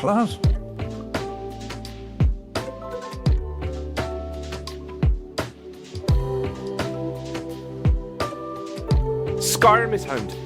class. Scar Mishound.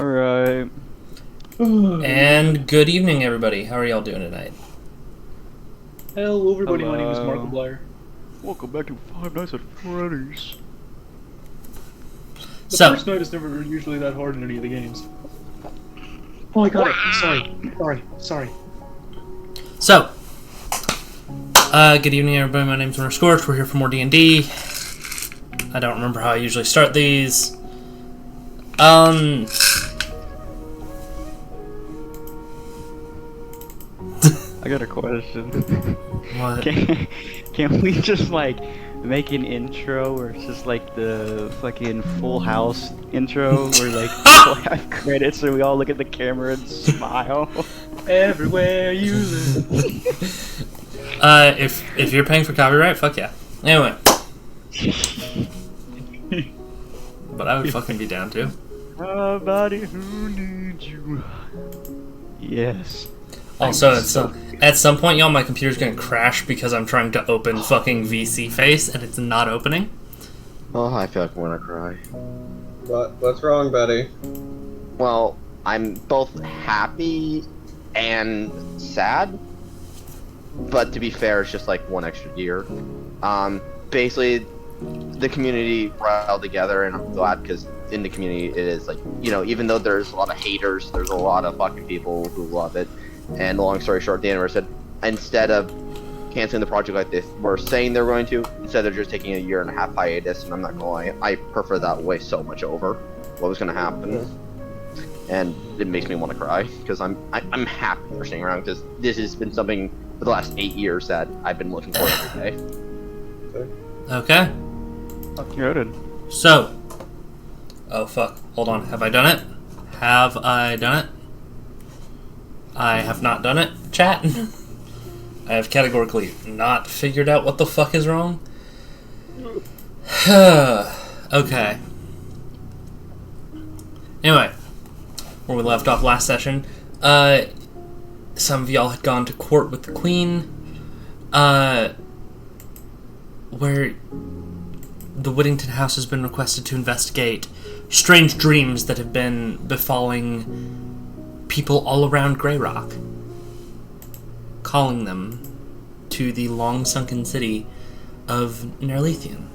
Alright. And good evening, everybody. How are y'all doing tonight? Hello, everybody. My name is Hello. Markiplier. Welcome back to Five Nights at Freddy's. The So, first night is never usually that hard in any of the games. Oh, I got it. Sorry. so, good evening, everybody. My name's Winter Scorch. We're here for more D&D. I don't remember how I usually start these. I got a question. What? Can we just like make an intro where it's just like the fucking Full House intro where like people have credits and we all look at the camera and smile? Everywhere you live. If you're paying for copyright, fuck yeah. Anyway. But I would fucking be down too. Somebody who needs you. Yes. Also, at some point, y'all, my computer's gonna crash because I'm trying to open fucking VC Face and it's not opening. Oh, I feel like I want to cry. What's wrong, Betty? Well, I'm both happy and sad, but to be fair, it's just like one extra year. Basically, the community riled together, and I'm glad because in the community it is like, you know, even though there's a lot of haters, there's a lot of fucking people who love it. And long story short, Danimer said, instead of canceling the project like this, we're saying they're going to, instead of just taking a 1.5-year hiatus, and I'm not gonna lie, I prefer that way so much over what was gonna happen. And it makes me want to cry, because I'm happy they're staying around, because this has been something for the last 8 years that I've been looking for every day. Okay. Good. So. Oh, fuck. Hold on. Have I done it? Have I done it? I have not done it, chat. I have categorically not figured out what the fuck is wrong. Okay. Anyway, where we left off last session, some of y'all had gone to court with the queen, where the Whittington House has been requested to investigate strange dreams that have been befalling people all around Grey Rock, calling them to the long-sunken city of Nerlethian.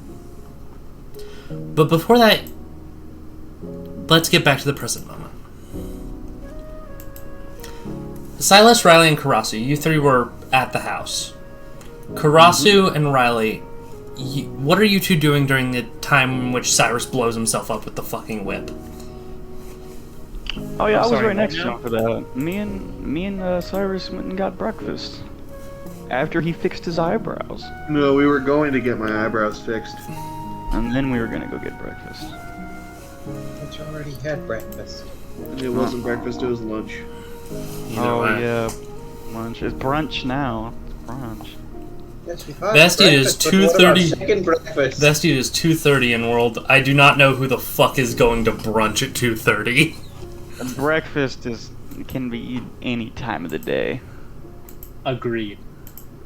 But before that, let's get back to the present moment. Silas, Riley, and Karasu, you three were at the house. Karasu and Riley, what are you two doing during the time in which Cyrus blows himself up with the fucking whip? Oh yeah, I was sorry, right next what to now? him for that. Me and Cyrus went and got breakfast after he fixed his eyebrows, No, we were going to get my eyebrows fixed. and then we were gonna go get breakfast. But you already had breakfast. It wasn't breakfast, it was lunch. Either way. Yeah, lunch. It's brunch now. It's brunch. Yes, we had Best eat is breakfast, but what about 2:30. second breakfast. Best eat is 2:30 in world. I do not know who the fuck is going to brunch at 2:30. Breakfast can be eaten any time of the day. Agreed.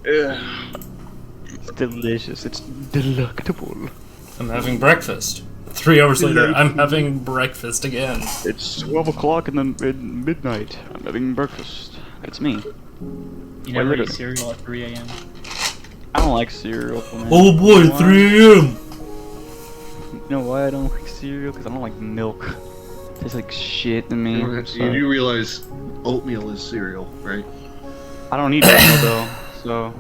It's delicious. It's delectable. I'm having breakfast. 3 hours later, I'm having breakfast again. It's 12 o'clock in the midnight. I'm having breakfast. It's me. You never literally. eat cereal at 3 a.m. I don't like cereal. Man. Oh boy, You know why? 3 a.m. You know why I don't like cereal? Because I don't like milk. It tastes like shit to me. You so- do realize oatmeal is cereal, right? I don't eat oatmeal though, so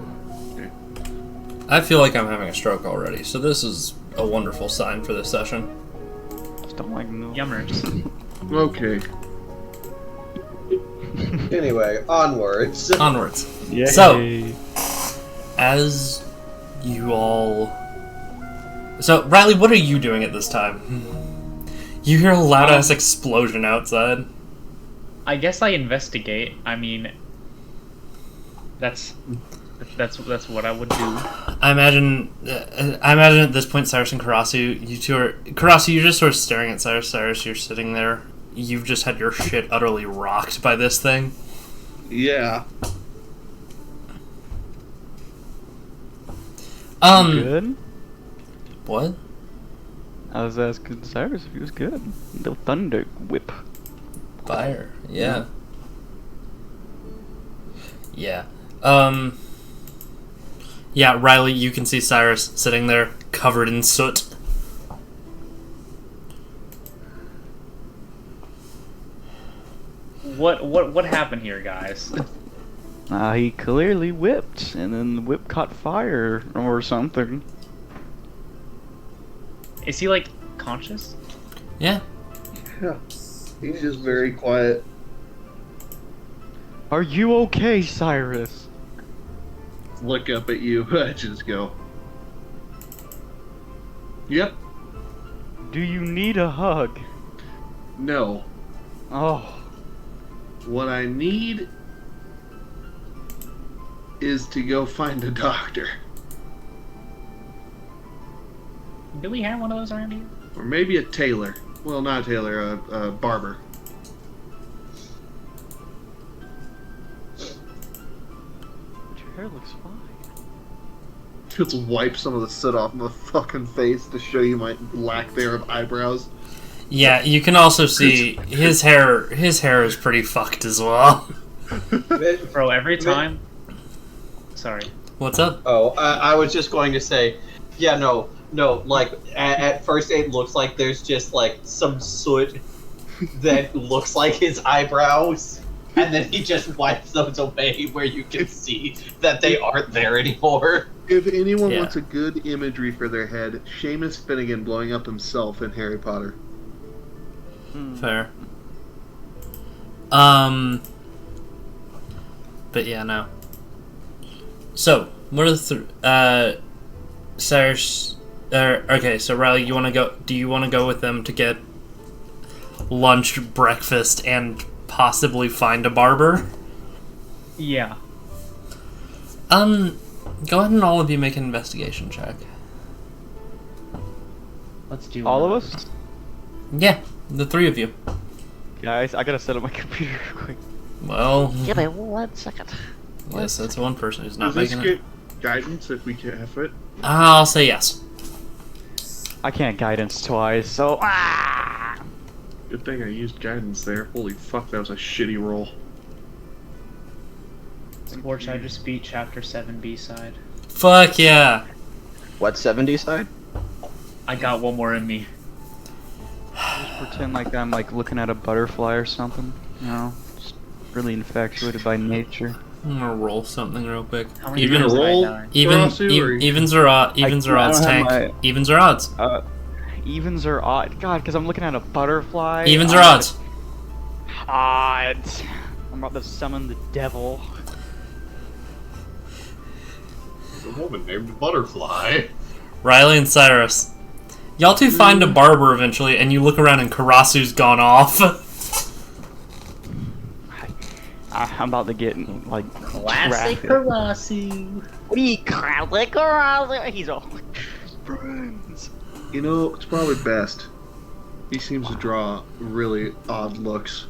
I feel like I'm having a stroke already, so this is a wonderful sign for this session. I just don't like milk. Yummers. Okay. Anyway, onwards. Onwards. Yay. So- As you all... So, Riley, what are you doing at this time? You hear a loud-ass explosion outside. I guess I investigate. I mean, that's what I would do. I imagine at this point, Cyrus and Karasu, you two are... Karasu, you're just sort of staring at Cyrus. Cyrus, you're sitting there. You've just had your shit utterly rocked by this thing. Yeah. Good? What? I was asking Cyrus if he was good. The thunder whip. Fire. Yeah. Yeah. Yeah, Riley, you can see Cyrus sitting there, covered in soot. What happened here, guys? He clearly whipped, and then the whip caught fire or something. Is he like conscious? Yeah. Yeah. He's just very quiet. Are you okay, Cyrus? Look up at you. I just go. Yep. Do you need a hug? No. Oh. What I need is to go find a doctor. Do we have one of those around here? Or maybe a tailor. Well, not a tailor, a barber. Your hair looks fine. Just wipe some of the soot off my fucking face to show you my lack there of eyebrows. Yeah, you can also see his hair is pretty fucked as well. Bro, every time. Sorry. What's up? Oh, I was just going to say, yeah, no, like, at first it looks like there's just, like, some soot that looks like his eyebrows, and then he just wipes those away where you can see that they aren't there anymore. If anyone Yeah. wants a good imagery for their head, Seamus Finnegan blowing up himself in Harry Potter. Fair. But yeah, no. So, what are the Cyrus, okay, so Riley, do you want to go with them to get lunch, breakfast, and possibly find a barber? Yeah. Go ahead and all of you make an investigation check. Let's do All of us? Yeah, the three of you. Guys, I gotta set up my computer real quick. Well, Give me 1 second. yes, that's one person who's not Does this making it. get guidance if we can have it? I'll say yes. I can't guidance twice, so Good thing I used guidance there. Holy fuck, that was a shitty roll. Scorch, I just beat Chapter 7 B-side. Fuck yeah. What 70 side? I got one more in me. just pretend like I'm like looking at a butterfly or something. You know, just really infatuated by nature. I'm gonna roll something real quick. How many Even times did I roll? die? evens or odds. Evens or I odds, don't have tank. Evens or odds. Evens or odd? God, because I'm looking at a butterfly. Evens or odds. Odds. I'm about to summon the devil. There's a woman named Butterfly. Riley and Cyrus. Y'all two find a barber eventually, and you look around and Karasu's gone off. I'm about to get like Classic graphic. Karasu. We classic or he's all. Friends. You know, it's probably best. He seems to draw really odd looks.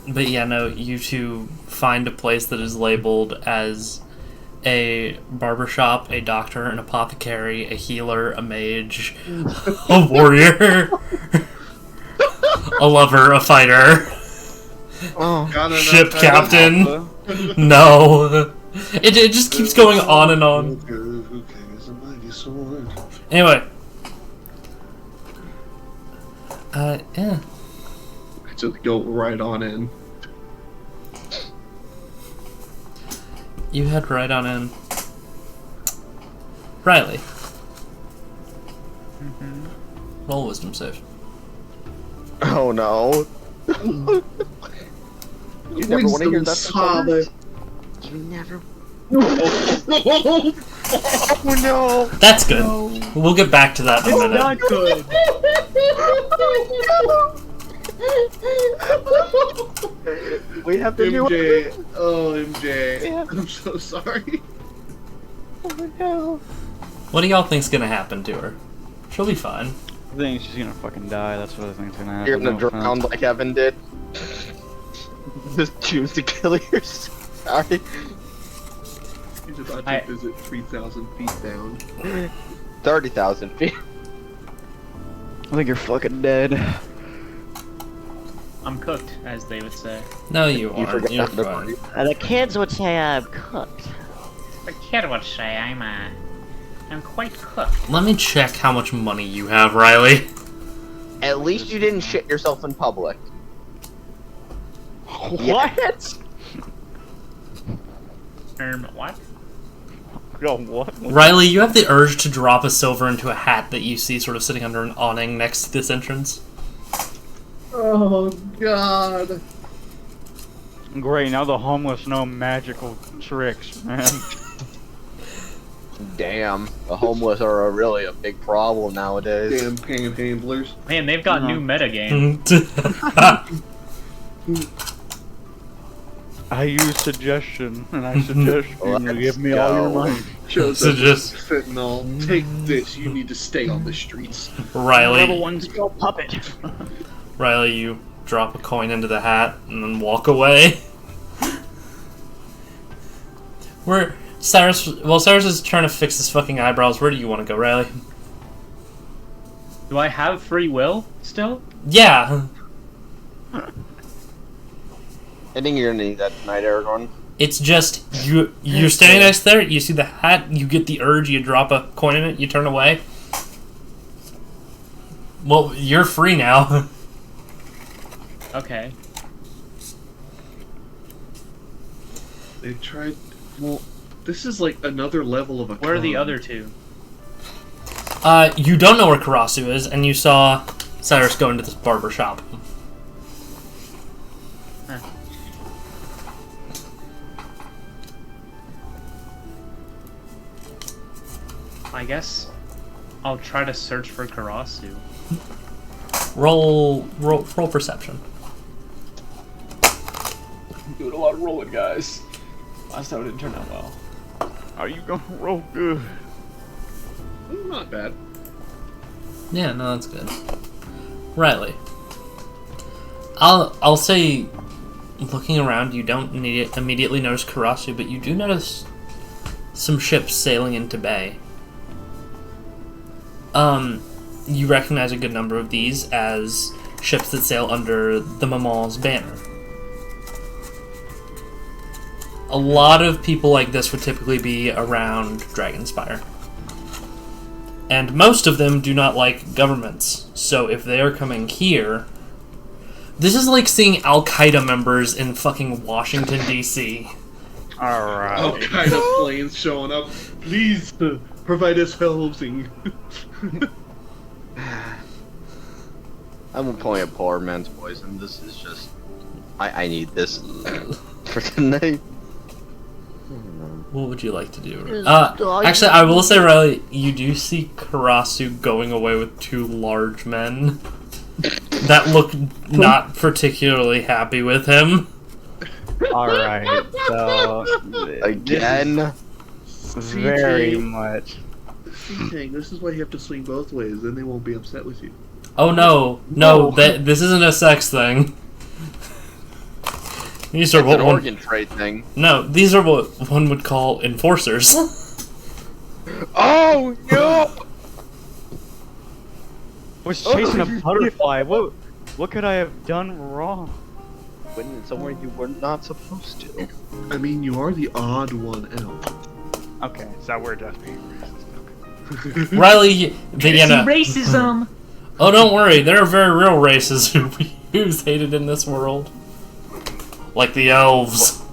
But yeah, no, you two find a place that is labeled as a barbershop, a doctor, an apothecary, a healer, a mage, a warrior, a lover, a fighter, ship captain. No. It just keeps going on and on. Anyway. Yeah. I just go right on in. You head right on in. Riley. Roll a wisdom save. Oh no. You never want to hear that from me? You never. Oh no. That's good. We'll get back to that in a minute. Not good. We have to do it. MJ. Oh, MJ. I'm so sorry. What do y'all think's gonna happen to her? She'll be fine. I think she's gonna fucking die. That's what I think's gonna happen. You're gonna No drown offense. like Evan did. Just choose to kill yourself. Sorry. He's about I- to visit 3,000 feet down. 30,000 feet. I think you're fucking dead. I'm cooked, as they would say. No, you You aren't. forgot You're the fine. party. The kids would say I'm cooked. The kid would say I'm quite cooked. Let me check how much money you have, Riley. At least you didn't shit yourself in public. What? What? No, what? Riley, you have the urge to drop a silver into a hat that you see sort of sitting under an awning next to this entrance. Oh god. Great, now the homeless know magical tricks, man. Damn, the homeless are really a big problem nowadays. Damn panhandlers. Man, they've got new metagame. I use suggestion, and I suggest you Let's give me all your go. money. Shows So up just- with fentanyl. Take this. You need to stay on the streets. Level Riley, 1 skill puppet. Riley, you drop a coin into the hat and then walk away. Where Cyrus? Well, Cyrus is trying to fix his fucking eyebrows. Where do you want to go, Riley? Do I have free will still? Yeah, I think you're gonna need that tonight, Aragorn. it's just you're standing next there. You see the hat. You get the urge. You drop a coin in it. You turn away. Well, you're free now. Okay. They tried. Well, this is like another level of a. Where are the con. other two? You don't know where Karasu is, and you saw Cyrus go into this barber shop. I guess I'll try to search for Karasu. Roll perception. Doing a lot of rolling, guys. Last time it didn't turn out well. Are you gonna roll good? Not bad. Yeah, no, that's good. Riley, I'll say, looking around, you don't immediately notice Karasu, but you do notice some ships sailing into bay. You recognize a good number of these as ships that sail under the Maman's banner. A lot of people like this would typically be around Dragonspire. And most of them do not like governments. So if they are coming here... This is like seeing Al-Qaeda members in fucking Washington, D.C. Alright. All kind of planes showing up. Please provide us housing. I'm pulling a poor man's poison. This is just... I need this for tonight. What would you like to do? Is Actually, I will say, Riley, you do see Karasu going away with two large men that look not particularly happy with him. Alright, so... Again? Very much. See, this is why you have to swing both ways, then they won't be upset with you. Oh no, no, this isn't a sex thing. These are It's what an one, organ trade thing. no, these are what one would call enforcers. Oh, no! Was chasing a butterfly. What could I have done wrong? Went in somewhere you were not supposed to. I mean, you are the odd one out. Okay, so we're just being racist. Riley, Racism! Oh, don't worry, there are very real races who's hated in this world. Like the elves.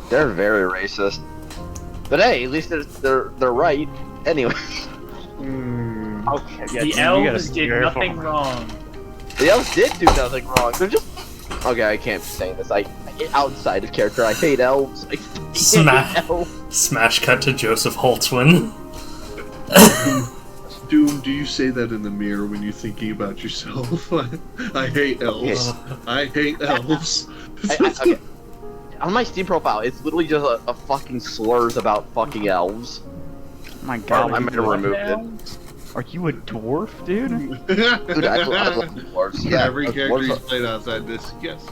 They're very racist. But hey, at least they're right. Anyway. Okay, yeah, The elves did nothing wrong. The elves did do nothing wrong. They're just... Okay, I can't be saying this. Outside of character, I hate elves. I hate Smash. elves. Smash cut to Joseph Holtzwin. Doom, do you say that in the mirror when you're thinking about yourself? I hate elves. I hate elves. Okay. On my Steam profile, it's literally just a fucking slurs about fucking elves. Oh my god, I might have removed it. Are you a dwarf, dude? Dude, I love dwarves. Yeah, Every character dwarves he's are- played outside this, yes.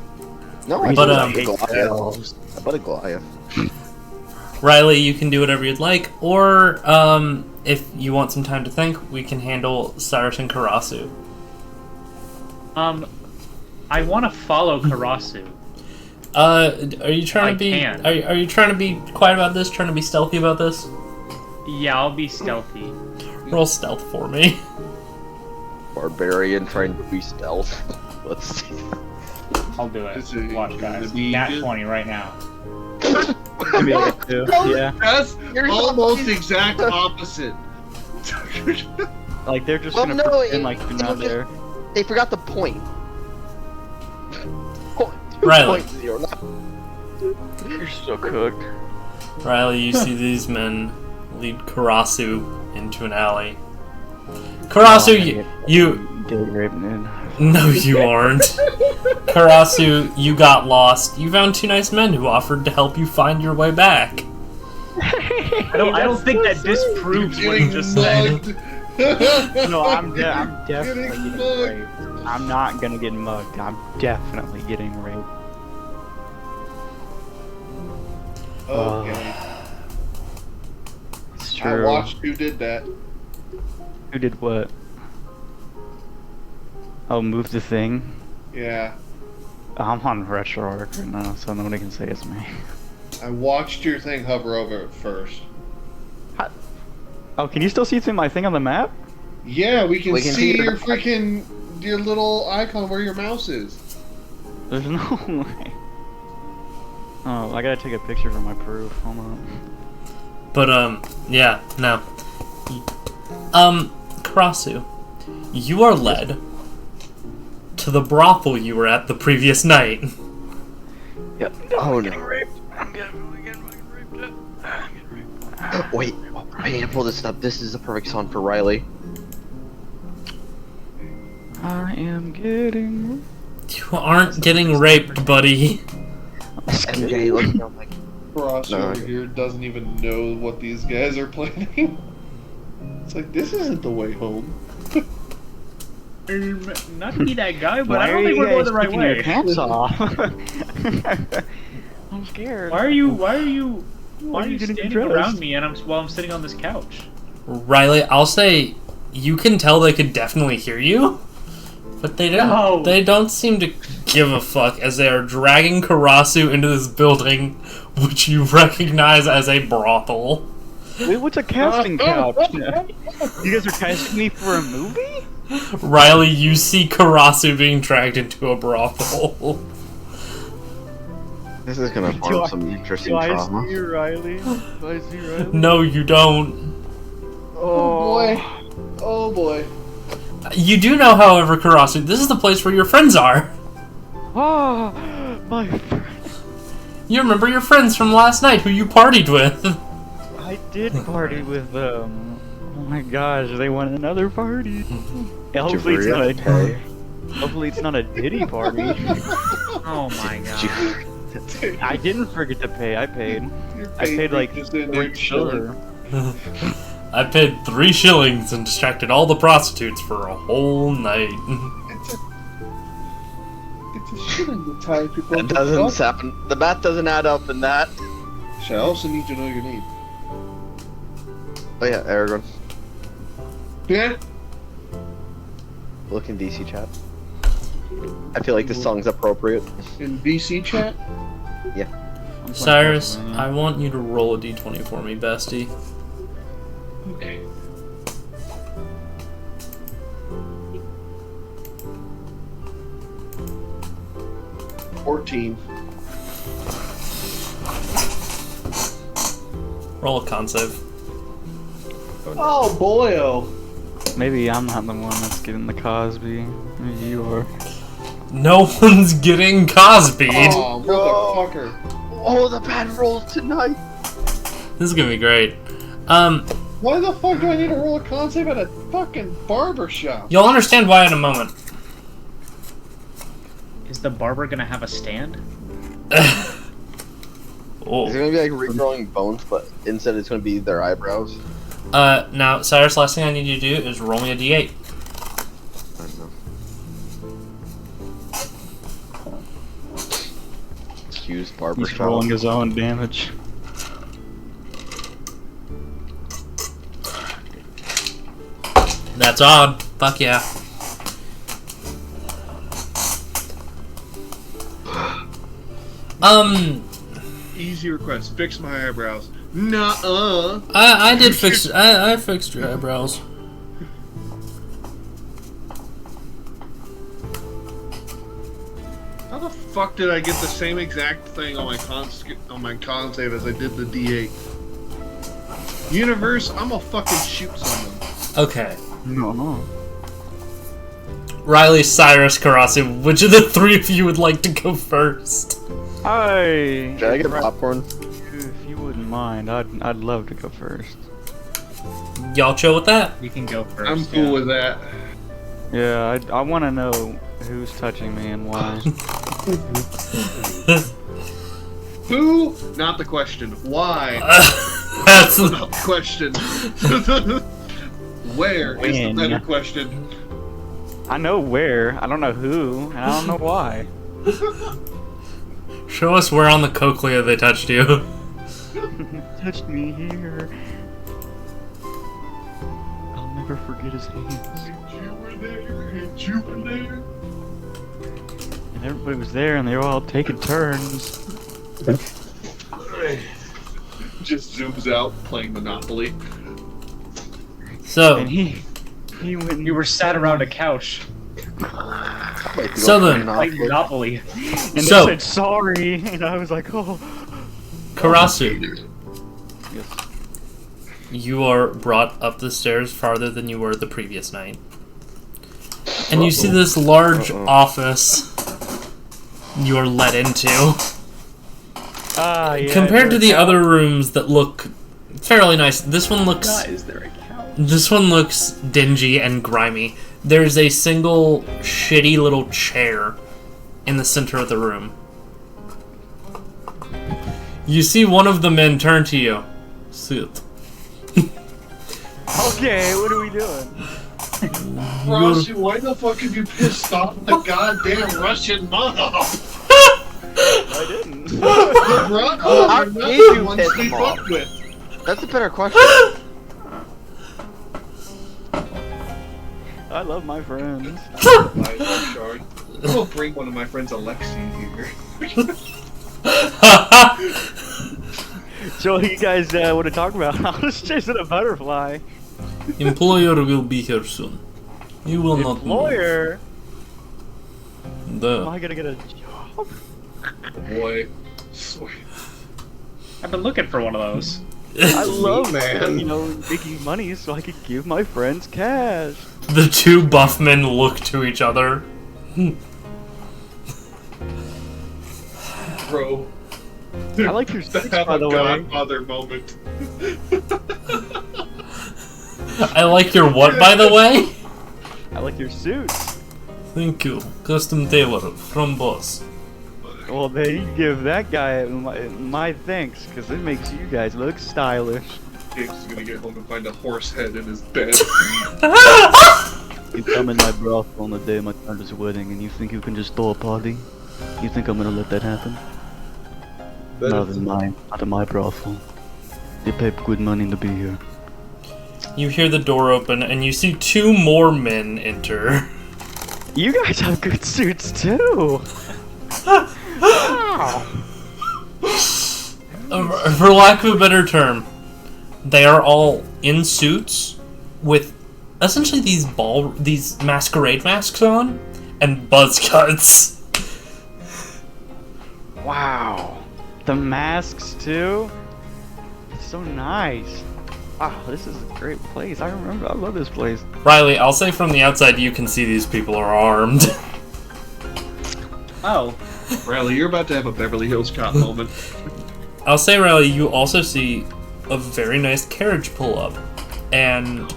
No, I But, love hate Goliath. elves. But a Goliath. Riley, you can do whatever you'd like, or if you want some time to think, we can handle Cyrus and Karasu. I want to follow Karasu. Are you trying to be? can. Are you trying to be quiet about this? Trying to be stealthy about this? Yeah, I'll be stealthy. Roll stealth for me. Barbarian trying to be stealth. Let's see. I'll do it. Is it Watch, gonna guys. be Nat good? 20 right now. Maybe I do. Yeah. That's You're almost not- the exact opposite. Like they're just Well, gonna no, pretend like you're it not was just- there. They forgot the point. Riley. 2.0, not- You're so cooked. Riley, you see these men lead Karasu into an alley. Karasu, you Date rape, dude. no, you aren't. Karasu, you got lost. You found two nice men who offered to help you find your way back. I don't think that disproves what you just said. No, I'm definitely Getting getting mugged. raped. I'm not gonna get mugged. I'm definitely getting raped. Okay. It's I true. watched who did that. Who did what? Oh, move the thing? Yeah. I'm on RetroArch right now, so nobody can say it's me. I watched your thing hover over it first. Oh, can you still see my thing on the map? Yeah, we can see your- your freaking your little icon where your mouse is. There's no way. Oh, I gotta take a picture for my proof. Hold on. But yeah, no. Karasu, you are led to the brothel you were at the previous night. Yep. Oh no. Wait, I need to pull this up. This is the perfect song for Riley. I am getting. You aren't getting raped, buddy. MJ, let me know. Like, Ross No, over okay. here doesn't even know what these guys are planning. It's like, this isn't the way home. Not to be that guy, but Why I don't are think you we're going guys the right taking your way. pants off? I'm scared. Why are you getting standing dressed? around me and while I'm sitting on this couch? Riley, I'll say you can tell they could definitely hear you, but they don't. No. They don't seem to give a fuck as they are dragging Karasu into this building, which you recognize as a brothel. Wait, what's a casting couch? You guys are casting me for a movie? Riley, you see Karasu being dragged into a brothel. this is gonna Do form I- some interesting Do I trauma. see Riley? Do I see Riley? No, you don't. Oh boy. Oh boy. You do know, however, Karasu, this is the place where your friends are. Oh, my friend. You remember your friends from last night who you partied with. I did party with them. Oh my gosh, they want another party. Hopefully it's not a Hopefully it's not a Diddy party. Oh my god. I didn't forget to pay. I paid. Your I paid like just in there 3 chilling. silver. I paid 3 shillings and distracted all the prostitutes for a whole night. It's a shilling to tie people That up to doesn't fuck. sound. The math doesn't add up in that. So I also need to know your name. Oh yeah, Aragorn. Yeah? Look in DC chat. I feel like this song's appropriate. In VC chat? I'm playing Cyrus, Castlevania. I want you to roll a d20 for me, bestie. Okay. $14. Roll a con save. Oh boy, oh. Maybe I'm not the one that's getting the Cosby. Maybe you are. No one's getting Cosby'd. Oh, motherfucker. Oh, the bad rolls tonight. This is gonna be great. Why the fuck do I need to roll a con save at a fucking barber shop? You'll understand why in a moment. Is the barber gonna have a stand? Oh. Is it gonna be like regrowing bones, but instead it's gonna be their eyebrows? Now, Cyrus, last thing I need you to do is roll me a d8. I don't know. Excuse He's barbershop. rolling his own damage. That's odd. Fuck yeah. Easy request. Fix my eyebrows. Nuh-uh. I did fix. I fixed your eyebrows. How the fuck did I get the same exact thing on my con save as I did the D8? Universe, I'm gonna fucking shoot someone. Okay. No. Riley, Cyrus, Karasu, which of the three of you would like to go first? Hi. Should I get popcorn? If you wouldn't mind, I'd love to go first. Y'all chill with that? You can go first. I'm cool with that. Yeah, I want to know who's touching me and why. Who? Not the question. Why? That's Not the question. Where is the When? better question? I know where, I don't know who, and I don't know why. Show us where on the cochlea they touched you. Touched me here. I'll never forget his hands. You were there, and you were there. And everybody was there, and they were all taking turns. Just zooms out, playing Monopoly. So, And he went. You were sat around a couch So then- playing Monopoly. and So- they said sorry, and I was like, oh. Karasu, Yes. you are brought up the stairs farther than you were the previous night. And you see this large office you are led into. Yeah. Compared to the other rooms that look fairly nice, this one looks Is there a couch? this one looks dingy and grimy. There's a single shitty little chair in the center of the room. You see one of the men turn to you. Sit. Okay, what are we doing? Rossi, why the fuck have you pissed off the goddamn Russian mob? I didn't. The run How are did not you the ones piss we them off? fuck with. That's a better question. I love my friends. Shard. I'm gonna bring one of my friends, Alexi, here. So what do you guys want to talk about? I was chasing a butterfly. Employer will be here soon. You will not move. Lawyer? Am The I gonna get a job? Boy, sweet. I've been looking for one of those. I love, man. making money so I could give my friends cash. The two buff men look to each other. Bro. I like your The suits, have by a the way. Godfather moment. I like your what, by the way? I like your suits. Thank you. Custom tailor from boss. Well, then you give that guy my thanks, because it makes you guys look stylish. James is gonna get home and find a horse head in his bed. You come in my brothel on the day of my daughter's wedding, and you think you can just throw a party? You think I'm gonna let that happen? Not in my brothel. They pay good money to be here. You hear the door open and you see two more men enter. You guys have good suits too. For lack of a better term, they are all in suits with essentially these masquerade masks on and buzz cuts. Wow. The masks too. It's so nice. Wow, this is a great place. I love this place. Riley, I'll say from the outside you can see these people are armed. Oh, Riley, you're about to have a Beverly Hills Cop moment. I'll say, Riley, you also see a very nice carriage pull up, and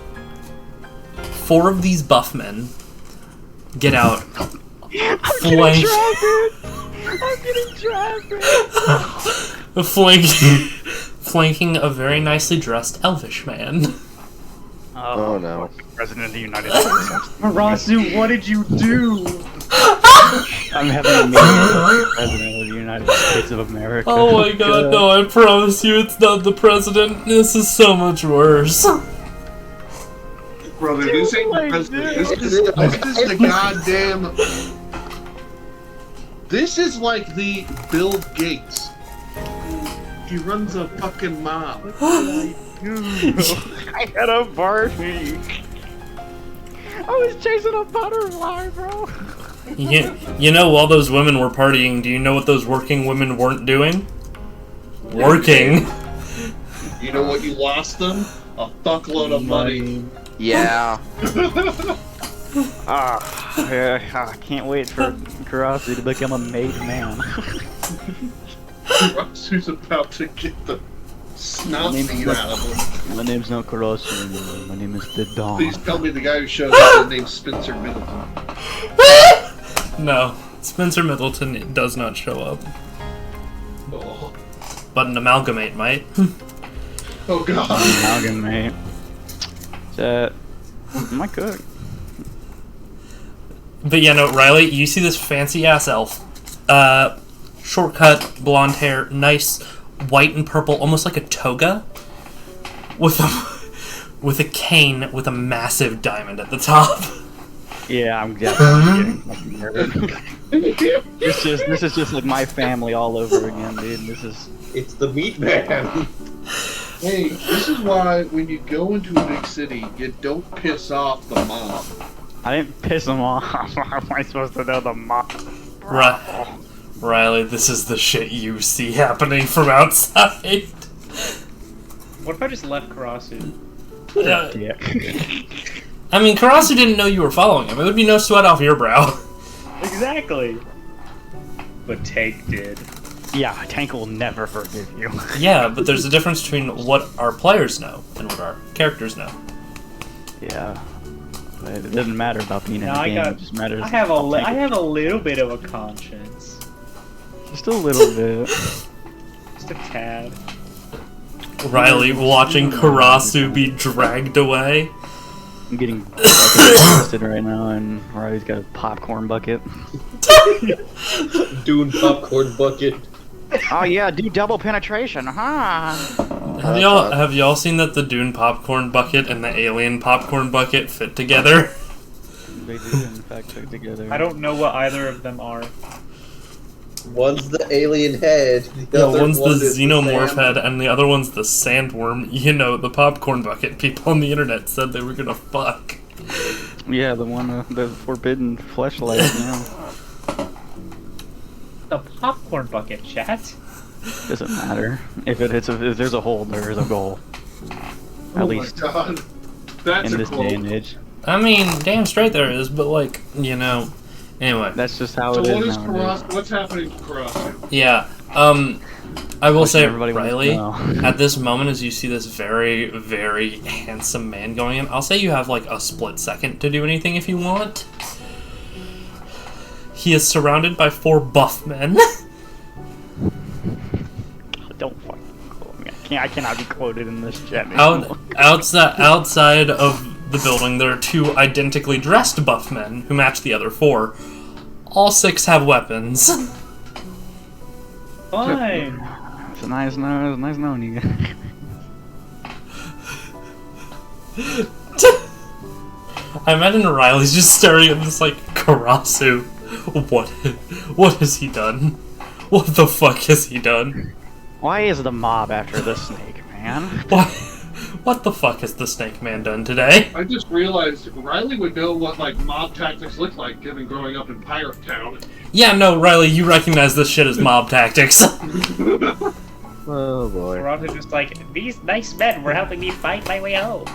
4 of these buff men get out, flank, I'm getting traffic. flanking a very nicely dressed elvish man. Oh no. President of the United States. Marasu, what did you do? I'm having a meeting with the President of the United States of America. Oh my god, no, I promise you it's not the president. This is so much worse. Brother, this ain't the president. This is the goddamn. This is like the Bill Gates. He runs a fucking mob. I had a Barbie. I was chasing a butterfly, bro. You know, while those women were partying, do you know what those working women weren't doing? Working. You know what you lost them? A fuckload of money. Yeah. I can't wait for Karasu to become a made man. Rusty's about to get the snot beat out of him. My name's not Karasu anymore. My name is the Dawn. Please tell me the guy who shows up is named Spencer Middleton. No, Spencer Middleton does not show up. Oh, But an amalgamate might. oh god. Amalgamate. My cook. But yeah, no, Riley, you see this fancy ass elf. Shortcut, blonde hair, nice white and purple, almost like a toga. With a cane with a massive diamond at the top. Yeah, I'm definitely getting fucking nervous. This is just like my family all over again, dude. It's the meat man. Hey, this is why when you go into a big city, you don't piss off the mob. I didn't piss them off. How am I supposed to know the mob? Riley, this is the shit you see happening from outside. What if I just left Karasu? Yeah. Yeah. I mean, Karasu didn't know you were following him. It would be no sweat off your brow. Exactly. But Tank did. Yeah, Tank will never forgive you. Yeah, but there's a difference between what our players know and what our characters know. Yeah. It doesn't matter about being in No, the I game. got- It just matters. I have a I'll take it. little bit of a conscience. Just a little bit. Just a tad. Riley watching Karasu be dragged away. I'm getting twisted right now, and Riley's got a popcorn bucket. Dune popcorn bucket. Oh yeah, do double penetration, huh? Have y'all seen that the Dune popcorn bucket and the alien popcorn bucket fit together? They do, in fact, fit together. I don't know what either of them are. One's the alien head. The No, other one's the one is xenomorph sand. head, and the other one's the sandworm. You know, the popcorn bucket. People on the internet said they were gonna fuck. Yeah, the one, the forbidden fleshlight. Yeah, The popcorn bucket, chat. doesn't matter. If there's a hole, there is a goal. At least Oh my god. That's in a this quote. day and age. I mean, damn straight there is, but like, you know. Anyway, That's just how So it what is is nowadays. Karasu? What's happening to Karasu? yeah. I will say, Everybody wants to Riley, know. at this moment, as you see this very, very handsome man going in, I'll say you have like a split second to do anything if you want. He is surrounded by 4 buff men. Don't fucking quote me. I cannot be quoted in this chat. Outside of the building, there are 2 identically dressed buff men who match the other 4. All 6 have weapons. Fine. It's nice knowing you guys. I imagine Riley's just staring at this like, Karasu. What has he done? What the fuck has he done? Why is the mob after the snake, man? What the fuck has the Snake Man done today? I just realized Riley would know what like mob tactics look like, given growing up in Pirate Town. Yeah, no, Riley, you recognize this shit as mob tactics. Oh boy. Karasu just like, these nice men were helping me find my way home.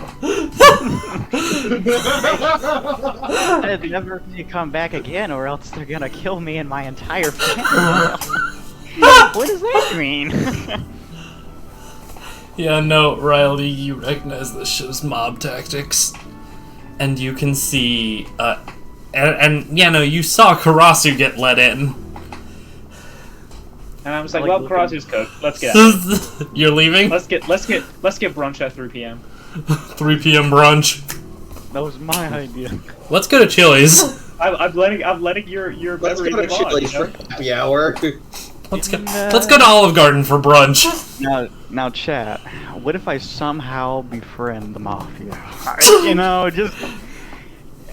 I'd never come back again, or else they're gonna kill me and my entire family. What does that mean? Yeah, no, Riley, you recognize this shit as mob tactics. And you can see, and yeah, no, you saw Karasu get let in. And I was like, well, Karasu's cooked. Let's get out. You're leaving? Let's get brunch at 3 p.m. 3 p.m. brunch. That was my idea. Let's go to Chili's. I'm letting your Let's memory go to live on, Chili's you know? for happy hour. Let's go to Olive Garden for brunch. Now, chat. What if I somehow befriend the mafia? Just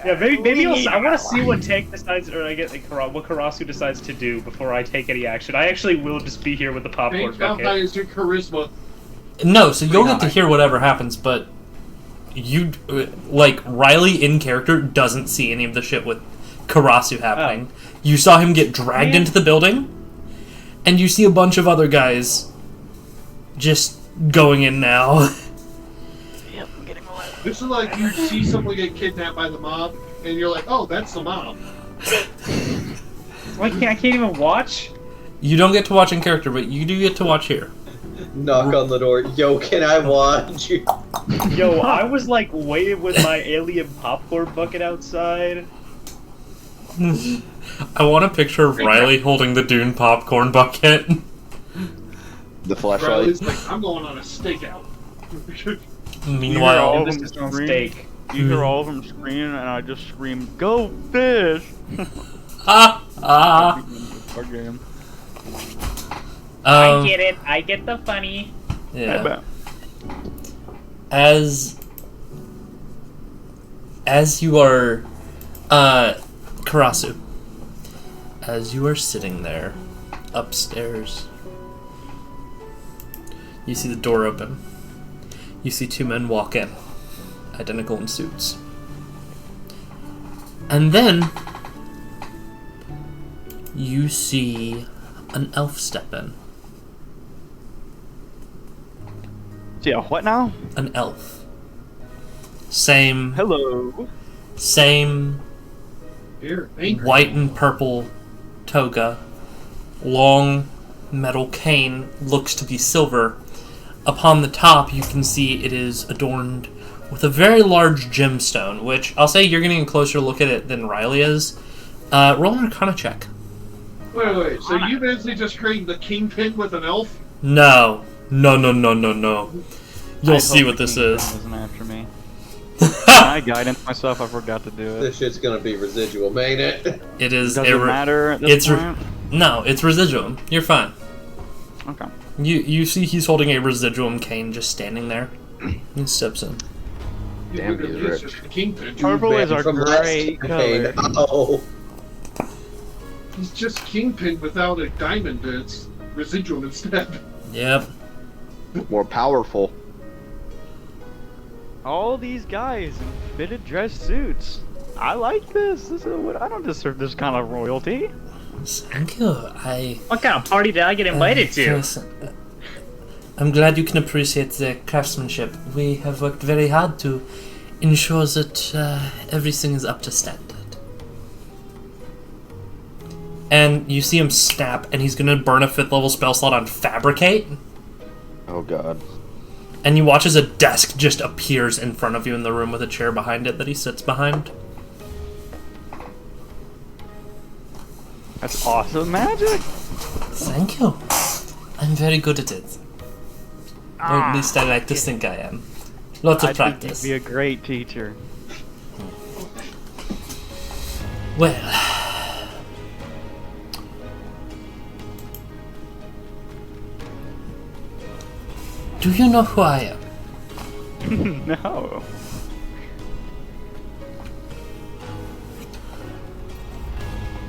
Yeah, maybe I want to see what Tank decides, or I get what Karasu decides to do before I take any action. I actually will just be here with the popcorn Thanks, how high bucket. is your charisma? No, so you'll get to hear whatever happens, but you Riley in character doesn't see any of the shit with Karasu happening. You saw him get dragged into the building, and you see a bunch of other guys just going in now. This is like you see someone get kidnapped by the mob, and you're like, oh, that's the mob. I can't even watch? You don't get to watch in character, but you do get to watch here. Knock on the door. Yo, can I watch? Yo, I was like waiting with my alien popcorn bucket outside. I want a picture of Riley holding the Dune popcorn bucket. The flashlight. Riley's like, I'm going on a stakeout. Meanwhile, This is on steak. You hear all of them screaming, and I just scream, "Go fish!" Our game. I get it. I get the funny. Yeah. As you are, Karasu, as you are sitting there upstairs, you see the door open. You see two men walk in, identical in suits. And then you see an elf step in. Yeah, what now? An elf. Same Hello. Here, angry. white and purple toga, long metal cane, looks to be silver. Upon the top, you can see it is adorned with a very large gemstone, which I'll say you're getting a closer look at it than Riley is. Roll an Arcana check. Wait, so you basically just created the kingpin with an elf? No. You'll see what this is. Wasn't after me. I guidance myself. I forgot to do it. This shit's gonna be residual, ain't it? It is. Does it matter at this point? No, it's residuum. You're fine. Okay. You see he's holding a residuum cane just standing there. He steps in. Damn, Look at he's this, rich. just the kingpin. Purple is our From great last color. campaign. Oh. He's just kingpin without a diamond. It's residual instead. Yep. More powerful. All these guys in fitted dress suits. I like this. This is what I don't deserve this kind of royalty. Thank you. What kind of party did I get invited to? Yes, I'm glad you can appreciate the craftsmanship. We have worked very hard to ensure that everything is up to standard. And you see him snap, and he's gonna burn a 5th level spell slot on Fabricate. Oh god. And you watch as a desk just appears in front of you in the room with a chair behind it that he sits behind. That's awesome magic. Thank you. I'm very good at it. Or at least I like to think I am. Lots of I think practice. you'd be a great teacher. Well... Do you know who I am? No.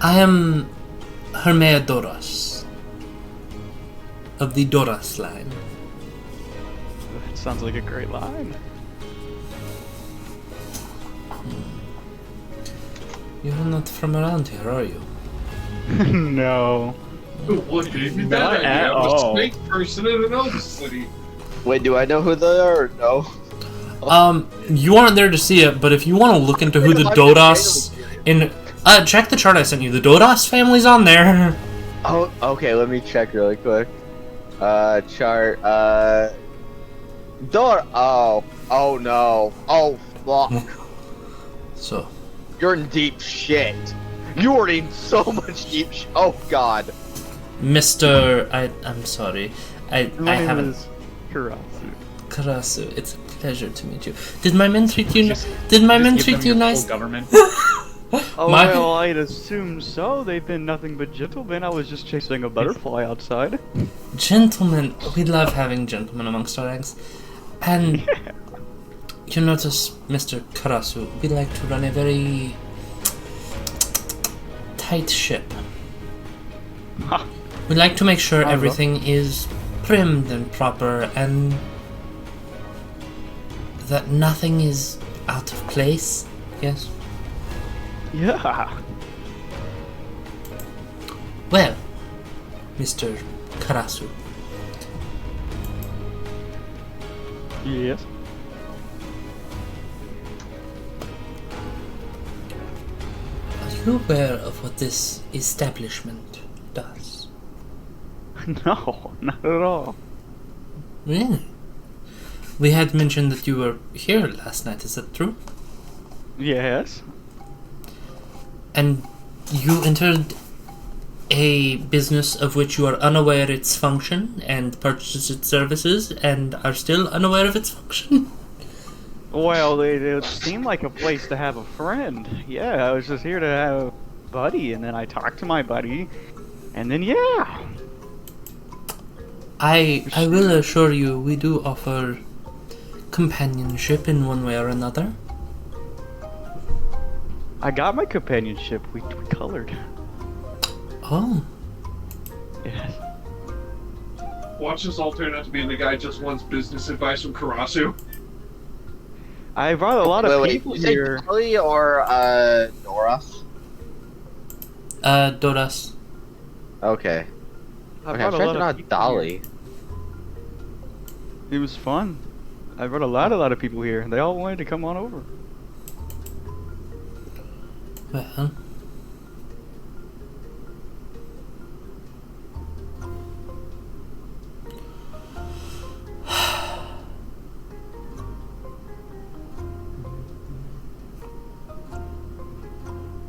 I am Hermea Doros. Of the Doros line. That sounds like a great line. You're not from around here, are you? No. What gave you Not that at idea? I'm a all. snake person in an elf city. Wait, do I know who they are or no? You aren't there to see it, but if you want to look into who the Dodos in... check the chart I sent you. The Dodos family's on there. Oh, okay, let me check really quick. Chart, Door. Oh no. Oh, fuck. So... You're in deep shit. You are in so much deep shit. Oh, God. Mr. I'm sorry. I My name haven't... is Karasu. Karasu, it's a pleasure to meet you. Did my men treat you... Did my men Just give treat them you your nice? full government. Oh, My- well, I'd assume so. They've been nothing but gentlemen. I was just chasing a butterfly outside. Gentlemen, we love having gentlemen amongst our ranks. And you notice, Mr. Karasu, we like to run a very tight ship. Ha. We like to make sure I don't know. everything is trimmed and proper and that nothing is out of place. Yes? Yeah. Well, Mr. Karasu, Yes. are you aware of what this establishment does? No, not at all. Really? We had mentioned that you were here last night, is that true? Yes. And you entered a business of which you are unaware its function and purchased its services and are still unaware of its function? Well, it seemed like a place to have a friend. Yeah, I was just here to have a buddy, and then I talked to my buddy, and then yeah. I will assure you, we do offer companionship in one way or another. I got my companionship. We colored. Oh, Yes. Watch this all turn out to be the guy just wants business advice from Karasu. I brought a lot of Wait, people you say here. Dolly or Doras? Doras. Okay. I Okay, I'm brought a trying lot to of not people Dolly. here. It was fun. I brought a lot of people here. They all wanted to come on over. Well,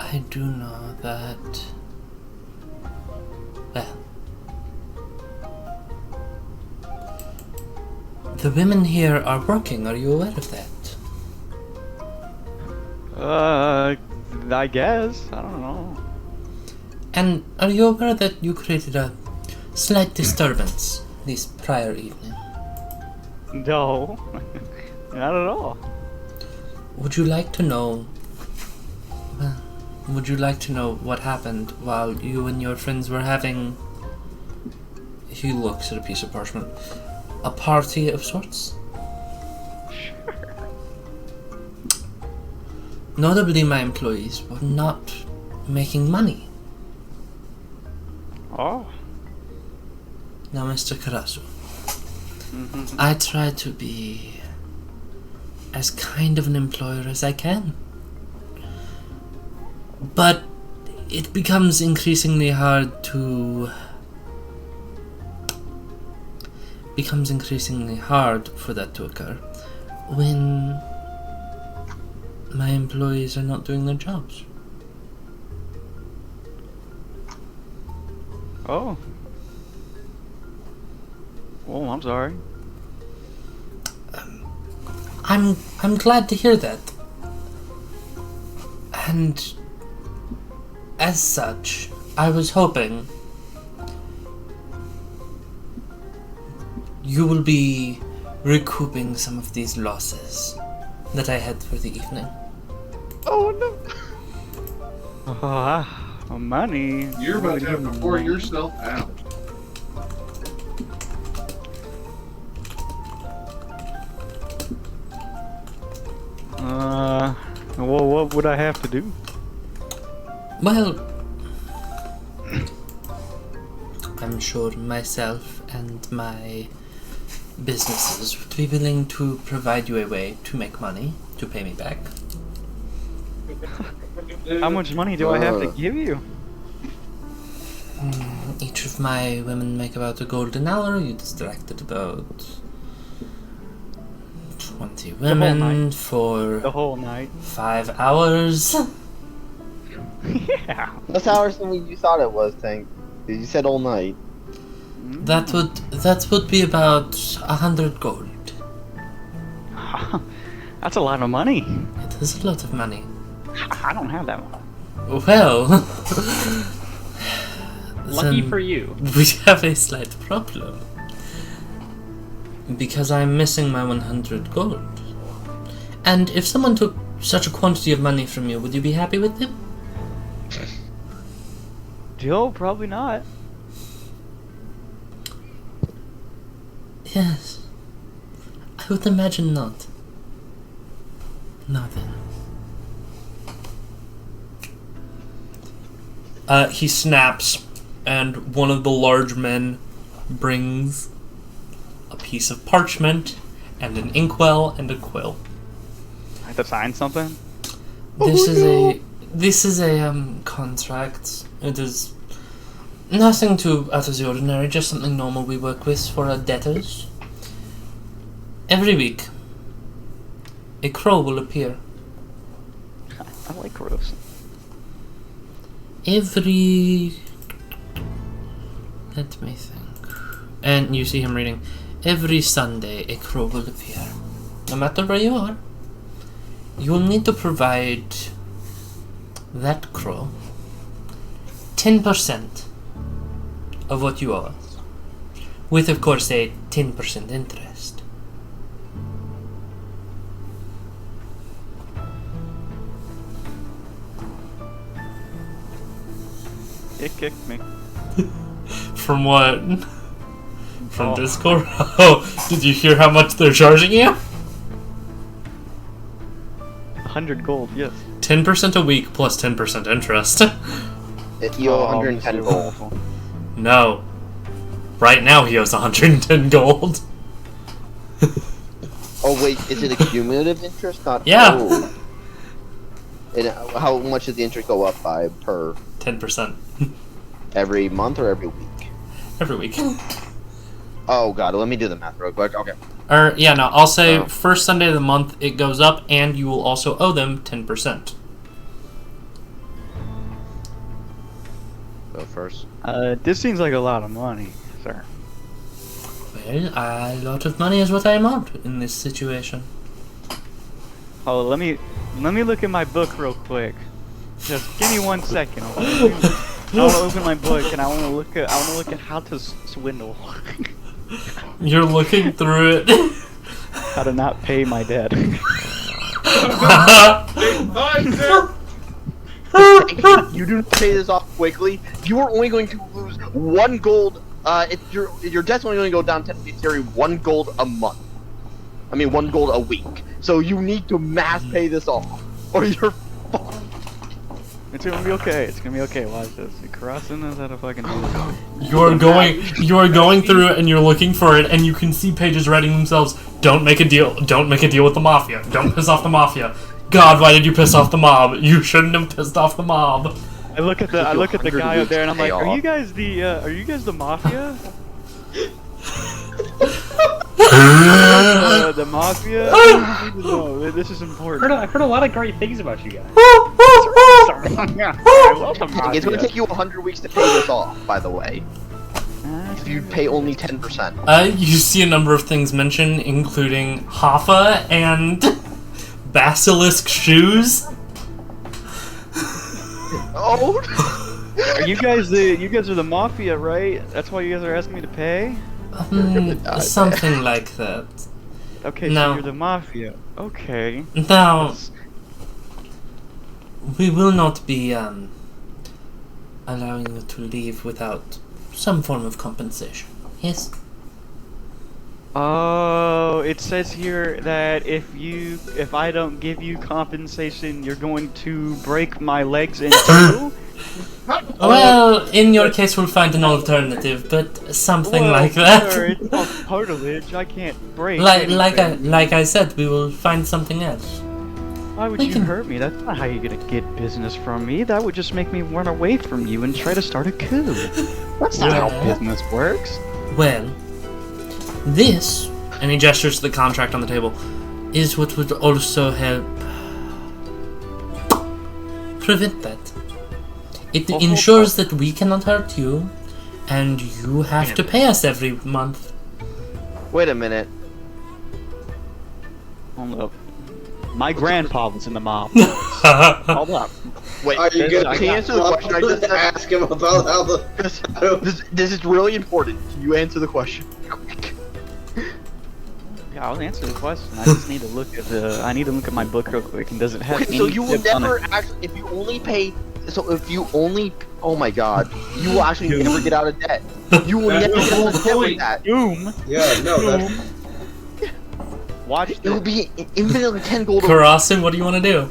I do know that. Well, the women here are working. Are you aware of that? I guess. I don't know. And are you aware that you created a slight disturbance this prior evening? No. Not at all. Would you like to know? Well, would you like to know what happened while you and your friends were having? He looks at a piece of parchment. A party of sorts. Sure. Notably, my employees were not making money. Oh. Now, Mr. Karasu, I try to be as kind of an employer as I can. But it becomes increasingly hard for that to occur when my employees are not doing their jobs. Oh. Well, I'm sorry. I'm glad to hear that. And as such, I was hoping you will be recouping some of these losses that I had for the evening. Oh no. Money. You're about to have to pour yourself out. Well, what would I have to do? Well, I'm sure myself and my businesses would be willing to provide you a way to make money to pay me back. How much money do I have to give you? Each of my women make about a gold an hour. You distracted about 20 whole women night. for The whole night. 5 hours. Yeah. What hours than you thought it was, Tank? You said all night. That would be about 100 gold. That's a lot of money. It is a lot of money. I don't have that much. Well, Lucky then for you. we have a slight problem. Because I'm missing my 100 gold. And if someone took such a quantity of money from you, would you be happy with them? Joe, probably not. Yes. I would imagine not. Now then. He snaps, and one of the large men brings a piece of parchment and an inkwell and a quill. I have to sign something? This is a contract. It is nothing too out of the ordinary, just something normal we work with for our debtors. Every week, a crow will appear. I like crows. Let me think. And you see him reading. Every Sunday, a crow will appear. No matter where you are, you will need to provide that crow 10% of what you owe us. With, of course, a 10% interest. It kicked me. From what? From Oh. Discord? Oh, did you hear how much they're charging you? 100 gold, yes. 10% a week plus 10% interest. You owe Oh, 110 this is gold. awful. No. Right now he owes 110 gold. Oh wait, is it a cumulative interest? Not Yeah. Oh. And how much does the interest go up by per 10%. every month or every week? Every week. Oh god, let me do the math real quick. Okay. Or, yeah, no, I'll say Oh. first Sunday of the month it goes up and you will also owe them 10%. So first. This seems like a lot of money, sir. Well, a lot of money is what I am owed in this situation. Oh, let me look at my book real quick. Just give me 1 second. I want to open my book and I want to look at how to swindle. You're looking through it. How to not pay my debt. If you do not pay this off quickly, you are only going to lose 1 gold. If your debt's only going to go down 10 theory 1 gold a month. I mean 1 gold a week. So you need to mass pay this off, or you're fucked. It's gonna be okay. It's gonna be okay. Watch this. Karasu knows how to fucking do this. You are going through it and you're looking for it and you can see pages writing themselves, don't make a deal with the mafia, don't piss off the mafia. God, why did you piss off the mob? You shouldn't have pissed off the mob. I look at the guy up there and I'm like, Pay are you guys the mafia? The mafia? I need to know. This is important. I've heard a lot of great things about you guys. I love the mafia. It's going to take you 100 weeks to pay this off, by the way. If you pay only 10%. You see a number of things mentioned, including Hoffa and Basilisk shoes. Oh! Are you guys are the mafia, right? That's why you guys are asking me to pay? Something like that. Okay, No. so you're the mafia. Okay. Now, we will not be allowing you to leave without some form of compensation. Yes? Oh, it says here that if I don't give you compensation, you're going to break my legs in two? Well, in your case, we'll find an alternative, but something Well, like that. sir, it's not cartilage. I can't break like anything. I said, we will find something else. Why would we you can- hurt me? That's not how you're gonna get business from me. That would just make me run away from you and try to start a coup. That's not how Well- business works. Well, this, and he gestures to the contract on the table, is what would also help prevent that. It Oh, ensures that we cannot hurt you, and you have to pay us every month. Wait a minute. Hold up. My grandpa was in the mafia. Hold up. Wait, Are you can gonna you answer the question I just asked? ask him about how the? This is really important. Can you answer the question? Yeah, I'll answer the question. I just need to look at I need to look at my book real quick. And does it have Wait, any so you will tips on never it? actually, if you only pay, so if you only, oh my god, you will actually never get out of debt. You will That's never the get out whole of debt with point. that. Doom. Yeah, no, that's Watch It will this. be infinitely 10 gold. Karasu, what do you want to do?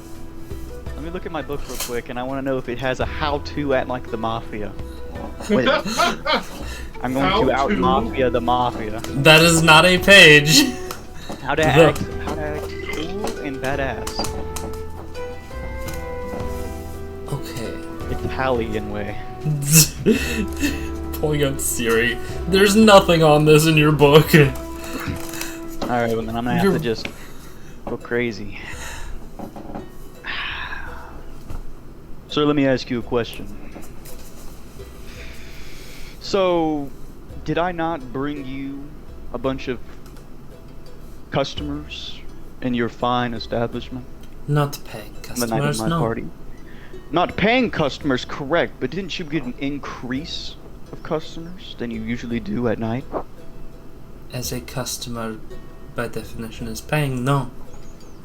Let me look at my book real quick, and I want to know if it has a how-to at like the mafia. Wait, I'm going How to out to? mafia the mafia. That is not a page. How to act cool and badass. Okay. Italian way. Pulling out Siri. There's nothing on this in your book. Alright, well then I'm gonna have to just go crazy. So let me ask you a question. So, did I not bring you a bunch of customers in your fine establishment Not paying on the night of customers, my no. party? Not paying customers, correct, but didn't you get an increase of customers than you usually do at night? As a customer, by definition, is paying, no.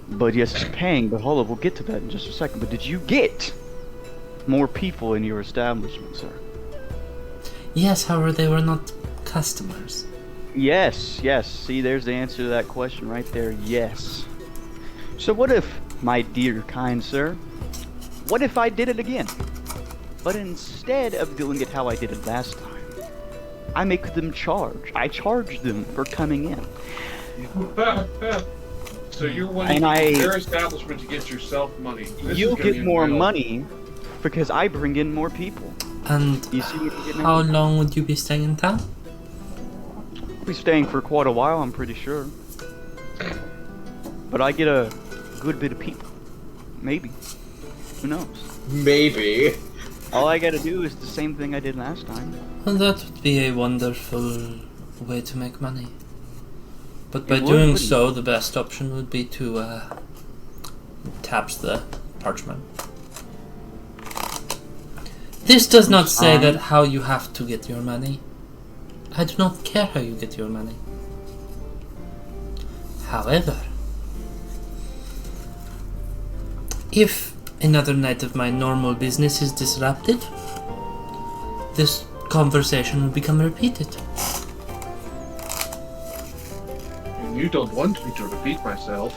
But yes, it's paying, but hold up, we'll get to that in just a second. But did you get more people in your establishment, sir? Yes, however, they were not customers. Yes, yes. See, there's the answer to that question right there. Yes. So what if, my dear kind sir, what if I did it again? But instead of doing it how I did it last time, I make them charge. I charge them for coming in. So you're wanting And their establishment to get yourself money. This You is gonna get be more real. money because I bring in more people. And You see what I'm getting how at? long would you be staying in town? I'll be staying for quite a while, I'm pretty sure. But I get a good bit of people. Maybe. Who knows? maybe. All I gotta do is the same thing I did last time. Well, that would be a wonderful way to make money. But by It would, doing wouldn't so, the best option would be to taps the parchment. This does not say Fine. that how you have to get your money. I do not care how you get your money. However, if another night of my normal business is disrupted, this conversation will become repeated. And you don't want me to repeat myself.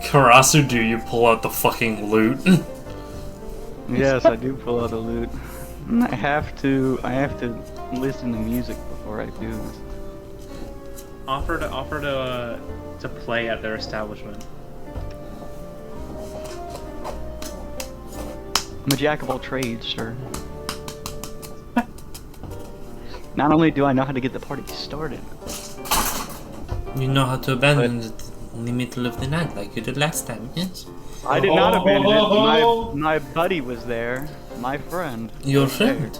Karasu, do you pull out the fucking loot? Yes, I do pull out the loot. I have to listen to music before I do this. Offer to play at their establishment. I'm a jack of all trades, sir. Not only do I know how to get the party started, You know how to abandon it in the middle of the night like you did last time, yes? I did not abandon it. My buddy was there. My friend. Your was there. friend?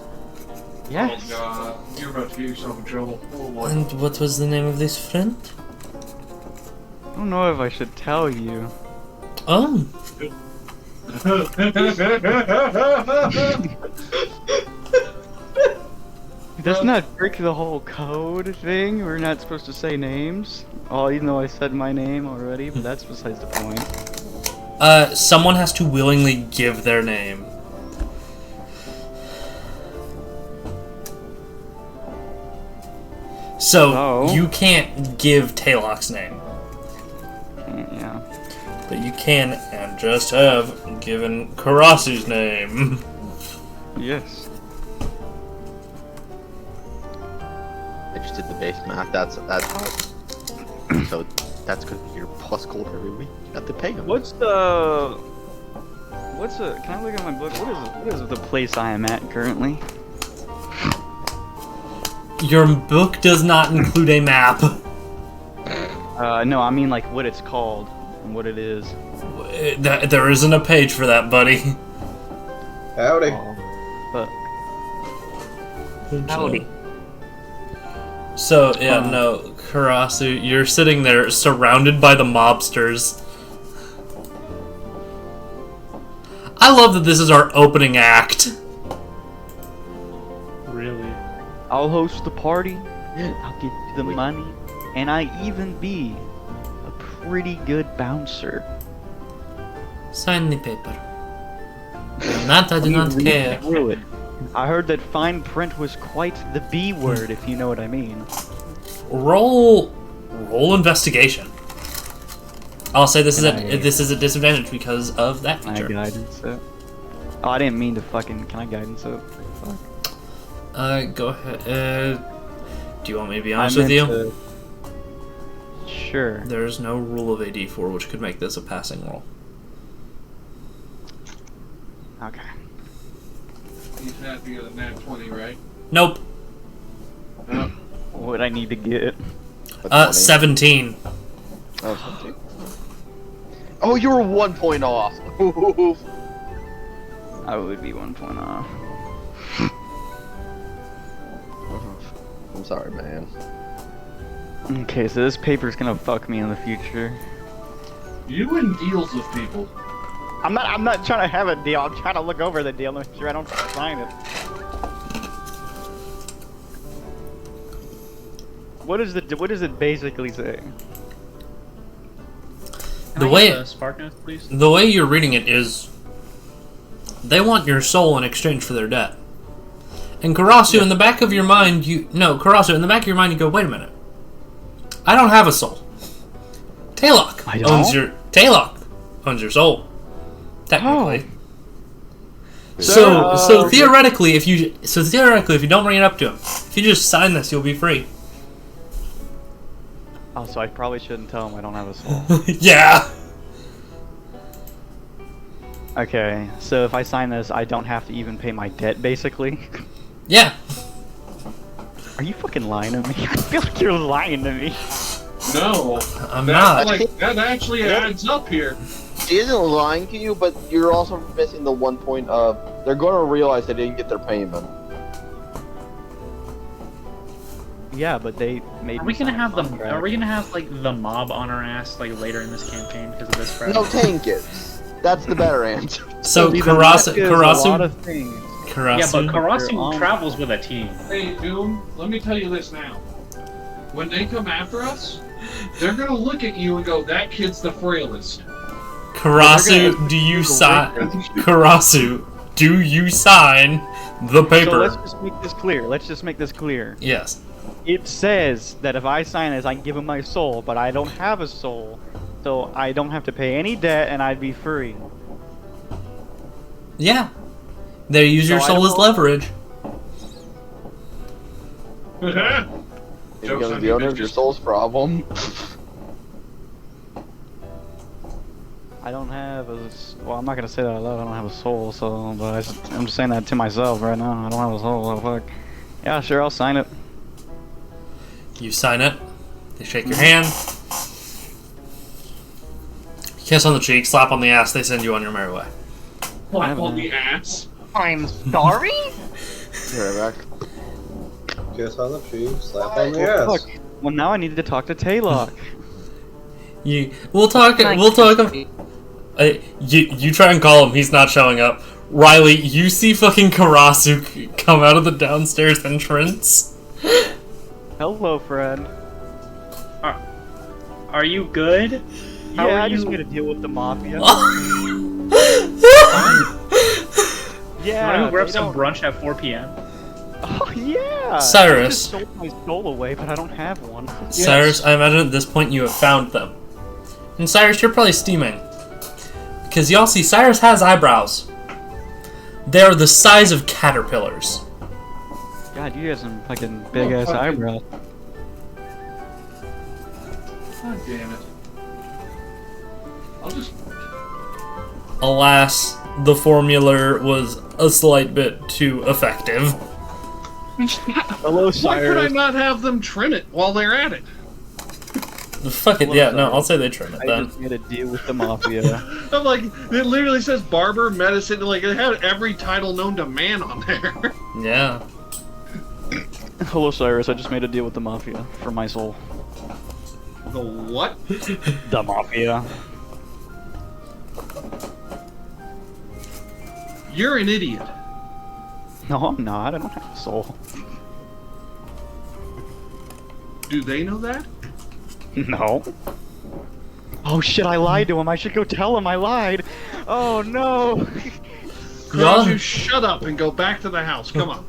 Yes. Oh god, you're about to get yourself in trouble. Oh boy. And what was the name of this friend? I don't know if I should tell you. Oh, Doesn't that break the whole code thing? We're not supposed to say names. Oh, even though I said my name already, but that's besides the point. someone has to willingly give their name. So, Oh. you can't give Tayloc's name, Yeah. but you can and just have given Karasu's name. Yes. I just did the base math. That's so that's gonna be your plus gold every week. You have to pay him. Can I look at my book? What is the place I am at currently? Your book does not include a map. No, I mean like what it's called and what it is. There isn't a page for that, buddy. Howdy. But howdy. So, yeah, no, Karasu, you're sitting there surrounded by the mobsters. I love that this is our opening act. Really? I'll host the party, I'll get you the money, and I even be a pretty good bouncer. Sign the paper. That I do not care. Through it. I heard that fine print was quite the B word, if you know what I mean. Roll investigation. I'll say this is a disadvantage because of that Can I feature. guidance it? Oh, I didn't mean to fucking. Can I guidance it? Fuck. Go ahead. Do you want me to be honest with you? Sure. There's no rule of a d4 which could make this a passing roll. Okay. He's happier than that 20, right? Nope. What I need to get? 17. Oh, 17. Oh, you were 1 point off. I would be 1 point off. I'm sorry, man. Okay, so this paper's gonna fuck me in the future. You win deals with people. I'm not trying to have a deal. I'm trying to look over the deal and make sure I don't sign it. What does it basically say? Spark notes, please. The way you're reading it is they want your soul in exchange for their debt. And Karasu, in the back of your mind, Karasu, in the back of your mind, you go, wait a minute. I don't have a soul. Taylok owns your soul. Technically. Oh. So theoretically, if you don't bring it up to him, if you just sign this, you'll be free. Oh, so I probably shouldn't tell him I don't have a soul. Yeah. Okay, so if I sign this, I don't have to even pay my debt, basically. Yeah. Are you fucking lying to me? I feel like you're lying to me. No, I'm not. that actually adds up here. She isn't lying to you, but you're also missing the 1 point of they're going to realize they didn't get their payment. Yeah, but they made. Are we gonna have like the mob on our ass like later in this campaign because of this crap? No, tank it. That's the better answer. So A lot Karasu, of things. Yeah, but Karasu You're on. travels with a team. Hey, Doom, let me tell you this now. When they come after us, they're gonna look at you and go, that kid's the frailest. Karasu, do you sign? Karasu, do you sign the paper? So let's just make this clear. Yes. It says that if I sign this, I can give him my soul, but I don't have a soul, so I don't have to pay any debt, and I'd be free. Yeah. They use your So I soul as don't- leverage. If Joke's you're on the you, owner of your bitches. soul's problem. I don't have a. Well, I'm not gonna say that out loud. I don't have a soul, so. But I'm just saying that to myself right now. I don't have a soul. So fuck. Yeah, sure. I'll sign it. You sign it. They shake your hand. Kiss on the cheek, slap on the ass. They send you on your merry way. Slap on the ass. I'm sorry. Be right back. Kiss on the cheek, slap on the Well, ass. fuck. Well, now I need to talk to Taylor. We'll talk. You try and call him. He's not showing up. Riley, you see fucking Karasu come out of the downstairs entrance. Hello, friend. Are you good? How Yeah, are I you? just gotta deal with the mafia. Yeah. Want to grab they some don't- brunch at 4 p.m.? Oh yeah. Cyrus. I just sold my soul away, but I don't have one. Cyrus, I imagine at this point you have found them. And Cyrus, you're probably steaming. Because y'all see, Cyrus has eyebrows. They are the size of caterpillars. God, you got some fucking big ass eyebrows. God damn it. I'll just. Alas, the formula was a slight bit too effective. Hello, Why Cyrus. could I not have them trim it while they're at it? Fuck it, yeah, no, I'll say they trim it I then. just gotta deal with the mafia. I'm like, it literally says barber, medicine, like it had every title known to man on there. Yeah. Hello, Cyrus. I just made a deal with the Mafia for my soul. The what? The Mafia. You're an idiot. No, I'm not. I don't have a soul. Do they know that? No. Oh shit, I lied to him. I should go tell him I lied. Oh no. Karasu, shut up and go back to the house. Come on.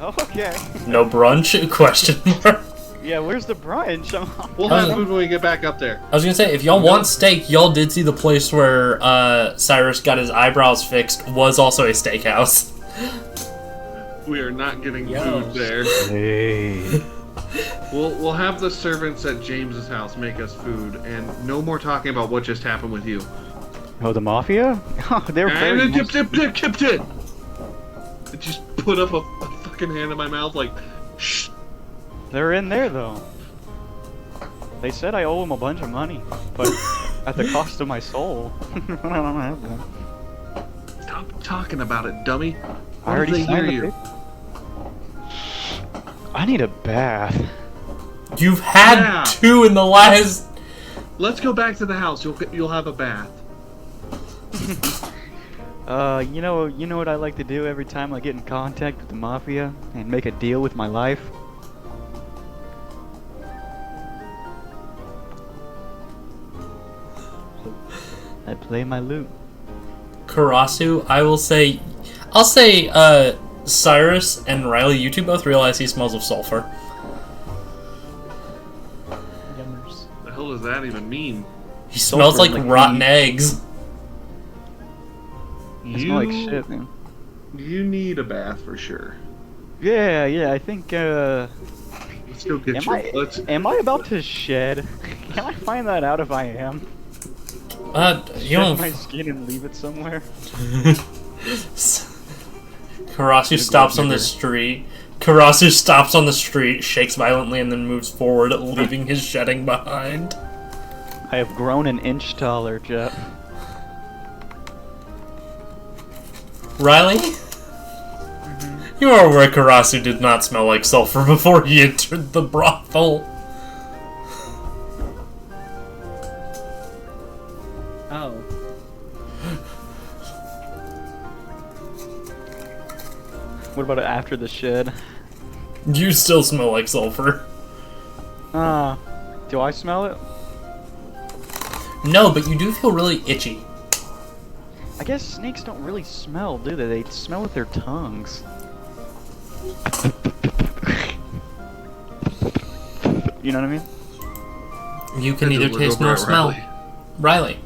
Okay. No brunch? Question mark. Yeah, where's the brunch? We'll have food when we get back up there. I was gonna say, if y'all want steak, y'all did see the place where Cyrus got his eyebrows fixed was also a steakhouse. We are not getting Yo. food there. Hey. We'll have the servants at James's house make us food, and no more talking about what just happened with you. Oh, the Mafia? They're very And nice. tip. I just put up a fucking hand in my mouth like, shh. They're in there though. They said I owe them a bunch of money, but at the cost of my soul. I don't have them. Stop talking about it, dummy. I Why already did they hear signed the you? paper. I need a bath. You've had Yeah. 2 in the last. Let's go back to the house. You'll have a bath. You know what I like to do every time I get in contact with the Mafia and make a deal with my life? I play my lute. Karasu, I'll say Cyrus and Riley, you two both realize he smells of sulfur. Yummers. The hell does that even mean? He smells Sulfur, like like rotten meat. eggs. I smell like shit, man. You need a bath for sure. Yeah, I think, Let's go get Am you. I- Let's. am I about to shed? Can I find that out if I am? You Shed don't. my skin and leave it somewhere? Karasu stops on the street. Karasu stops on the street, shakes violently, and then moves forward, leaving his shedding behind. I have grown an inch taller, Jet. Riley? You are aware Karasu did not smell like sulfur before he entered the brothel. Oh. What about after the shed? You still smell like sulfur. Do I smell it? No, but you do feel really itchy. I guess snakes don't really smell, do they? They smell with their tongues. You know what I mean? You can Good neither look taste over nor at smell. Riley. Riley.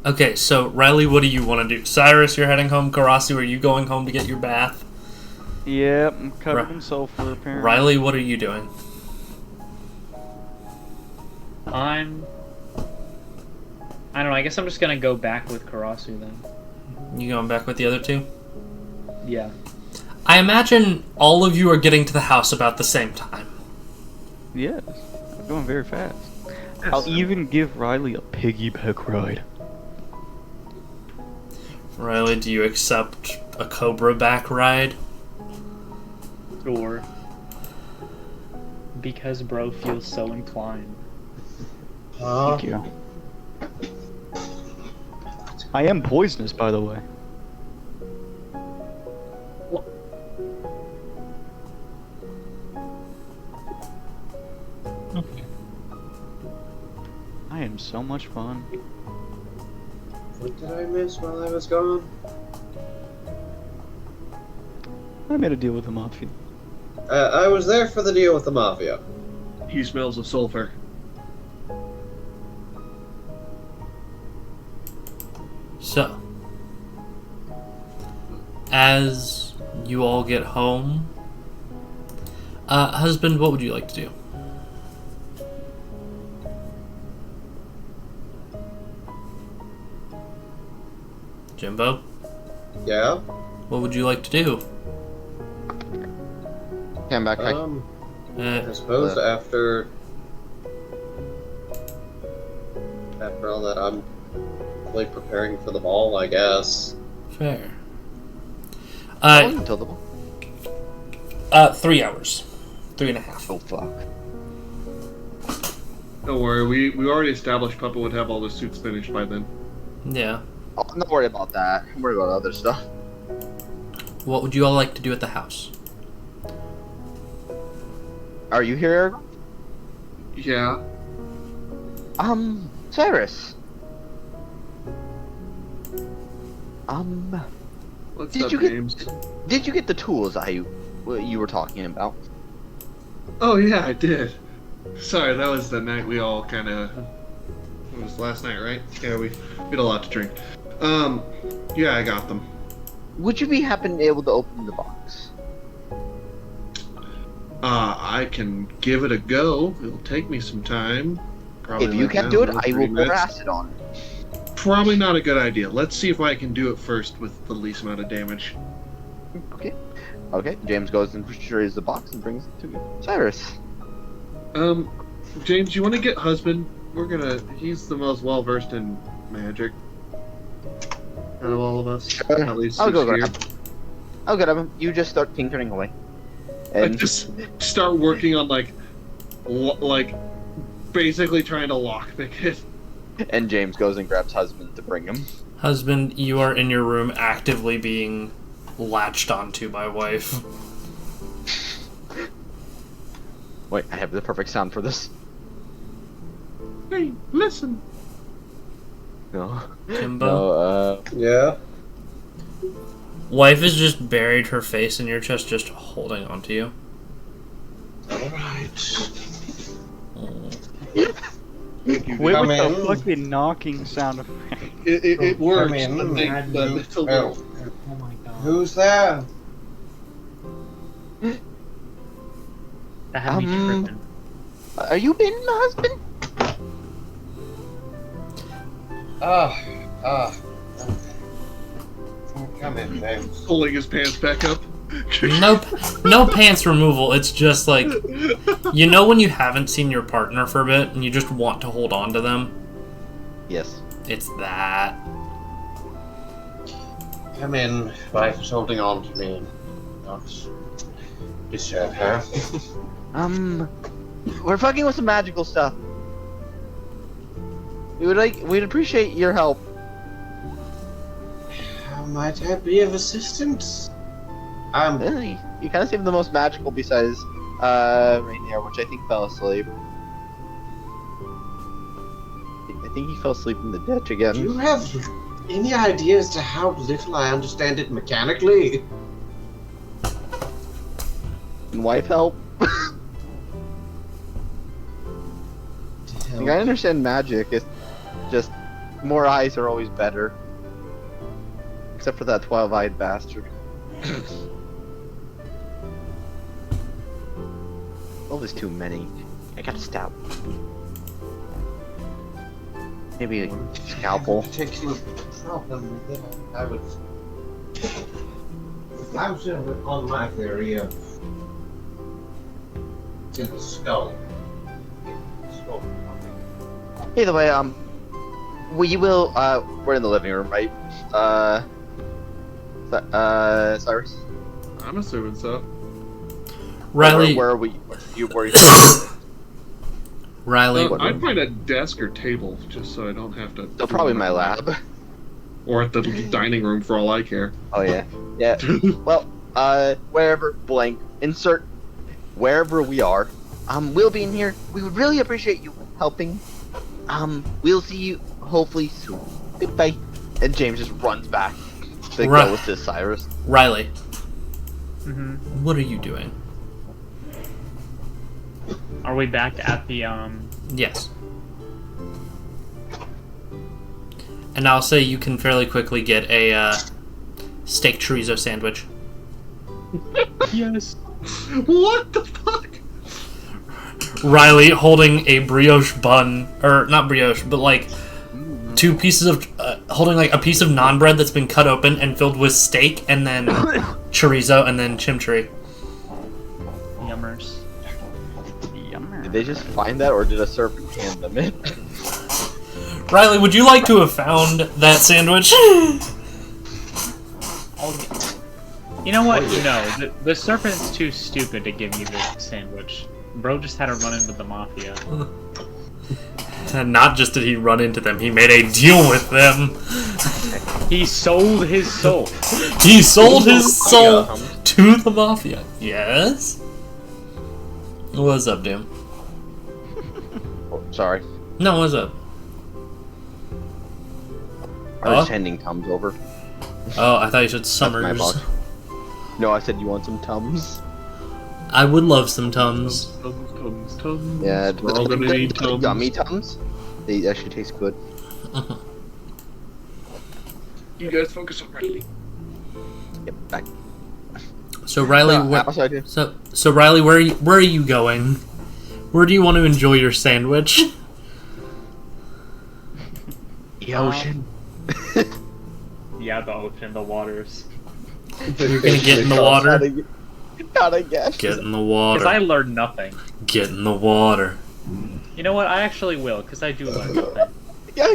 Okay, so Riley, what do you want to do? Cyrus, you're heading home. Karasu, are you going home to get your bath? Yep, I'm covered Ri- in sulfur, apparently. Riley, what are you doing? I don't know, I guess I'm just gonna go back with Karasu then. You going back with the other two? Yeah. I imagine all of you are getting to the house about the same time. Yes, I'm going very fast. I'll even give Riley a piggyback ride. Riley, do you accept a Cobra back ride? Or because bro feels so inclined. Thank you. I am poisonous, by the way. I am so much fun. What did I miss while I was gone? I made a deal with the Mafia. I was there for the deal with the Mafia. He smells of sulfur. So, as you all get home, husband, what would you like to do? Jimbo, Yeah? what would you like to do? Came back. I suppose after all that, I'm Like preparing for the ball, I guess. Fair. How long until the ball? 3 hours. 3.5. Oh fuck. Don't worry, we already established Papa would have all the suits finished by then. Yeah. Oh, I'm not worried about that. I'm worried about other stuff. What would you all like to do at the house? Are you here, Eric? Yeah. Cyrus. What's Did up, you get- James? Did you get the tools you were talking about? Oh yeah, I did. Sorry, that was the night we all kind of. It was last night, right? Yeah, we had a lot to drink. Yeah, I got them. Would you be able to open the box? I can give it a go. It'll take me some time. Probably If you like, can't do it, don't know, I will 30 pour minutes. acid on it. Probably not a good idea. Let's see if I can do it first with the least amount of damage. Okay. Okay. James goes and retrieves the box and brings it to you. Cyrus. James, you want to get husband? He's the most well versed in magic out of all of us. Sure. At least I'll go here. grab him. I'll grab him. You just start tinkering away. I And just start working on like basically trying to lockpick it. and James goes and grabs husband to bring him. Husband, you are in your room actively being latched onto by wife. Wait, I have the perfect sound for this. Hey, listen. No. Kimbo? No, Yeah. Wife has just buried her face in your chest, just holding onto you. Alright. Wait, Come with in. the fucking knocking sound effect. It works, in, I think, but it's a little. Oh my god. Who's there? That had me tripping. are you in, husband? Come in, James. Pulling his pants back up. No pants removal. It's just like, you know when you haven't seen your partner for a bit and you just want to hold on to them? Yes. It's that. Come in. Wife is holding on to me. Not disturb her. We're fucking with some magical stuff. We'd appreciate your help. How might I be of assistance? Really? You kind of seem the most magical besides Rainier, which I think fell asleep. I think he fell asleep in the ditch Do again. you have any idea as to how little I understand it mechanically? Can wife help? Like, I understand magic. It's just more eyes are always better. Except for that 12-eyed bastard. Oh, there's too many. I gotta stop. Maybe a scalpel. Particular problem that I would. I'm still on my theory of. It's in the skull. Skull. Either way, we will, we're in the living room, right? Cyrus? I'm assuming so. Riley, Where are we? Where you? Riley, I'd find a desk or table just so I don't have to. So probably my lab. Or at the dining room for all I care. Oh yeah. Yeah. Well, wherever, blank, insert wherever we are. We'll be in here. We would really appreciate you helping. We'll see you hopefully soon. Goodbye. And James just runs back to Right. go to Cyrus. Riley, Mm-hmm. what are you doing? Are we back at the Yes. And I'll say you can fairly quickly get a steak chorizo sandwich. Yes. What the fuck? Riley holding a brioche bun, or not brioche, but like two pieces of, holding like a piece of naan bread that's been cut open and filled with steak, and then chorizo, and then chimichurri. Yummers. Did they just find that, or did a servant hand them in? Riley, would you like to have found that sandwich? You know what? No, the serpent's too stupid to give me this sandwich. Bro just had to run in with the mafia. And not just did he run into them, he made a deal with them. He sold his soul. He sold his soul to the mafia. Yes? What's up, Doom? Oh, sorry. No, what's up? I was handing Tums over. Oh, I thought you said That's my Summers. box. No, I said you want some Tums. I would love some Tums. Tums. Yeah, We're all gonna need the Tums. gummy Tums. They actually taste good. You guys focus on Riley. Yep, back. So Riley, so Riley, where are you going? Where do you want to enjoy your sandwich? The ocean. Yeah, the ocean, the waters. You're gonna get in the water. Not again. Get in the water. Because I learned nothing. Get in the water. You know what? I actually will, because I do learn nothing. Yeah,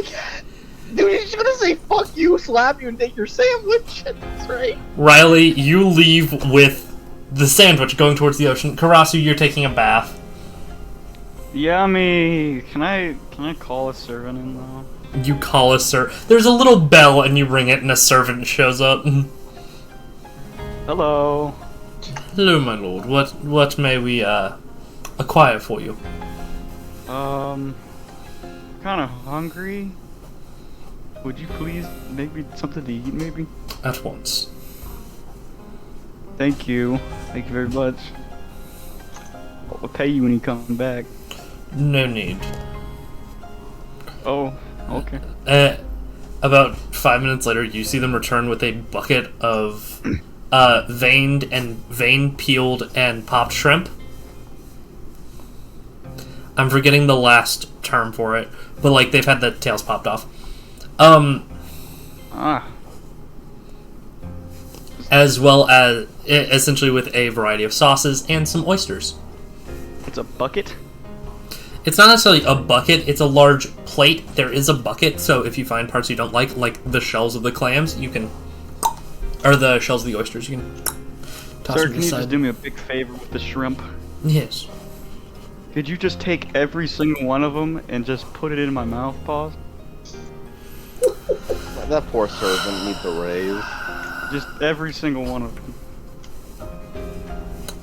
dude, he's gonna say fuck you, slap you, and take your sandwich. That's right. Riley, you leave with the sandwich going towards the ocean. Karasu, you're taking a bath. Yummy. Can I call a servant in though? You call a There's a little bell, and you ring it, and a servant shows up. Hello. Hello, my lord. What may we acquire for you? Kind of hungry. Would you please make me something to eat, maybe? At once. Thank you. Thank you very much. I'll pay you when you come back. No need. Oh, okay. About 5 minutes later, you see them return with a bucket of veined, peeled, and popped shrimp. I'm forgetting the last term for it, but like they've had the tails popped off. As well as essentially with a variety of sauces and some oysters. It's a bucket? It's not necessarily a bucket, it's a large plate. There is a bucket, so if you find parts you don't like the shells of the clams, you can... Or the shells of the oysters, you can toss Sir, them can you aside. just do me a big favor with the shrimp? Yes. Could you just take every single one of them and just put it in my mouth, pause? That poor servant needs a raise. Just every single one of them.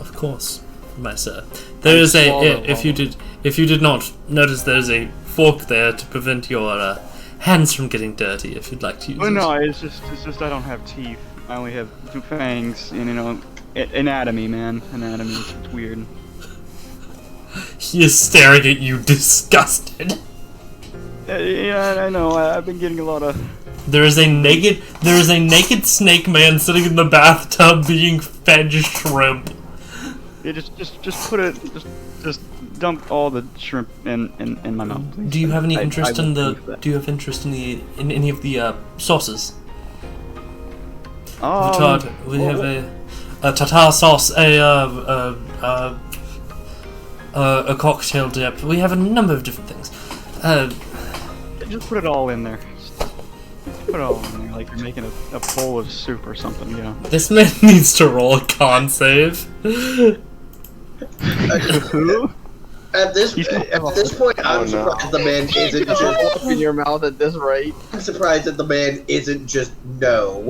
Of course, my sir. There is if you did not notice, there's a fork there to prevent your hands from getting dirty. If you'd like to use it. No, it's just I don't have teeth. I only have 2 fangs, and you know, anatomy, man, anatomy. It's weird. He is staring at you, disgusted. Yeah, I know. I've been getting a lot of. There is a naked snake man sitting in the bathtub being fed shrimp. Yeah, just put it. Just dump all the shrimp in my mouth, please. Do you have any interest in will the? prove that. Do you have interest in any of the sauces? We have a tartar sauce, a cocktail dip. We have a number of different things. Just put it all in there. Just put it all in there, like you're making a bowl of soup or something, you know. This man needs to roll a con save. Who? At this point, I'm surprised the man isn't just in your mouth at this rate. I'm surprised that the man isn't just no.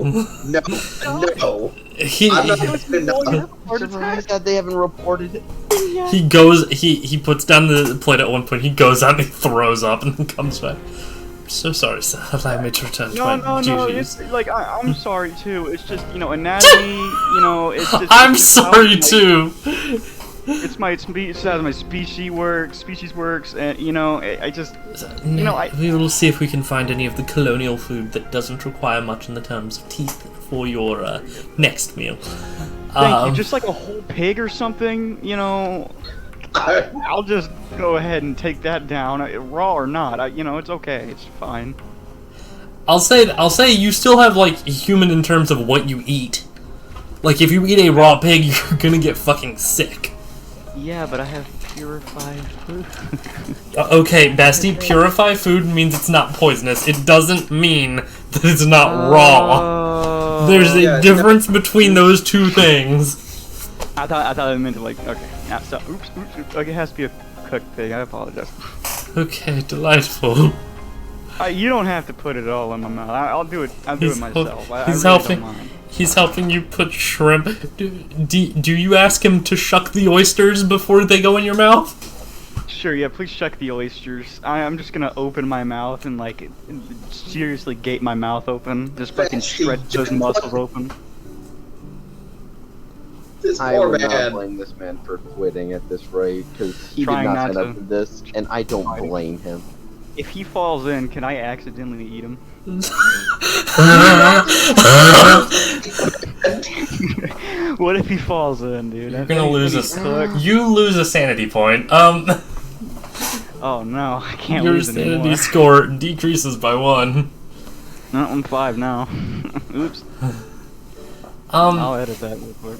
He I'm not even I'm surprised that they haven't reported it. he goes he puts down the plate at one point. He goes out and he throws up and then comes back. I'm so sorry, sir. Allow me to return to my No, duties. it's like I'm sorry too. It's just, you know, anatomy, you know, it's just I'm it's sorry how my- too. It's how my species works, and you know, I just, you know, We will see if we can find any of the colonial food that doesn't require much in the terms of teeth for your next meal. Thank you. Just like a whole pig or something, you know. I'll just go ahead and take that down, raw or not. You know, it's okay. It's fine. I'll say you still have like human in terms of what you eat. Like if you eat a raw pig, you're gonna get fucking sick. Yeah, but I have purify food. Okay, Bestie, purify food means it's not poisonous. It doesn't mean that it's not raw. There's a difference between those two things. I thought I meant to like, okay. Yeah, so, oops. Okay, it has to be a cooked pig. I apologize. Okay, delightful. You don't have to put it all in my mouth. I'll do it. I'll do it myself. I He's really helping. don't mind. He's helping you put shrimp. Do you ask him to shuck the oysters before they go in your mouth? Sure, yeah, please shuck the oysters. I'm just gonna open my mouth and, like, seriously gape my mouth open. Just fucking stretch those muscles open. This I poor would not man. blame this man for quitting at this rate, because he did Trying not not sign up to. for this, and I don't blame him. If he falls in, can I accidentally eat him? What if he falls in, dude? You're gonna lose a. You lose a sanity point. Oh no, I can't Your lose sanity anymore. score decreases by 1. No, I'm 5 now. Oops. I'll edit that real quick.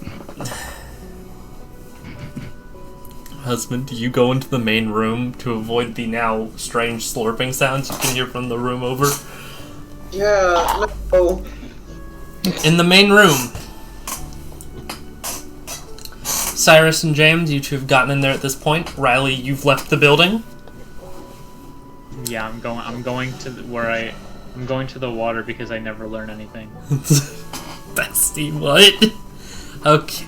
Husband, do you go into the main room to avoid the now strange slurping sounds you can hear from the room over? Yeah, no. In the main room, Cyrus and James, you two have gotten in there at this point. Riley, you've left the building. Yeah, I'm going to I'm going to the water because I never learn anything. Bestie, what? Okay.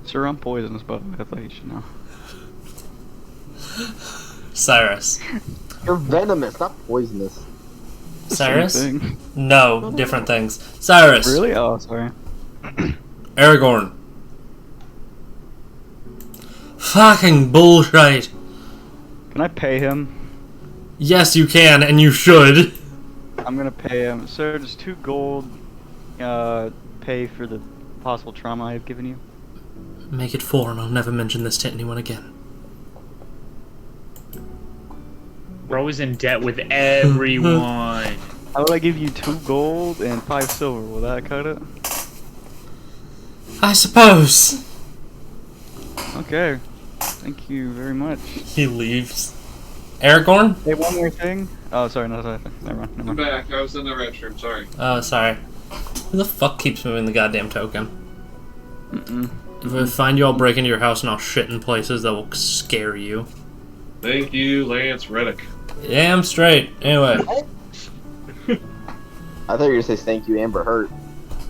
Sir, I'm poisonous, but I thought you should know. Cyrus. You're venomous, not poisonous. Cyrus? Same thing. No, different things. Cyrus. Really? Oh, sorry. Aragorn. Fucking bullshit. Can I pay him? Yes, you can, and you should. I'm gonna pay him. Sir, does 2 gold pay for the possible trauma I've given you? Make it 4, and I'll never mention this to anyone again. Bro is in debt with everyone. How would I give you 2 gold and 5 silver? Will that cut it? I suppose. Okay. Thank you very much. He leaves. Aragorn? Hey, one more thing. Oh, sorry, no, sorry. Never mind. I'm back. I was in the restroom. Sorry. Oh, sorry. Who the fuck keeps moving the goddamn token? If I find you all break into your house and I'll shit in places that will scare you. Thank you, Lance Reddick. Damn straight. Anyway. I thought you were gonna say thank you, Amber Hurt.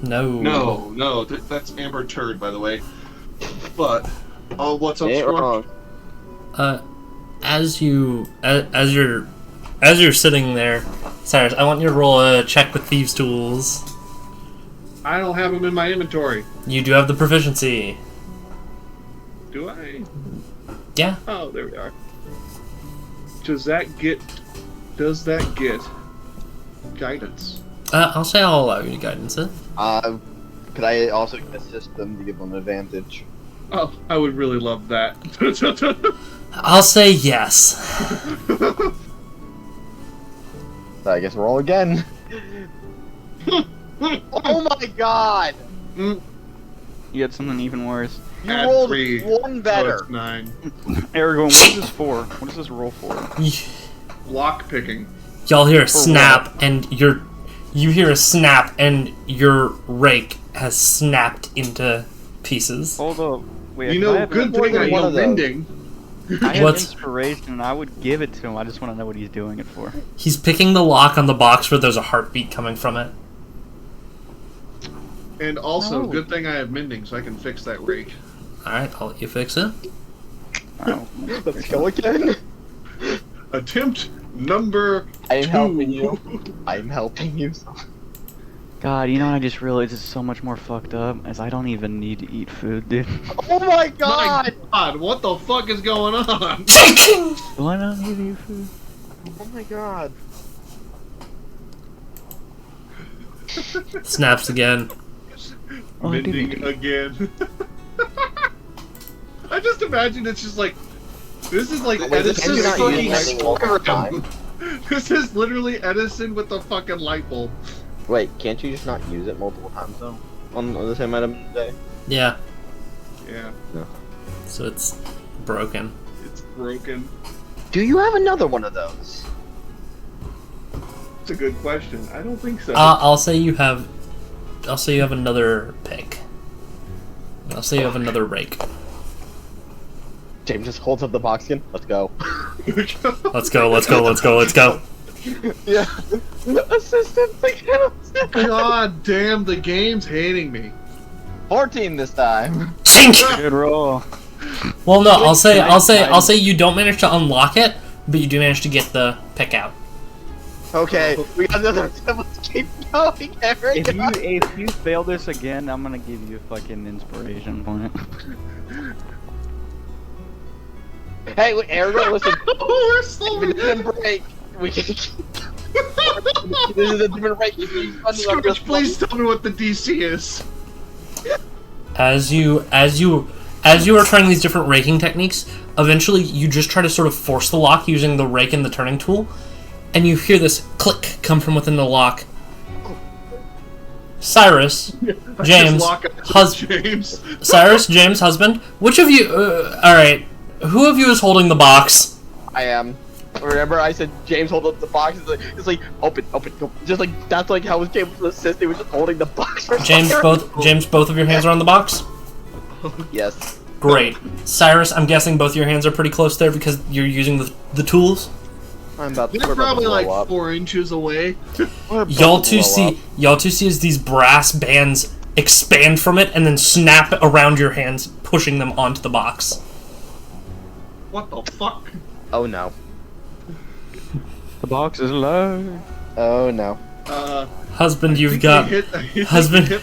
No. No, that's Amber Turd, by the way. But, oh, what's up, Ain't Scorch? wrong. As you're sitting there, Cyrus, I want you to roll a check with thieves' tools. I don't have them in my inventory. You do have the proficiency. Do I? Yeah. Oh, there we are. Does that get guidance? I'll say I'll allow you to guidance it. Could I also assist them to give them advantage? Oh, I would really love that. I'll say yes. So I guess roll again. Oh my god! You had something even worse. You Add rolled 3, one better. So it's 9. Aragorn, what is this for? What is this roll for? Lock picking. Y'all hear a For snap, and you hear a snap, and your rake has snapped into pieces. Hold up. Wait, You can I know, have good more thing than I one know of those. mending. I have What's- inspiration, and I would give it to him. I just want to know what he's doing it for. He's picking the lock on the box where there's a heartbeat coming from it. And also, Oh. good thing I have mending, so I can fix that rake. Alright, I'll let you fix it. Oh. Let's go again. Attempt number I'm 2. helping you. I'm helping you. God, you know what I just realized is so much more fucked up, as I don't even need to eat food, dude. Oh my god! My God, what the fuck is going on? Do I not need to eat food? Oh my god. Snaps again. Oh, I didn't Mending again. I just imagine it's just like, this is like Wait, can you Edison's not fucking use mending multiple scram. times? This is literally Edison with the fucking light bulb. Wait, can't you just not use it multiple times though? On the same item today? Yeah. Yeah, So it's broken. it's broken. Do you have another one of those? It's a good question. I don't think so. I'll say you have another pick. I'll say you have another rake. James just holds up the box again. Let's go. Let's go, let's go, let's go, let's go. Yeah. Assistant, God damn, the game's hating me. 14 this time. Chink! Good roll. Well, no, I'll say you don't manage to unlock it, but you do manage to get the pick out. Okay, we got another. Let's keep going, Eric. If you fail this again, I'm gonna give you a fucking inspiration point. Hey, Eric, listen. Oh, we're slowly. Different break. We can. This is a different break. Scourge, please tell me what the DC is. As you are trying these different raking techniques, eventually you just try to sort of force the lock using the rake and the turning tool, and you hear this click come from within the lock. Cyrus, James, James. Cyrus, James, husband. Which of you? All right, who of you is holding the box? I am. Remember, I said James hold up the box. It's like open, open. Just like that's like how James was assisting. He was just holding the box. James, both of your hands are on the box. Yes. Great, Cyrus. I'm guessing both your hands are pretty close there because you're using the tools. I'm about to. They're probably like 4 inches away. Y'all two see as these brass bands expand from it and then snap around your hands, pushing them onto the box. What the fuck? Oh no. The box is low. Oh no. Husband, you've He got hit the husband, trap.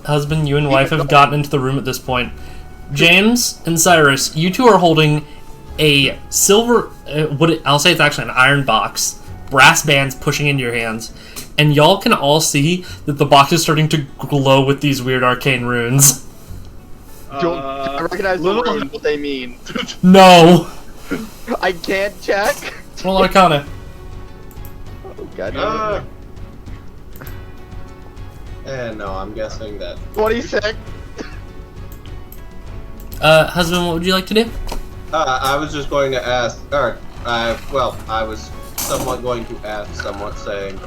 husband. You and wife have gotten into the room at this point. James and Cyrus, you two are holding a silver. I'll say it's actually an iron box, brass bands pushing into your hands, and y'all can all see that the box is starting to glow with these weird arcane runes. I recognize the runes, what they mean. No. I can't check. Roll Arcana. Oh god. And no, I'm guessing that. 26. Husband, what would you like to do? I was just going to ask, or I was somewhat going to ask, somewhat saying,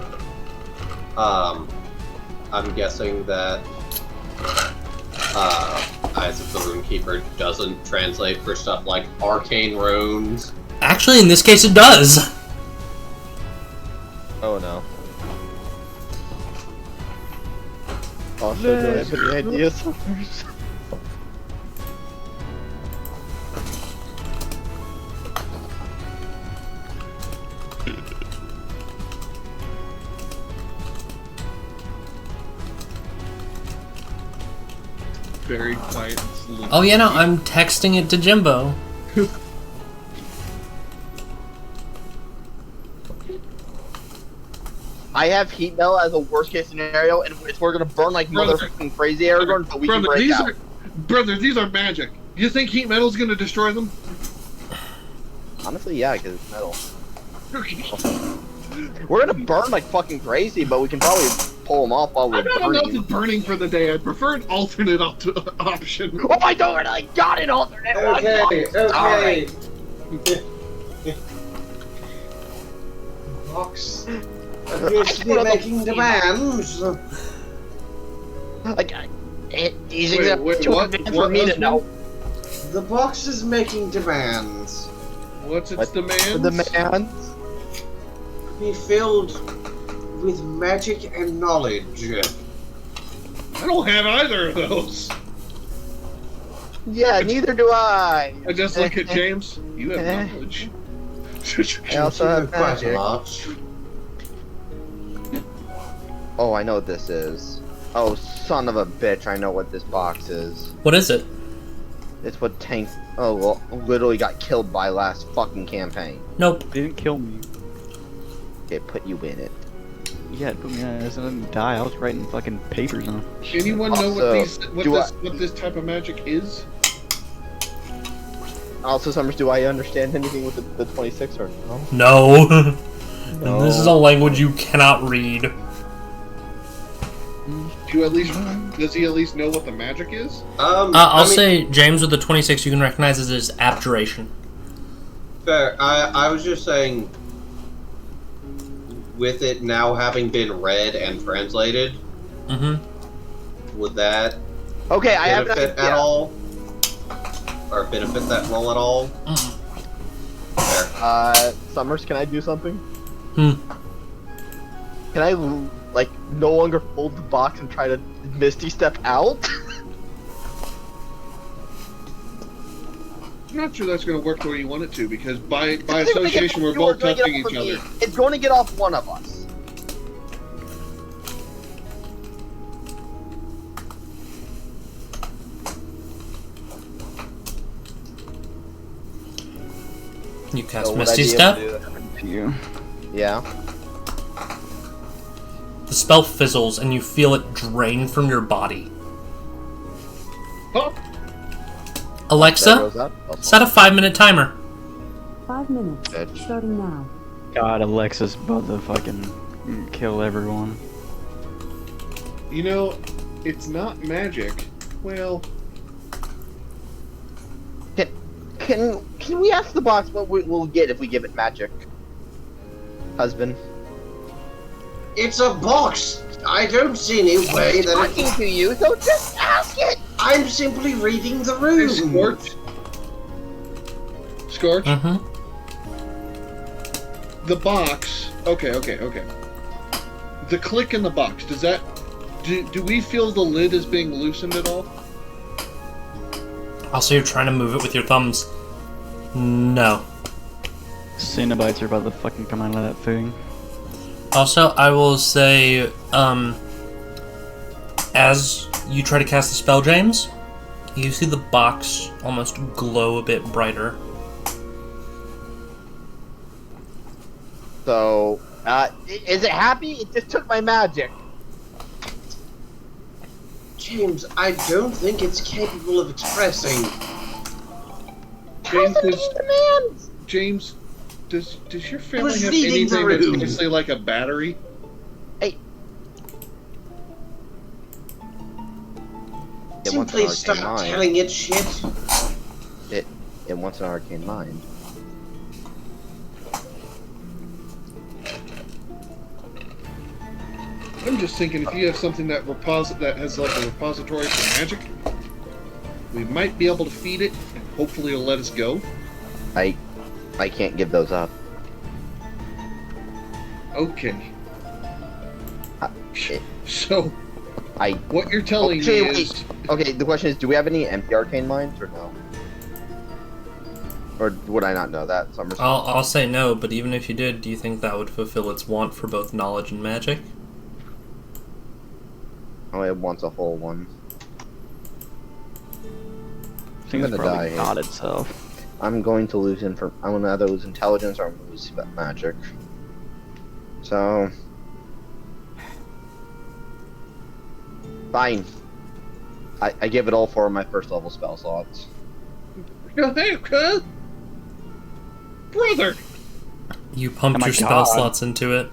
I'm guessing that, Eyes of the Runekeeper doesn't translate for stuff like arcane runes. Actually, in this case, it does. Oh no. Also, do I have any ideas? Very quiet and slow. Oh yeah, no, I'm texting it to Jimbo. I have heat metal as a worst case scenario, and we're gonna burn like motherfucking crazy Aragorn, but we can break out. These are magic. You think heat metal's gonna destroy them? Honestly, yeah, because it's metal. We're gonna burn like fucking crazy, but we can probably pull them off while we're I don't know if burning. it's burning for the day. I prefer an alternate option. Oh my god, I got an alternate one! Okay. Box. Appears to be making demands. Like, these Wait, are wait, too what? advanced What for me to husband? know. The box is making demands. What's its What? demands? The demands? Be filled with magic and knowledge. I don't have either of those. Yeah, neither do I. I just look at James. You have knowledge. I also have Quite magic. much. Oh, I know what this is. Oh, son of a bitch, I know what this box is. What is it? It's what Tank literally got killed by last fucking campaign. Nope. They didn't kill me. It put you in it. Yeah, it put me in it. I didn't die. I was writing fucking papers on it. Anyone know Also, what this type of magic is? Also, Summers, do I understand anything with the 26 or no? No. No. This is a language you cannot read. Do you at least does he at least know what the magic is? I'll say James with the 26 you can recognize it as abjuration. Fair. I was just saying, with it now having been read and translated, would that Okay, I have an benefit idea. at all? Or benefit that roll at all? Fair. Summers, can I do something? Hmm. Can I, like, no longer hold the box and try to Misty Step out? I'm not sure that's going to work the way you want it to, because by It's gonna get association, we're off both yours, it's touching gonna each get off other. of me. It's going to get off one of us. You cast So would I Misty be able Step. to do that? To you. Yeah. The spell fizzles and you feel it drain from your body. Oh, That Alexa, goes up. set a 5-minute timer. 5 minutes. Bitch. Starting now. God, Alexa's about to fucking kill everyone. you know, it's not magic. Well, Can we ask the box what we'll get if we give it magic? Husband. It's a box! I don't see any way It's that talking to you, so just ask it! I'm simply reading the hey, room! Scorch. Scorch. Mm-hmm. The box. Okay. The click in the box. Does that? Do we feel the lid is being loosened at all? Also, you're trying to move it with your thumbs. No. Cenobites are about to fucking come out of that thing. Also, I will say, as you try to cast the spell, James, you see the box almost glow a bit brighter. So, is it happy? It just took my magic. James, I don't think it's capable of expressing. James, How's it demands? James, does your family was have reading the anything that's room. basically like a battery? It wants an Simply arcane stop mind. telling it shit. It wants an arcane mind. I'm just thinking if you have something that has like a repository for magic, we might be able to feed it, and hopefully it'll let us go. I can't give those up. Okay. it- So I what you're telling Okay, me wait. is Okay, the question is, do we have any empty arcane minds or no? Or would I not know that? Summers? I'll say no, but even if you did, do you think that would fulfill its want for both knowledge and magic? Oh, it wants a whole one. I think I'm it's gonna probably die. God itself. I'm going to lose I'm gonna either lose intelligence or I'm gonna lose magic. So fine. I give it all 4 of my first level spell slots. hey, brother. You pumped Oh my your spell God. slots into it.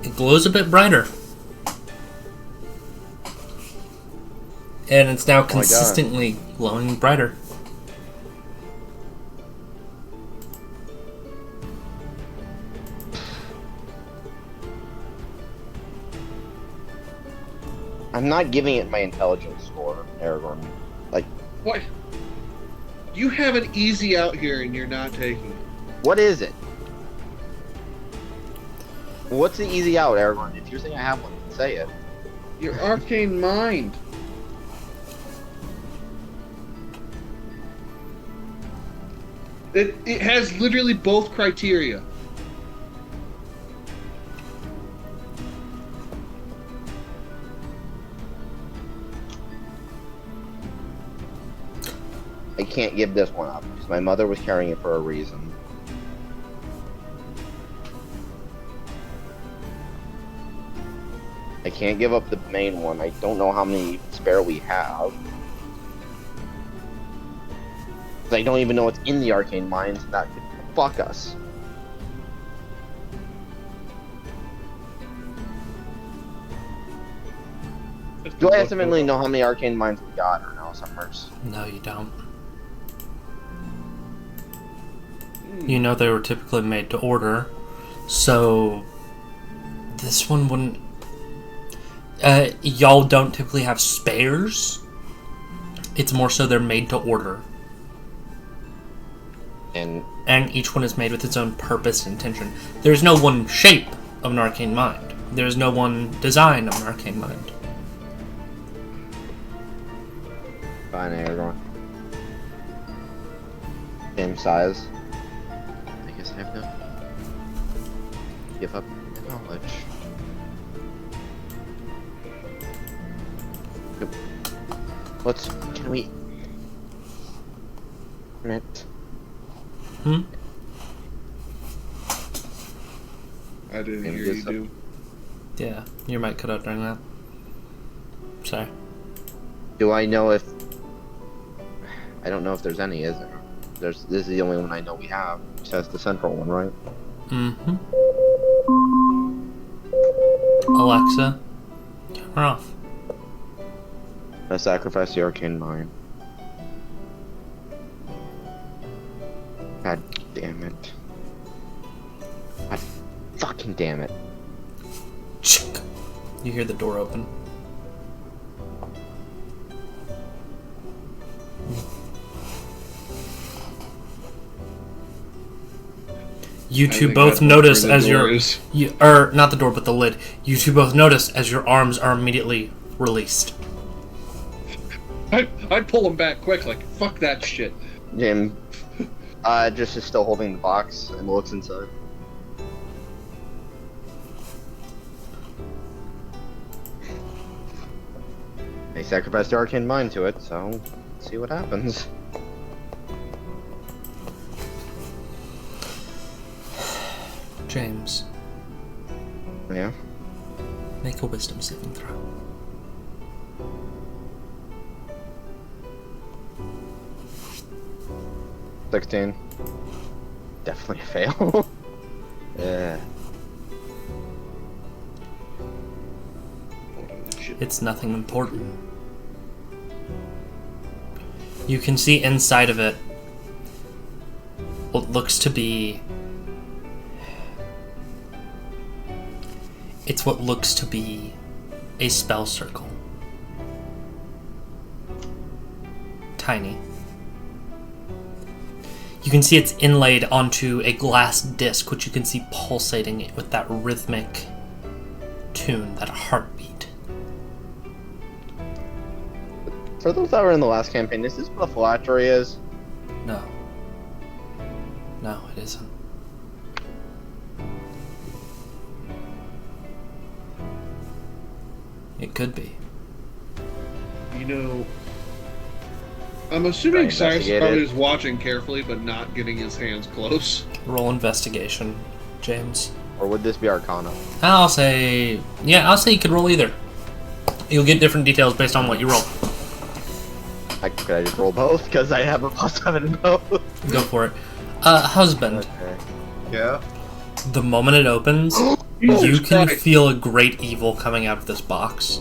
It glows a bit brighter. And it's now God. consistently glowing brighter. I'm not giving it my intelligence score, Aragorn. What? You have an easy out here and you're not taking it. What is it? What's the easy out, Aragorn? If you're saying I have one, say it. Your arcane mind. It has literally both criteria. I can't give this one up because my mother was carrying it for a reason. I can't give up the main one. I don't know how many spare we have. 'Cause I don't even know what's in the arcane mines, and that could fuck us. Do I estimately know how many arcane mines we got or no, Summers? No, you don't. You know they were typically made to order, so this one wouldn't. Y'all don't typically have spares. It's more so they're made to order. And each one is made with its own purpose and intention. There's no one shape of an arcane mind. There's no one design of an arcane mind. fine, everyone. Same size. I guess I have to give up knowledge. Yep. Can we... Net. I didn't Can hear we you get do. Yeah, your mic cut out during that. Sorry. Do I know if... I don't know if there's any, is there? This is the only one I know we have. Which has the central one, right? Mm-hmm. Alexa, turn her off. I sacrifice the arcane mine. God damn it. God fucking damn it. Chick. You hear the door open. You I two think both that's what notice the as door your is. not the door but the lid. You two both notice as your arms are immediately released. I'd pull him back quick, like, fuck that shit. Jim, just is still holding the box and looks inside. They sacrificed the arcane mine to it, so let's see what happens. James, Yeah. make a wisdom saving throw. $16. Definitely a fail. Yeah. It's nothing important. You can see inside of it what looks to be... It's what looks to be a spell circle. Tiny. You can see it's inlaid onto a glass disc, which you can see pulsating with that rhythmic tune, that heartbeat. For those that were in the last campaign, is this what a phylactery is? No. No, it isn't. It could be. You know, I'm assuming I Cyrus investigated. probably is watching carefully, but not getting his hands close. Roll investigation, James. Or would this be Arcana? I'll say you could roll either. You'll get different details based on what you roll. Could I just roll both? Because I have a +7 in both. Go for it. Husband, Okay. Yeah. the moment it opens, you Jesus can Christ. feel a great evil coming out of this box.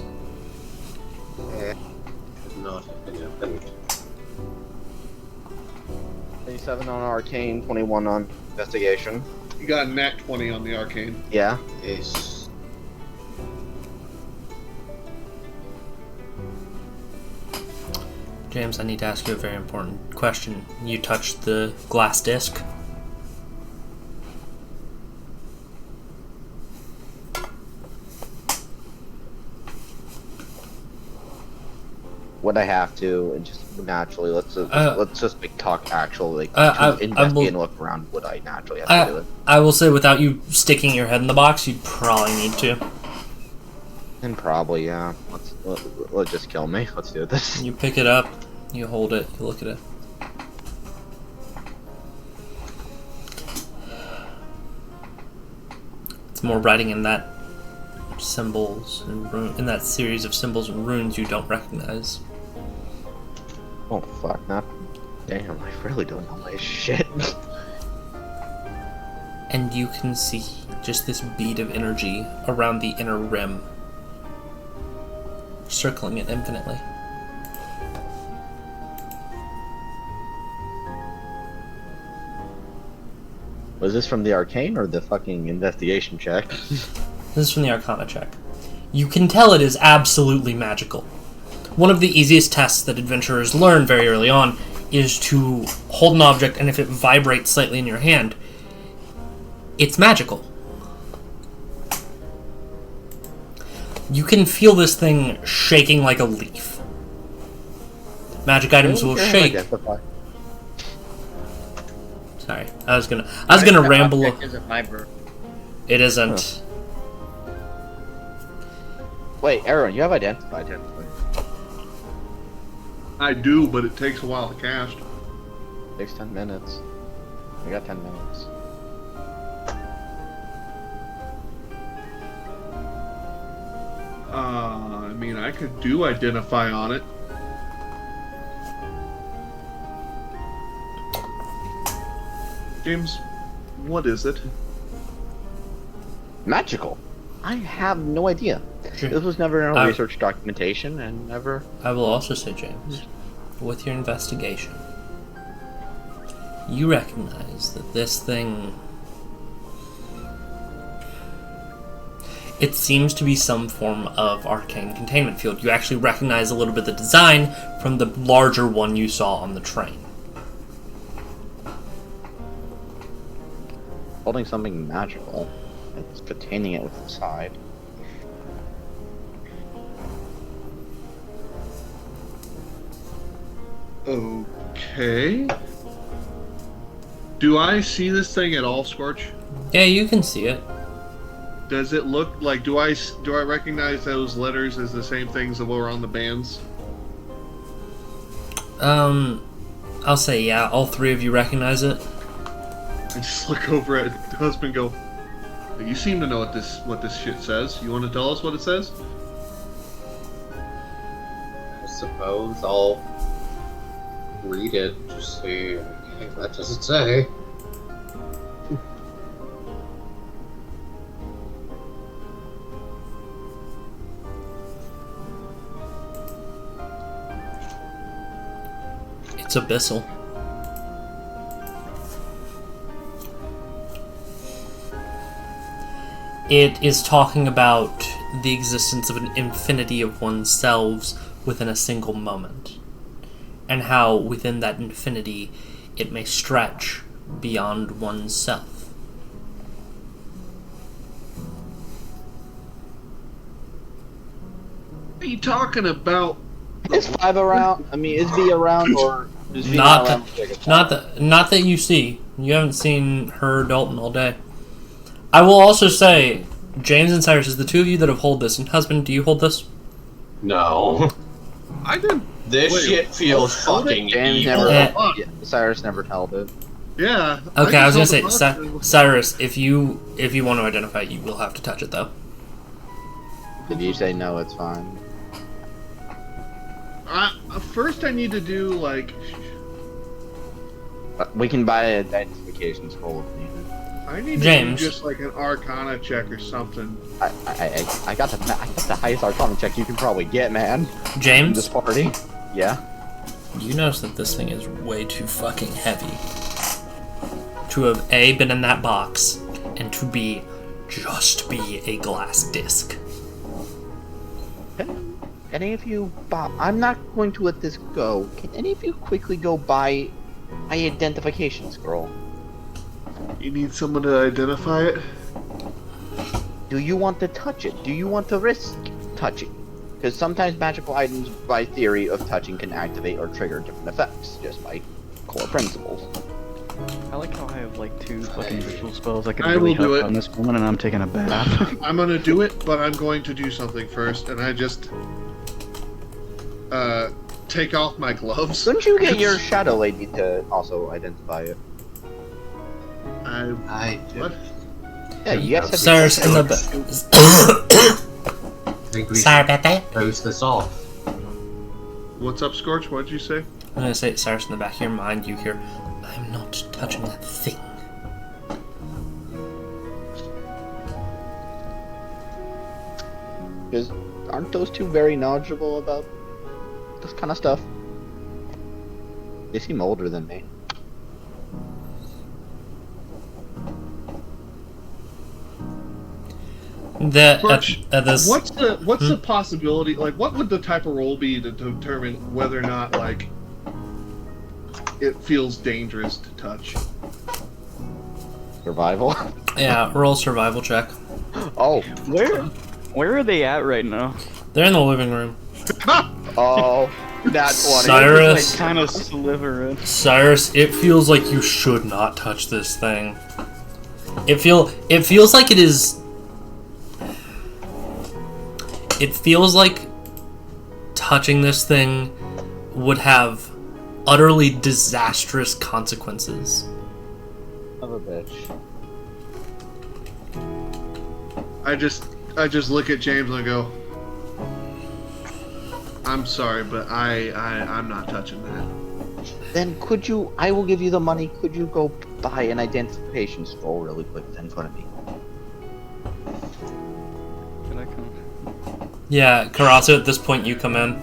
Not open. 27 on Arcane, 21 on Investigation. You got a nat 20 on the arcane. Yeah. Yes. James, I need to ask you a very important question. You touched the glass disc. Would I have to? And just naturally, let's just like, talk actually, like, I investigate will- and look around. Would I naturally have to do it? I will say, without you sticking your head in the box, you'd probably need to. And probably, yeah. Let's just kill me. Let's do this. You pick it up, you hold it, you look at it. It's more writing in that symbols and in that series of symbols and runes you don't recognize. Oh fuck! Not. Damn, I really don't know my shit. And you can see just this bead of energy around the inner rim. circling it infinitely. Was this from the arcane or the fucking investigation check? This is from the Arcana check. You can tell it is absolutely magical. One of the easiest tests that adventurers learn very early on is to hold an object, and if it vibrates slightly in your hand, it's magical. You can feel this thing shaking like a leaf. Magic items will shake. Sorry, I was gonna ramble. It isn't. Wait, Aaron, you have identified him. I do, but it takes a while to cast. Takes 10 minutes. We got 10 minutes. I mean, I could do identify on it. James, what is it? Magical. I have no idea. This was never in our research documentation, and never. I will also say, James, with your investigation, you recognize that this thing. It seems to be some form of arcane containment field. You actually recognize a little bit of the design from the larger one you saw on the train. Holding something magical. It's containing it with the side. Okay. Do I see this thing at all, Scorch? Yeah, you can see it. Does it look like, do I recognize those letters as the same things that were on the bands? I'll say yeah, all three of you recognize it. I just look over at the husband and go, you seem to know what this shit says. You want to tell us what it says? I suppose I'll read it to see what does it say. It's abyssal. It is talking about the existence of an infinity of oneselves within a single moment, and how within that infinity it may stretch beyond oneself. What are you talking about? Is 5 around? I mean, is V around, or is V Not around? not that you see. You haven't seen her Dalton all day. I will also say, James and Cyrus, is the two of you that have hold this, and husband, do you hold this? No. I didn't. This shit feels fucking James evil. never. Yeah, Cyrus never held it. Yeah. Okay, I was gonna say, just held it. Cyrus, if you want to identify it, you will have to touch it though. Did you say no? It's fine. First, I need to do like. We can buy an identification scroll if needed. I need to James. do just like an Arcana check or something. I got the highest Arcana check you can probably get, man. In James, this party. Yeah. you notice that this thing is way too fucking heavy to have A, been in that box, and to B, just be a glass disc. Can any of you, Bob? I'm not going to let this go. Can any of you quickly go buy my identification scroll? You need someone to identify it. Do you want to touch it? Do you want to risk touching? Because sometimes magical items, by theory of touching, can activate or trigger different effects, just by core principles. I like how I have like 2 fucking visual spells I could I really will do help it. on this woman, and I'm taking a bath. I'm gonna do it, but I'm going to do something first, and I just take off my gloves. Couldn't you get your shadow lady to also identify it? I What? Yeah, you guys have Cyrus in the think we Sorry should about that. close this off. What's up, Scorch? What'd you say? I'm gonna say, Cyrus, in the back of your mind, you hear, I'm not touching that thing. Because Aren't those two very knowledgeable about this kind of stuff? They seem older than me. This. What's the possibility? Like, what would the type of roll be to determine whether or not like it feels dangerous to touch? Survival. Yeah, roll survival check. Oh. Where are they at right now? They're in the living room. Oh, that's 20. Cyrus. Like kind of slivering. Cyrus, it feels like you should not touch this thing. It feels like it is. It feels like touching this thing would have utterly disastrous consequences. Of a bitch. I just look at James and I go, I'm sorry, but I'm not touching that. Then could you? I will give you the money. Could you go buy an identification scroll really quick in front of me? Can I come? Yeah, Karasu, at this point you come in.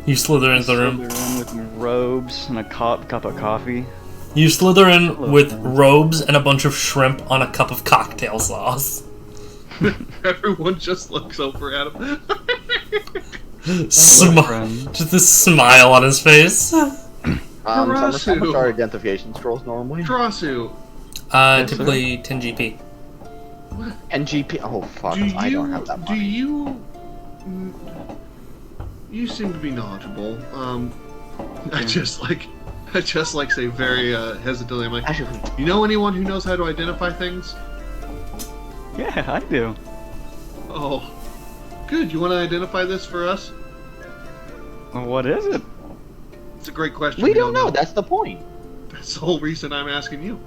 You slither into the room. Slither in with my robes and a cup of coffee. You slither in with robes and a bunch of shrimp on a cup of cocktail sauce. Everyone just looks over at him. Just a smile on his face. So how much are identification scrolls normally? Karasu. Typically 10 GP. And GP. Oh fuck! I don't have that money. You seem to be knowledgeable. I just say very hesitantly. I'm like, you know anyone who knows how to identify things? Yeah, I do. Oh, good. You want to identify this for us? Well, what is it? It's a great question. We don't know. That's the point. That's the whole reason I'm asking you.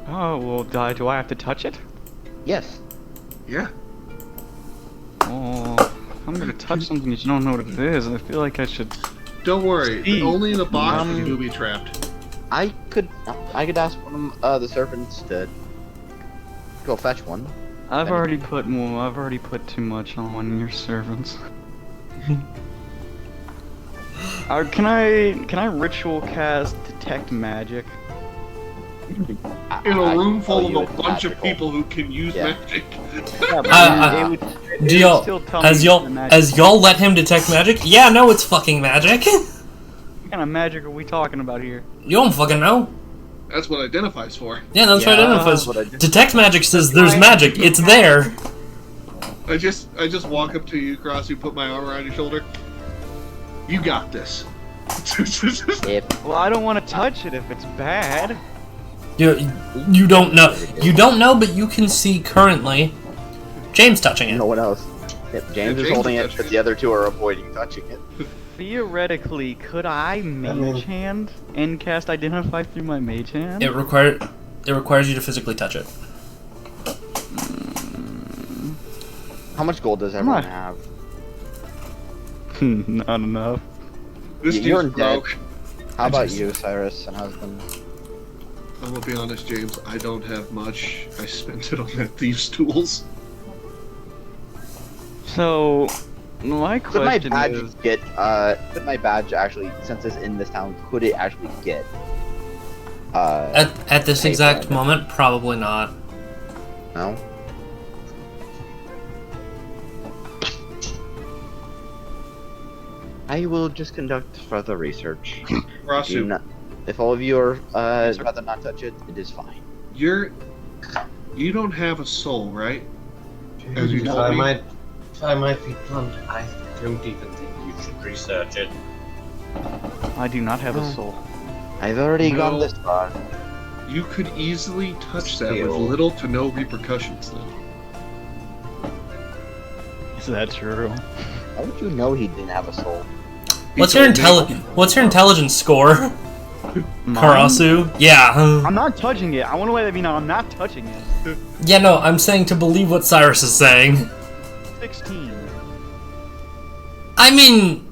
Oh, well, do I have to touch it? Yes. Yeah. Oh, I'm gonna touch something that you don't know what it is. I feel like I should. Don't worry. Steve, only in the box can you be trapped. I could ask one of the servants to go fetch one. I've already put too much on one of your servants. Can I ritual cast detect magic? In a room full of a bunch of people who can use magic. Do y'all, as y'all let him detect magic? Yeah, no, it's fucking magic. What kind of magic are we talking about here? You don't fucking know. That's what identifies for. Yeah, that's what identifies. Detect magic says there's magic. It's there. I just walk up to you, Cross. You put my arm around your shoulder. You got this. Well, I don't want to touch it if it's bad. You don't know. You don't know, but you can see currently James touching it. No one else. Yep, James is holding it, but the other two are avoiding touching it. Theoretically, could I mage hand and cast identify through my mage hand? It requires you to physically touch it. How much gold does everyone have? Not enough. You're broke. How about you, Cyrus and husband? I'm gonna be honest, James. I don't have much. I spent it on that thieves' tools. So, my question could my badge is... could my badge actually, since it's in this town, could it actually get... At this exact moment, probably not. No? I will just conduct further research. If all of you are rather not touch it, it is fine. You don't have a soul, right? As you If told I me. might be blunt, I don't even think you should research it. I do not have a soul. I've already gone this far. You could easily touch that with little to no repercussions, then. Is that true? How would you know he didn't have a soul? What's your intelligence score? Karasu? Yeah. I'm not touching it. I want to let it be known I'm not touching it. Yeah, no, I'm saying to believe what Cyrus is saying. 16. I mean...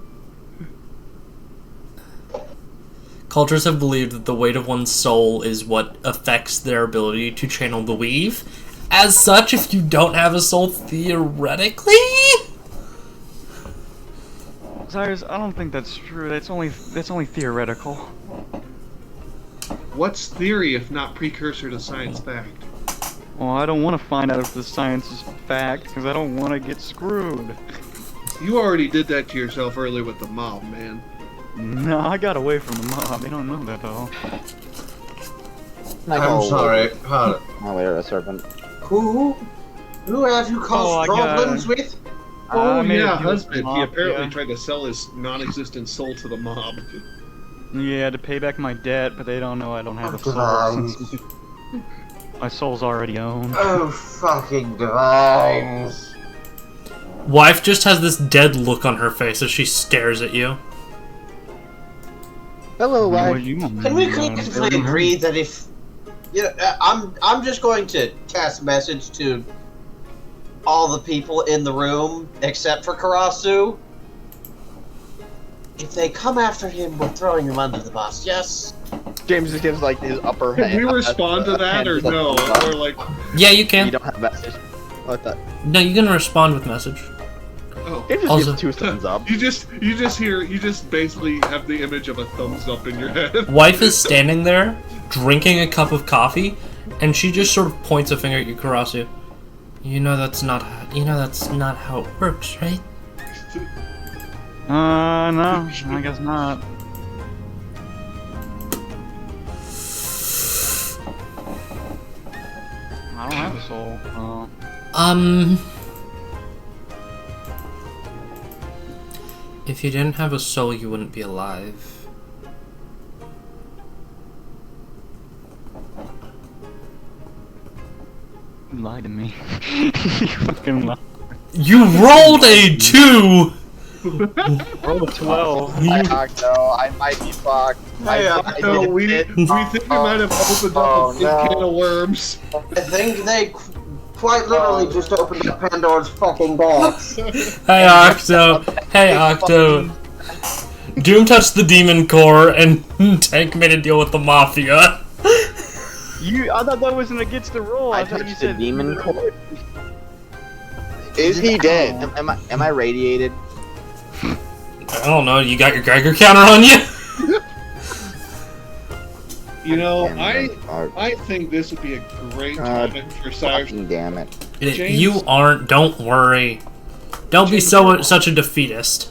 Cultures have believed that the weight of one's soul is what affects their ability to channel the weave. As such, if you don't have a soul, theoretically... Cyrus, I don't think that's true. That's only theoretical. What's theory if not precursor to science fact? Well, I don't want to find out if the science is fact because I don't want to get screwed. You already did that to yourself earlier with the mob, man. No, I got away from the mob. They don't know that though. I'm sorry. Oh, wait, a serpent. Who have you caused problems with? Oh made a yeah, deal with husband. the He apparently mafia. tried to sell his non-existent soul to the mob. Yeah, to pay back my debt, but they don't know I don't have a soul. Since my soul's already owned. Oh, fucking divines. Wife just has this dead look on her face as she stares at you. Hello, What wife. do you want? Can we collectively agree that if... You know, I'm just going to cast a message to all the people in the room, except for Karasu. If they come after him, we're throwing him under the bus, yes? James just gives like his upper Can hand. we respond to that or no? Or like, Yeah, you You can. don't have a message. What the? No, you can respond with message. oh, James just Also- gives 2 thumbs up. you just basically have the image of a thumbs up in your head. Wife is standing there, drinking a cup of coffee, and she just sort of points a finger at you, Karasu. You know that's not how it works, right? No, I guess not. I don't have a soul. If you didn't have a soul, you wouldn't be alive. You lied to me. You fucking lied. You rolled a 2! Roll a 12. I Octo, I might be fucked. No, we think we might have opened up a big can of worms. I think they quite literally just opened up Pandora's fucking box. Hey Octo. Hey Octo. Doom touched the demon core and Tank made a deal with the Mafia. I thought that wasn't against the roll. I thought you touched the said demon core. Is he dead? Am I radiated? I don't know, you got your Geiger counter on you? You know, Damn, I think this would be a great God. topic for Cyrus. Fucking damn it. James? You aren't, don't worry. Don't be James, such a defeatist.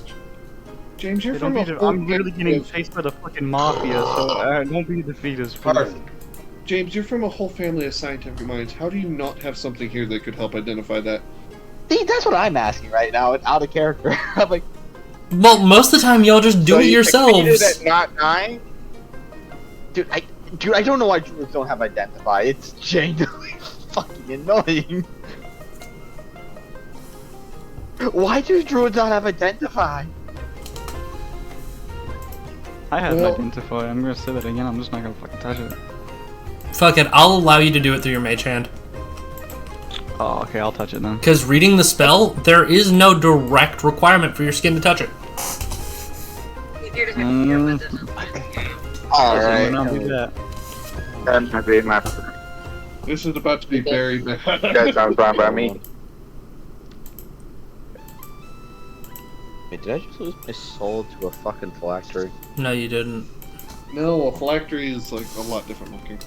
James, you're Don't from be a I'm literally getting chased by the fucking mafia, so don't be defeatist. please. James, you're from a whole family of scientific minds. How do you not have something here that could help identify that? See, that's what I'm asking right now. It's out of character. I'm like, Well, most of the time y'all just do so it you succeeded yourselves. at not dying? Dude, I don't know why druids don't have identify. It's genuinely fucking annoying. Why do druids not have identify? I have Well- identify. I'm gonna say that again. I'm just not gonna fucking touch it. Fuck it, I'll allow you to do it through your mage hand. Oh, okay. I'll touch it then. Because reading the spell, there is no direct requirement for your skin to touch it. Alright. I'll do that. This is about to be very bad. sounds fine by me. Wait, did I just lose my soul to a fucking phylactery? No, you didn't. No, a phylactery is like a lot different looking.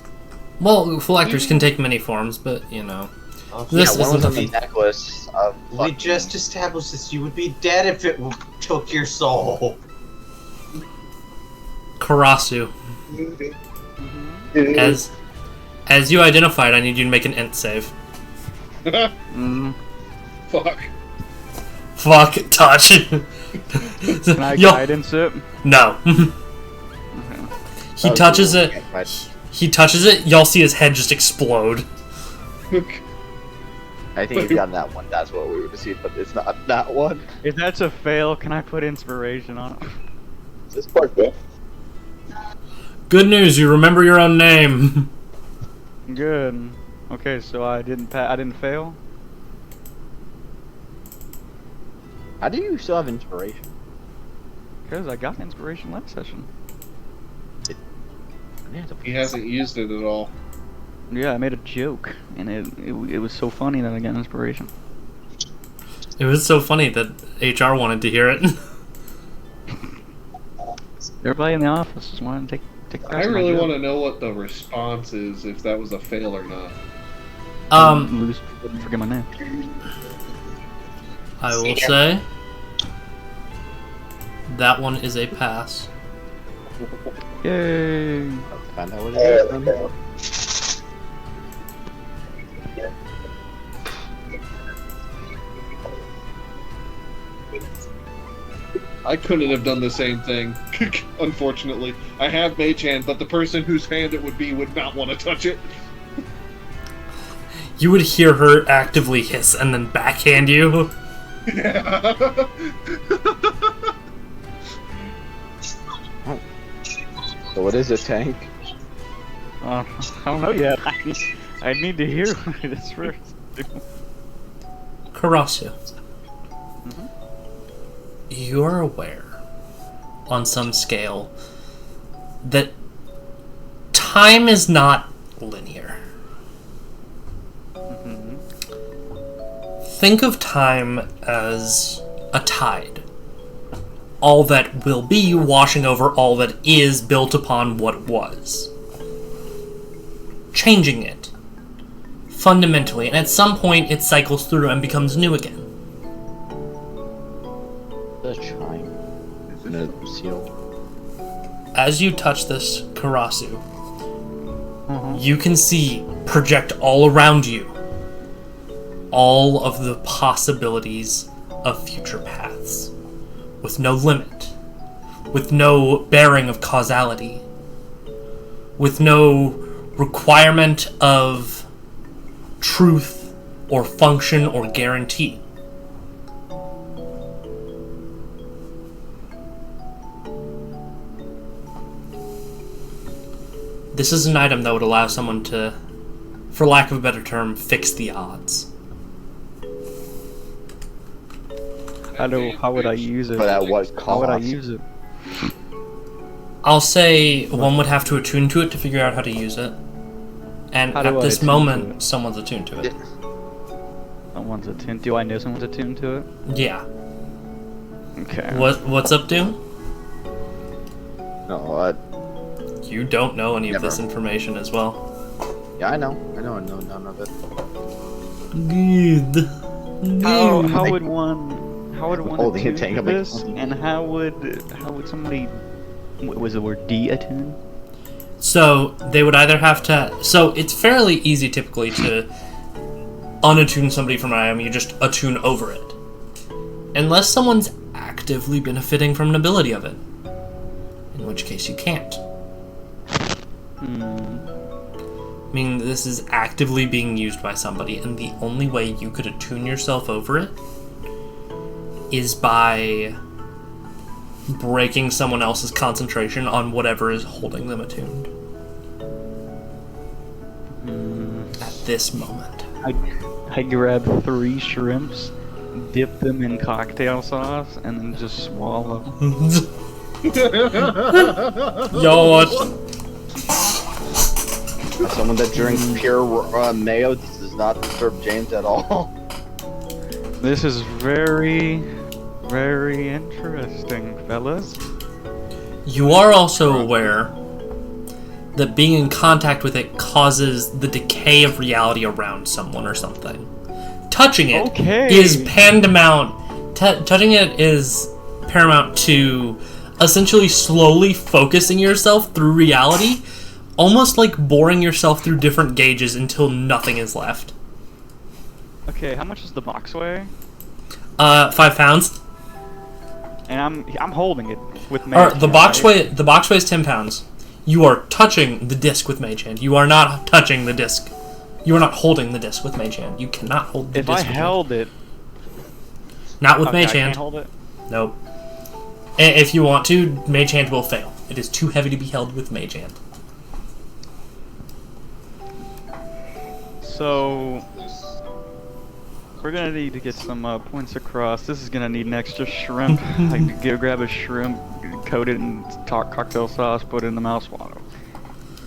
Well, phylacteries can take many forms, but you know. This yeah, one was isn't on the necklace of We fucking- just established this. You would be dead if it took your soul. Karasu. As you identified, I need you to make an int save. Fuck. Fuck, touch. Can I Yo, guidance it? no. He Oh, touches cool. it. Okay, but He touches it. Y'all see his head just explode. I think if you got that one, that's what we would have seen, but it's not that one. If that's a fail, can I put inspiration on it? This part, bro. Good news, you remember your own name. Good. Okay, so I didn't fail. How do you still have inspiration? Because I got inspiration last session. He hasn't used it at all. Yeah, I made a joke, and it was so funny that I got inspiration. It was so funny that HR wanted to hear it. Everybody in the office just wanted to take I really want to know what the response is, if that was a fail or not. Lose, forget my name. I will say that one is a pass. Yay! Find out what it is. I couldn't have done the same thing, unfortunately. I have Mage Hand, but the person whose hand it would be would not want to touch it. You would hear her actively hiss and then backhand you. Yeah. So what is it, Tank? I don't know yet. I need to hear what it is first. Karasu. You're aware, on some scale, that time is not linear. Think of time as a tide. All that will be washing over all that is built upon what was. Changing it. Fundamentally, and at some point it cycles through and becomes new again. The chime. Isn't it seal? As you touch this Karasu, you can see project all around you all of the possibilities of future paths, with no limit, with no bearing of causality, with no requirement of truth or function or guarantee. This is an item that would allow someone to, for lack of a better term, fix the odds. How would I use it? But at what cost? How would I use it? I'll say one would have to attune to it to figure out how to use it. And How do at I this attune to moment, it? someone's attuned to it. Someone's attuned. Do I know someone's attuned to it? Yeah. Okay. What's up, Doom? No, You don't know any of this Never. information as well. yeah, I know none of it. Good. How would one Holding a attune tank to up like- this? And how would somebody? What was the word de-attune? So they would either have to. So it's fairly easy typically to unattune somebody from an item. You just attune over it, unless someone's actively benefiting from an ability of it, in which case you can't. I mean, this is actively being used by somebody, and the only way you could attune yourself over it is by breaking someone else's concentration on whatever is holding them attuned. At this moment. I grab 3 shrimps, dip them in cocktail sauce, and then just swallow. Yo, what? Someone that drinks pure mayo does not disturb James at all. This is very, very interesting, fellas. You are also aware that being in contact with it causes the decay of reality around someone or something. Touching it is paramount. Touching it is paramount to essentially slowly focusing yourself through reality, almost like boring yourself through different gauges until nothing is left. Okay, how much does the box weigh? 5 pounds. And I'm holding it with Or Mage the Hand, box right? weighs 10 pounds. You are touching the disc with Mage Hand. You are not touching the disc. You are not holding the disc with Mage Hand. You cannot hold the If disc. I with held it, Not with okay, Mage I Hand. can't hold it. Nope. If you want to, Mage Hand will fail. It is too heavy to be held with Mage Hand. So we're gonna need to get some points across. This is gonna need an extra shrimp. I can go grab a shrimp, coat it in cocktail sauce, put it in the mouse water.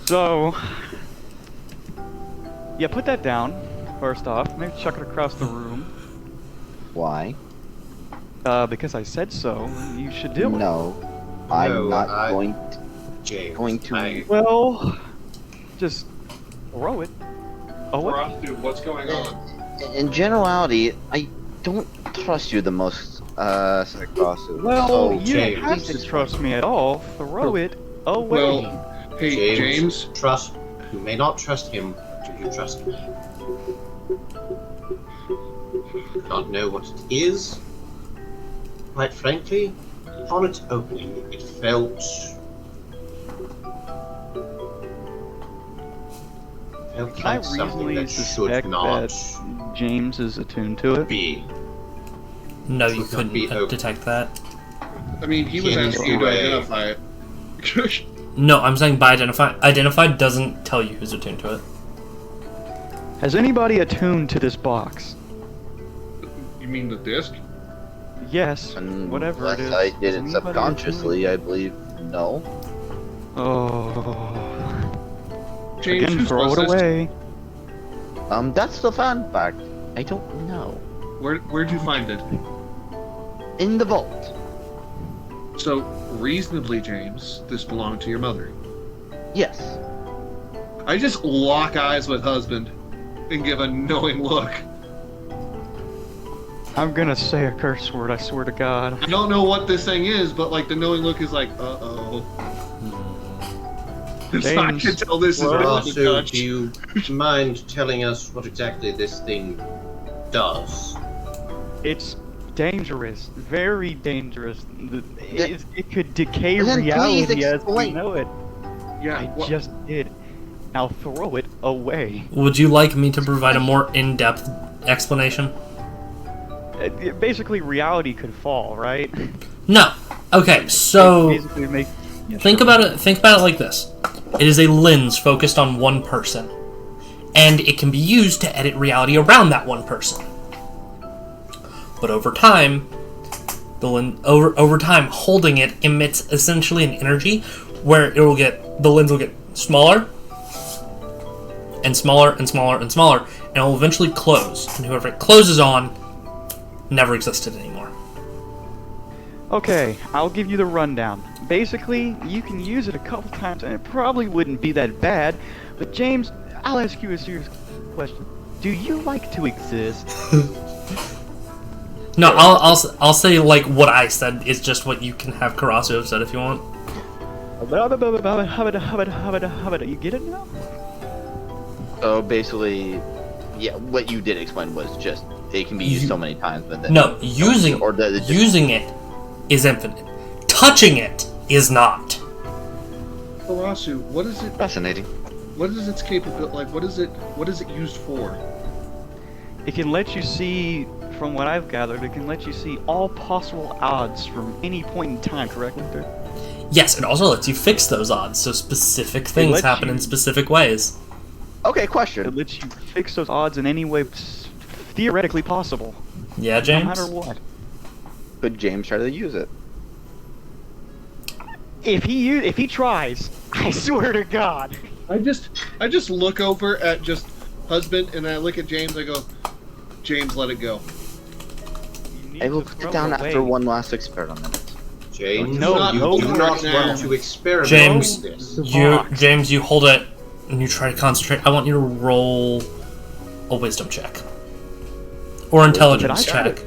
So yeah, put that down first off. Maybe chuck it across the room. Why? Because I said so. You should do it. No. I'm No, not James, going to. Well, just throw it away. Dude, what's going on? In generality, I don't trust you the most, Cycross. Well, so, you James. don't have to trust me at all. Throw it away. Well, hey, James. Trust. You may not trust him. Do you trust me? Do not know what it is. Quite frankly, upon its opening, it felt Can I like something reasonably that should suspect not that James is attuned to it? be. No, you Should not be couldn't open. detect that. I mean, he was Can't asking you to way. identify it. No, I'm saying by identify. Identified doesn't tell you who's attuned to it. Has anybody attuned to this box? You mean the disc? Yes, Unless whatever it is. I did Has it anybody subconsciously, I believe. No. attuned? Oh. James, Again, who's throw it closest? away. That's the fun fact. I don't know. Where'd you find it? In the vault. So, reasonably, James, this belonged to your mother. Yes. I just lock eyes with husband and give a knowing look. I'm gonna say a curse word, I swear to God. I don't know what this thing is, but like the knowing look is like, uh-oh. So I James, can tell this is Well, really also, the touch. do you mind telling us what exactly this thing does? It's dangerous. Very dangerous. It could decay Then please reality as we explain. know it. Yeah, I what- just did. Now throw it away. Would you like me to provide a more in-depth explanation? Basically, reality could fall, right? No. Okay, so Basically make... Yeah, think sure. about it. Think about it like this: it is a lens focused on one person, and it can be used to edit reality around that one person. But over time, over time, holding it emits essentially an energy where the lens will get smaller and smaller and smaller and smaller, and it will eventually close. And whoever it closes on never existed anymore. Okay, I'll give you the rundown. Basically, you can use it a couple times and it probably wouldn't be that bad. But James, I'll ask you a serious question. Do you like to exist? No, I'll say like what I said is just what you can have Karasu have said if you want. You get it now? So basically, yeah, what you did explain was just it can be used so many times, but then No, using it is infinite. Touching it is not. Karasu, what is it? Fascinating. What is its capability? Like, what is it used for? It can let you see, from what I've gathered, it can let you see all possible odds from any point in time, correct, Luther? Yes, it also lets you fix those odds, so specific things lets happen you- in specific ways. Okay, It question. lets you fix those odds in any way theoretically possible, Yeah, no James? matter what. Could James try to use it? If he tries, I swear to God. I just look over at just husband and I look at James. I go, James, let it go. You need I will to put throw it down away. after one last experiment. James, No, you no, do no, not no. want to experiment James, with this. James, you hold it and you try to concentrate. I want you to roll a wisdom check. Or intelligence Did I try check.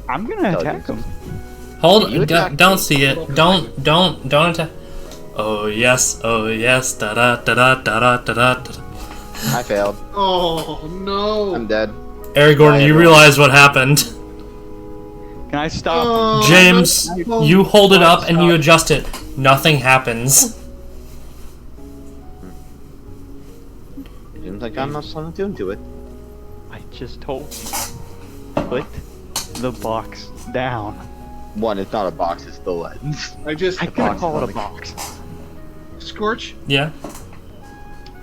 I'm gonna attack him. Hold You attack don't me. see it. Don't attack. Oh yes, da da da da da da da da. I failed. Oh no! I'm dead. Aragorn, you Everyone. realize what happened. Can I stop? Oh, James, no. you hold it up and you adjust it. Nothing happens. Seems like I'm not so attuned to it. I just told you. Put the box down. One, it's not a box, it's the lens. I just I couldn't box call it a is box. Scorch. Yeah.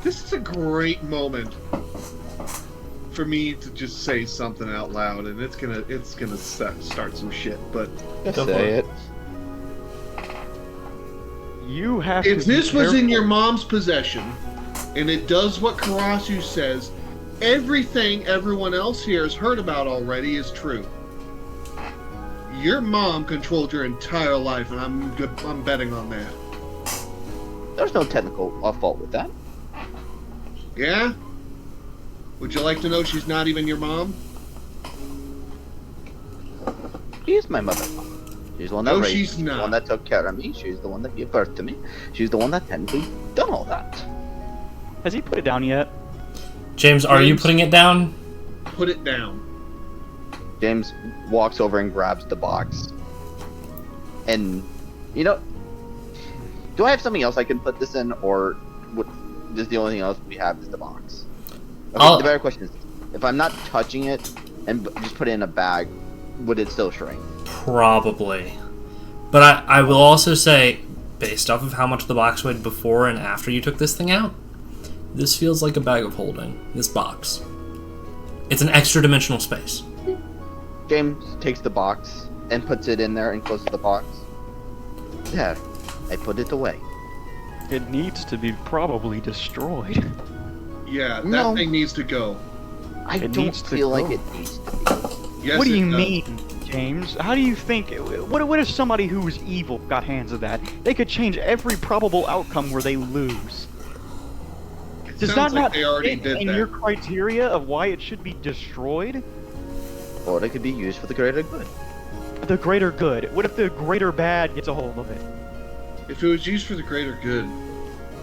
This is a great moment for me to just say something out loud, and it's gonna start some shit. But Just Go for say it. it. You have if to be this was in your careful. mom's possession, and it does what Karasu says, everything everyone else here has heard about already is true. Your mom controlled your entire life, and I'm betting on that. There's no technical fault with that. Yeah? Would you like to know she's not even your mom? She is my mother. She's the one that No, raised she's me. not. The one that took care of me. She's the one that gave birth to me. She's the one that technically done all that. Has he put it down yet? James, are you James. putting it down? Put it down. James walks over and grabs the box. And, you know, do I have something else I can put this in, or is the only thing else we have is the box? Okay, the better question is, if I'm not touching it and just put it in a bag, would it still shrink? Probably. But I will also say, based off of how much the box weighed before and after you took this thing out, this feels like a bag of holding. This box. It's an extra dimensional space. James takes the box and puts it in there and closes the box. There, I put it away. It needs to be probably destroyed. Yeah, that No. thing needs to go. I It don't needs to feel like go. it needs to be. Yes, What do it you does. mean, James? How do you think? What if somebody who was evil got hands of that? They could change every probable outcome where they lose. Does that Sounds like not they already fit did in that. your criteria of why it should be destroyed? Or it could be used for the greater good. The greater good. What if the greater bad gets a hold of it? If it was used for the greater good.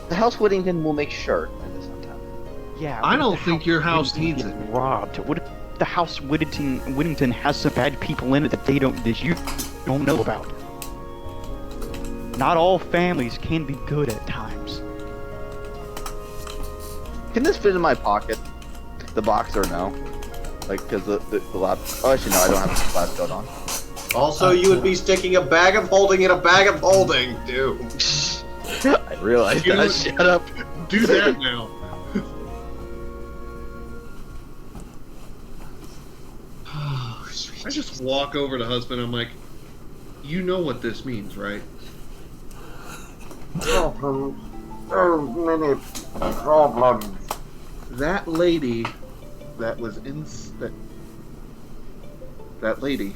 The House Whittington will make sure that this doesn't happen. Yeah. I what if don't the think your house Whittington needs gets robbed. What if the House Whittington has some bad people in it that you don't know about? Not all families can be good at times. Can this fit in my pocket? The box or no? Like, because the lab... Oh, actually, no, I don't have the lab coat on. Also, you would be sticking a bag of holding in a bag of holding, dude. I realized You know that. what? Shut up. Do that now. I just walk over to husband. I'm like, you know what this means, right? Many problems. That lady that was in that lady.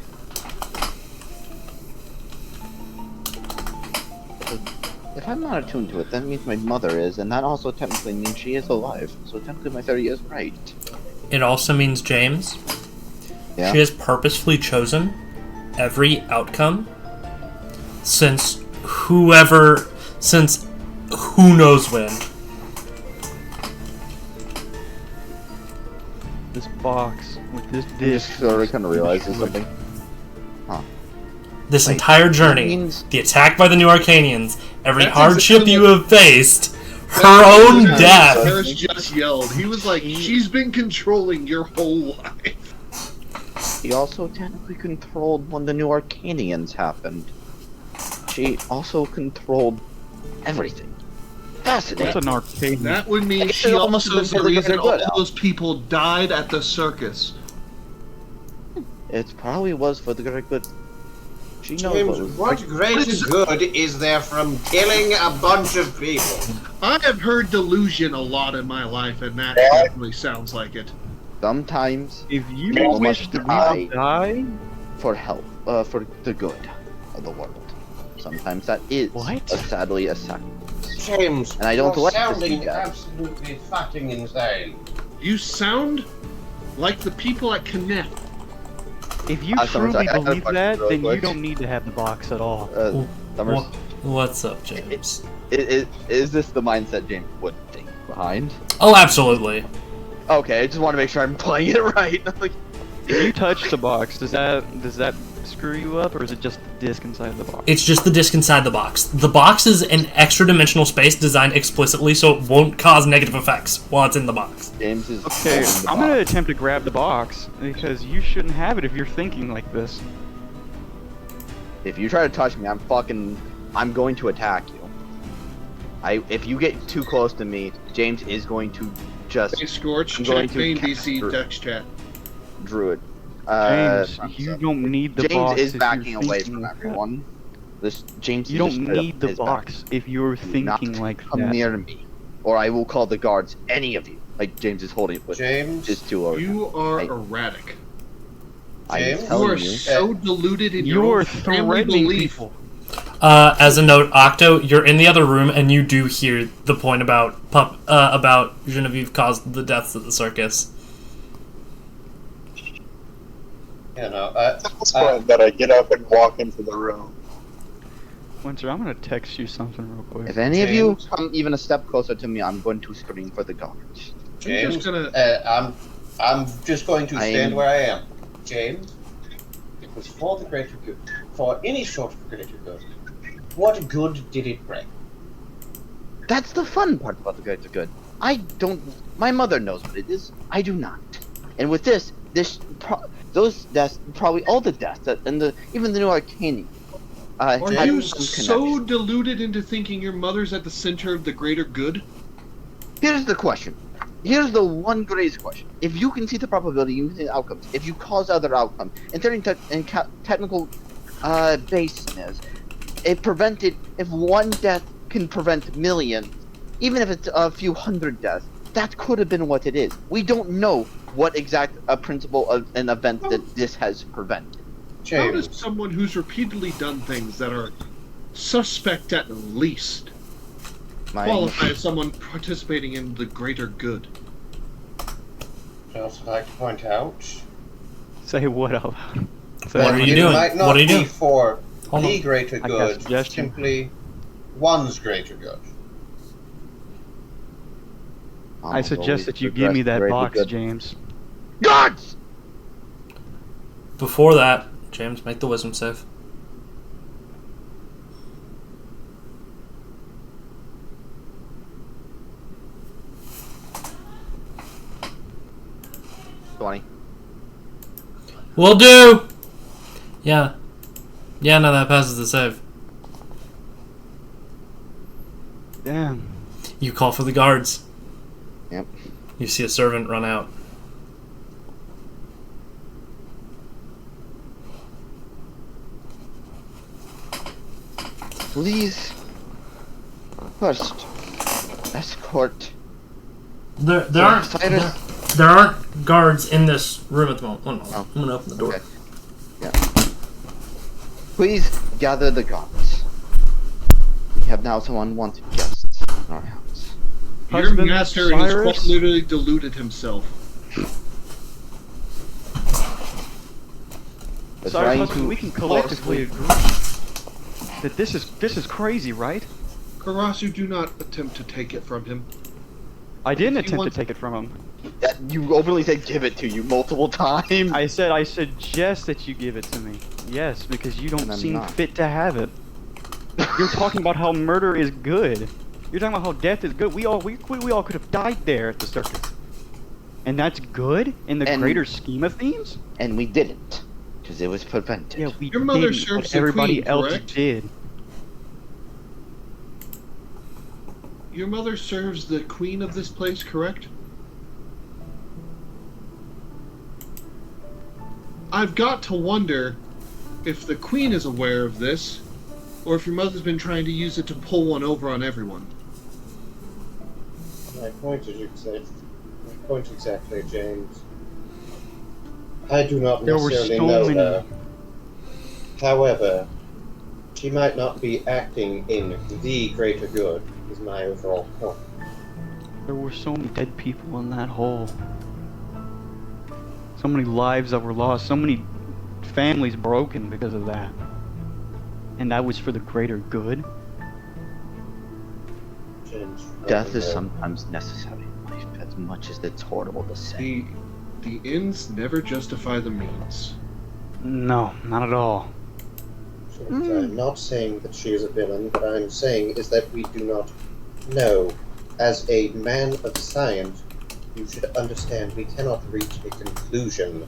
If I'm not attuned to it, that means my mother is, and that also technically means she is alive. So technically my theory is right. It also means, James, Yeah? she has purposefully chosen every outcome since who knows when. This box with this I disc. just sort of kind of realizes something. This Wait, entire that journey, means- the attack by the New Arcanians, every That's hardship exactly you what- have faced, her own death. Harris just yelled. He was like, she's been controlling your whole life. She also technically controlled when the New Arcanians happened. She also controlled everything. Fascinating. What's an arcade? That would mean It she almost also been is the for the reason greater all good, Al. those people died at the circus. It probably was for the greater good. She knows James, what was what great good is there from killing a bunch of people? I have heard delusion a lot in my life, and that definitely sounds like it. Sometimes If you People wish must to die. die, for help, for the good of the world. Sometimes that is What? sadly a sacrifice. James, And I don't you're like to see sounding that. absolutely fucking insane. You sound like the people at Connect. if you Summers, truly I have a believe question that, real then you quick. don't need to have the box at all. Summers, What's up, James? is this the mindset James would think behind? Oh, absolutely. Okay, I just want to make sure I'm playing it right. Like, If you touch the box, does that screw you up, or is it just the disc inside the box? It's just the disc inside the box. The box is an extra dimensional space designed explicitly so it won't cause negative effects while it's in the box. James is Okay, holding the I'm gonna box. attempt to grab the box because you shouldn't have it if you're thinking like this. If you try to touch me, I'm going to attack you. If you get too close to me, James is going to just Hey, Scorch, I'm going check to main cast DC Druid. text chat. Druid. James, Thumbs you up. don't need the James box. is if backing you're away thinking from like that. everyone. This James. You is don't straight up need the his back. box if you're Do not thinking like come that. near me, or I will call the guards. Any of you. Like James is holding it with James, just two over. You are Hey. erratic. I'm James? You telling are you. so deluded in your You're own family threatening belief. people. As a note, Octo, you're in the other room and you do hear the point about Genevieve caused the deaths at the circus. You know, It's fine that I get up and walk into the room. Winter, I'm gonna text you something real quick. If any of you come even a step closer to me, I'm going to scream for the guards. James, just gonna- I'm just going to stand I'm- where I am. James, it was for the greater good. For any sort of greater good. What good did it bring? That's the fun part about the greater good. I don't. My mother knows what it is. I do not. And with those deaths, probably all the deaths, and even the new Arcane. Are had you some so connection. deluded into thinking your mother's at the center of the greater good? Here's the question. Here's the one greatest question. If you can see the probability, you can see the outcomes. If you cause other outcomes, and technical baseness, if one death can prevent millions, even if it's a few hundred deaths, that could have been what it is. We don't know what exact principle of an event that this has prevented. How does someone who's repeatedly done things that are suspect at least qualify as someone participating in the greater good? I'd also like to point out. Say what out loud? What are you it doing? might not What are you be doing? for Hold the on. greater I got a good, suggestion. simply one's greater good. I suggest that you give me that box, James. Guards! Before that, James, make the wisdom save. Will do! Yeah. Yeah, no, that passes the save. Damn. You call for the guards. Yep. You see a servant run out. Please, first, escort. There So, aren't Cyrus- there aren't guards in this room at the moment. One moment. Oh. I'm gonna open the door. Okay. Yeah. Please gather the guards. We have now some unwanted guests in our house. Your Husband master has Cyrus? quite literally deluded himself. We're Sorry, trying husband, to we can collectively agree that this is crazy, right? Karasu, do not attempt to take it from him. I didn't If he attempt wants- to take it from him. You openly said give it to you multiple times. I said I suggest that you give it to me. Yes, because you don't And I'm seem not. fit to have it. You're talking about how murder is good. You're talking about how death is good. We all could have died there at the circus. And that's good in the And- greater scheme of things? And we didn't, because it was prevented. Yeah, we Your mother didn't, serves but the everybody queen, else correct? did. Your mother serves the queen of this place, correct? I've got to wonder if the queen is aware of this, or if your mother's been trying to use it to pull one over on everyone. My point exactly, James. I do not There were necessarily so know many- her. However, she might not be acting in the greater good, is my overall point. There were so many dead people in that hole. So many lives that were lost. So many families broken because of that. And that was for the greater good? James, Death is remember, sometimes necessary in life, as much as it's horrible to say. The ends never justify the means. No, not at all. I'm not saying that she is a villain. What I'm saying is that we do not know. As a man of science, you should understand we cannot reach a conclusion.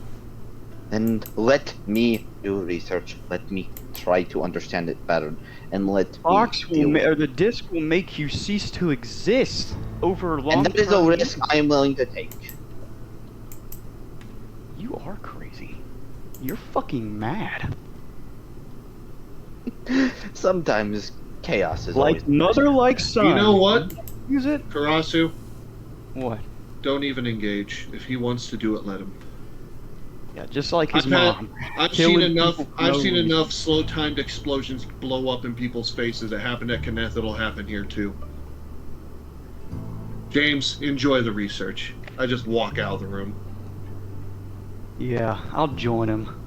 And let me do research. Let me try to understand it better, and let Box me deal with it. or the disc will make you cease to exist over long And that is a risk I am willing to take. You are crazy. You're fucking mad. Sometimes chaos is Like always mother, like son. You know what, Use it. Karasu? What? Don't even engage. If he wants to do it, let him. Yeah, just like his I've had- mom. I've seen Killing enough. people for I've no seen reason. enough slow-timed explosions blow up in people's faces. It happened at Kenneth. It'll happen here too. James, enjoy the research. I just walk out of the room. Yeah, I'll join him.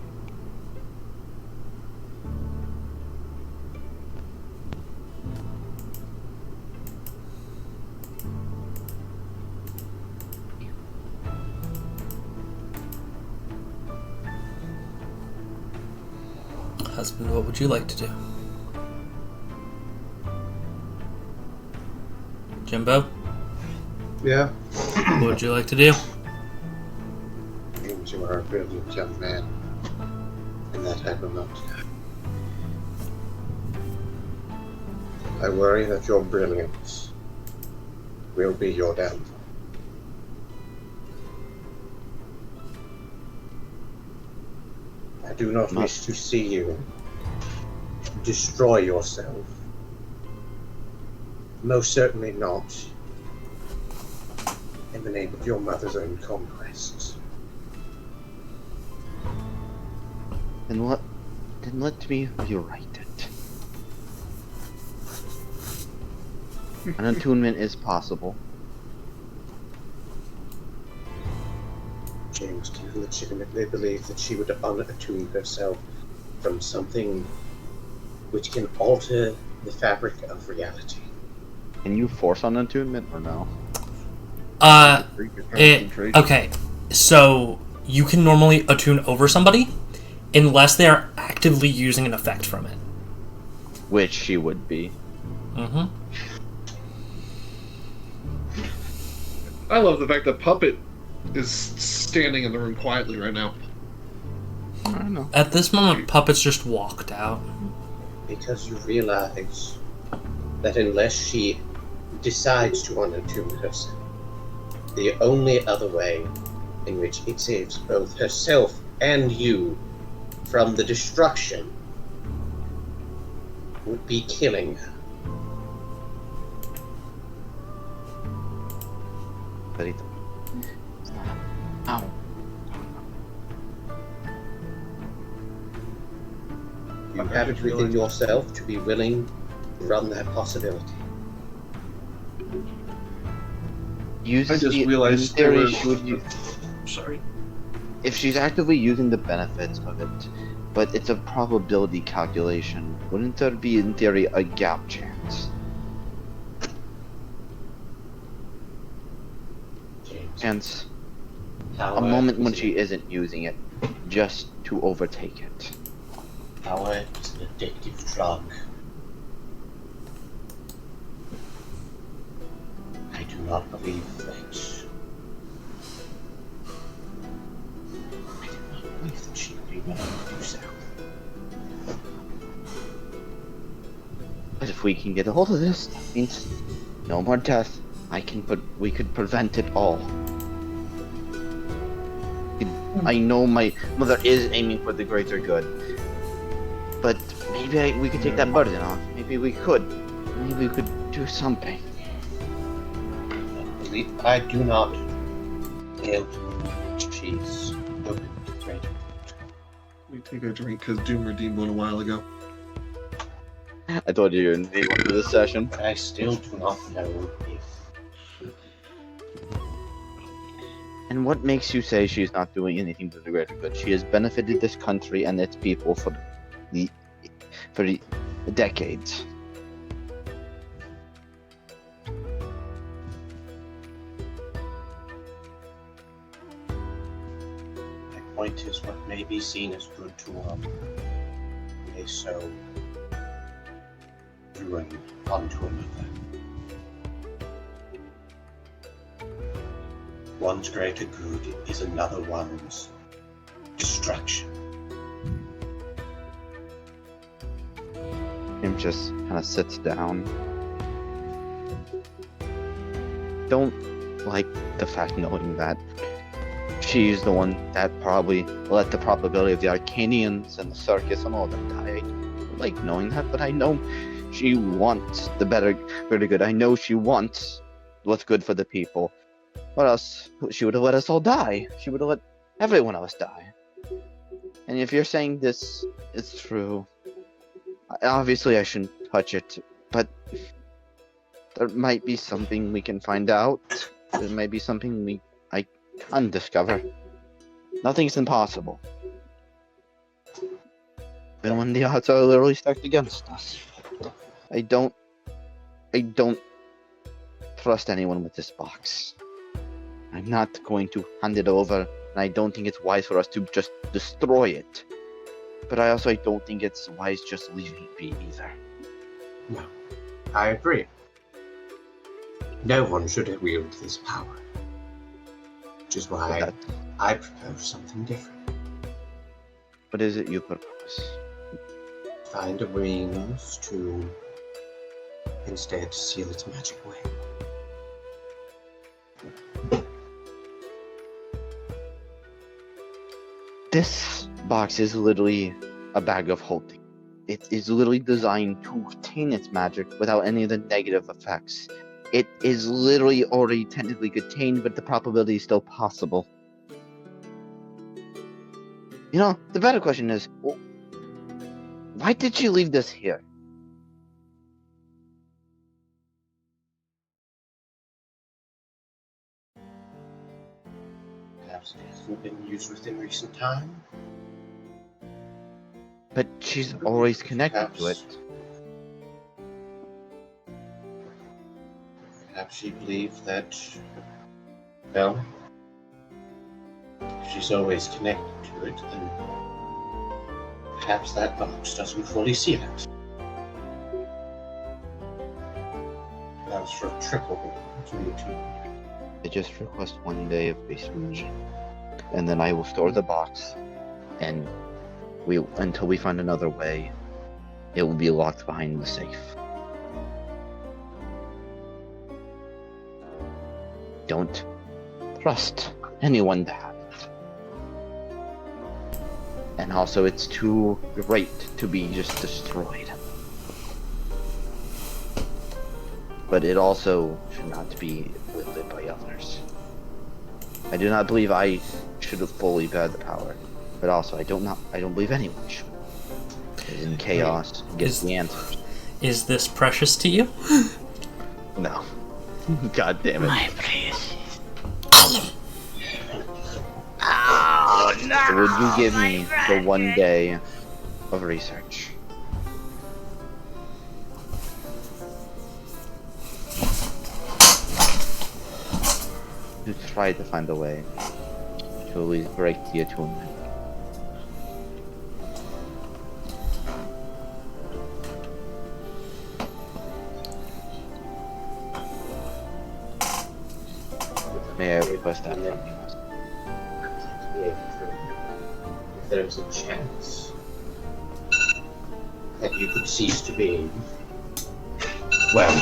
Husband, what would you like to do? Jimbo, Yeah. what would you like to do? James, you are a brilliant young man. And that I will not deny. I worry that your brilliance will be your downfall. I do not wish to see you destroy yourself. Most certainly not in the name of your mother's own conquests. Then let me rewrite it. An attunement is possible. James, do you legitimately believe that she would unattune herself from something which can alter the fabric of reality? Can you force on attunement or no? Okay, so you can normally attune over somebody unless they are actively using an effect from it. Which she would be. Mm-hmm. I love the fact that Puppet is standing in the room quietly right now. I don't know. At this moment, Puppet's just walked out. Because you realize that unless she decides to unattune herself, the only other way in which it saves both herself and you from the destruction would be killing her. But ow. You have it within yourself to be willing to run that possibility. I just realized in theory, there was- she would Sorry. if she's actively using the benefits of it, but it's a probability calculation, wouldn't there be, in theory, a gap chance? James, Chance, power a moment when is she isn't using it, just to overtake it. Power is an addictive drug. I do not believe that. I do not believe that she would be willing to do so. But if we can get a hold of this, that means no more death. We could prevent it all. I know my mother is aiming for the greater good, but maybe we could take that burden off. Maybe we could do something. I do not feel she's open to greater. Let me take a drink because Doom redeemed one a while ago. I told you you'd need one for this session. I still do not know if And what makes you say she's not doing anything for the greater good? She has benefited this country and its people for decades. my point is what may be seen as good to one may so ruin unto another. One's greater good is another one's destruction. Him just kind of sits down. Don't like the fact knowing that she's the one that probably let the probability of the Arcanians and the circus and all them die. I like knowing that, but I know she wants the greater good. I know she wants what's good for the people. Or else she would have let us all die. She would have let everyone else die. And if you're saying this is true, obviously I shouldn't touch it, but there might be something we can find out. There might be something I can discover. Nothing's impossible. Even when the odds are literally stacked against us. I don't trust anyone with this box. I'm not going to hand it over, and I don't think it's wise for us to just destroy it. But I also don't think it's wise just leaving it be either. No, I agree. No one should wield this power. Which is why I propose something different. What is it you propose? Find a means to instead seal its magic away. This box is literally a bag of holding. It is literally designed to retain its magic without any of the negative effects. It is literally already technically contained, but the probability is still possible. You know, the better question is, why did she leave this here? Perhaps it hasn't been used within recent time. But she's always connected to it. Perhaps she believed that, well, if she's always connected to it, then perhaps that box doesn't fully seal it. That was for a triple to me too. I just request 1 day of research, and then I will store the box, and until we find another way, it will be locked behind the safe. Don't trust anyone to have it. And also, it's too great to be just destroyed. But it also should not be wielded by others. I do not believe I should have fully bear the power, but also I don't believe anyone should. Because in chaos, gets the answers. Is this precious to you? No. God damn it. My precious. Oh, no! Would you give me the 1 day of research? To try to find a way to at least break the attunement. May I request that from you? If there was a chance that you could cease to be, well,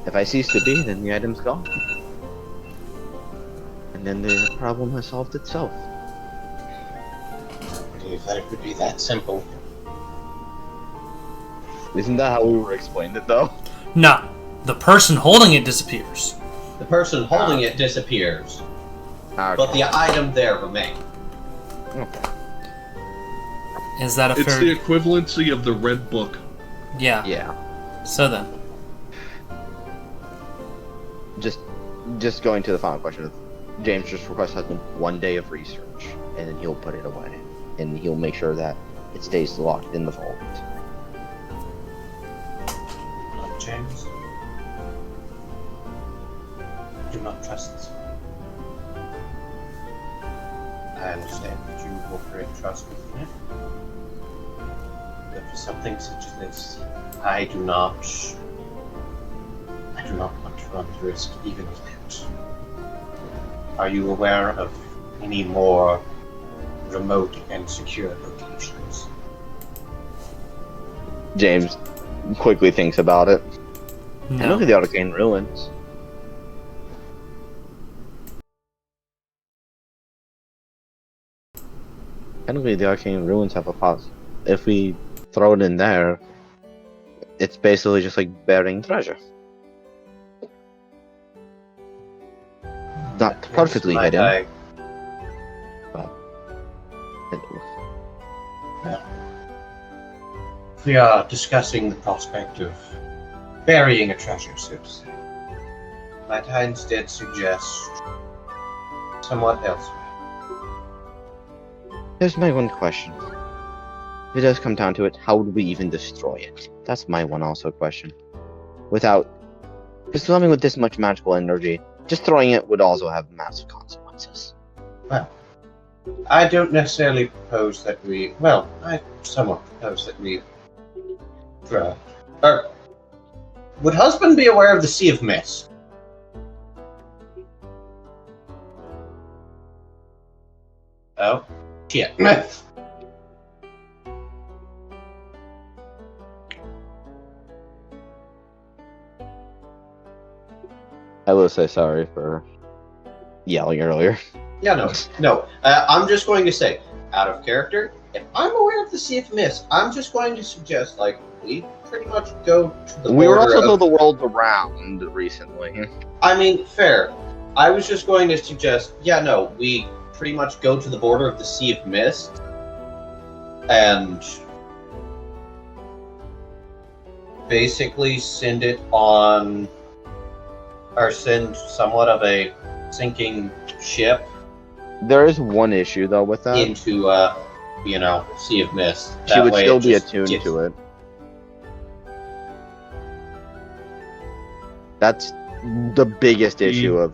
if I cease to be, then the item's gone. And then the problem has solved itself. I believe that it would be that simple. Isn't that how we were explained it, though? No. The person holding it disappears. The person holding it disappears, but the item there remains. Okay. Is that a It's fair... the equivalency of the red book. Yeah. Yeah. So then. Just going to the final question. James just requests 1 day of research, and then he'll put it away, and he'll make sure that it stays locked in the vault. James, do not trust this. I understand that you incorporate trust within it, but for something such as this, I do not want to run the risk even of that. Are you aware of any more remote and secure locations? James quickly thinks about it. No. And look at the Arcane Ruins. Technically, the Arcane Ruins have a pause. If we throw it in there, it's basically just like burying treasure. Not perfectly hidden, but We are discussing the prospect of burying a treasure, so to say. Might I instead suggest somewhat elsewhere? Here's my one question. If it does come down to it, how would we even destroy it? That's my one also question. Without... Because something with this much magical energy, just throwing it would also have massive consequences. Well, I don't necessarily propose that we... Well, I somewhat propose that we... would husband be aware of the Sea of Mist? Oh, shit. I will say sorry for yelling earlier. Yeah, no. I'm just going to say, out of character, if I'm aware of the Sea of Mist, I'm just going to suggest, like, we pretty much go to the We were border also of... to the world around recently. I mean, fair. I was just going to suggest, we pretty much go to the border of the Sea of Mist, and basically send it on, or send somewhat of a sinking ship There is one issue though with that. into, Sea of Mist. She would still be attuned to it. That's the biggest issue of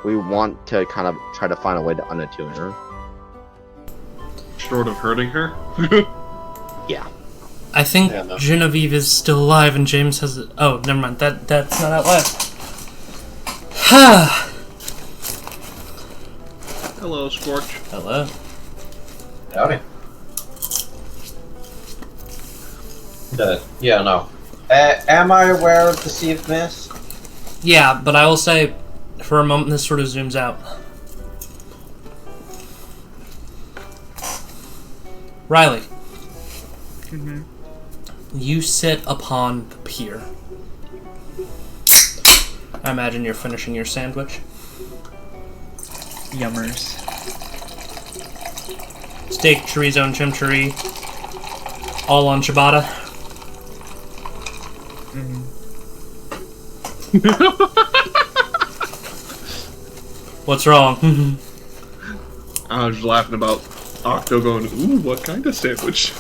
we want to kind of try to find a way to unattune her. Short of hurting her? Yeah. I think Yeah, no. Genevieve is still alive and James has... Oh, never mind. That's not out loud. Ha! Hello, Scorch. Hello. Howdy. Am I aware of the Sea of Mist? Yeah, but I will say, for a moment, this sort of zooms out. Riley. Mm-hmm. You sit upon the pier. I imagine you're finishing your sandwich. Yummers. Steak, chorizo, and chimichurri. All on ciabatta. What's wrong? I was laughing about Octo going, ooh, what kind of sandwich?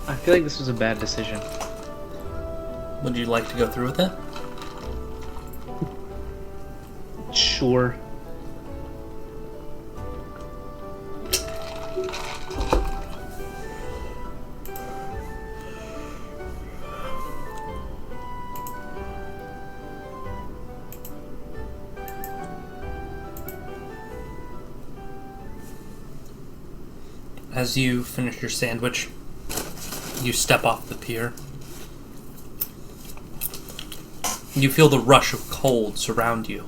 I feel like this was a bad decision. Would you like to go through with it? Sure. As you finish your sandwich, you step off the pier. You feel the rush of cold surround you.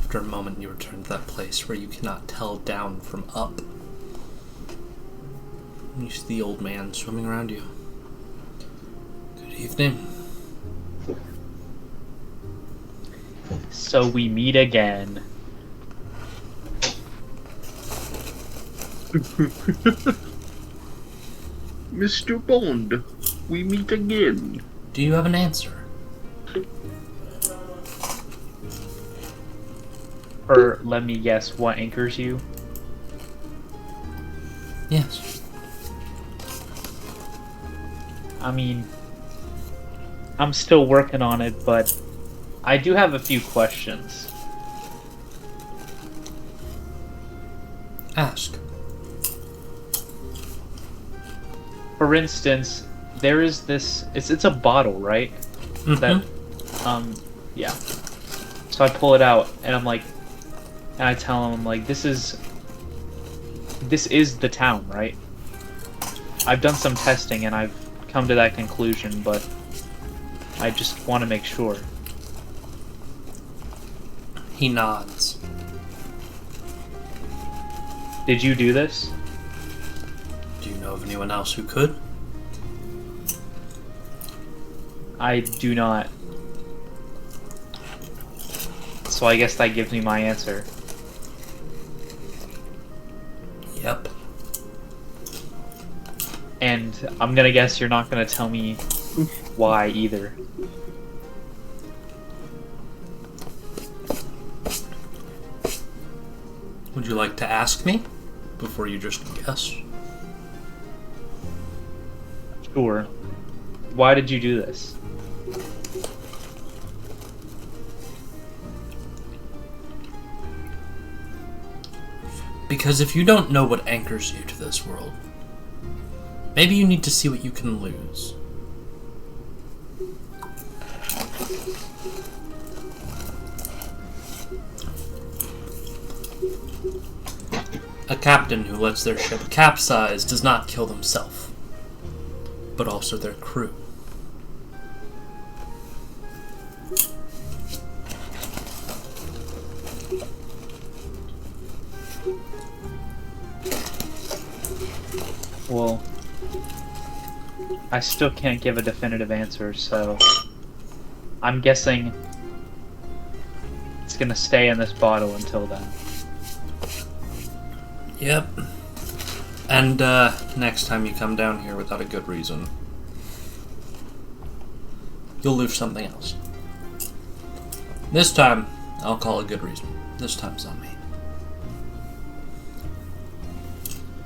After a moment, you return to that place where you cannot tell down from up. You see the old man swimming around you. Good evening. So we meet again. Mr. Bond, we meet again. Do you have an answer? Or let me guess, what anchors you? Yes. I mean, I'm still working on it, but I do have a few questions. Ask. For instance, there is this. It's a bottle, right? Mm-hmm. That, yeah. So I pull it out, and I'm like, and I tell him, like, this is the town, right? I've done some testing, and I've come to that conclusion, but I just want to make sure. He nods. Did you do this? Do you know of anyone else who could? I do not. So I guess that gives me my answer. Yep. And I'm gonna guess you're not gonna tell me why either. Would you like to ask me before you just guess? Sure. Why did you do this? Because if you don't know what anchors you to this world, maybe you need to see what you can lose. A captain who lets their ship capsize does not kill themselves, but also their crew. Well, I still can't give a definitive answer, so I'm guessing it's gonna stay in this bottle until then. Yep. And next time you come down here without a good reason, you'll lose something else. This time, I'll call a good reason. This time's on me.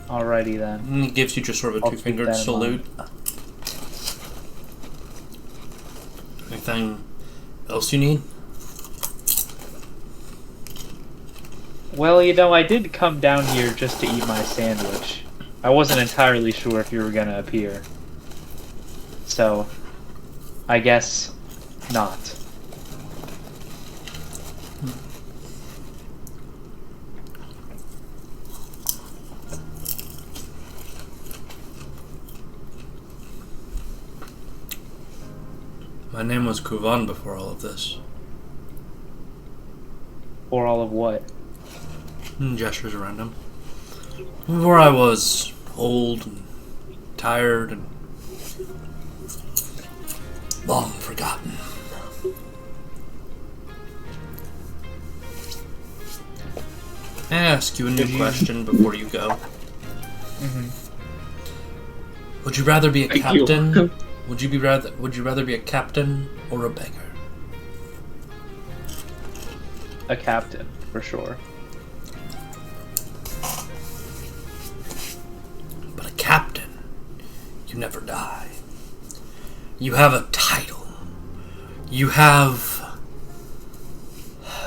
Alrighty then. And it gives you just sort of a I'll keep two-fingered that in salute. Anything else you need? Well, you know, I did come down here just to eat my sandwich. I wasn't entirely sure if you were gonna appear. So, I guess not. My name was Kuvan before all of this. Or all of what? Gestures around him. Before I was old and tired and long forgotten. I ask you a new question before you go. Would you rather be a captain? Would you rather be a captain or a beggar? A captain, for sure. But a captain, you never die. You have a title. You have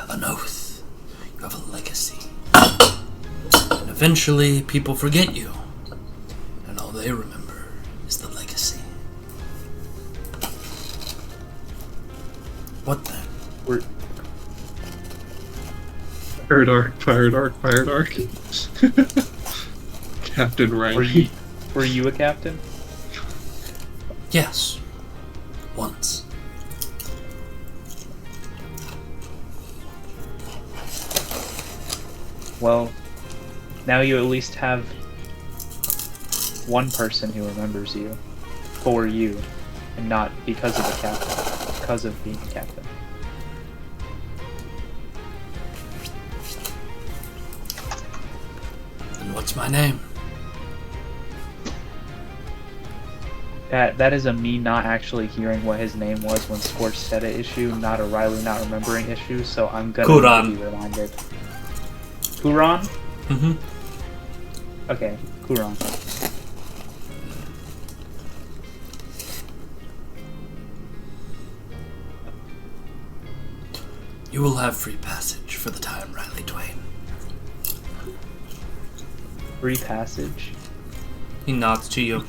an oath. You have a legacy. And eventually, people forget you. And all they remember is the legacy. What then? Pirate arc. Captain Riley. Were you a captain? Yes. Once. Well, now you at least have one person who remembers you for you, and not because of the captain, because of being a captain. And what's my name? That is a me not actually hearing what his name was when Scorch said it issue, not a Riley not remembering issue, so I'm gonna Kuran. be reminded. Kuran? Mm-hmm. Okay, Kuran. You will have free passage for the time, Riley Twain. Free passage? He nods to you.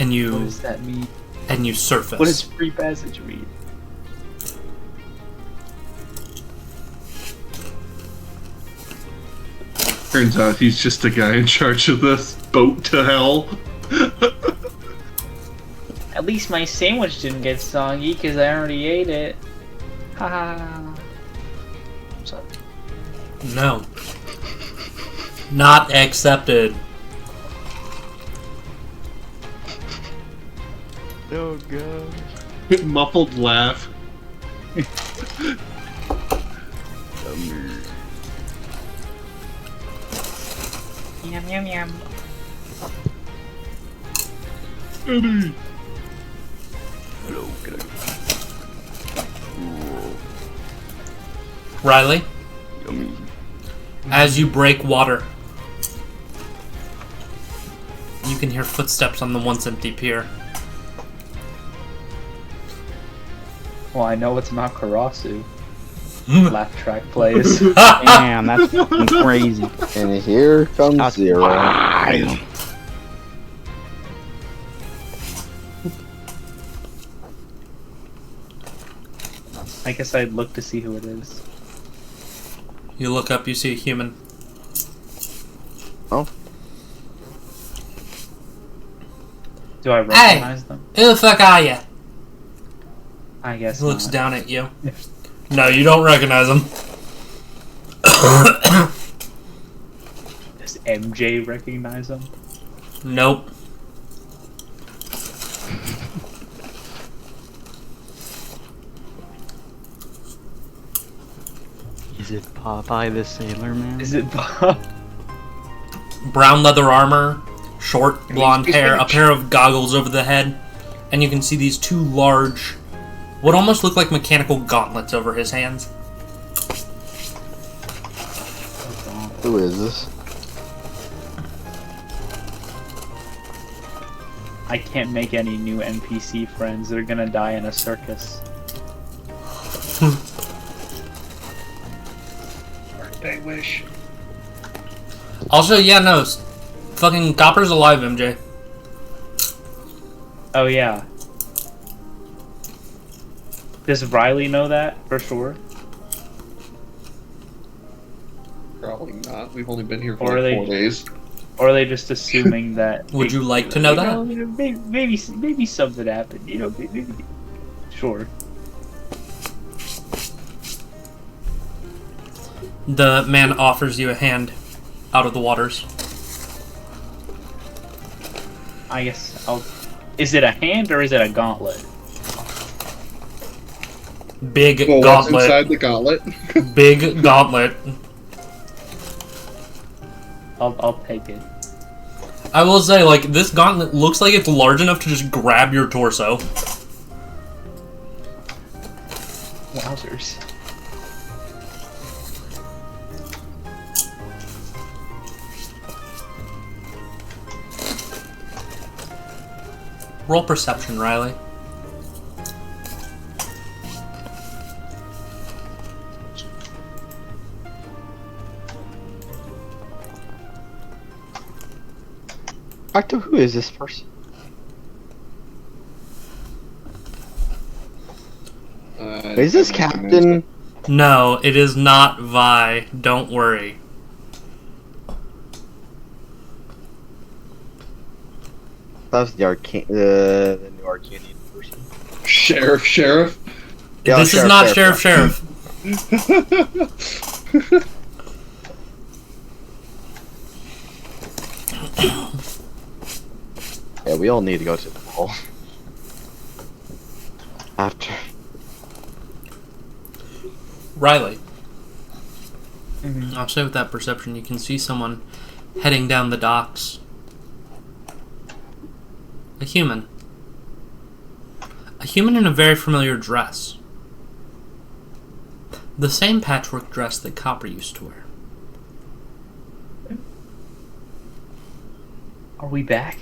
And you... What does that mean? And you surface. What does free passage mean? Turns out he's just a guy in charge of this boat to hell. At least my sandwich didn't get soggy because I already ate it. Ha ha. No. Not accepted. Oh god. Muffled laugh. Yum yum yum. Eddie. Hello, can Riley, Yummy. as you break water, you can hear footsteps on the once empty pier. Well, I know it's not Karasu. Laugh track plays. Damn, that's fucking crazy. And here comes That's Zero. wild. I guess I'd look to see who it is. You look up, you see a human. Oh. Do I recognize them? Who the fuck are you? I guess He looks not. down at you. No, you don't recognize him. Does MJ recognize him? Nope. Is it Popeye the Sailor Man? Is it Bob? Brown leather armor, short blonde he's hair, rich. a pair of goggles over the head, and you can see these two large, what almost look like mechanical gauntlets over his hands. Who is this? I can't make any new NPC friends. They're gonna die in a circus. Birthday wish. Also, yeah, no, fucking Copper's alive, MJ. Oh yeah. Does Riley know that for sure? Probably not. We've only been here Or for are like they- 4 days. Or are they just assuming that? Would you like to know that? Maybe something happened. You know, maybe. Sure. The man offers you a hand out of the waters. I guess I'll. Is it a hand or is it a gauntlet? Big Well, what's gauntlet. inside the gauntlet? Big gauntlet. I'll take it. I will say, like, this gauntlet looks like it's large enough to just grab your torso. Wowzers. Roll perception, Riley. Doctor, who is this person? Is this Captain? No, it is not Vi. Don't worry. That was the new Arcanian person. Sheriff. Yeah, This is not Sheriff. Yeah, we all need to go to the mall. After. Riley. I'll say with that perception, you can see someone heading down the docks. A human. A human in a very familiar dress. The same patchwork dress that Copper used to wear. Are we back?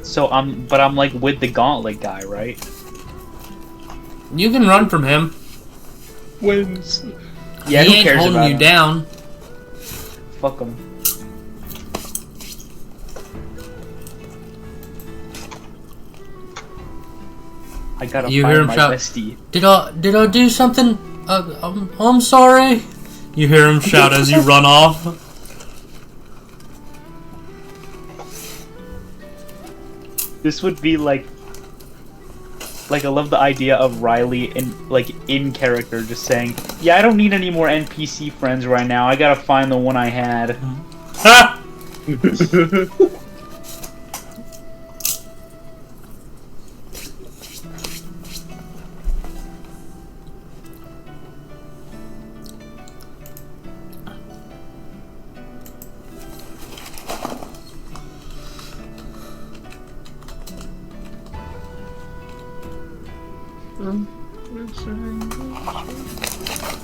So I'm like with the gauntlet guy, right? You can run from him. Wins. Yeah, he who ain't cares holding about you him? down. Fuck him. I gotta You find hear him my shout, bestie. Did I do something? I'm sorry. You hear him shout as you run off. This would be like Like, I love the idea of Riley in character just saying, "Yeah, I don't need any more NPC friends right now. I gotta find the one I had." Ha!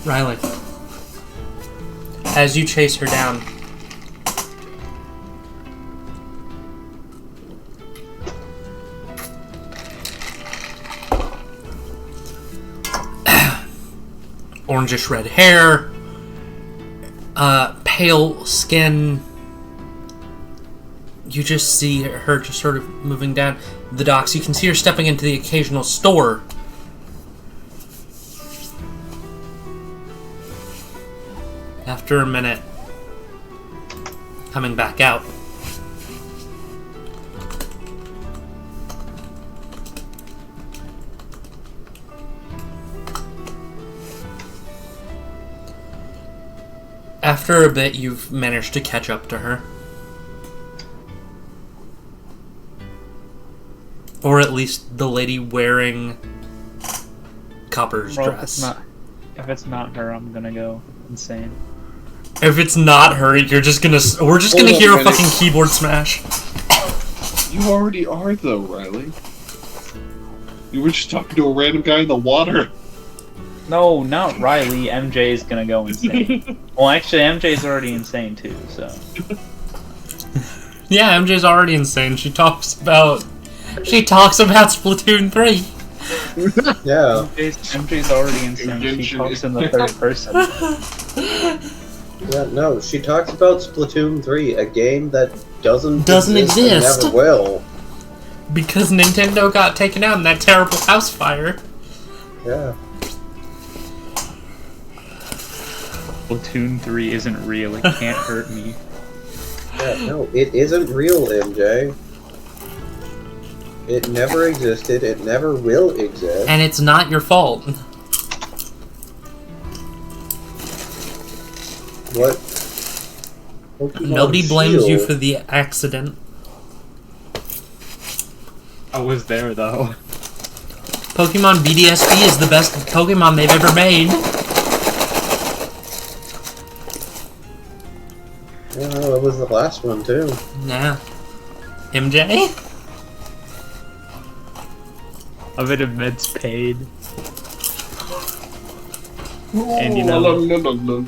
Riley, as you chase her down, orangish red hair, pale skin. You just see her just sort of moving down the docks. You can see her stepping into the occasional store. After a minute, coming back out. After a bit, you've managed to catch up to her. Or at least the lady wearing Copper's Well, dress. if it's not her, I'm gonna go insane. If it's not her, we're just gonna hear a fucking keyboard smash. You already are, though, Riley. You were just talking to a random guy in the water. No, not Riley. MJ is gonna go insane. Well, actually, MJ's already insane too, so. Yeah, MJ's already insane. She talks about Splatoon 3. Yeah. MJ's already insane. She talks in the third person. Yeah, no, she talks about Splatoon 3, a game that doesn't exist. And never will. Because Nintendo got taken out in that terrible house fire. Yeah. Splatoon 3 isn't real. It can't hurt me. Yeah, no, it isn't real, MJ. It never existed, it never will exist. And it's not your fault. What? Pokemon Nobody blames you Shield? for the accident. I was there, though. Pokemon BDSP is the best Pokemon they've ever made. Yeah, that was the last one, too. Yeah. MJ? A bit of meds paid. And you know,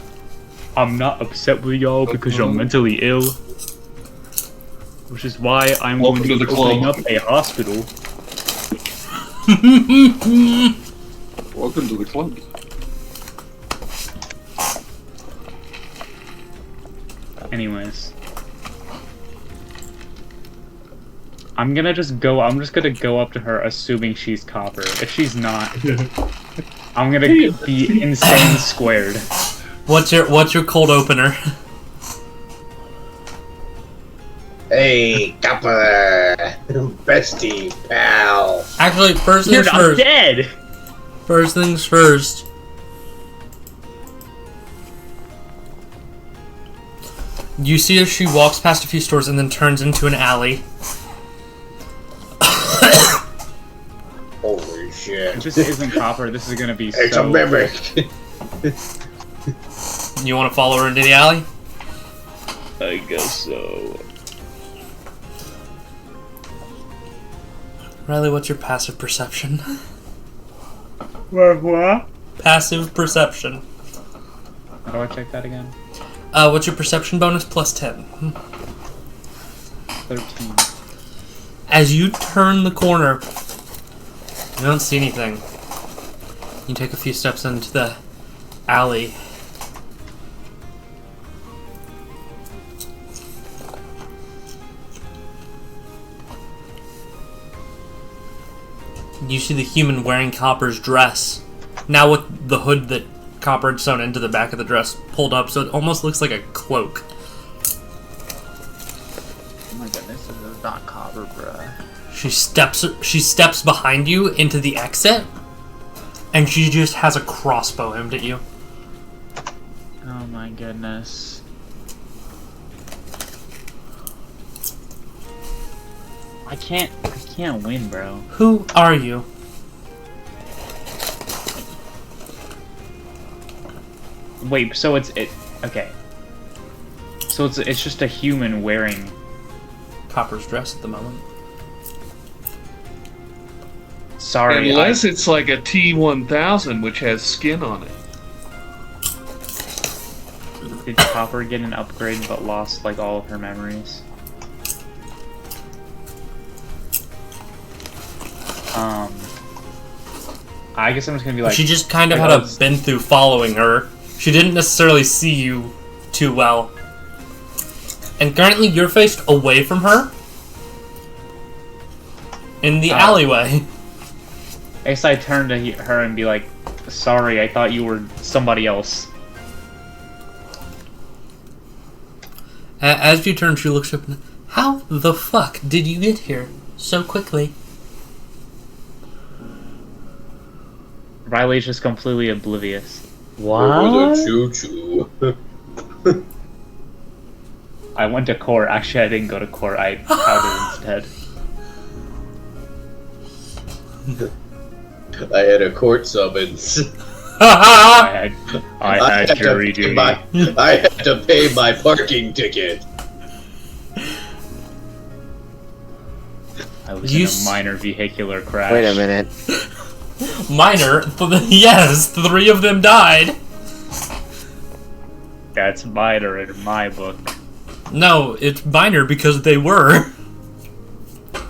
I'm not upset with y'all because you're mentally ill. Which is why I'm Welcome going to to be the opening club. up a hospital. Welcome to the club. Anyways. I'm just gonna go up to her assuming she's Copper. If she's not, I'm gonna be insane squared. What's your cold opener? Hey, Copper! Bestie, pal! Actually, first You're things not first. dead! First things first. You see as she walks past a few stores and then turns into an alley. Holy shit. If this isn't Copper, this is gonna be It's so... a mimic! You want to follow her into the alley? I guess so. Riley, what's your passive perception? What? Passive perception. How do I check that again? What's your perception bonus? Plus 10. 13. As you turn the corner, you don't see anything. You take a few steps into the alley. You see the human wearing Copper's dress, now with the hood that Copper had sewn into the back of the dress pulled up, so it almost looks like a cloak. Oh my goodness, this is not Copper, bruh. She steps behind you into the exit, and she just has a crossbow aimed at you. Oh my goodness. I can't win, bro. Who are you? Wait, so okay. So it's just a human wearing Copper's dress at the moment. Sorry. Unless it's like a T-1000, which has skin on it. Did Copper get an upgrade but lost like all of her memories? I guess I'm just gonna be like. She just kind of had a been through following her. She didn't necessarily see you too well. And currently you're faced away from her in the alleyway. I guess I turn to her and be like, sorry, I thought you were somebody else. As you turn, she looks up and, how the fuck did you get here so quickly? Riley's just completely oblivious. What? Choo-choo. I went to court. Actually, I didn't go to court. I pouted instead. I had a court summons. I had jury duty. I had to pay my parking ticket. I was in a minor vehicular crash. Wait a minute. Minor? Yes, 3 of them died. That's minor in my book. No, it's minor because they were.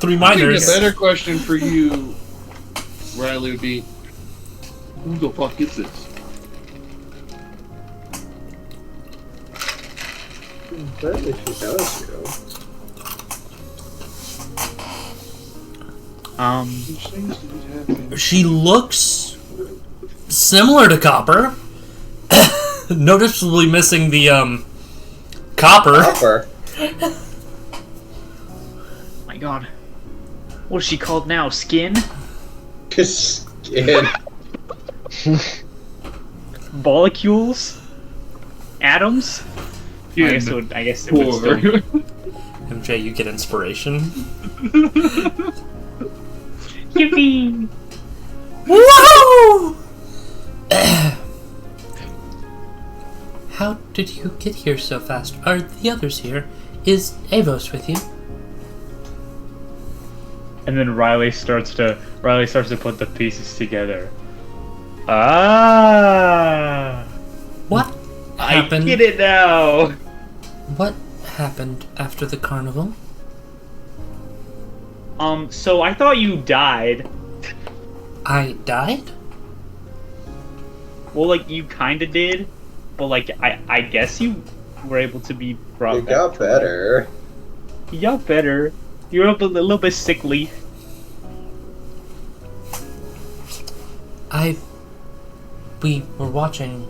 3 minors. I think a better question for you, Riley, would be, who the fuck is this? Apparently she knows you. She looks similar to Copper. Noticeably missing the, copper. Copper? My god. What is she called now? Skin? Skin. Molecules? Atoms? I guess it would still... MJ, you get inspiration. Yippee! Whoa! How did you get here so fast? Are the others here? Is Avos with you? And then Riley starts to put the pieces together. Ah! What happened? I get it now! What happened after the carnival? So I thought you died. I died? Well, like, you kinda did, but, like, I guess you were able to be brought You back got to better. life. You got better. You were a little bit sickly. We were watching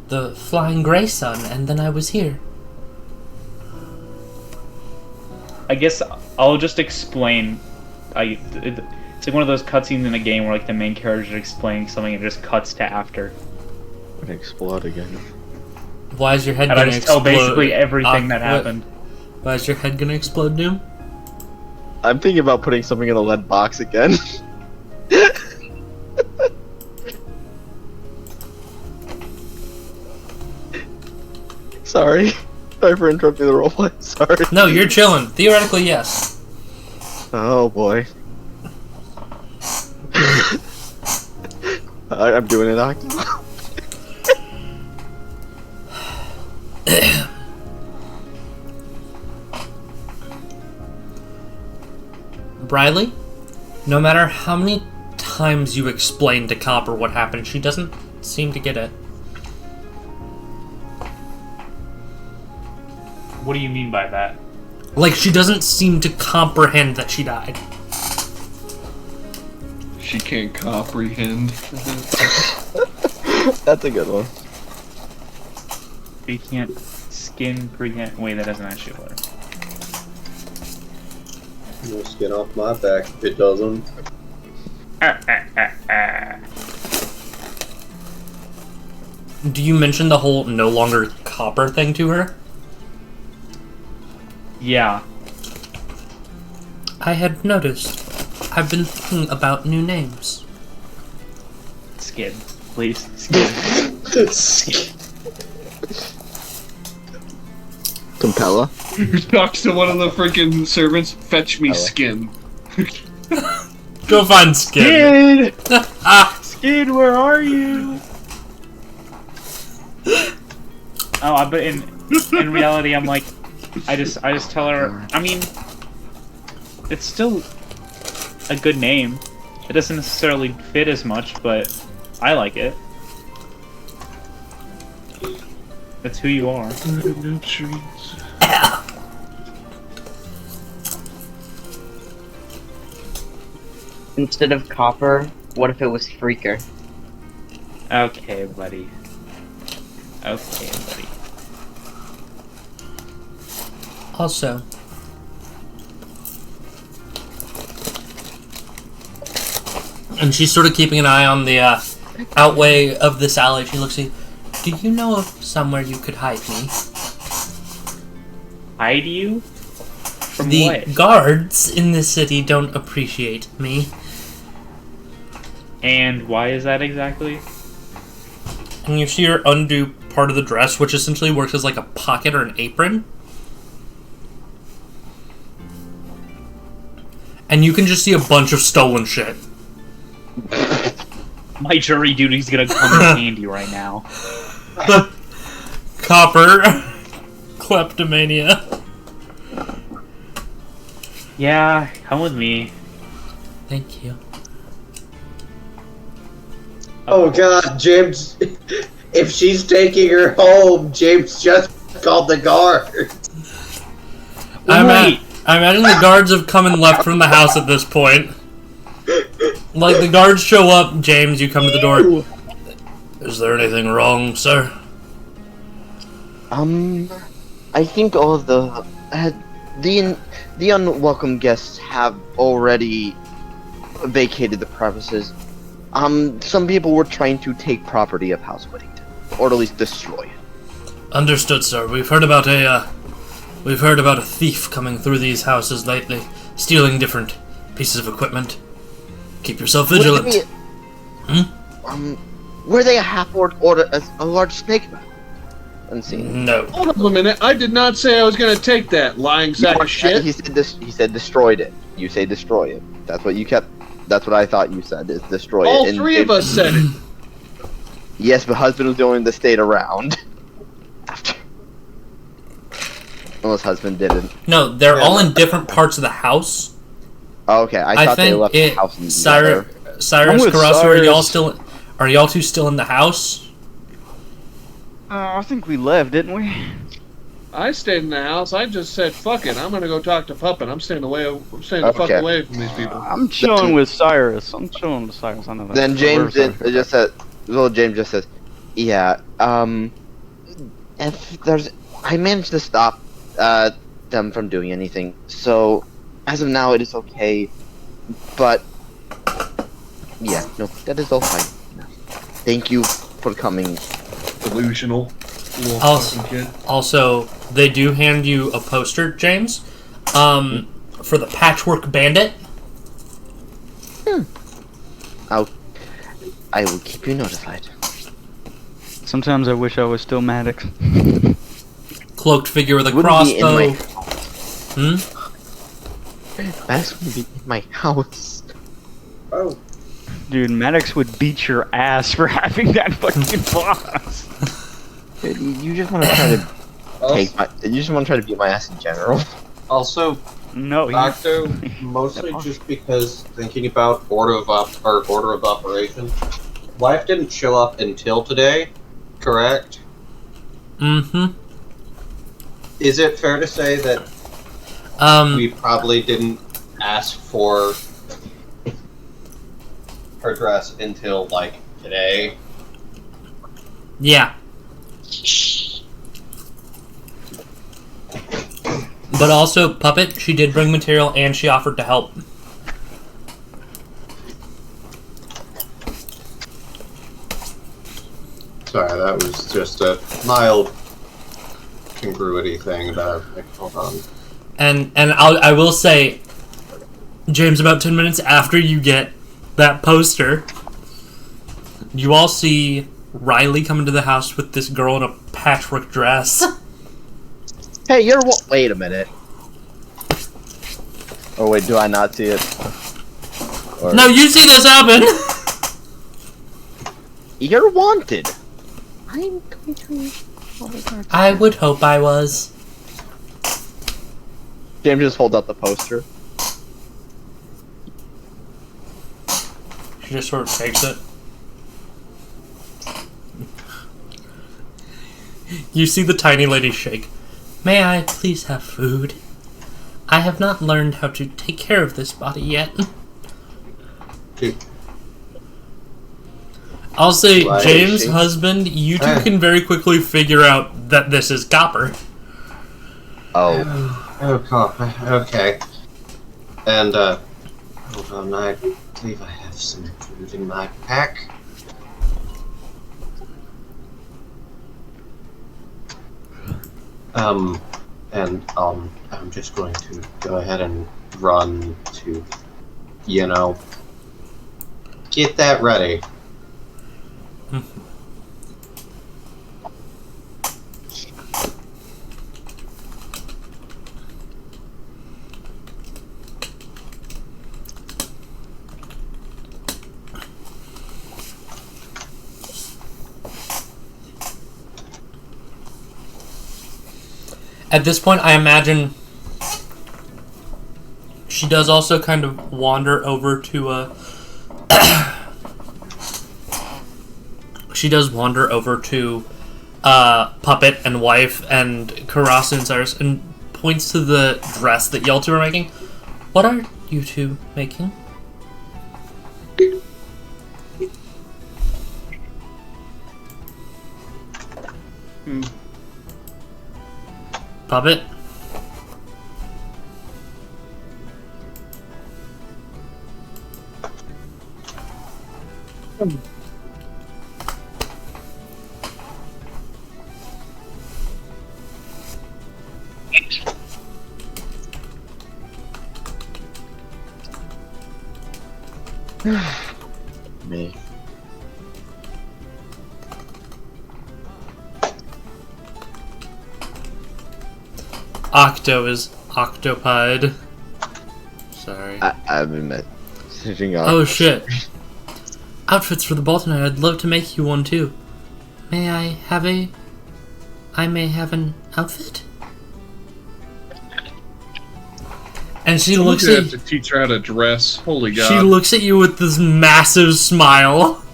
the Flying Grey Sun, and then I was here. I guess I'll just explain. It's like one of those cutscenes in a game where like the main character is explaining something and it just cuts to after. Gonna explode again. Why is your head And gonna I just explode? tell basically everything that What? happened. Why is your head gonna explode, Doom? I'm thinking about putting something in the lead box again. Sorry. Sorry for interrupting the roleplay. Sorry. No, you're chilling. Theoretically, yes. Oh boy. I'm doing it, Octo. Briley, no matter how many times you explain to Copper what happened, she doesn't seem to get it. What do you mean by that? Like, she doesn't seem to comprehend that she died. She can't comprehend. That's a good one. You can't skin prehend. Wait, that doesn't actually work. No skin off my back if it doesn't. Do you mention the whole no longer copper thing to her? Yeah. I had noticed. I've been thinking about new names. Skin, please. Skin. Compella? Talks to one of the freaking servants, fetch me skin. Go find Skin. Skid, where are you? Oh, but in reality, I'm like, I just tell her. I mean, it's still a good name. It doesn't necessarily fit as much, but I like it. That's who you are. Instead of copper, what if it was freaker? Okay, buddy. Okay, buddy. Also, and she's sort of keeping an eye on the outway of this alley. She looks at you. Do you know of somewhere you could hide me? Hide you? From the what? guards in this city don't appreciate me. And why is that exactly? And you see her undo part of the dress, which essentially works as like a pocket or an apron. And you can just see a bunch of stolen shit. My jury duty's gonna come in handy right now. Copper. Kleptomania. Yeah, come with me. Thank you. Oh god, James. If she's taking her home, James just called the guards. I imagine the guards have come and left from the house at this point. Like, the guards show up, James, you come to the door. Is there anything wrong, sir? I think all of the unwelcome guests have already vacated the premises. Some people were trying to take property of House Whittington, or at least destroy it. Understood, sir. We've heard about a thief coming through these houses lately, stealing different pieces of equipment. Keep yourself vigilant. Were they a half-orc or a large snake? Unseen. No. Hold up a minute. I did not say I was gonna take that lying sack of shit. He said destroyed it. You say destroy it. That's what you kept. That's what I thought you said. Is destroy it. All And three of us said it. Yes, but husband was the only one that stayed around. After. Unless husband didn't. No, they're all in different parts of the house. Oh, okay, I thought they left the house. Cyrus, Karasu, are y'all two still in the house? I think we left, didn't we? I stayed in the house. I just said, "Fuck it, I'm gonna go talk to Puppet. I'm staying the fuck away from these people." I'm chilling with Cyrus. I know that. Then James just said, "Well, James just says, yeah. If there's, I managed to stop them from doing anything. So, as of now, it is okay. But, yeah, no, that is all fine. Thank you for coming." Delusional. Also, they do hand you a poster, James, for the Patchwork Bandit. I will keep you notified. Sometimes I wish I was still Maddox. Cloaked figure with a Wouldn't be in crossbow. Maddox would be in my house. Oh. Dude, Maddox would beat your ass for having that fucking boss. Dude, you just want to try to You just want to try to beat my ass in general. Also, no, Doctor, mostly just because thinking about order of operation. Wife didn't show up until today, correct? Mm-hmm. Is it fair to say that we probably didn't ask for her dress until like today? Yeah. But also, Puppet, she did bring material and she offered to help. Sorry, that was just a mild congruity thing that I hold on. And I will say, James, about 10 minutes after you get that poster, you all see Riley come into the house with this girl in a patchwork dress. Hey, wait a minute. Oh wait, do I not see it? Or... No, you see this happen! You're wanted. I'm going to... I would hope I was. James just holds out the poster. She just sort of takes it. You see the tiny lady shake. May I please have food? I have not learned how to take care of this body yet. I'll say, Why James' husband, you two can very quickly figure out that this is Copper. Oh. Oh, Copper. Okay. And, hold on, I believe I have some food in my pack. I'm just going to go ahead and run to, get that ready. At this point, I imagine she does also kind of wander over to she does wander over to Puppet and Wife and Karasu and Cyrus and points to the dress that y'all two are making. What are you two making? Puppet? Me. Octo is octopied. Sorry. I've been messaging on. Oh shit. Outfits for the ball tonight. I'd love to make you one too. May I have an outfit? And she looks You at have to teach her how to dress. Holy God. She looks at you with this massive smile.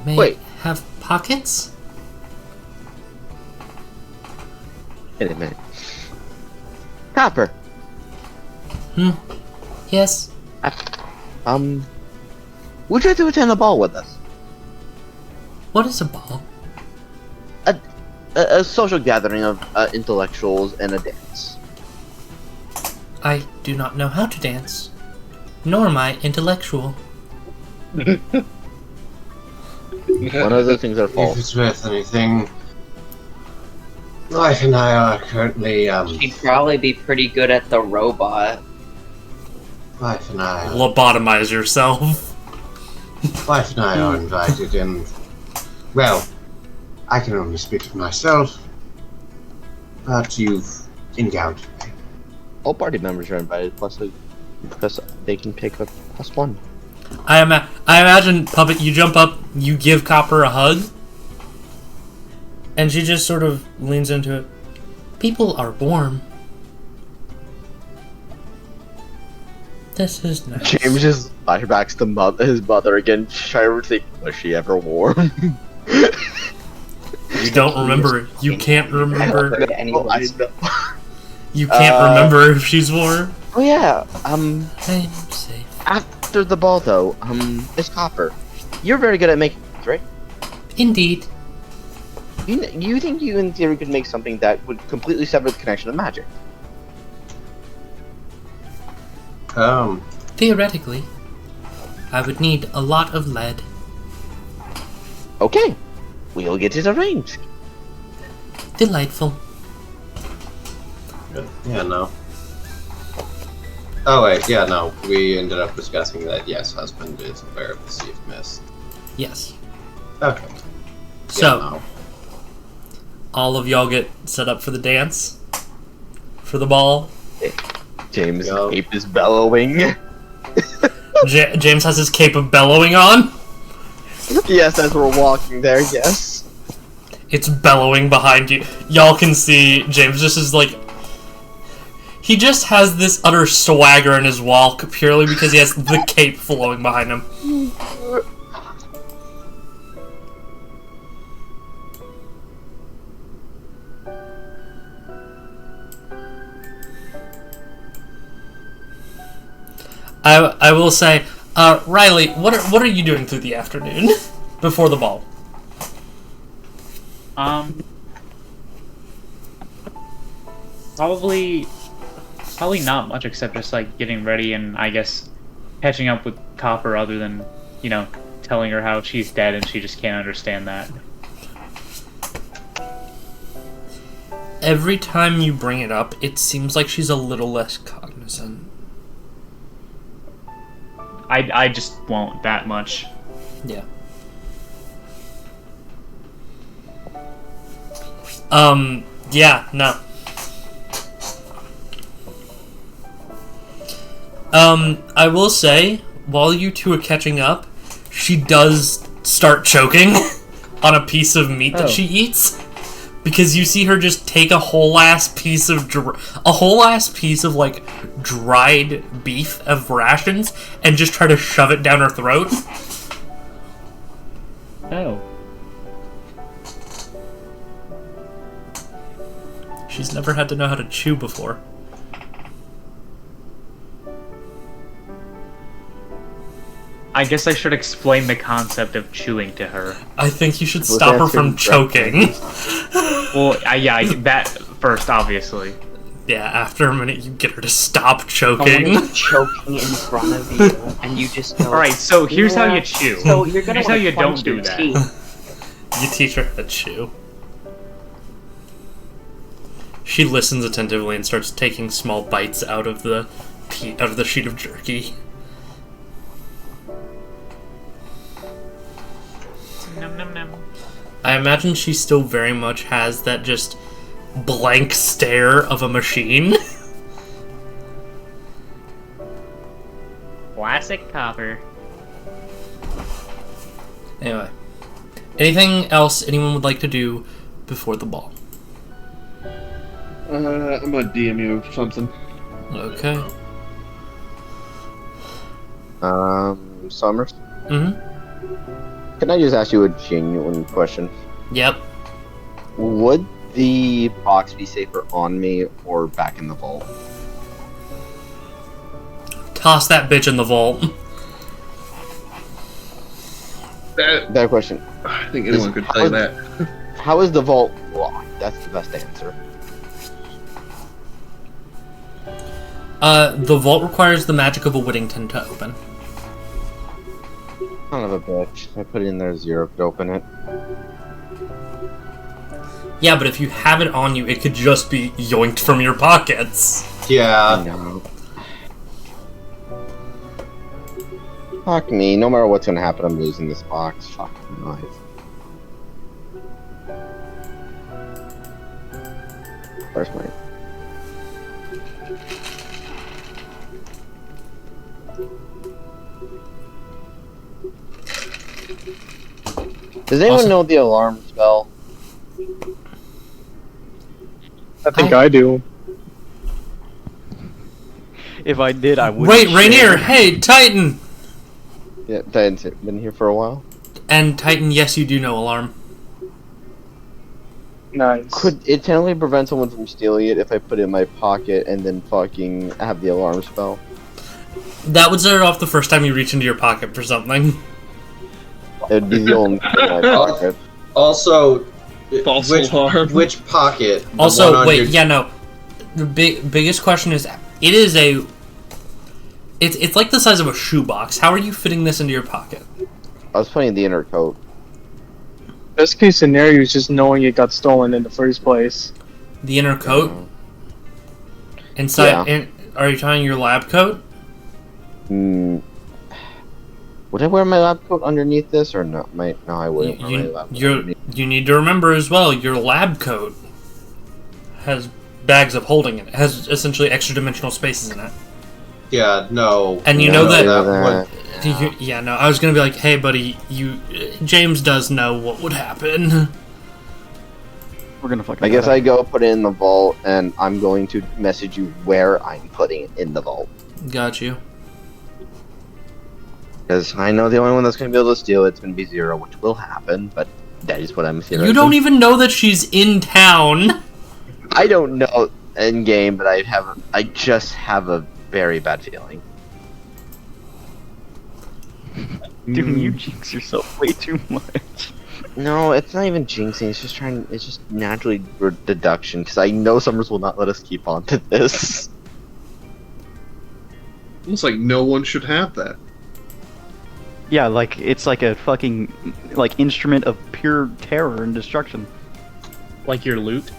May Wait. I have pockets? Wait a minute. Copper. Yes. Would you like to attend a ball with us? What is a ball? A social gathering of intellectuals and a dance. I do not know how to dance. Nor am I intellectual. One of the things that If false. it's worth anything, Wife and I are currently, She'd probably be pretty good at the robot. Wife and I Lobotomize yourself. Wife and I are invited, and, well, I can only speak for myself, but you've encountered me. All party members are invited, plus they can pick a +1. I imagine, Puppet, you jump up, you give Copper a hug, and she just sort of leans into it. People are warm. This is nice. James just flashbacks to his mother again, trying to think, was she ever warm? You don't remember. You can't remember. Oh, You can't remember if she's warm. Oh yeah. I'm safe. After the ball though, it's Copper. You're very good at making, right? Indeed. You think you, in theory, could make something that would completely sever the connection of magic? Theoretically, I would need a lot of lead. Okay, we'll get it arranged. Delightful. Yeah, no. Oh wait, yeah, no. We ended up discussing that, yes, husband is aware of the received miss. Yes. Okay. So, no. all of y'all get set up for the dance? For the ball? James' cape is bellowing. James has his cape of bellowing on? Yes, as we're walking there, yes. It's bellowing behind you. Y'all can see James just is like... He just has this utter swagger in his walk purely because he has the cape flowing behind him. I will say, Riley, what are you doing through the afternoon before the ball? Probably not much except just like getting ready and I guess catching up with Copper other than, you know, telling her how she's dead and she just can't understand that. Every time you bring it up, it seems like she's a little less cognizant. I just won't that much. Yeah. Yeah, no. I will say, while you two are catching up, she does start choking on a piece of meat that she eats. Because you see her just take a whole ass piece of like dried beef of rations and just try to shove it down her throat. Oh. She's never had to know how to chew before. I guess I should explain the concept of chewing to her. I think you should stop her from choking. Well, yeah, that first, obviously. Yeah, after a minute, you get her to stop choking. Someone is choking in front of you, and you just go... Alright, so here's how you chew. So you're gonna here's how you clench don't do your that. teeth. You teach her how to chew. She listens attentively and starts taking small bites out of the sheet of jerky. Num, num, num. I imagine she still very much has that just blank stare of a machine. Classic Copper. Anyway. Anything else anyone would like to do before the ball? I'm gonna DM you something. Okay. Summers? Mm-hmm. Can I just ask you a genuine question? Yep. Would the box be safer on me or back in the vault? Toss that bitch in the vault. That question. I think anyone could tell you that. How is the vault locked? That's the best answer. The vault requires the magic of a Whittington to open. Son of a bitch. I put it in there 0 to open it. Yeah, but if you have it on you, it could just be yoinked from your pockets. Yeah. No. Fuck me. No matter what's gonna happen, I'm losing this box. Fuck my life. Where's my... Does anyone know the alarm spell? I think I do. If I did, I would. Wait, Rainier! Hey, Titan! Yeah, Titan's been here for a while. And Titan, yes, you do know alarm. Nice. Could it technically prevent someone from stealing it if I put it in my pocket and then fucking have the alarm spell? That would start off the first time you reach into your pocket for something. It would be the only thing in my pocket. Also, False which, alarm. Which pocket? The one Also, on wait, your- yeah, no. The biggest question is, it is a... It's like the size of a shoebox. How are you fitting this into your pocket? I was putting the inner coat. Best case scenario is just knowing it got stolen in the first place. The inner coat? Inside... Yeah. Are you tying your lab coat? Would I wear my lab coat underneath this or no? No, I wouldn't. wear my lab coat underneath. You need to remember as well, your lab coat has bags of holding in it. It has essentially extra dimensional spaces in it. Yeah, no. And you no, know that... would- Yeah, no, I was gonna be like, hey buddy, James does know what would happen. We're gonna fucking. I guess I go put it in the vault, and I'm going to message you where I'm putting it in the vault. Got you. Because I know the only one that's going to be able to steal it's going to be Zero, which will happen, but that is what I'm theorizing. You don't even know that she's in town. I don't know in game, but I just have a very bad feeling. Dude, you jinx yourself way too much. No, it's not even jinxing. It's just naturally deduction. Because I know Summers will not let us keep on to this. Almost like no one should have that. Yeah, like it's like a fucking like instrument of pure terror and destruction. Like your loot?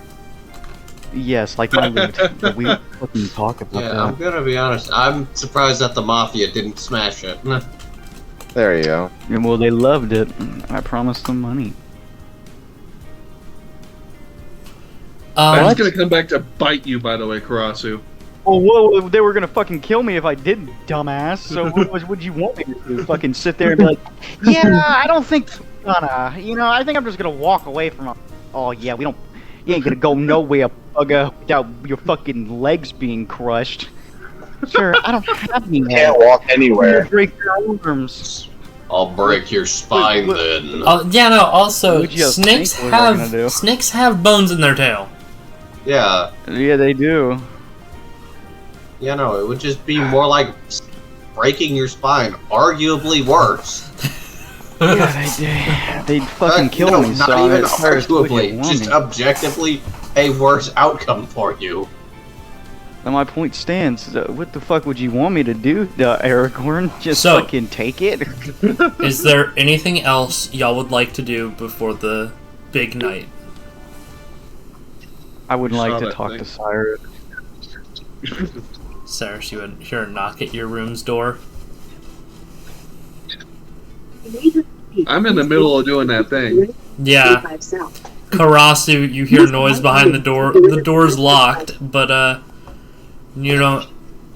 Yes, like my loot. But we fucking talk about Yeah, that. I'm gonna be honest. I'm surprised that the Mafia didn't smash it. There you go. And well, they loved it. I promised them money. That's gonna come back to bite you, by the way, Karasu. Oh, whoa, they were gonna fucking kill me if I didn't, dumbass. So what would you want me to do? Fucking sit there and be like, yeah, I don't think gonna, I think I'm just gonna walk away from it. Oh yeah, you ain't gonna go nowhere, bugger, without your fucking legs being crushed. Sir, I don't have any. Can't walk anywhere. Break your arms. I'll break your spine then. Yeah, no. Also, What'd you snakes think we were gonna do? have bones in their tail. Yeah. Yeah, they do. Yeah, no, it would just be more like breaking your spine. Arguably worse. Yeah, they'd fucking kill no, me. not so even it's first, would you arguably, want just me? objectively a worse outcome for you. And my point stands. What the fuck would you want me to do, Aragorn? Just So- fucking take it? Is there anything else y'all would like to do before the big night? I would You like saw to that talk thing. to Cyrus. Cyrus, you would hear a knock at your room's door. I'm in the middle of doing that thing. Yeah. Karasu, you hear noise behind the door. The door's locked, but you don't.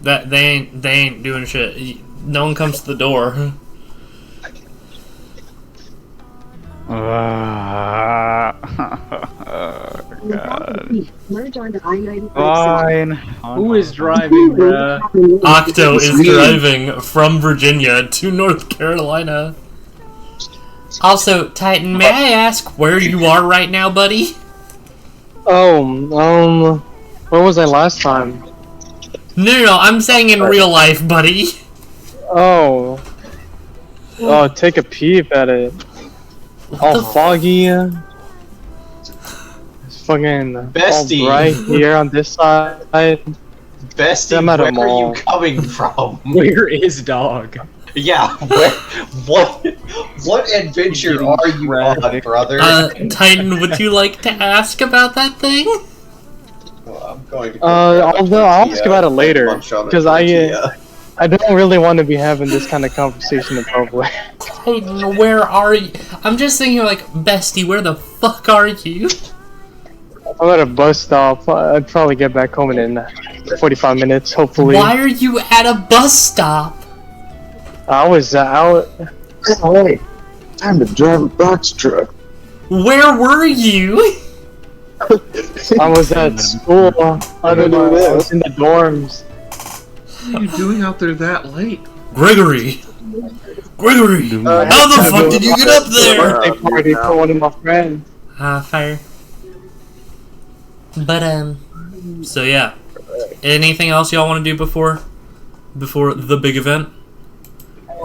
That they ain't doing shit. No one comes to the door. God. Merge onto I-95 Fine. Who is driving, bruh? Octo is driving from Virginia to North Carolina. Also, Titan, may I ask where you are right now, buddy? Oh, where was I last time? No, I'm saying in real life, buddy. Oh, take a peep at it. All foggy. It's fucking Bestie. all bright here on this side. Bestie, I'm at a where are mall. you coming from? Where is dog? Yeah, what adventure are you on, brother? Titan, would you like to ask about that thing? Well, I'm going to I'll ask about it later because I don't really want to be having this kind of conversation in public. Titan, where are you? I'm just thinking, like, Bestie, where the fuck are you? I'm at a bus stop. I'd probably get back home in 45 minutes, hopefully. Why are you at a bus stop? I was out. Hey, time to drive a box truck. Where were you? I was at school. I don't know. I was in the dorms. What are you doing out there that late? Gregory! How the fuck did you get up there? Birthday party for one of my friends. Fair. But, so yeah. Anything else y'all want to do before the big event?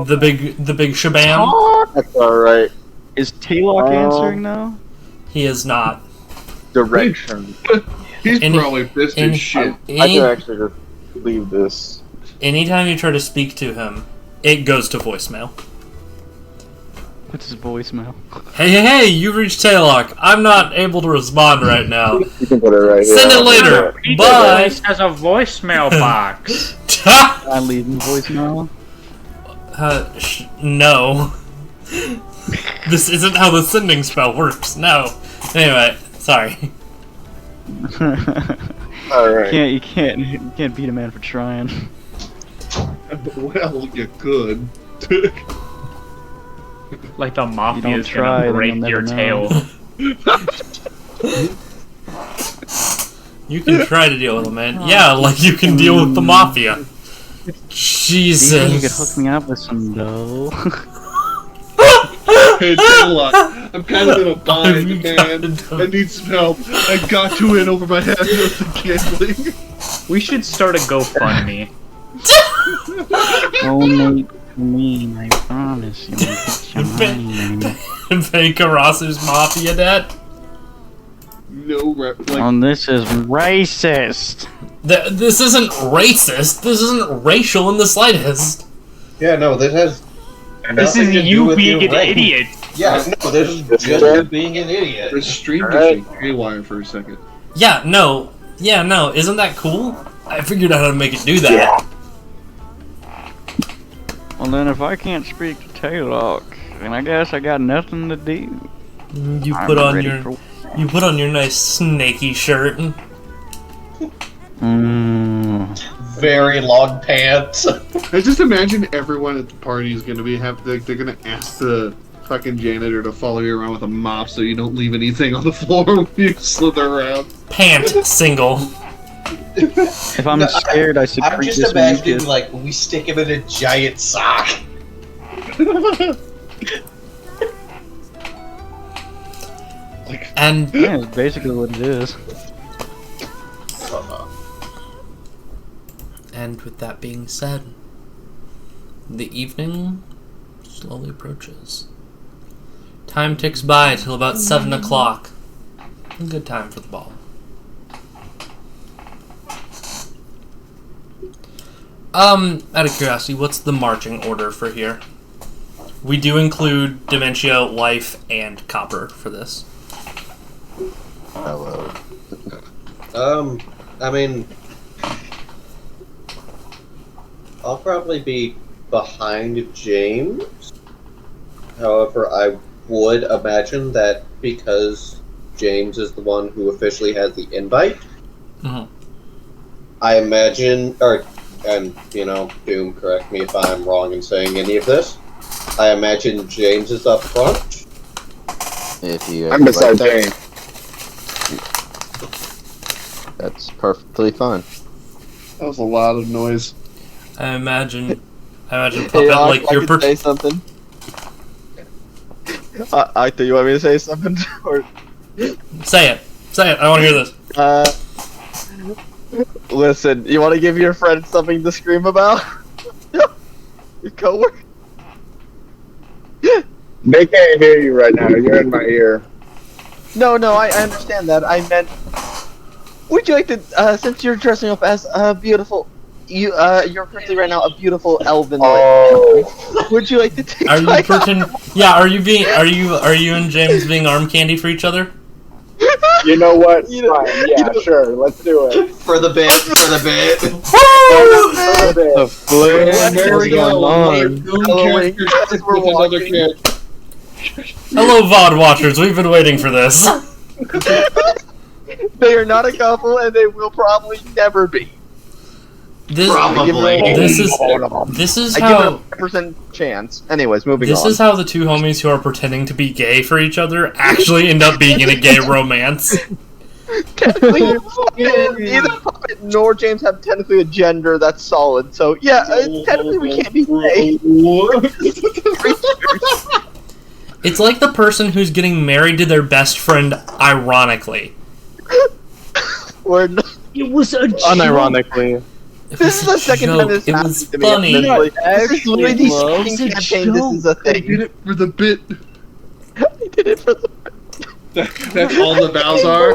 The big shabam? That's alright. Is Taylock answering now? He is not. Direction. He's Any- probably pissed any- as shit. I can actually just leave this. Anytime you try to speak to him, it goes to voicemail. What's his voicemail? Hey, you reached Taylock. I'm not able to respond right now. You can put it right here. Send it later. Bye. This has a voicemail box. I leave him voicemail. No. This isn't how the sending spell works. No. Anyway, sorry. Alright. You can't beat a man for trying. Well, you could. Like the mafia is try, gonna then break you'll your never tail. You can try to deal with him, man. Yeah, like you can deal with the mafia. Do Jesus. you think you could hook me up with some dough? Hey, Taylor, I'm kind of in a bind, man. I need some help. I got to in over my head with the gambling. We should start a GoFundMe. Donate to me, I promise you. I'll get your money. Pay Karasu's mafia debt. No, like. This is racist. This isn't racist. This isn't racial in the slightest. Yeah, no, this has. This is you being an idiot. Yeah, no, this is just you being an idiot. The stream just went haywire for a second. Yeah, no. Isn't that cool? I figured out how to make it do that. Well then, if I can't speak to Taylock, then I guess I got nothing to do. You put on your nice snaky shirt. Very long pants. I just imagine everyone at the party is gonna be they're gonna ask the fucking janitor to follow you around with a mop so you don't leave anything on the floor when you slither around. Pant single. If I'm scared, I secrete I'm just this imagining mucus. like we stick him in a giant sock. And yeah, it's basically what it is. And with that being said, the evening slowly approaches. Time ticks by till about 7 o'clock. A good time for the ball. Out of curiosity, what's the marching order for here? We do include Dementia, Life, and Copper for this. Hello. I mean, I'll probably be behind James. However, I would imagine that because James is the one who officially has the invite, I imagine, and you know, Doom, correct me if I'm wrong in saying any of this, I imagine James is up front. If you I'm beside James. That's perfectly fine. That was a lot of noise. I imagine Puppet, Hey, like I you're could say something. Do you want me to say something? Or Say it. I want to hear this. Listen, you want to give your friend something to scream about? Your coworker? They can't hear you right now. You're in my ear. No, I understand that. I meant, would you like to, since you're dressing up as a beautiful, you're currently right now a beautiful elven. Would you like to take? Are you pretend? Yeah. Are you and James being arm candy for each other? You know what? Fine. Yeah, sure. Let's do it. For the bit. The flare. There we go. Hello, VOD watchers. We've been waiting for this. They are not a couple, and they will probably never be. This is I how. give it a 100% chance. Anyways, moving This on. is how the two homies who are pretending to be gay for each other actually end up being in a gay romance. Technically, neither Puppet nor James have technically a gender that's solid, so yeah, technically we can't be gay. It's like the person who's getting married to their best friend ironically. We're not. It was a unironically. This is the second time this happened to me. Funny. This is literally the second campaign. This is a thing. I did it for the bit. I did it for the. That's all the vows are.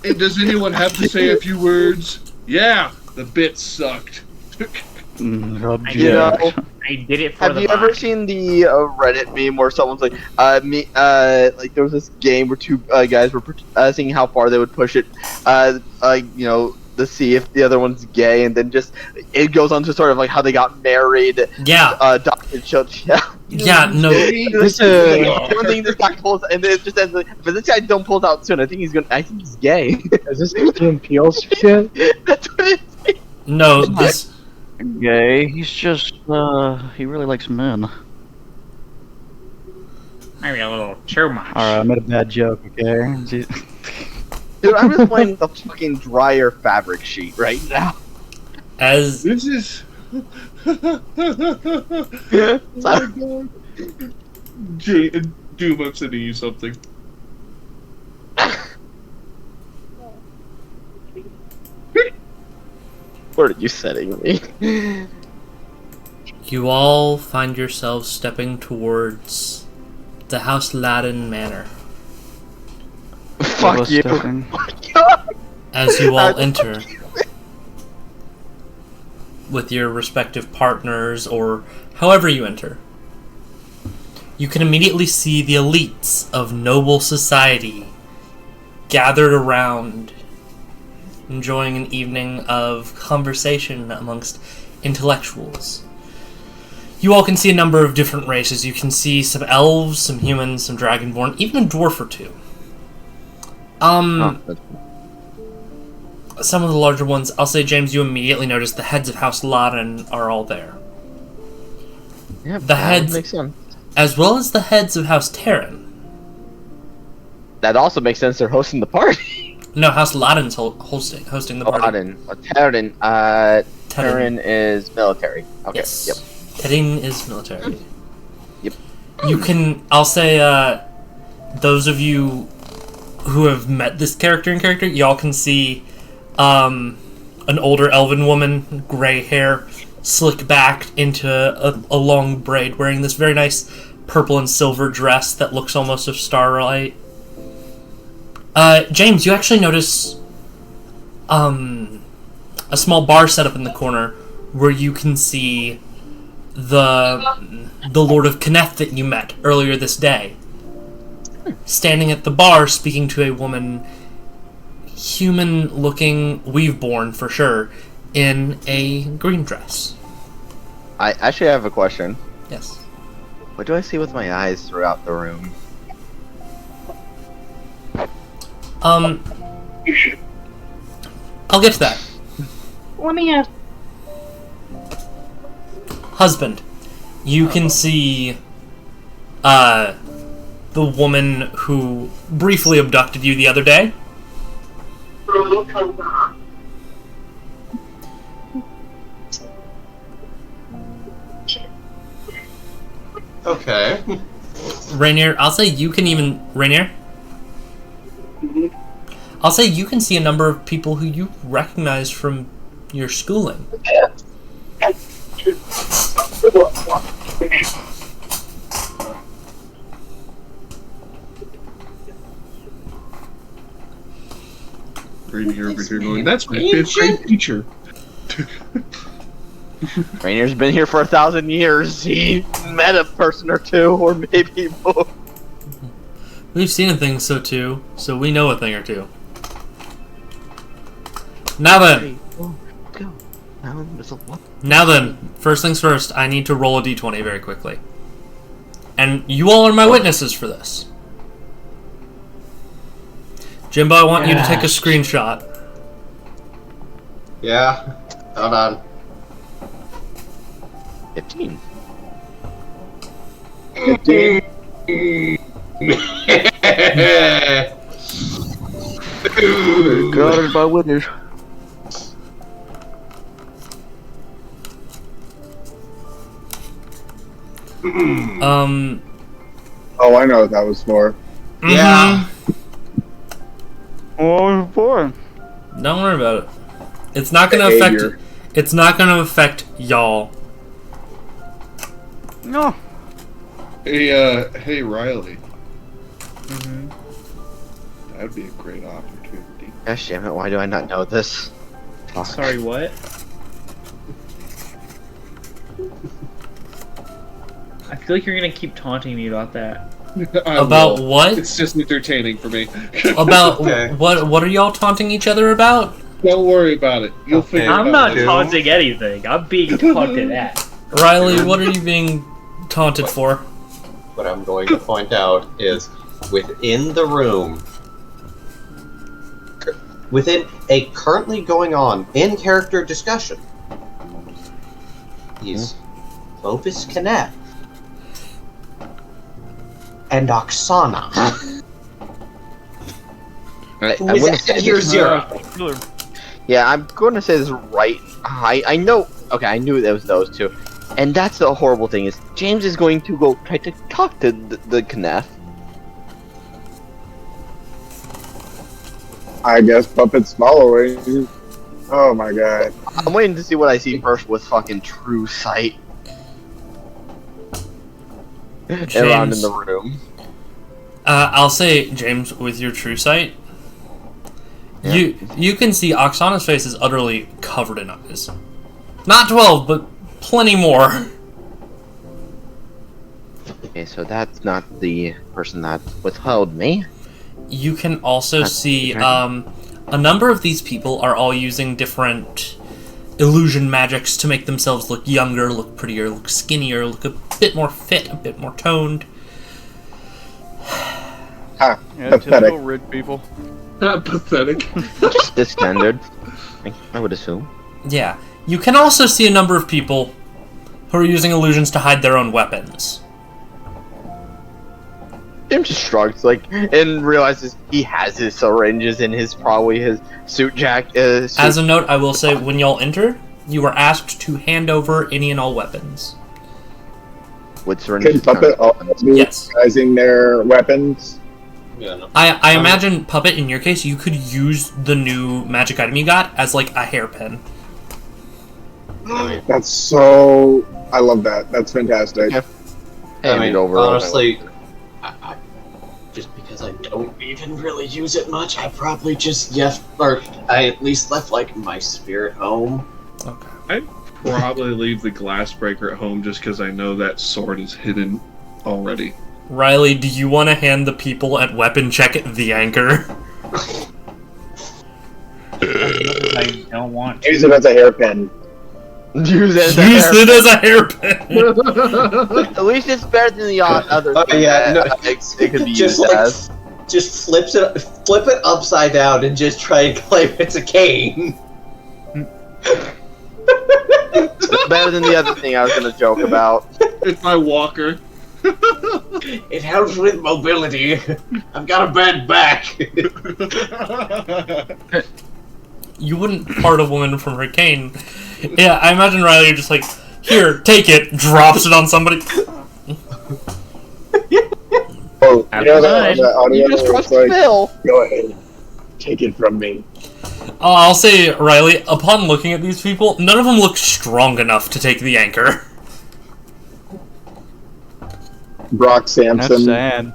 And does anyone have to say a few words? Yeah, the bit sucked. You know, I did it for have the you ever vibe. seen the Reddit meme where someone's like, like there was this game where two guys were seeing how far they would push it, you know, to see if the other one's gay, and then just it goes on to sort of like how they got married. Yeah. Adopted children. Yeah. Yeah, no. One thing this guy pulls, and it just ends like, but this guy don't pull out soon. I think he's gay. Is this Christian Peel shit? That's what it is. No, this. Gay. He's just, he really likes men. Maybe a little too much. Alright, I made a bad joke, okay? Dude, I'm just playing the fucking dryer fabric sheet right now. As this is. Doom, I'm sending you something. What are you setting me? you all find yourselves stepping towards the House Ladin Manor. Fuck you. As you all enter with your respective partners, or however you enter, you can immediately see the elites of noble society gathered around, enjoying an evening of conversation amongst intellectuals. You all can see a number of different races. You can see some elves, some humans, some dragonborn, even a dwarf or two. Some of the larger ones, I'll say, James, you immediately notice the heads of House Ladin are all there. Yeah, the heads, makes sense. as well as the heads of House Terran. That also makes sense. They're hosting the party. No, House Ladin's hosting the party. Terran. Terran is military. Okay. Yes. Yep. Terran is military. Yep. You can, I'll say, those of you who have met this character in character, y'all can see an older elven woman, gray hair, slick back into a long braid, wearing this very nice purple and silver dress that looks almost of starlight. James, you actually notice a small bar set up in the corner where you can see the Lord of Kenneth that you met earlier this day, standing at the bar speaking to a woman, human-looking, weave-born for sure, in a green dress. I actually have a question. Yes. What do I see with my eyes throughout the room? I'll get to that. Let me ask. Husband, you can see the woman who briefly abducted you the other day. Okay. Rainier, I'll say you can even... Rainier? I'll say you can see a number of people who you recognize from your schooling. Rainier over here going, that's my 5th grade teacher. Rainier's been here for 1,000 years. He met a person or two, or maybe more. We've seen a thing so too, so we know a thing or two. Now then. Now then, first things first, I need to roll a d20 very quickly. And you all are my witnesses for this. Jimbo, I want you to take a screenshot. Yeah. Hold on. 15. 15. God is my witness. Oh, I know what that was for. Yeah. What was it for? Don't worry about it. It's not gonna affect. It's not gonna affect y'all. No. Hey, Riley. would be a great opportunity. Gosh damn it, why do I not know this? Fuck. Sorry, what? I feel like you're gonna keep taunting me about that. About what? It's just entertaining for me. About what are y'all taunting each other about? Don't worry about it. You'll figure it out. I'm not taunting anything. I'm being taunted at. Riley, what are you being taunted for? What I'm going to point out is within the room, within a currently going on in-character discussion, is Clovis Connect and Oksana. Who is at year 0? Yeah, I'm going to say this right. I know. Okay, I knew it was those two. And that's the horrible thing is James is going to go try to talk to the Knaff. I guess Puppet's following. Oh my god. I'm waiting to see what I see first with fucking True Sight. Around in the room. I'll say, James, with your True Sight, you can see Oksana's face is utterly covered in eyes. Not 12, but plenty more. Okay, so that's not the person that withheld me. You can also see a number of these people are all using different illusion magics to make themselves look younger, look prettier, look skinnier, look a bit more fit, a bit more toned. Ah, Yeah, pathetic. typical rich people. Pathetic. Just the standard, I would assume. Yeah. You can also see a number of people who are using illusions to hide their own weapons. Jim just shrugs, and realizes he has his syringes in his, probably his suit jacket. Suit. As a note, I will say, when y'all enter, you are asked to hand over any and all weapons. With syringes? Can Puppet also be using their weapons? Yeah, no. I imagine, Puppet, in your case, you could use the new magic item you got as, like, a hairpin. That's so... I love that. That's fantastic. Yeah. I mean, over honestly, I, just because I don't even really use it much, I probably just I at least left like my spirit home. Okay. I'd probably leave the glass breaker at home just because I know that sword is hidden already. Riley, do you want to hand the people at weapon check the anchor? I don't want to. Use it as a hairpin. Use it as a hairpin. At least it's better than the other thing it could be just used like, as. just flip it upside down and just try and claim it's a cane. It's better than the other thing I was gonna joke about. It's my walker. It helps with mobility. I've got a bad back. You wouldn't part a woman from her cane. Yeah, I imagine Riley, you're just like, here, take it, drops it on somebody. Oh, you know that audio You just where it's trust Phil. Go ahead. Take it from me. I'll say, Riley, upon looking at these people, none of them look strong enough to take the anchor. Brock Sampson. That's sad.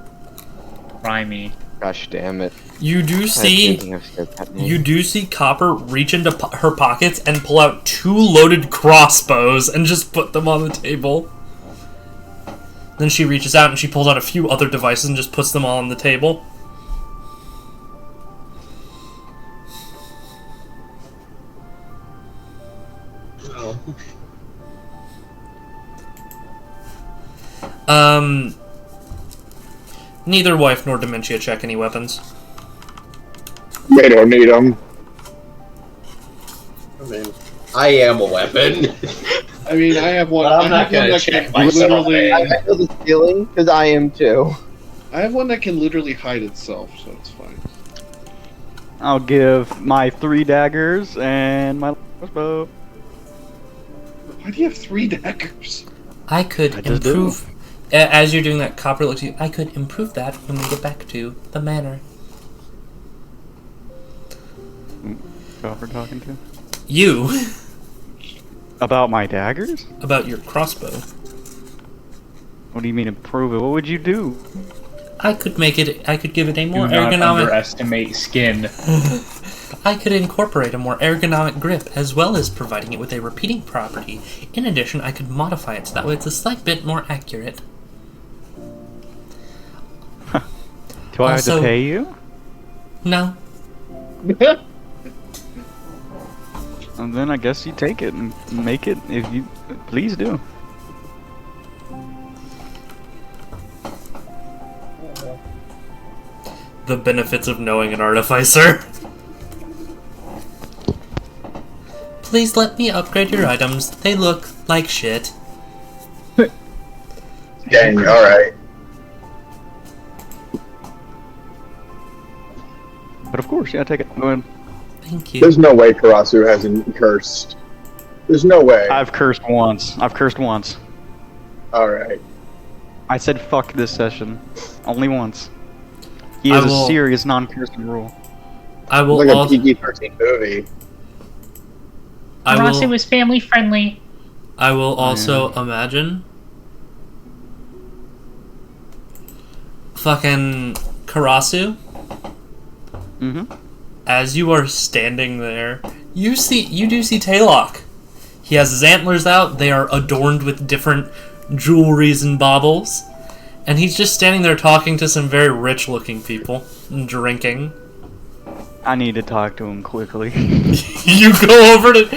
Try me. Gosh damn it. You do see Copper reach into her pockets and pull out 2 loaded crossbows and just put them on the table. Then she reaches out and she pulls out a few other devices and just puts them all on the table. Neither wife nor dementia check any weapons. They don't need them. I mean, I am a weapon. I mean, I have one. I'm not I have one gonna that check can myself. literally. I feel the feeling, because I am too. I have one that can literally hide itself, so it's fine. I'll give my 3 daggers and my crossbow. Why do you have 3 daggers? I could just improve. As you're doing that, Copper looks at you. I could improve that when we get back to the manor. Copper talking to? You. About my daggers? About your crossbow. What do you mean improve it? What would you do? I could make it. I could give it a Do more not ergonomic. underestimate skin. I could incorporate a more ergonomic grip as well as providing it with a repeating property. In addition, I could modify it so that way it's a slight bit more accurate. Do I have to Also- pay you? No. And then I guess you take it and make it if you please do. The benefits of knowing an artificer. Please let me upgrade your items. They look like shit. Dang, alright. But of course, yeah, take it. Go ahead. Thank you. There's no way Karasu hasn't cursed. There's no way. I've cursed once. Alright. I said fuck this session. Only once. He I has will- a serious non-cursing rule. I will Like a also. PG-13 movie. I will, was family friendly. I will also imagine. Fucking Karasu. Mm-hmm. As you are standing there, you do see Taylok. He has his antlers out. They are adorned with different jewelries and baubles. And he's just standing there talking to some very rich-looking people and drinking. I need to talk to him quickly. You go over to...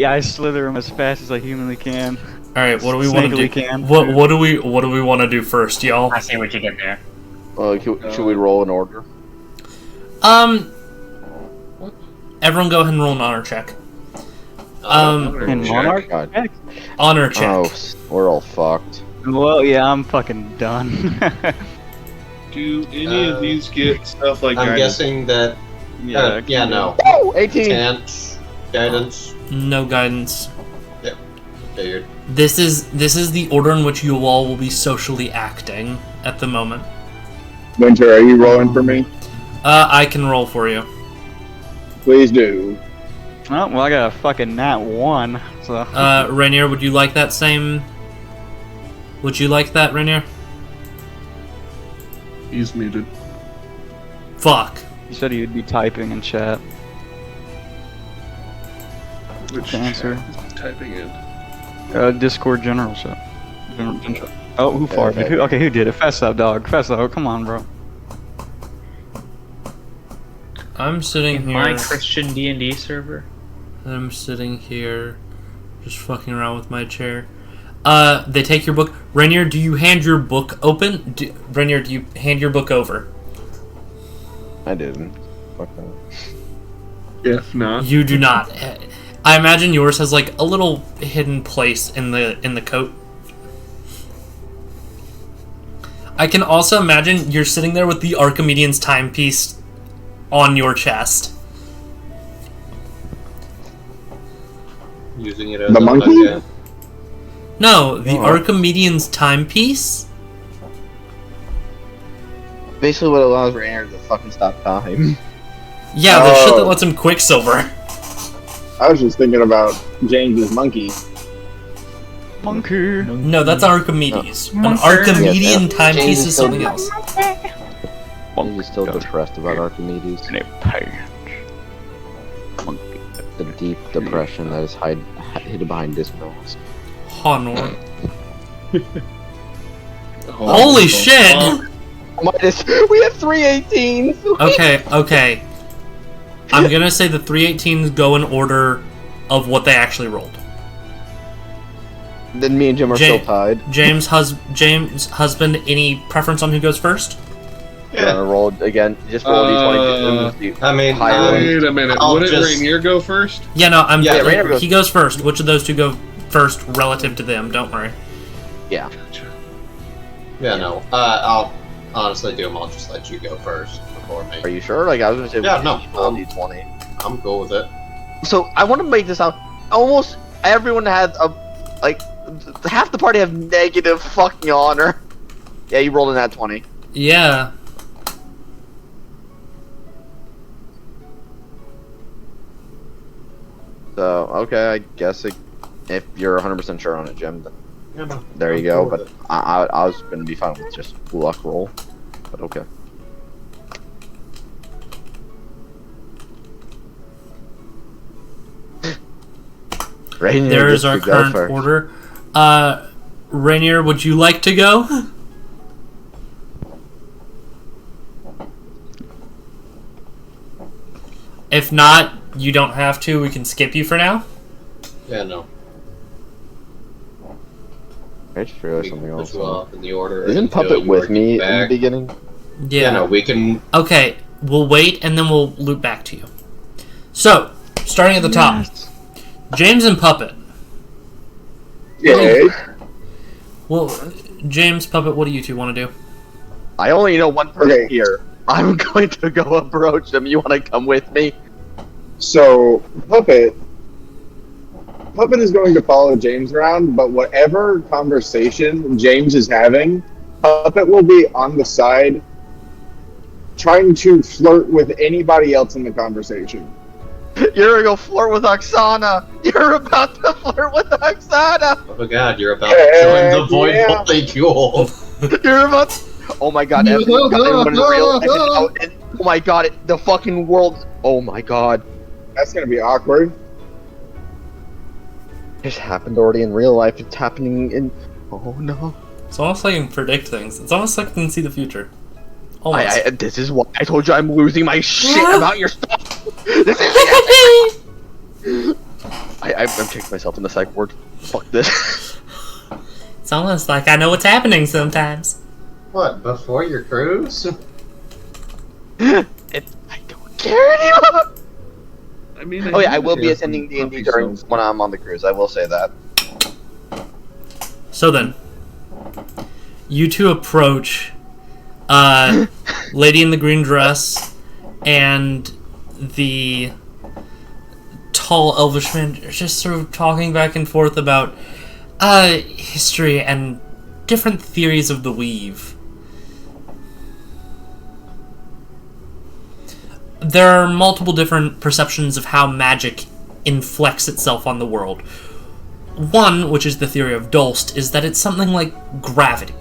I slither him as fast as I humanly can. Alright, what do we want to do? Snakily can. What do we want to do first, y'all? I see what you did there. Should we roll in order? Everyone go ahead and roll an honor check. In Monarch? God. Honor check. Oh, we're all fucked. Well, yeah, I'm fucking done. Do any of these get stuff like I'm guidance? guessing that. Yeah, Yeah, no. Oh, 18! Guidance. No guidance. Yep. Figured. This is the order in which you all will be socially acting at the moment. Winter, are you rolling for me? I can roll for you. Please do. Oh, well, I got a fucking nat 1, so... Rainier, would you like that same... Would you like that, Rainier? He's muted. Fuck. You said you'd be typing in chat. Which answer? Typing in. Discord general chat. Oh, who farted? Who, okay, who did it? Fess up, dog. Fess up. Come on, bro. I'm sitting here... My Christian D&D server. I'm sitting here just fucking around with my chair. They take your book. Rainier, do you hand your book open? Rainier, do you hand your book over? I didn't. Fuck that. If not, You do not. I imagine yours has like a little hidden place in the coat. I can also imagine you're sitting there with the Archimedean's timepiece on your chest. Using it as The a monkey? okay. No, the Archimedean's timepiece? Basically what allows Rainier to fucking stop time. Yeah, the shit that lets him quicksilver. I was just thinking about James's monkey. Monkey. No, that's Archimedes. An Monster. Archimedean Yeah, timepiece James is is something so- else. He's still depressed about Archimedes. In a page. The deep depression that is hidden behind Dismals. Honor. Holy shit! We have 318s! Okay. I'm gonna say the 318s go in order of what they actually rolled. Then me and Jim are still tied. James, husband, any preference on who goes first? Yeah. Roll again. Just roll d20. I mean, wait a minute. I'll Wouldn't just- Rainier go first? Yeah, no, Yeah, Rainier goes- he goes first. Which of those two go first relative to them? Don't worry. Yeah. Yeah, no. I'll honestly do them. I'll just let you go first before me. Are you sure? Like I was gonna say, Yeah, no. roll d20. I'm cool with it. So I want to make this out. Almost everyone had half the party have negative fucking honor. Yeah, you rolled in that 20. Yeah. So okay, I guess if you're 100% sure on it, Jim, then Yeah, no. There you go. But I was gonna be fine with just luck roll. But okay. Rainier There is gets our to go current first. order. Rainier, would you like to go? If not, you don't have to. We can skip you for now. Yeah, no. I just realized something else. Put you off in the order Isn't until Puppet you with are me in the back. beginning? Yeah. No, we can. Okay, we'll wait and then we'll loop back to you. So, starting at the top. James and Puppet. Yay. Well, James, Puppet, what do you two want to do? I only know one person here. I'm going to go approach them. You want to come with me? So, Puppet is going to follow James around, but whatever conversation James is having, Puppet will be on the side trying to flirt with anybody else in the conversation. You're gonna go flirt with Oksana. You're about to flirt with Oksana. Oh my god, you're about to join the Void yeah. Molecule. You're about to... Oh my god, Evan, in real life and out in... Oh my god, the fucking world... Oh my god. That's gonna be awkward. It's happened already in real life. It's happening in... Oh no. It's almost like I can predict things. It's almost like I can see the future. Almost. This is why I told you I'm losing my shit about your stuff. This is I'm kicking myself in the psych ward. Fuck this. It's almost like I know what's happening sometimes. What, before your cruise? I don't care anymore. I mean, Oh yeah, I will be attending D&D during when I'm on the cruise. I will say that. So then, you two approach Lady in the green dress and the tall elvish man are just sort of talking back and forth about history and different theories of the weave. There are multiple different perceptions of how magic inflects itself on the world. One, which is the theory of Dolst, is that it's something like gravity,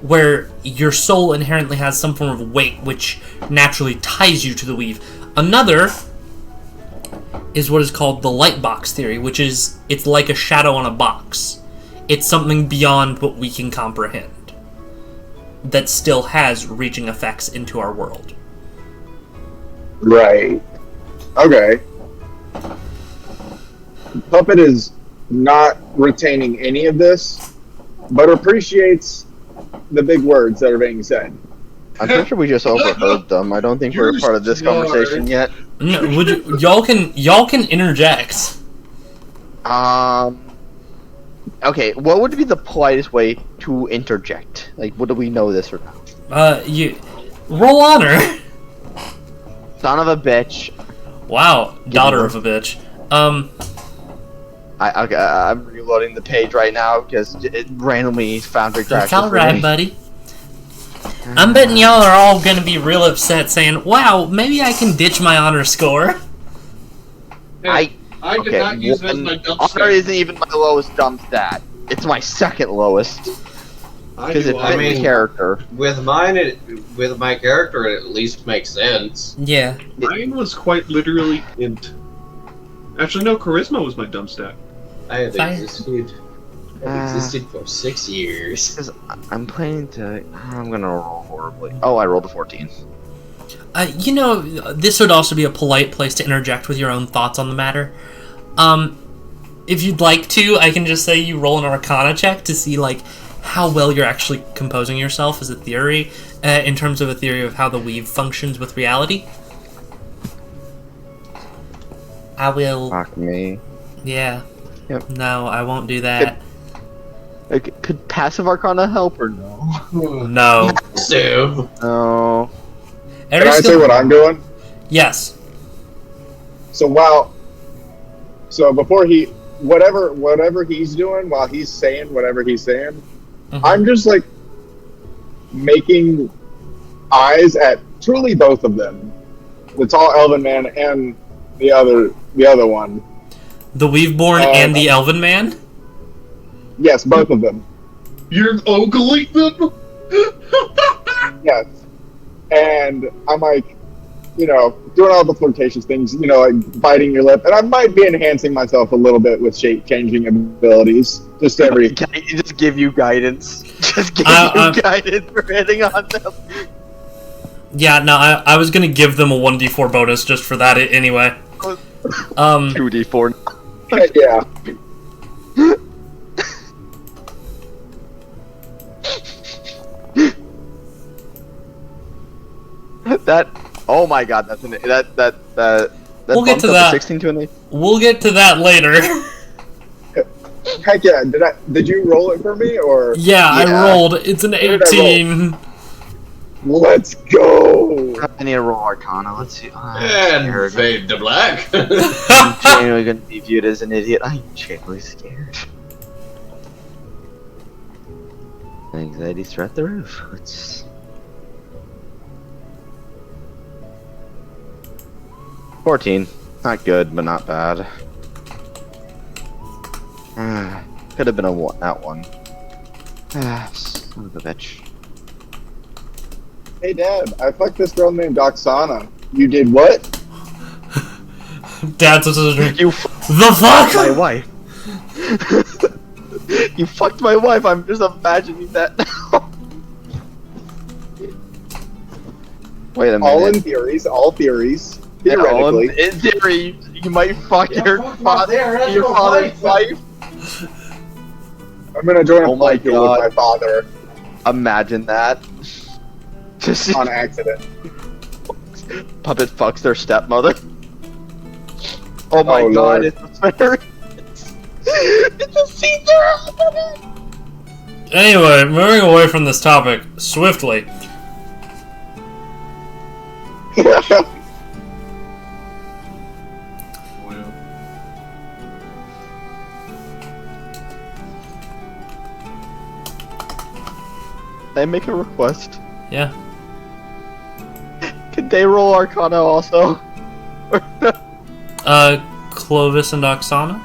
where your soul inherently has some form of weight which naturally ties you to the weave. Another is what is called the light box theory, which is it's like a shadow on a box. It's something beyond what we can comprehend that still has reaching effects into our world. Right. Okay. Puppet is not retaining any of this, but appreciates the big words that are being said. I'm pretty sure we just overheard them. I don't think we're a part of this conversation yet. No, would you, y'all can interject. Okay, what would be the politest way to interject? Like, what do we know this or not? You roll honor. Son of a bitch. Wow, daughter of a bitch. I'm reloading the page right now because it randomly found a crash. That's alright, buddy. I'm betting y'all are all gonna be real upset saying, wow, maybe I can ditch my honor score. I did not use that as my dump honor stat. isn't even my lowest dump stat. It's my second lowest. Because it fit the character. With mine, with my character, it at least makes sense. Yeah. Mine was quite literally int. Actually, no, charisma was my dump stat. I had existed. I've existed for 6 years. Because I'm planning to... I'm gonna roll horribly. Oh, I rolled a 14. You know, this would also be a polite place to interject with your own thoughts on the matter. If you'd like to, I can just say you roll an Arcana check to see, like, how well you're actually composing yourself as a theory, in terms of a theory of how the weave functions with reality. I will... Fuck me. Yeah. Yep. No, I won't do that. Could passive Arcana help or no? No. So. No. Can I say what I'm doing? Yes. So before whatever he's doing, while he's saying whatever he's saying, I'm just like making eyes at truly both of them, the tall elven man and the other one. The Weaveborn and the Elven Man? Yes, both of them. You're ogling them? Yes. And I'm like, doing all the flirtatious things, like biting your lip. And I might be enhancing myself a little bit with shape-changing abilities. Just every... Can I just give you guidance? Just give you guidance for hitting on them. Yeah, no, I was gonna give them a 1d4 bonus just for that anyway. 2d4. Yeah. That. Oh my god, that's that we'll get to that. 16 to an 8. We'll get to that later. Heck yeah! Did you roll it for me or? Yeah, I rolled. It's an 18. Let's go! I need to roll Arcana. Let's see. And fade to black. I'm genuinely gonna be viewed as an idiot. I'm genuinely scared. Anxiety's through the roof. Let's. 14. Not good, but not bad. Could have been that one. Son of a bitch. Hey Dad, I fucked this girl named Oksana. You did what? Dad's sister. You the fuck? My wife. You fucked my wife. I'm just imagining that now. Wait a minute. All in theories. All theories. Theoretically. In theory, you might fuck your father's wife. I'm gonna join a fight with my father. Imagine that. Just on accident. Puppet fucks their stepmother. Oh my god, Lord. it's a fairy. It's a Caesar! Anyway, moving away from this topic swiftly. Can I make a request? Yeah. Can they roll Arcana also? Clovis and Oksana?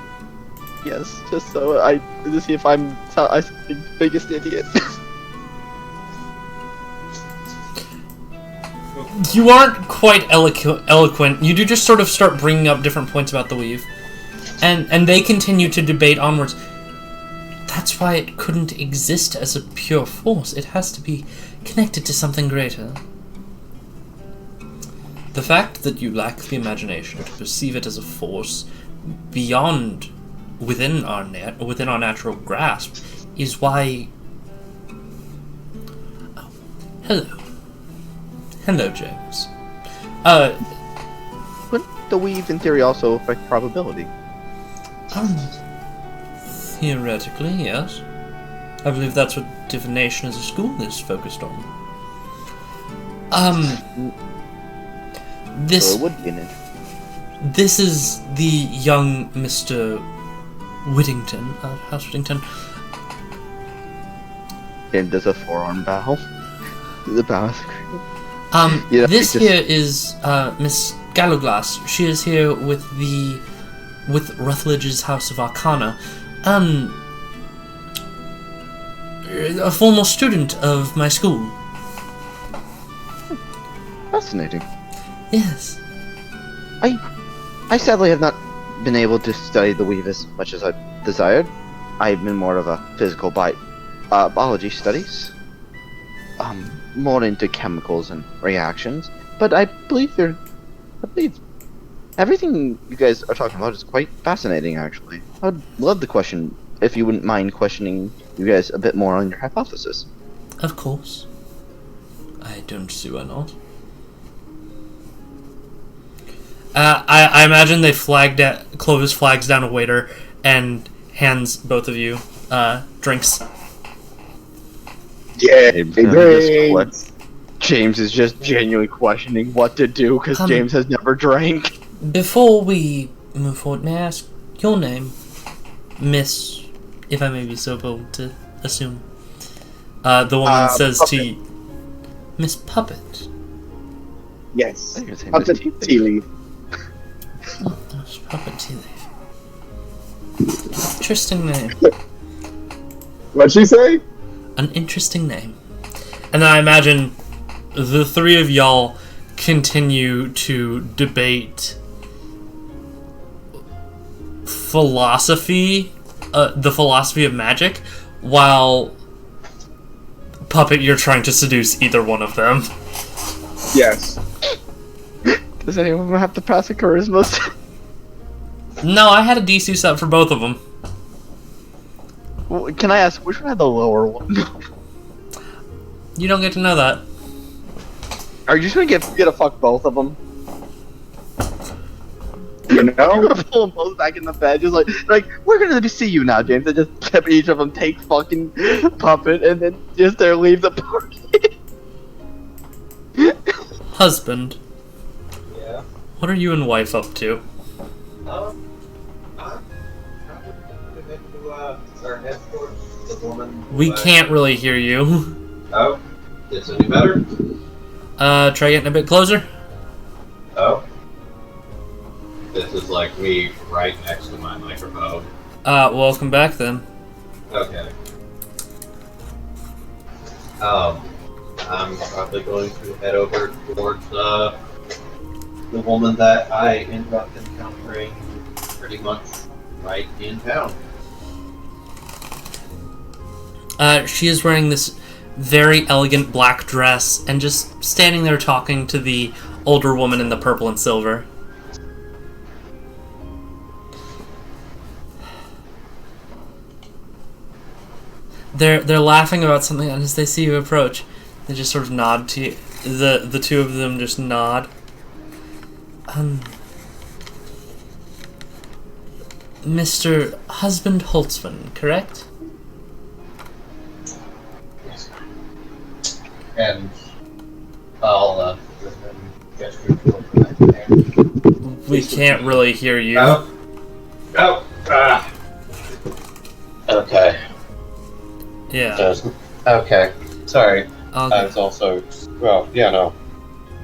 Yes, just so to see if I'm the biggest idiot. You aren't quite eloquent. You do just sort of start bringing up different points about the weave. And they continue to debate onwards. That's why it couldn't exist as a pure force. It has to be connected to something greater. The fact that you lack the imagination to perceive it as a force beyond within our natural grasp is why. Oh, hello, James. Wouldn't the weave in theory also affect probability? Theoretically, yes. I believe that's what divination as a school is focused on. This. So it would be an interest. This is the young Mr. Whittington, House Whittington. And does a forearm bow. The bow. Yeah, this here is Miss Gallowglass. She is here with Rutledge's House of Arcana. A former student of my school. Fascinating. Yes. I sadly have not been able to study the weave as much as I desired. I've been more of a physical biology studies. More into chemicals and reactions. But I believe everything you guys are talking about is quite fascinating, actually. I'd love the question, if you wouldn't mind questioning you guys a bit more on your hypothesis. Of course. I don't see why not. I imagine they Clovis flags down a waiter and hands both of you drinks. Yeah, James is just genuinely questioning what to do because James has never drank. Before we move forward, may I ask your name, Miss, if I may be so bold to assume? The woman says Puppet. to you, Miss Puppet. Yes. Puppet Tea Leaf. Oh, that's Puppet Tea Leaf. Interesting name. What'd she say? An interesting name. And then I imagine the three of y'all continue to debate philosophy, the philosophy of magic, while Puppet, you're trying to seduce either one of them. Yes. Does anyone have to pass a charisma? No, I had a DC set for both of them. Well, can I ask which one had the lower one? You don't get to know that. Are you just gonna get to fuck both of them? You know? You're gonna pull them both back in the bed, just like we're gonna see you now, James. And just have each of them take fucking Puppet, and then just there leave the party. Husband. Yeah. What are you and wife up to? I'm probably our head towards the woman. We can't really hear you. Oh, is it any better? Try getting a bit closer. Oh. This is like me right next to my microphone. Welcome back then. Okay. I'm probably going to head over towards the woman that I ended up encountering pretty much right in town. She is wearing this very elegant black dress and just standing there talking to the older woman in the purple and silver. They're laughing about something, and as they see you approach, they just sort of nod to you. The two of them just nod. Mr. Husband Holtzman, correct? And I'll gesture towards the We can't really hear you. Okay. Yeah. Okay. Sorry. Okay. I was also, well, yeah,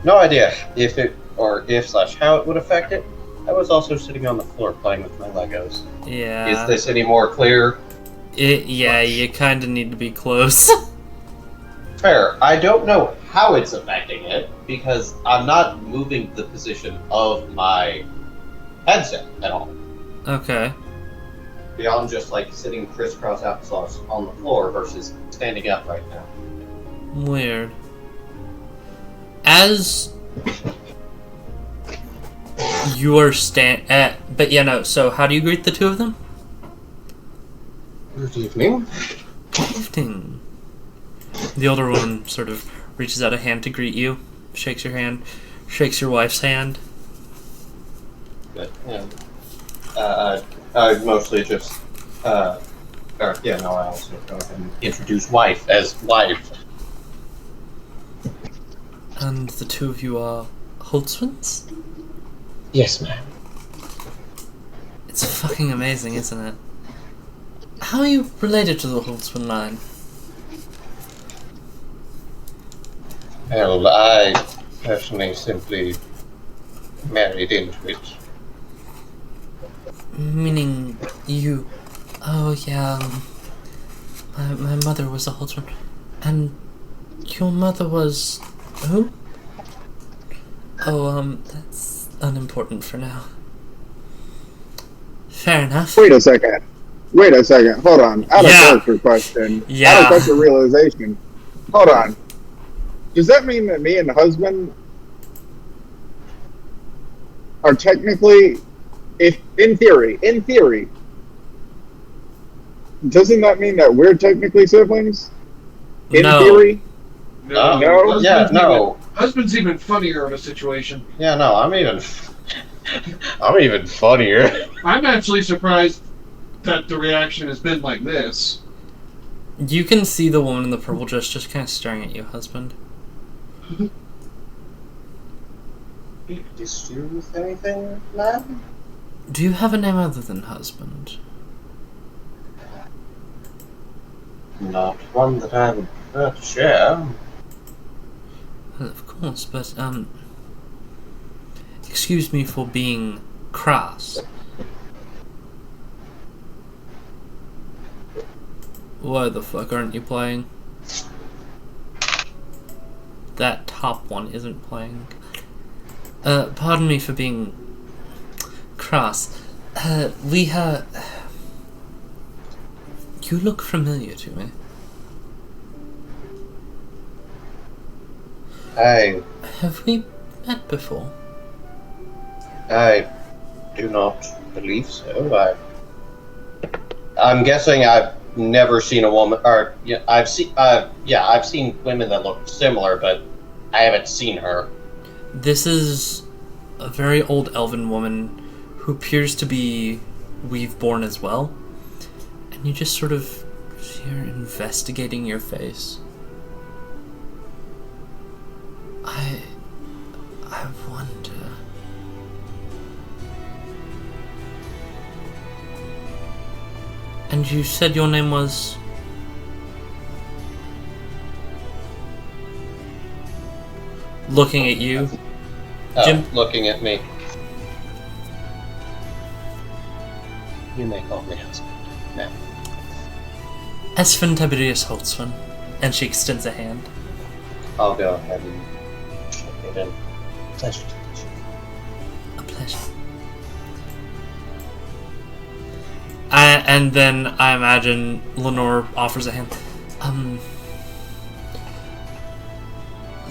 no idea if it, or if/how it would affect it. I was also sitting on the floor playing with my Legos. Yeah. Is this any more clear? Yeah, you kind of need to be close. Fair. I don't know how it's affecting it, because I'm not moving the position of my headset at all. Okay. Beyond just like sitting crisscross applesauce on the floor versus standing up right now. Weird. As you are but yeah, no, so how do you greet the two of them? Good evening. Good evening. The older woman sort of reaches out a hand to greet you, shakes your hand, shakes your wife's hand. But, I mostly just, I also go ahead and introduce wife as wife. And the two of you are Holtzmans? Yes, ma'am. It's fucking amazing, isn't it? How are you related to the Holtzman line? Well, I personally simply married into it. Meaning you... Oh, yeah, my mother was a Holtzman. And your mother was... who? Oh, that's unimportant for now. Fair enough. Wait a second. Hold on. Out of character question. Yeah. Out of character realization. Hold on. Does that mean that me and the husband are technically, if in theory, doesn't that mean that we're technically siblings? In theory? No. Yeah, no. Husband's even funnier of a situation. Yeah, no, I'm even funnier. I'm actually surprised that the reaction has been like this. You can see the woman in the purple dress just kind of staring at you, husband. Assist you with anything, ma'am? Do you have a name other than husband? Not one that I would prefer to share. Well, of course, but, excuse me for being crass. Why the fuck aren't you playing? That top one isn't playing. Pardon me for being cross. You look familiar to me. Have we met before? I do not believe so. I'm guessing I've never seen a woman, or yeah, I've seen women that look similar, but I haven't seen her. This is a very old elven woman who appears to be Weaveborn as well, and you just sort of see her investigating your face. I wonder. And you said your name was? Looking at you. Jim? Looking at me. You may call me husband. Now. Esfin Tiberius Holtzman. And she extends a hand. I'll go ahead and check it in. Pleasure to meet you. A pleasure. And then I imagine Lenore offers a hand.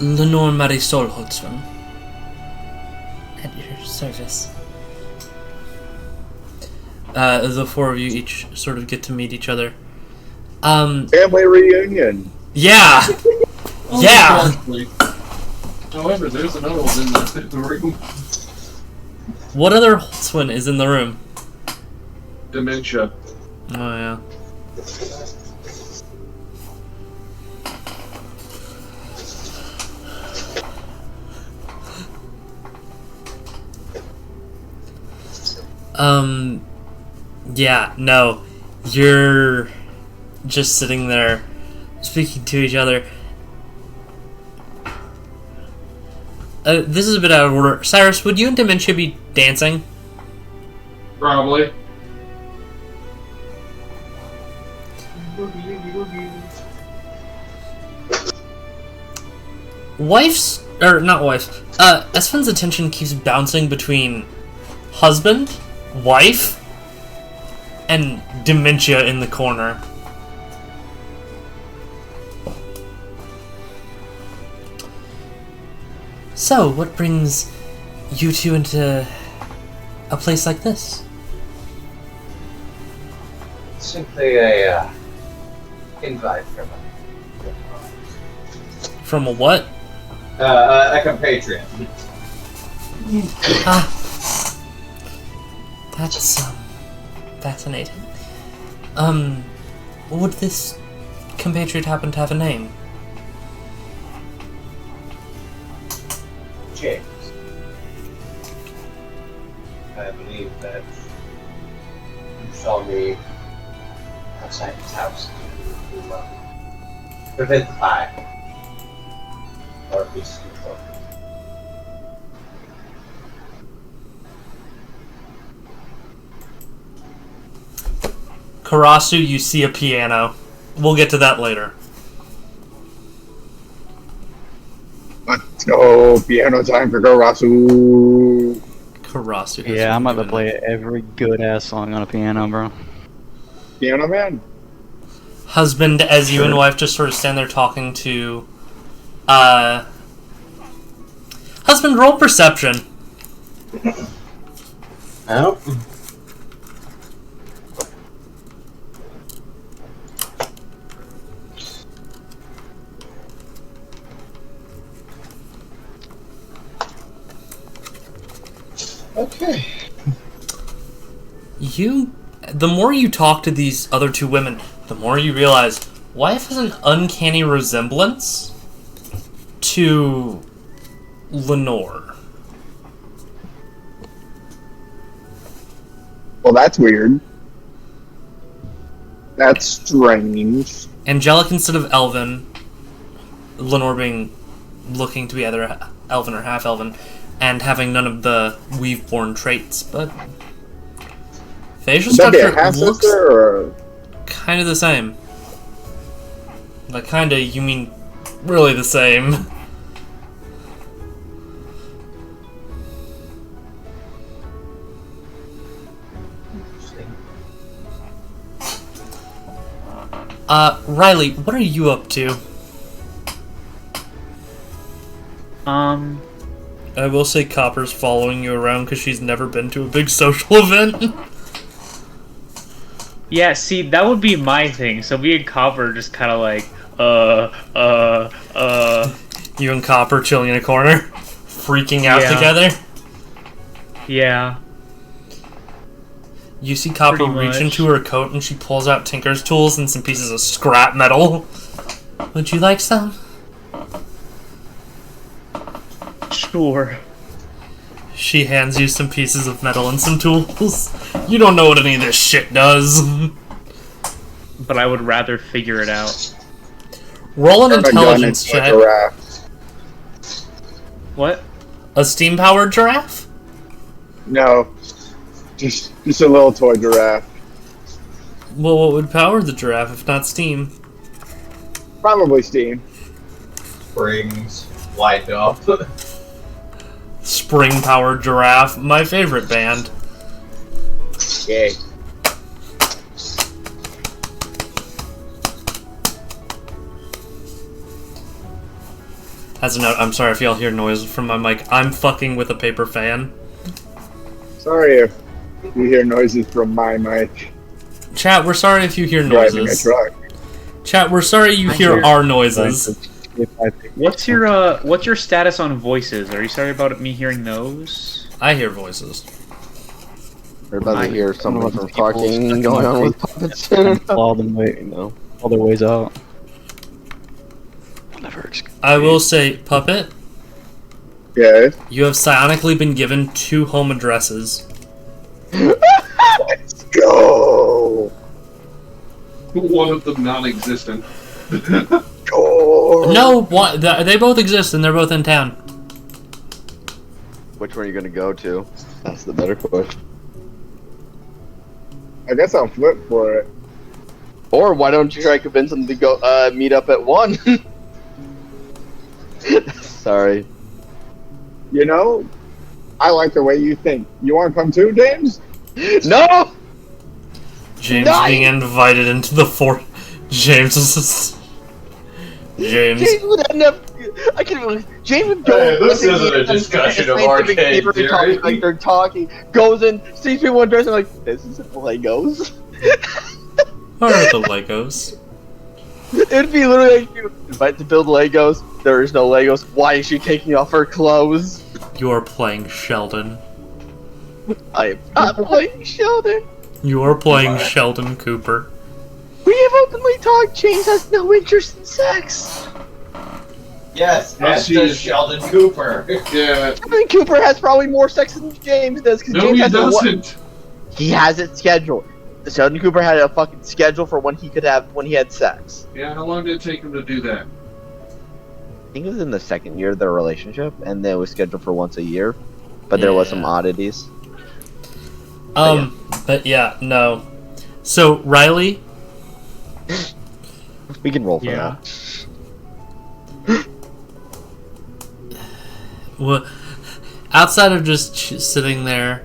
Lenore Marisol Holtzman. At your service. The four of you each sort of get to meet each other. Family reunion. Yeah! Yeah! However, there's another one in the room. What other Holtzman is in the room? Dementia. Oh, yeah. Yeah, no. You're just sitting there speaking to each other. This is a bit out of order. Cyrus, would you and Dementia be dancing? Probably. Esfin's attention keeps bouncing between husband, wife, and Dementia in the corner. So, what brings you two into a place like this? Simply a invite from From a what? a compatriot. That's fascinating. Would this compatriot happen to have a name? James. I believe that you saw me outside his house to prevent the fire. Or at least control it. Karasu, you see a piano. We'll get to that later. Let's go. Piano time for Karasu. Karasu. Yeah, I'm about to play every good ass song on a piano, bro. Piano man. Husband, as you and wife just sort of stand there talking to, husband, roll perception. Oh. Okay. The more you talk to these other two women, the more you realize wife has an uncanny resemblance to Lenore. Well, that's weird. That's strange. Angelic instead of elven, Lenore being looking to be either elven or half elven, and having none of the Weaveborn traits, but facial Would that be a structure looks half-sister or kind of the same. By kinda, you mean really the same. Riley, what are you up to? I will say Copper's following you around because she's never been to a big social event. Yeah, see, that would be my thing. So me and Copper just kind of like, You and Copper chilling in a corner, freaking out Yeah. together. Yeah. You see Copper Pretty reach much. into her coat and she pulls out Tinker's tools and some pieces of scrap metal. Would you like some? Sure. She hands you some pieces of metal and some tools. You don't know what any of this shit does. But I would rather figure it out. Roll an Turn a gun intelligence into a check. giraffe. What? A steam-powered giraffe? No, just a little toy giraffe. Well, what would power the giraffe if not steam? Probably steam. Springs. Light up. Spring-powered giraffe. My favorite band. Yay. As a note, I'm sorry if y'all hear noise from my mic. I'm fucking with a paper fan. Sorry if you hear noises from my mic. Chat, we're sorry if you hear Driving a noises. truck. Chat, we're sorry you I hear hear- our noises. What's your status on voices? Are you sorry about me hearing those? I hear voices. We're about to hear something from People fucking stuck going in my on with feet. puppets. All them way, all their ways out. I will say, Puppet, Yeah. you have psionically been given 2 home addresses. Let's go. One of them non-existent. Go. No, they both exist and they're both in town. Which one are you gonna go to? That's the better question. I guess I'll flip for it. Or why don't you try to convince them to go meet up at 1? Sorry. You know, I like the way you think. You want to come too, James? No! James Nice! being invited into the fort. James is... James. James would end up. I can't even. James would go. Hey, this listen isn't to a discussion of scientific arcade paper theory. talking like they're talking. Goes in, sees people dressing like this isn't Legos. Where are the Legos? It'd be literally like you invite to build Legos. There is no Legos. Why is she taking off her clothes? You're playing Sheldon. I am not playing Sheldon. You're playing Sheldon Cooper. We have openly talked. James has no interest in sex. Yes, Yes, as he does is. Sheldon Cooper. Yeah. Sheldon Cooper has probably more sex than James does. Cause No, James he has doesn't. He has it scheduled. Sheldon Cooper had a fucking schedule for when he could have when he had sex. Yeah, how long did it take him to do that? I think it was in the second year of their relationship, and then it was scheduled for once a year. But there was some oddities. But yeah, no. So, Riley? We can roll for Yeah. that. Well, outside of just sitting there,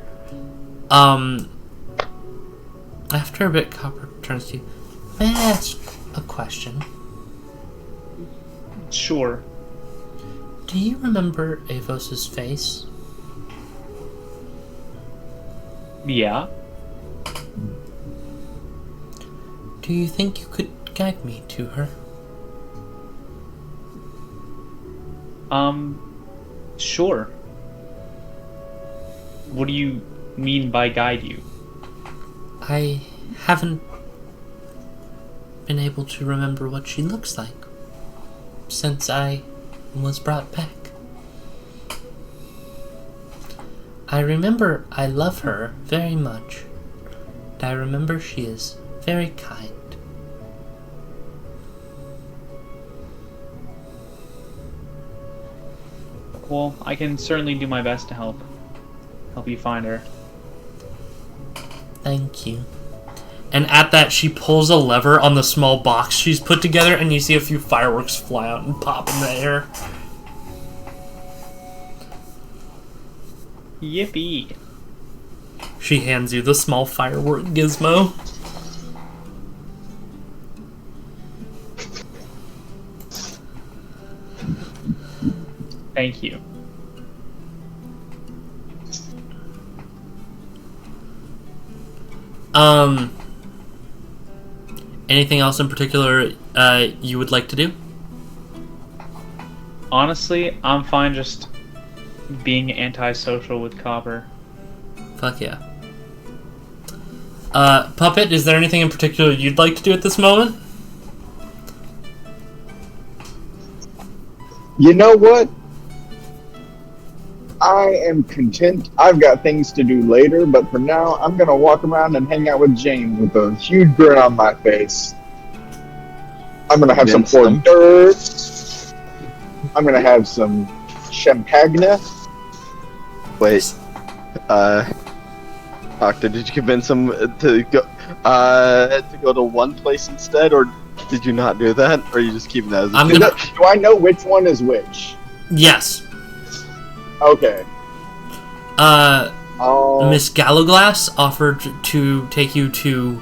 after a bit, Copper turns to you. May I ask a question? Sure. Do you remember Avos's face? Yeah. Do you think you could guide me to her? Sure. What do you mean by guide you? I haven't been able to remember what she looks like since I was brought back. I remember I love her very much. And I remember she is very kind. Well, I can certainly do my best to help you find her. Thank you. And at that, she pulls a lever on the small box she's put together, and you see a few fireworks fly out and pop in the air. Yippee. She hands you the small firework gizmo. Thank you. Anything else in particular you would like to do? Honestly, I'm fine just being antisocial with Copper. Fuck yeah. Puppet, is there anything in particular you'd like to do at this moment? You know what? I am content. I've got things to do later, but for now, I'm gonna walk around and hang out with James with a huge grin on my face. I'm gonna have some hors d'oeuvres. I'm gonna have some champagne. Wait, Doctor, did you convince him to go to one place instead, or did you not do that, or are you just keeping that as a Do I know which one is which? Yes. Okay. Miss Gallowglass offered to take you to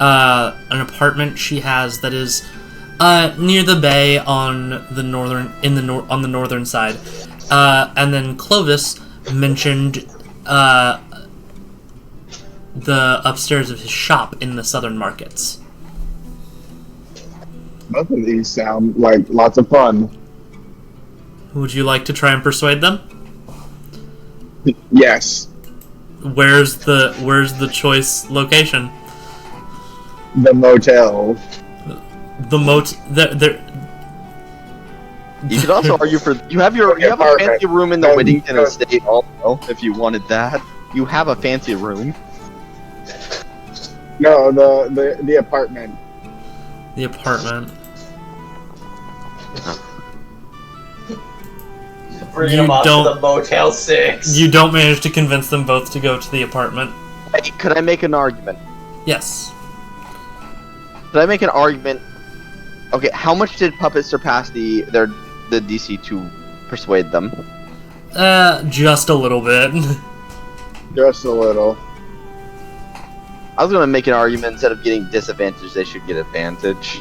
an apartment she has that is near the bay on the northern side. And then Clovis mentioned the upstairs of his shop in the southern markets. Both of these sound like lots of fun. Would you like to try and persuade them? Yes. Where's the choice location? The motel. There. You could also argue for you have a fancy room in the Whittington estate also, if you wanted that. You have a fancy room. No, the apartment. The apartment. Bringing them off to the Motel 6. You don't manage to convince them both to go to the apartment. Hey, could I make an argument? Yes. Could I make an argument? Okay, how much did Puppet surpass the DC to persuade them? Just a little bit. Just a little. I was gonna make an argument, instead of getting disadvantage, they should get advantage.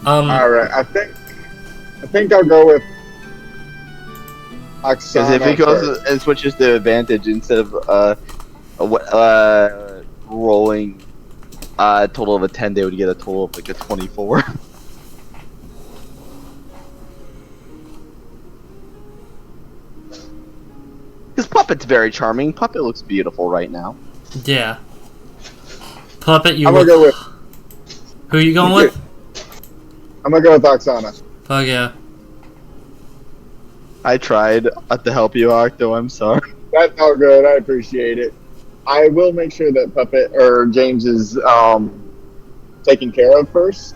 Alright, I think I'll go with Oksana. Because if he goes and switches to advantage instead of rolling a total of a 10, they would get a total of like a 24. Because Puppet's very charming. Puppet looks beautiful right now. Yeah. Puppet, you. I'm gonna go with. Who are you going with? I'm gonna go with Oksana. Fuck yeah. I tried to help you, Octo. I'm sorry. That's all good. I appreciate it. I will make sure that Puppet or James is taken care of first.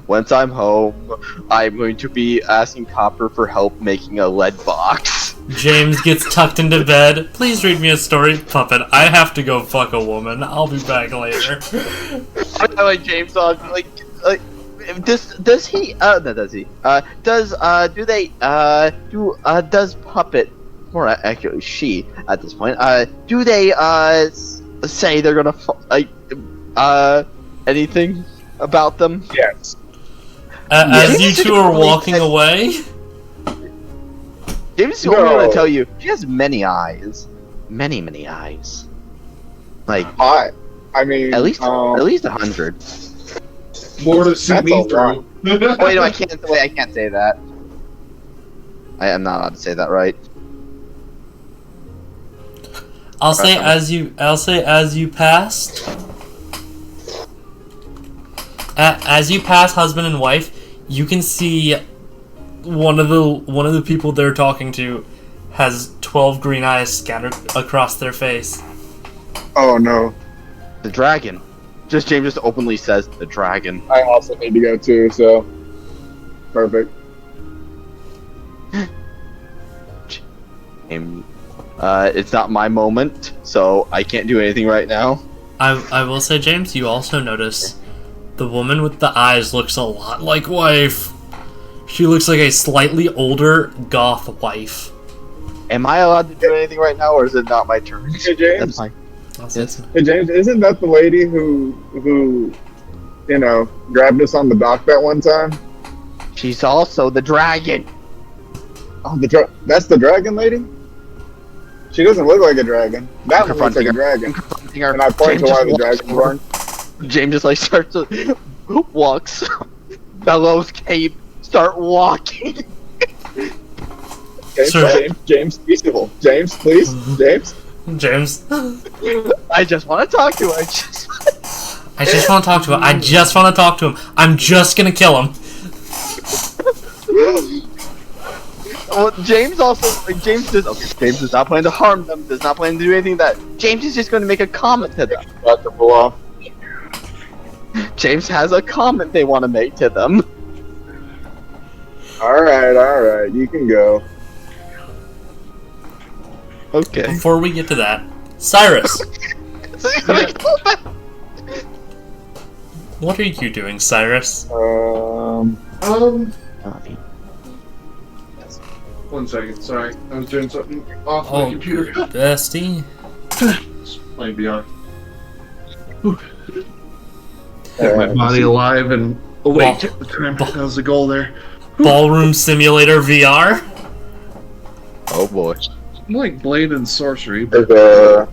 Once I'm home, I'm going to be asking Copper for help making a lead box. James gets tucked into bed. Please read me a story, Puppet. I have to go fuck a woman. I'll be back later. I like James on like does he does he does Puppet, more accurately she at this point, do they say they're gonna anything about them? Yes. As you two are walking away, James is only gonna tell you she has many eyes, many eyes. Like I mean at least 100. More to see me through. Wait, no, I can't say that. I am not allowed to say that, right? I'll say as you passed. As you pass husband and wife, you can see one of the people they're talking to has 12 green eyes scattered across their face. Oh no. The dragon. James just openly says the dragon. I also need to go too, so perfect. It's not my moment, so I can't do anything right now. I will say, James, you also notice the woman with the eyes looks a lot like wife. She looks like a slightly older goth wife. Am I allowed to do anything right now, or is it not my turn? Hey, James. Yes. Hey, James, isn't that the lady who you know, grabbed us on the dock that one time? She's also the dragon. Oh, that's the dragon lady? She doesn't look like a dragon. That one looks like a dragon. And I point to why the dragon's born. James just like starts to walks. Bellows cape. Start walking. James, peaceable. James, please. James. I just want to talk to her. I just want to talk to him. I just want to talk to him. I'm just gonna kill him. Well, James James does not plan to harm them. Does not plan to do anything that. James is just going to make a comment to them. About to pull off. James has a comment they want to make to them. Alright, you can go. Okay. Before we get to that, Cyrus. What are you doing, Cyrus? One second, sorry. I was doing something off my computer. Bestie. Playing VR. Get my body alive and awake. That was the goal there. Ballroom Simulator VR? Oh boy. I'm like Blade and Sorcery, but...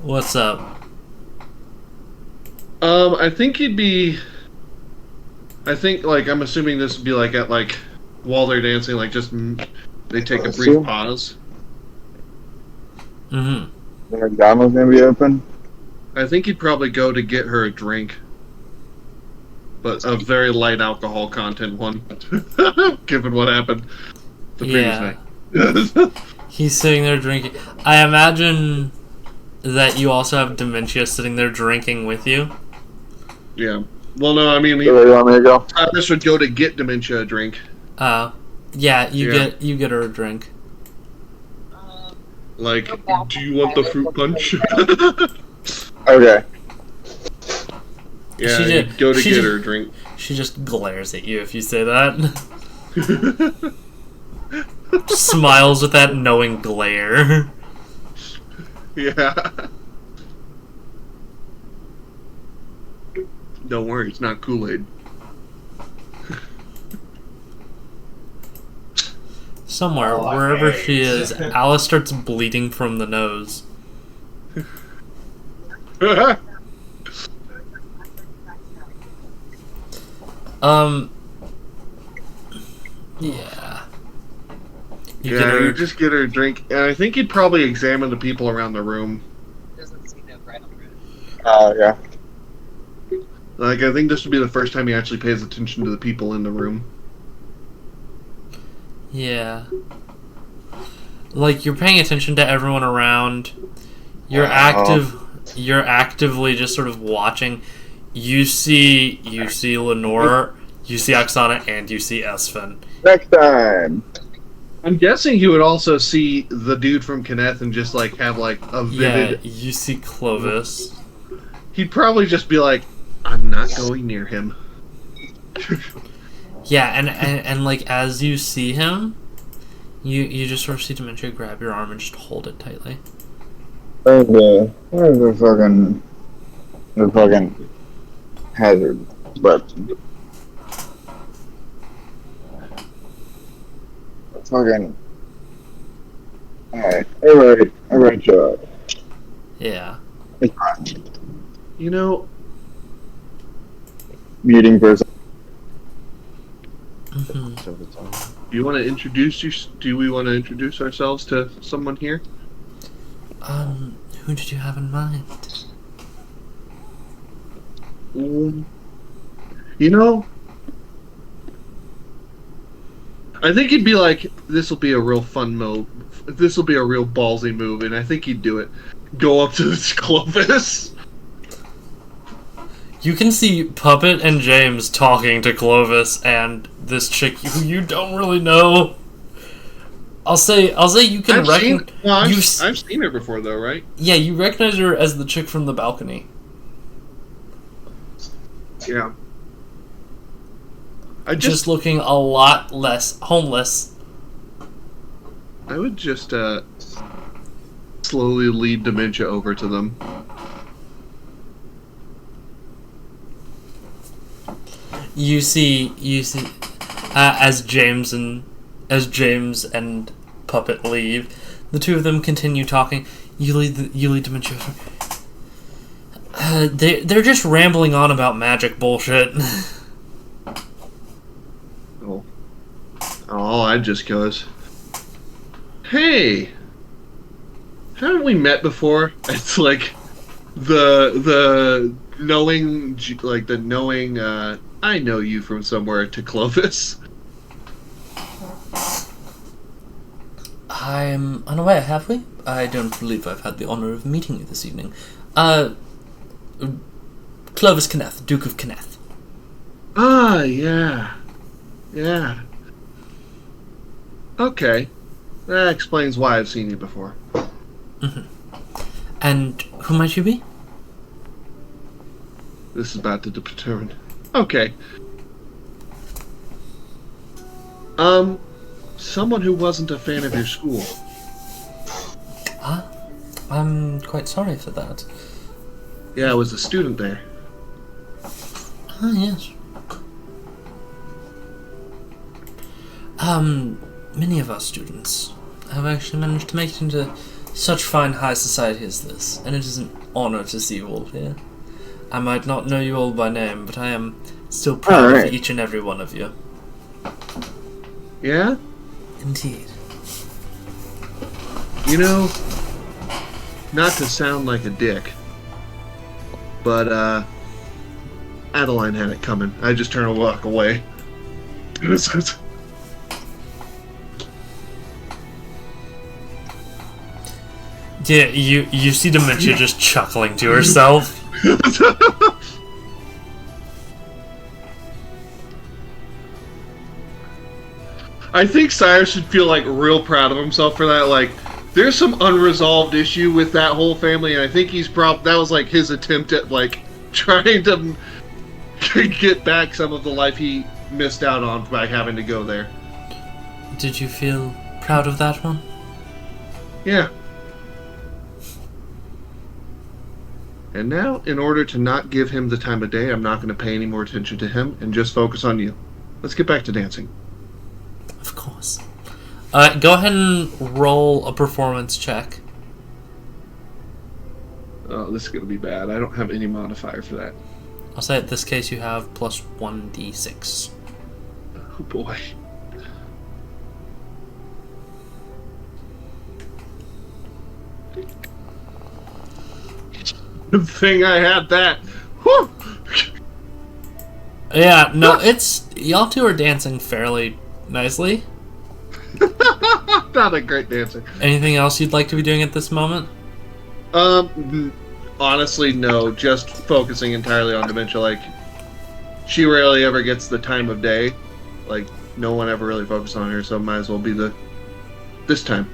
What's up? I think he'd be... I think, like, I'm assuming this would be like at, like, while they're dancing, like, just they take a brief pause. Mm-hmm. The McDonald's gonna be open? I think he'd probably go to get her a drink. But a very light alcohol content one. Given what happened the previous night. He's sitting there drinking. I imagine that you also have Dementia sitting there drinking with you. Yeah. Well, no, I mean, Where do you want me to go? Travis would go to get Dementia a drink. Yeah, you get her a drink. Like, do you want the fruit punch? Okay. Yeah, you'd go to get her a drink. She just glares at you if you say that. Smiles with that knowing glare. Yeah. Don't worry, it's not Kool-Aid. Somewhere, wherever she is, Alice starts bleeding from the nose. Yeah. You just get her a drink, and I think you'd probably examine the people around the room. Yeah. Like, I think this would be the first time he actually pays attention to the people in the room. Yeah. Like, you're paying attention to everyone around. You're you're actively just sort of watching. You see Lenore, you see Oksana, and you see Espen. Next time. I'm guessing he would also see the dude from Kenneth and just, like, have, like, a vivid... Yeah, you see Clovis. He'd probably just be like, I'm not going near him. Yeah, and like, as you see him, you just sort of see Dementia grab your arm and just hold it tightly. Where's the fucking hazard button? Fucking... Alright, everybody show up. Yeah. It's fine. You know... Muting person. Do we want to introduce ourselves to someone here? Who did you have in mind? You know, I think he'd be like, this will be a real fun move. This will be a real ballsy move, and I think he'd do it. Go up to this Clovis. You can see Puppet and James talking to Clovis and this chick who you don't really know. I'll say you can recognize. I've seen her before, though, right? Yeah, you recognize her as the chick from the balcony. Yeah. Just looking a lot less homeless. I would just slowly lead dementia over to them. You see, as James and Puppet leave, the two of them continue talking. You lead dementia. They're just rambling on about magic bullshit. I just goes, hey, haven't we met before? It's like the knowing, I know you from somewhere to Clovis. I'm unaware, have we? I don't believe I've had the honor of meeting you this evening. Clovis Kenneth, Duke of Kenneth. Ah, yeah. Yeah. Okay. That explains why I've seen you before. Mm-hmm. And who might you be? This is about to determine. Okay. Someone who wasn't a fan of your school. Huh? I'm quite sorry for that. Yeah, I was a student there. Ah, yes. Many of our students have actually managed to make it into such fine high society as this, and it is an honor to see you all here. I might not know you all by name, but I am still proud of each and every one of you. Yeah? Indeed. You know, not to sound like a dick, but, Adeline had it coming. I just turned and walk away. Yeah, you see Dementia just chuckling to herself. I think Cyrus should feel like real proud of himself for that. Like, there's some unresolved issue with that whole family, and I think that was like his attempt at like trying to get back some of the life he missed out on by having to go there. Did you feel proud of that one? Yeah. And now, in order to not give him the time of day, I'm not going to pay any more attention to him and just focus on you. Let's get back to dancing. Of course. Go ahead and roll a performance check. Oh, this is going to be bad. I don't have any modifier for that. I'll say in this case you have plus 1d6. Oh boy. Good thing I had that. Whew. Yeah, no, it's... Y'all two are dancing fairly nicely. Not a great dancer. Anything else you'd like to be doing at this moment? Honestly, no. Just focusing entirely on Dementia. Like, she rarely ever gets the time of day. Like, no one ever really focuses on her, so might as well be this time.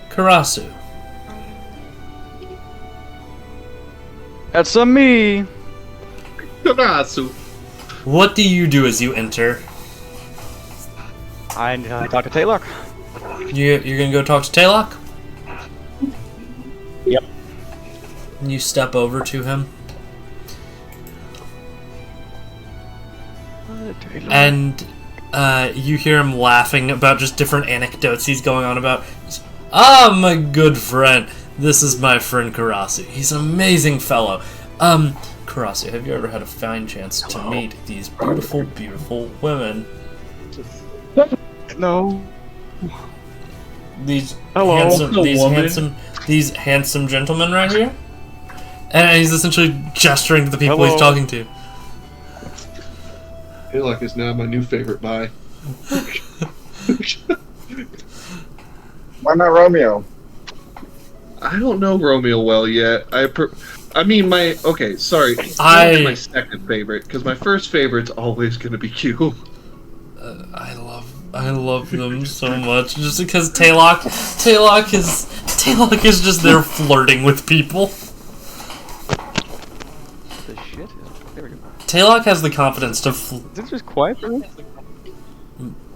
Karasu. That's a me. Karasu. What do you do as you enter? I talk to Taylor. You're gonna go talk to Taylor? Yep. You step over to him. And you hear him laughing about just different anecdotes he's going on about. Ah, my good friend. This is my friend Karasu. He's an amazing fellow. Karasu, have you ever had a fine chance to meet these beautiful, beautiful women? No. These handsome gentlemen right here? And he's essentially gesturing to the people he's talking to. I feel like it's now my new favorite buy. Why not Romeo? I don't know Romeo well yet. Okay, sorry. My second favorite, because my first favorite's always going to be Q. I love them so much just because Taylok is just there flirting with people. The shit? There we go. Taylok has the confidence to Is it just quiet for me?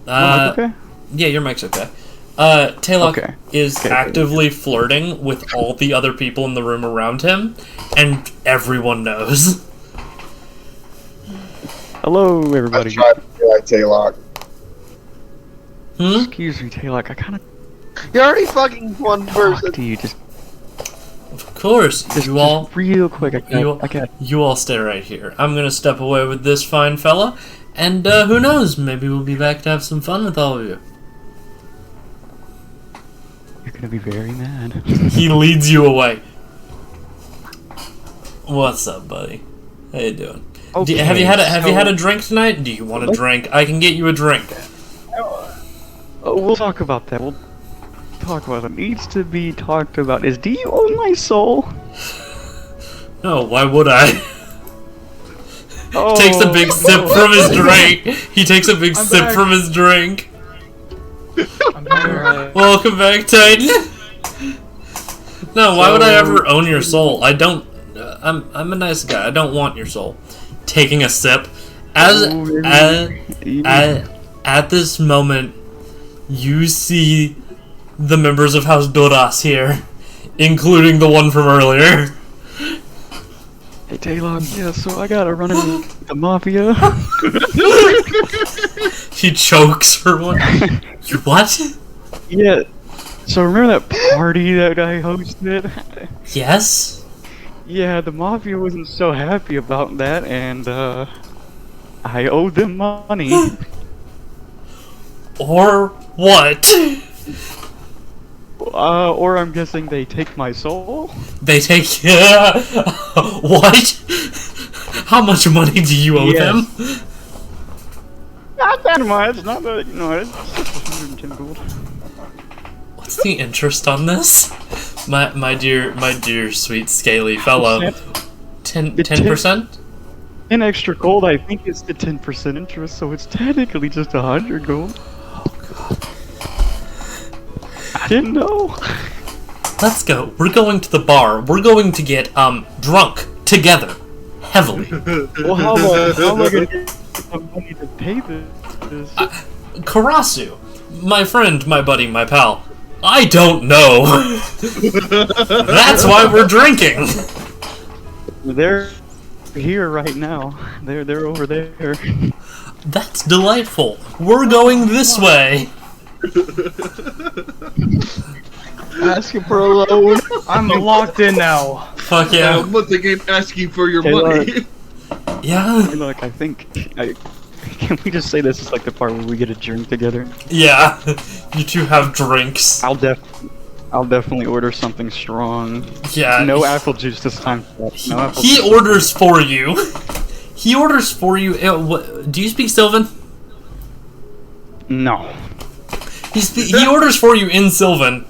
okay? Okay. Yeah, your mic's okay. Taylok is actively flirting with all the other people in the room around him, and everyone knows. Hello, everybody. I tried to be like Taylock. Excuse me, Taylok. I kind of. You're already fucking one person. To you, just Of course, you all. real quick. You all stay right here. I'm gonna step away with this fine fella, and who knows? Maybe we'll be back to have some fun with all of you. You're gonna be very mad. He leads you away. What's up, buddy? How you doing? Okay, Have you had a drink tonight? Do you want a drink? I can get you a drink. We'll talk about that. We'll talk about it. Needs to be talked about. Do you own my soul? No, why would I? Oh, Takes a big sip from his drink. He takes a big sip from his drink. Welcome back, Titan. No, why would I ever own your soul? I don't. I'm a nice guy. I don't want your soul. Taking a sip, at this moment, you see the members of House Doras here, including the one from earlier. Hey, Taylor. Yeah, so I gotta run into the mafia. He chokes for one. You what? Yeah. So remember that party that I hosted? Yes. Yeah, the mafia wasn't so happy about that, and I owed them money. Or what? Or I'm guessing they take my soul? They take... What? How much money do you owe them? Not that much, not that, it's just 110 gold. What's the interest on this? My dear sweet scaly fellow. 10%? 10 extra gold, I think it's the 10% interest, so it's technically just 100 gold. I didn't know. Let's go. We're going to the bar. We're going to get drunk together, heavily. Well, how am I gonna get the money to pay this? Karasu, my friend, my buddy, my pal. I don't know. That's why we're drinking. They're here right now. They're over there. That's delightful. We're going this way. Asking for a loan. I'm locked in now. Fuck yeah. Once again, asking for your money. Yeah. Look, I think. Can we just say this is like the part where we get a drink together? Yeah. You two have drinks. I'll definitely order something strong. Yeah. No apple juice this time. No apple He juice. orders for you. He orders for you. Do you speak Sylvan? No. He orders for you in Sylvan.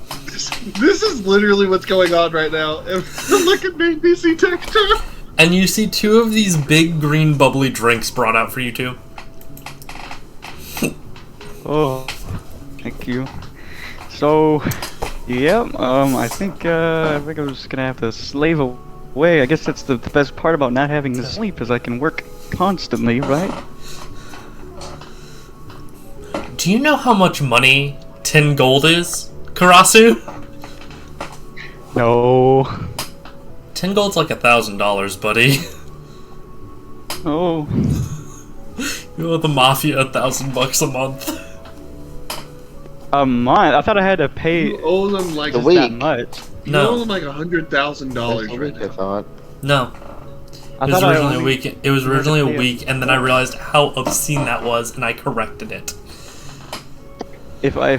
This is literally what's going on right now. Look at me, DC texture. And you see two of these big green bubbly drinks brought out for you two. Oh, thank you. So, yeah, I think I'm just gonna have to slave away. I guess that's the best part about not having to sleep, is I can work constantly, right? Do you know how much money 10 gold is, Karasu? No. 10 gold's like $1,000, buddy. Oh. You owe the mafia $1,000 a month. A month? I thought I had to pay. You owe them like just that much. You owe them like $100,000 right now. I thought. No. I It was thought I originally a only- week. It was originally a pay week, and then I realized how obscene that was, and I corrected it. If I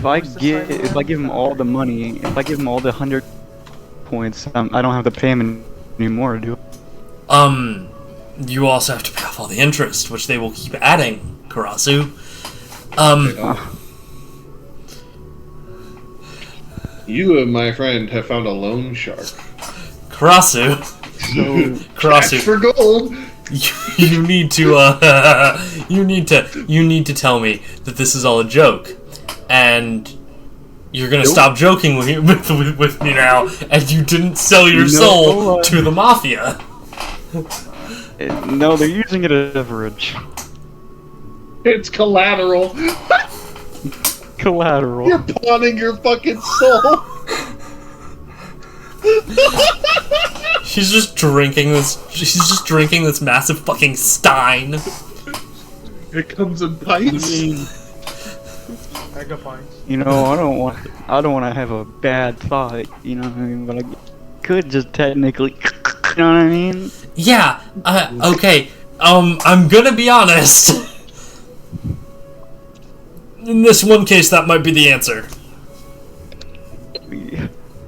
give him all the money, if I give him all the 100 points, I don't have to pay him anymore, do I? You also have to pay off all the interest, which they will keep adding, Karasu. You and my friend have found a loan shark. Karasu. So, Karasu. For gold. You need to you need to tell me that this is all a joke, and you're gonna stop joking with me now, and you didn't sell your soul to the mafia. No, they're using it as leverage. It's collateral. Collateral. You're pawning your fucking soul. She's just drinking this. She's just drinking this massive fucking stein. It comes in pints. Mega pints. You know, I don't want to have a bad thought. You know what I mean? But I could just technically. You know what I mean? Yeah. Okay. I'm gonna be honest. In this one case, that might be the answer.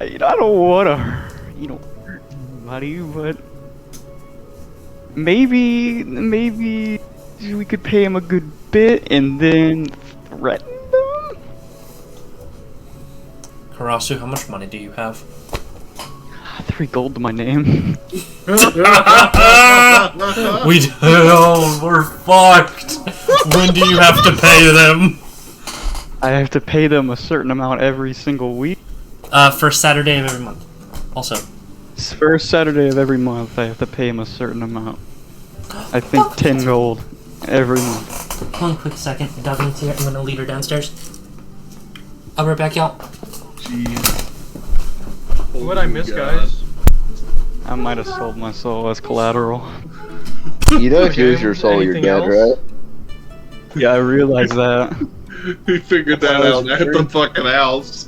I don't want to, hurt anybody, but maybe we could pay him a good bit and then threaten them. Karasu, how much money do you have? 3 gold to my name. We're fucked. When do you have to pay them? I have to pay them a certain amount every single week. First Saturday of every month. Also. First Saturday of every month, I have to pay him a certain amount. I think 10 gold every month. Hold on a quick second. Dubby's here. I'm gonna lead her downstairs. I'll be right back, y'all. What'd I miss, guys? I might have sold my soul as collateral. You don't use your soul, you're dead, right? Yeah, I realized that. We figured that out at the fucking house.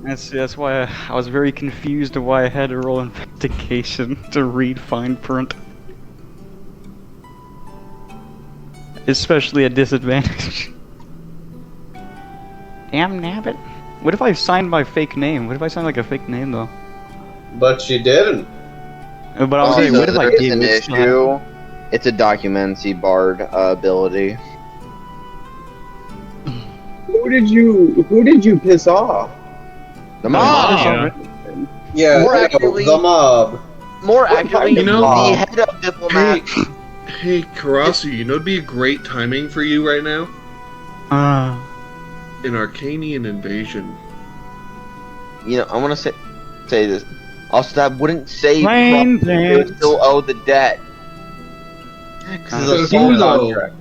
That's why I was very confused of why I had to roll investigation to read fine print. Especially at disadvantage. Damn nabbit. What if I signed my fake name? What if I signed like a fake name though? But you didn't. But I'm saying, what if I did? An issue. It's a documency barred ability. Who did you piss off? The mob. Yeah, More no, accurately- the mob. More accurately, You know- the head of diplomat. Hey, Karasu, you know it'd be a great timing for you right now? An Arcanian invasion. You know, I want to say this. Also, that wouldn't save Plain Trump. They would still owe the debt. Because it's a soul contract.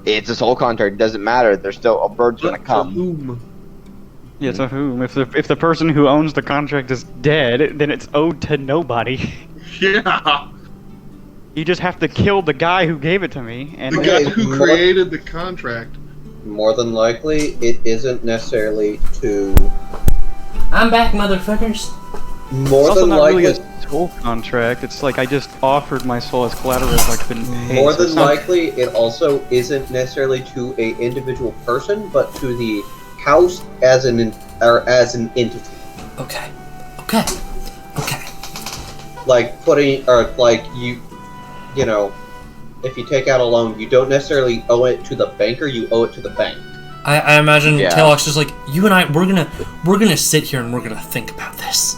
It's a soul contract. It doesn't matter. There's still a bird's gonna come. Yeah, to whom? If the person who owns the contract is dead, then it's owed to nobody. Yeah. You just have to kill the guy who gave it to me, and The guy who created the contract. More than likely, it isn't necessarily to. I'm back, motherfuckers. More it's also than not likely, really a soul contract. It's like I just offered my soul as collateral if I couldn't pay. more so than it's not- likely, it also isn't necessarily to a individual person, but to the house as an entity. Okay. Like putting, or like you know, if you take out a loan, you don't necessarily owe it to the banker. You owe it to the bank. I imagine Yeah. Taylor's just like, you and I, we're gonna sit here and we're gonna think about this.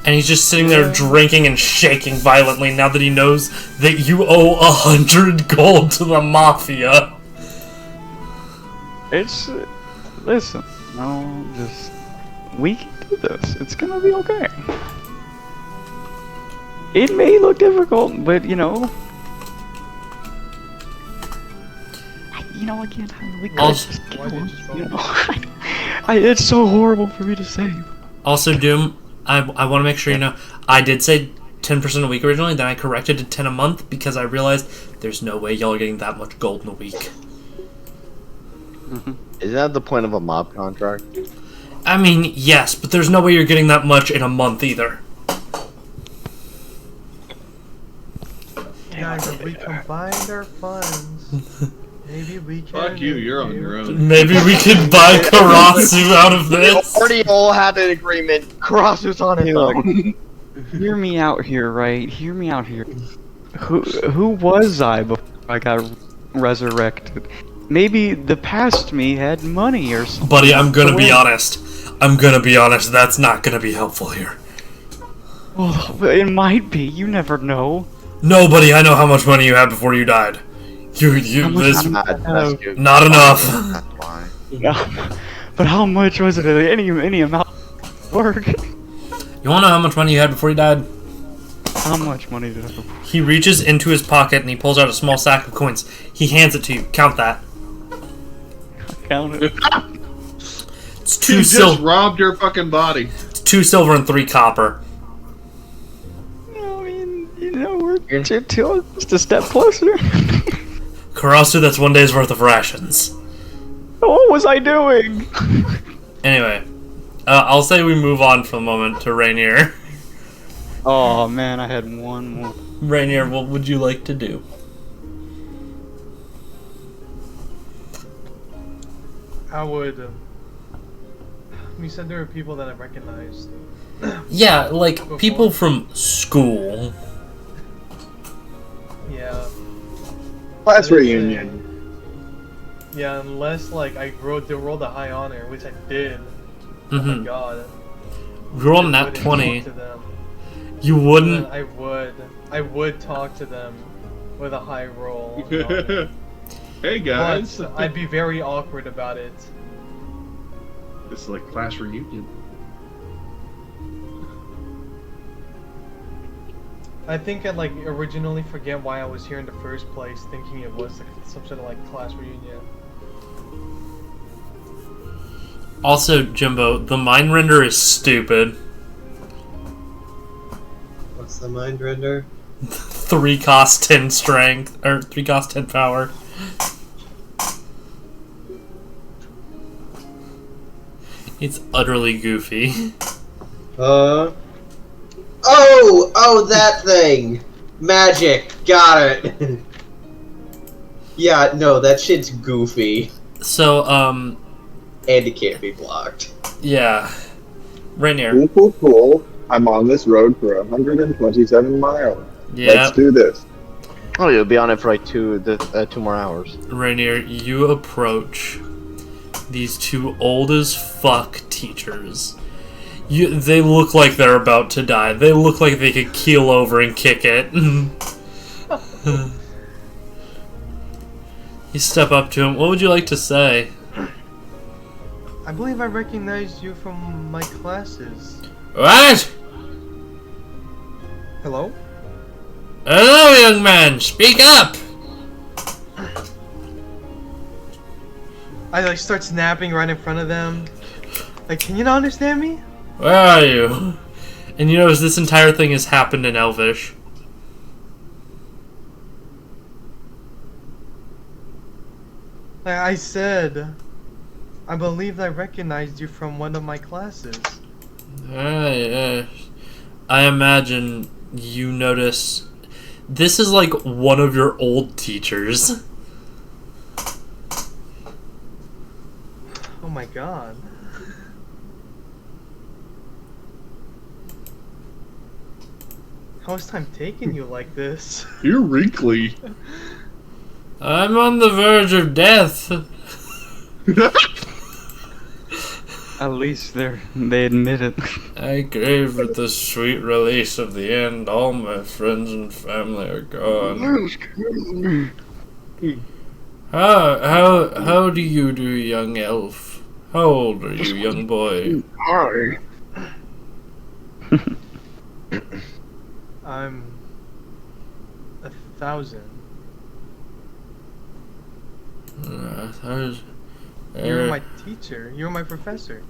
And he's just sitting there drinking and shaking violently now that he knows that you owe 100 gold to the mafia. It's listen, we can do this. It's gonna be okay. It may look difficult, but you know, again, we could Also- just kill him. You know, it's so horrible for me to say. Also, Doom, I want to make sure you know, I did say 10% a week originally, then I corrected to 10 a month because I realized there's no way y'all are getting that much gold in a week. Isn't that the point of a mob contract? I mean, yes, but there's no way you're getting that much in a month either. Guys, if we combined our funds, maybe we can. Fuck you, you're on your own. Maybe we could buy Karasu out of We this. already all had an agreement. Karasu's on his own. Hear me out here, right? Hear me out here. Who was I before I got resurrected? Maybe the past me had money or something. Buddy, I'm gonna be honest. That's not gonna be helpful here. Well, it might be. You never know. Nobody, I know how much money you had before you died. This, not enough. That's why. Yeah. But how much was it? Any amount of work? You wanna know how much money you had before you died? How much money did I have? He reaches into his pocket and he pulls out a small sack of coins. He hands it to you. Count that. Count it. It's 2 He silver. just robbed your fucking body. It's 2 silver and 3 copper. I mean, you know, we're just a step closer. Karasu, that's 1 day's worth of rations. What was I doing? Anyway, I'll say we move on for the moment to Rainier. Oh man, I had one more. Rainier, what would you like to do? I would. You said there were people that I recognized. Yeah, like people from school. Yeah. Class reunion. Yeah, unless like I rolled a high honor, which I did. Oh my Mhm. god. You're on I that wouldn't 20. talk to them. You wouldn't? I would talk to them with a high roll. on honor. Hey guys. But I'd be very awkward about it. This is like class reunion. I think I'd like originally forget why I was here in the first place, thinking it was like some sort of like class reunion. Also, Jimbo, the mind render is stupid. What's the mind render? 3 cost 10 strength, or 3 cost 10 power. It's utterly goofy. Oh, that thing! Magic! Got it! Yeah, no, that shit's goofy. So, And it can't be blocked. yeah. Rainier. Cool. I'm on this road for 127 miles. Yeah. Let's do this. Oh, you'll be on it for like 2 more hours. Rainier, you approach these 2 old as fuck teachers. They look like they're about to die. They look like they could keel over and kick it. You step up to him. What would you like to say? I believe I recognized you from my classes. What? Hello? Hello, young man. Speak up. I like start snapping right in front of them. Like, can you not understand me? Where are you? And you notice this entire thing has happened in Elvish. I said, I believe I recognized you from one of my classes. I imagine you notice this is like one of your old teachers. Oh my god. How is time taking you like this? You're wrinkly. I'm on the verge of death. At least they admit it. I crave for the sweet release of the end. All my friends and family are gone. How do you do, young elf? How old are you, young boy? Hi. I'm 1,000. You're my teacher. You're my professor.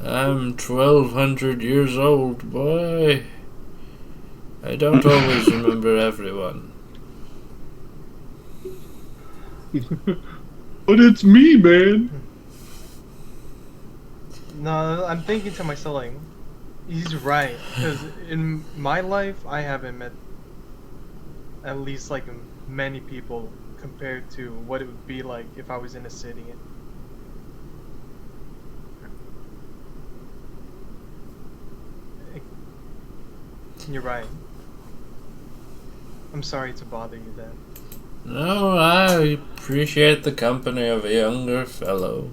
I'm 1,200 years old, boy. I don't always remember everyone. But it's me, man. No, I'm thinking to myself, like, he's right. Because in my life, I haven't met at least, like, many people compared to what it would be like if I was in a city. You're right. I'm sorry to bother you then. No, I appreciate the company of a younger fellow.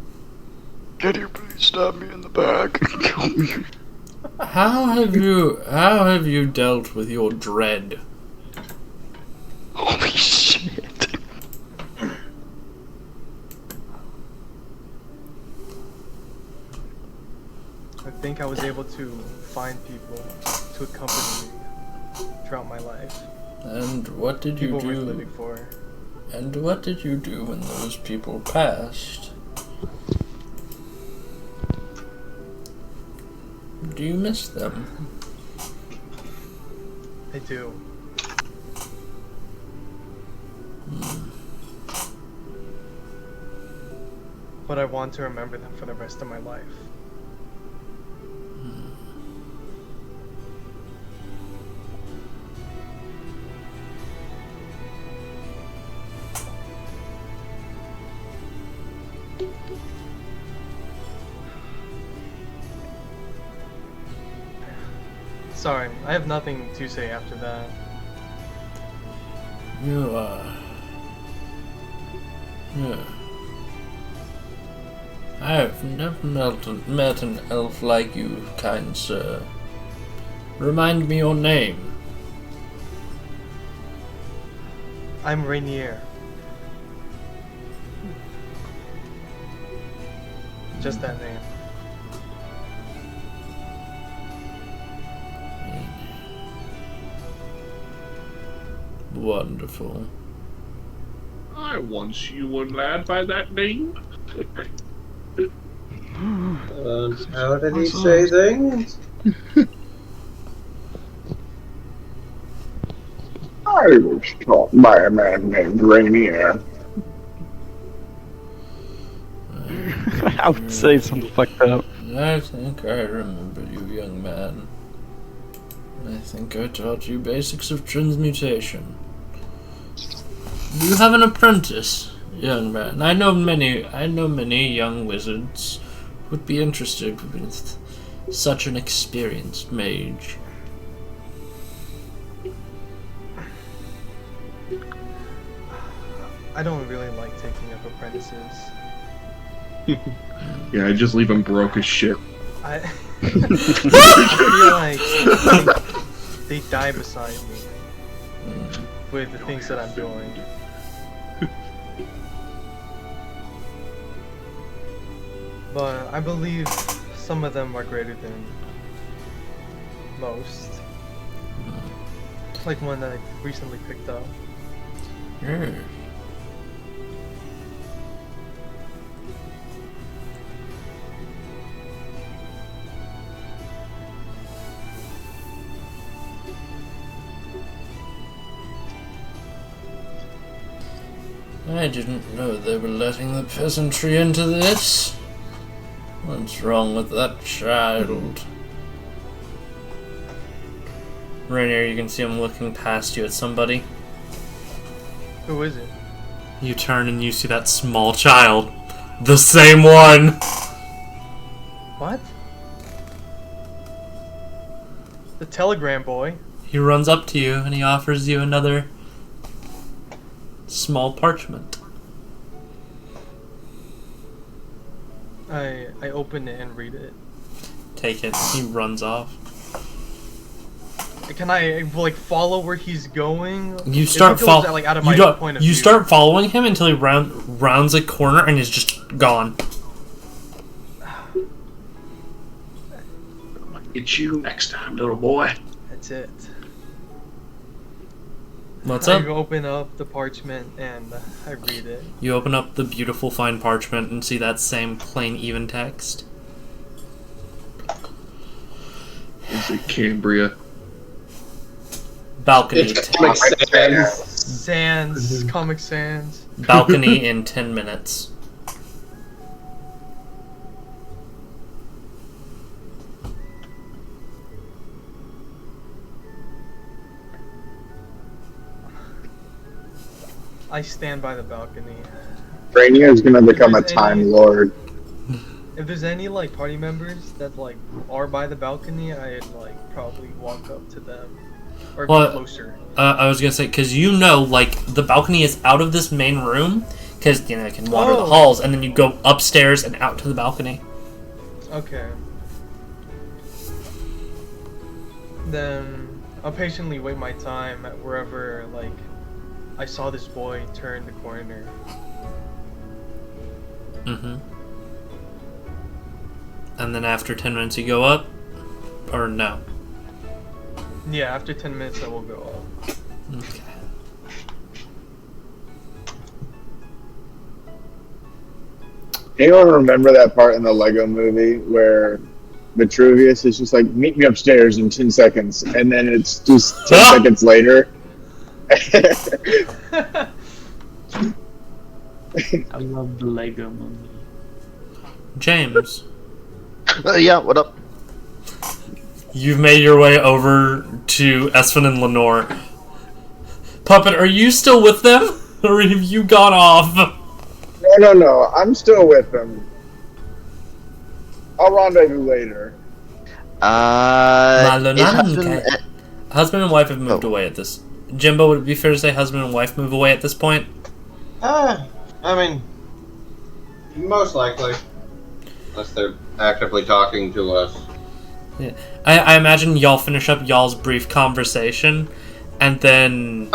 Can you please stab me in the back? Kill me. How have you dealt with your dread? Holy shit. I think I was able to find people to accompany me throughout my life. And what did you People worth do? living for. And what did you do when those people passed? Do you miss them? I do. But I want to remember them for the rest of my life. Sorry, I have nothing to say after that. Yeah. I have never met an elf like you, kind sir. Remind me your name. I'm Rainier. Just that name. Wonderful. I once knew a lad by that name. How did he say things? I was taught by a man named Rainier. I would say something fucked up. I think I remember you, young man. I think I taught you basics of transmutation. You have an apprentice, young man. I know many young wizards would be interested with such an experienced mage. I don't really like taking up apprentices. Yeah, I just leave him broke as shit. I feel like they die beside me with the things that I'm doing. But I believe some of them are greater than most. Like one that I recently picked up. I didn't know they were letting the peasantry into this. What's wrong with that child? Rainier, you can see him looking past you at somebody. Who is it? You turn and you see that small child. The same one! What? The telegram boy. He runs up to you and he offers you another small parchment. I open it and read it. Take it. He runs off. Can I like follow where he's going? You start like out of my point of view. start following him until he rounds a corner and is just gone. Get you next time, little boy. That's it. What's up? I open up the parchment and I read it. You open up the beautiful fine parchment and see that same plain even text. Is it Cambria? Balcony. Comic Sans. Comic Sans. Balcony in 10 minutes. I stand by the balcony. Rainier is gonna become a Time Lord. If there's any like party members that like are by the balcony, I'd like probably walk up to them or be closer. I was gonna say, because you know, like the balcony is out of this main room, because you know it can water the halls, and then you go upstairs and out to the balcony. Okay. Then I'll patiently wait my time at wherever like I saw this boy turn the corner. Mm-hmm. And then after 10 minutes you go up? Or no? Yeah, after 10 minutes I will go up. Okay. Anyone remember that part in the Lego movie where Vitruvius is just like, meet me upstairs in 10 seconds, and then it's just 10 seconds later? I love the Lego movie. James. Yeah, what up? You've made your way over to Espen and Lenore. Puppet, are you still with them? Or have you gone off? No, I'm still with them. I'll rendezvous later. Husband and wife have moved away at this. Jimbo, would it be fair to say husband and wife move away at this point? I mean, most likely. Unless they're actively talking to us. Yeah. I imagine y'all finish up y'all's brief conversation, and then...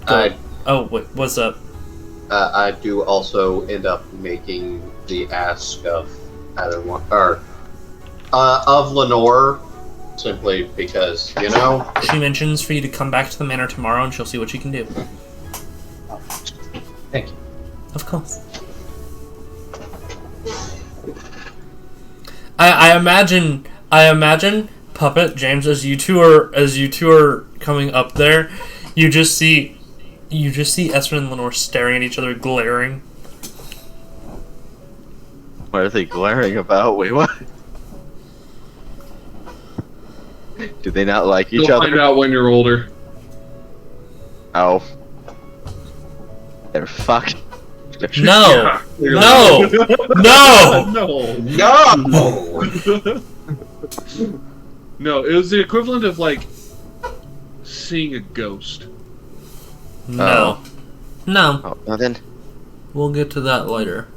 wait, what's up? I do also end up making the ask of of Lenore, simply because, you know... She mentions for you to come back to the manor tomorrow, and she'll see what she can do. Thank you. Of course. I imagine, Puppet, James, as you two are coming up there, you just see Espen and Lenore staring at each other, glaring. What are they glaring about? Wait, what? Do they not like each You'll other? find out when you're older. Oh. They're fucked. No! Yeah. No! No! No, it was the equivalent of, like, seeing a ghost. No. No. Oh, well then. We'll get to that later.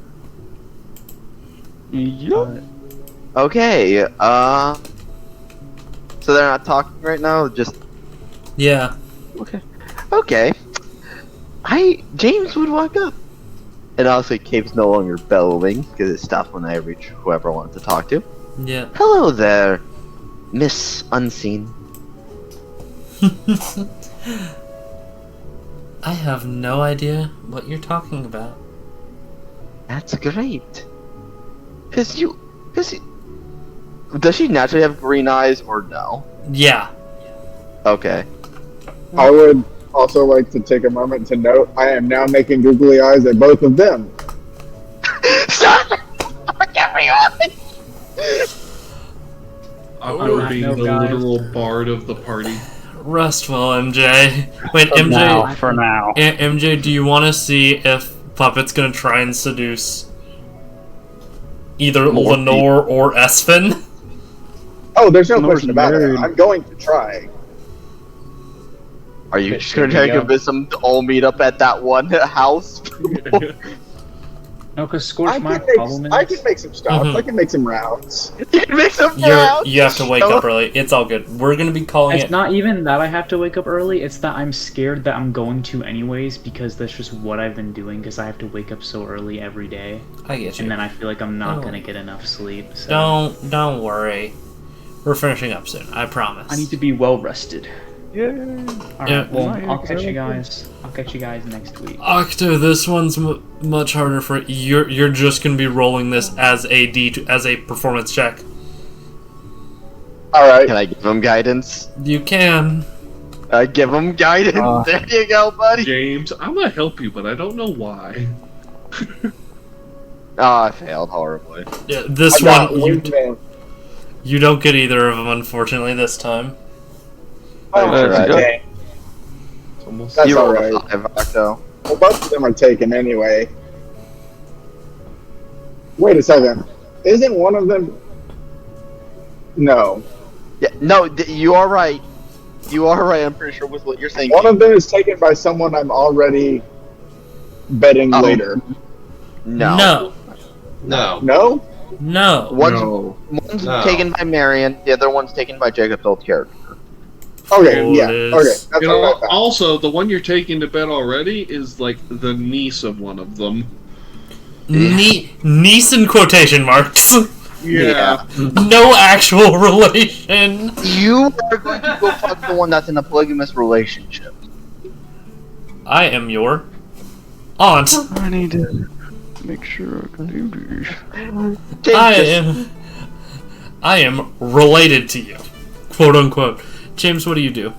Yup. Okay, so they're not talking right now, just... Yeah. Okay. James would walk up. And honestly, Cape's no longer bellowing, because it stopped when I reach whoever I wanted to talk to. Yeah. Hello there, Miss Unseen. I have no idea what you're talking about. That's great. Does she naturally have green eyes, or no? Yeah. Okay. I would also like to take a moment to note I am now making googly eyes at both of them. Get me off it! I'm being the literal bard of the party. Rest well, MJ. Wait, For now. MJ, do you want to see if Puppet's gonna try and seduce either Lenore or Espen? Oh, there's no question about it. I'm going to try. Are you just gonna try to convince them to all meet up at that one house? No, because Scorch, my problem is... I can make some stops. I can make some rounds. You can make some rounds? You have to wake up early. It's all good. We're gonna be calling It's not even that I have to wake up early, it's that I'm scared that I'm going to anyways, because that's just what I've been doing, because I have to wake up so early every day. I get you. And then I feel like I'm not gonna get enough sleep, so... Don't worry. We're finishing up soon, I promise. I need to be well rested. Yeah. Alright, well, I'll catch you guys next week. Octo, this one's much harder for you. You're just gonna be rolling this as a performance check. Alright. Can I give them guidance? You can. I give them guidance. There you go, buddy. James, I'm gonna help you, but I don't know why. I failed horribly. Yeah, this one you don't get either of them, unfortunately, this time. Okay. That's You rolled alright. a 5, Octo. Well, both of them are taken anyway. Wait a second. Isn't one of them... No. Yeah, no, you are right. You are right, I'm pretty sure with what you're saying. One of them is taken by someone I'm already betting later. No. No. No? No. One's taken by Marion, the other one's taken by Jacob's old character. Okay, yeah, okay. That's You know, what I thought. also, the one you're taking to bed already is like the niece of one of them. Niece in quotation marks. Yeah. No actual relation. You are going to go fuck the one that's in a polygamous relationship. I am your aunt. I need to make sure I can do this. I am related to you, quote unquote. James, what do you do?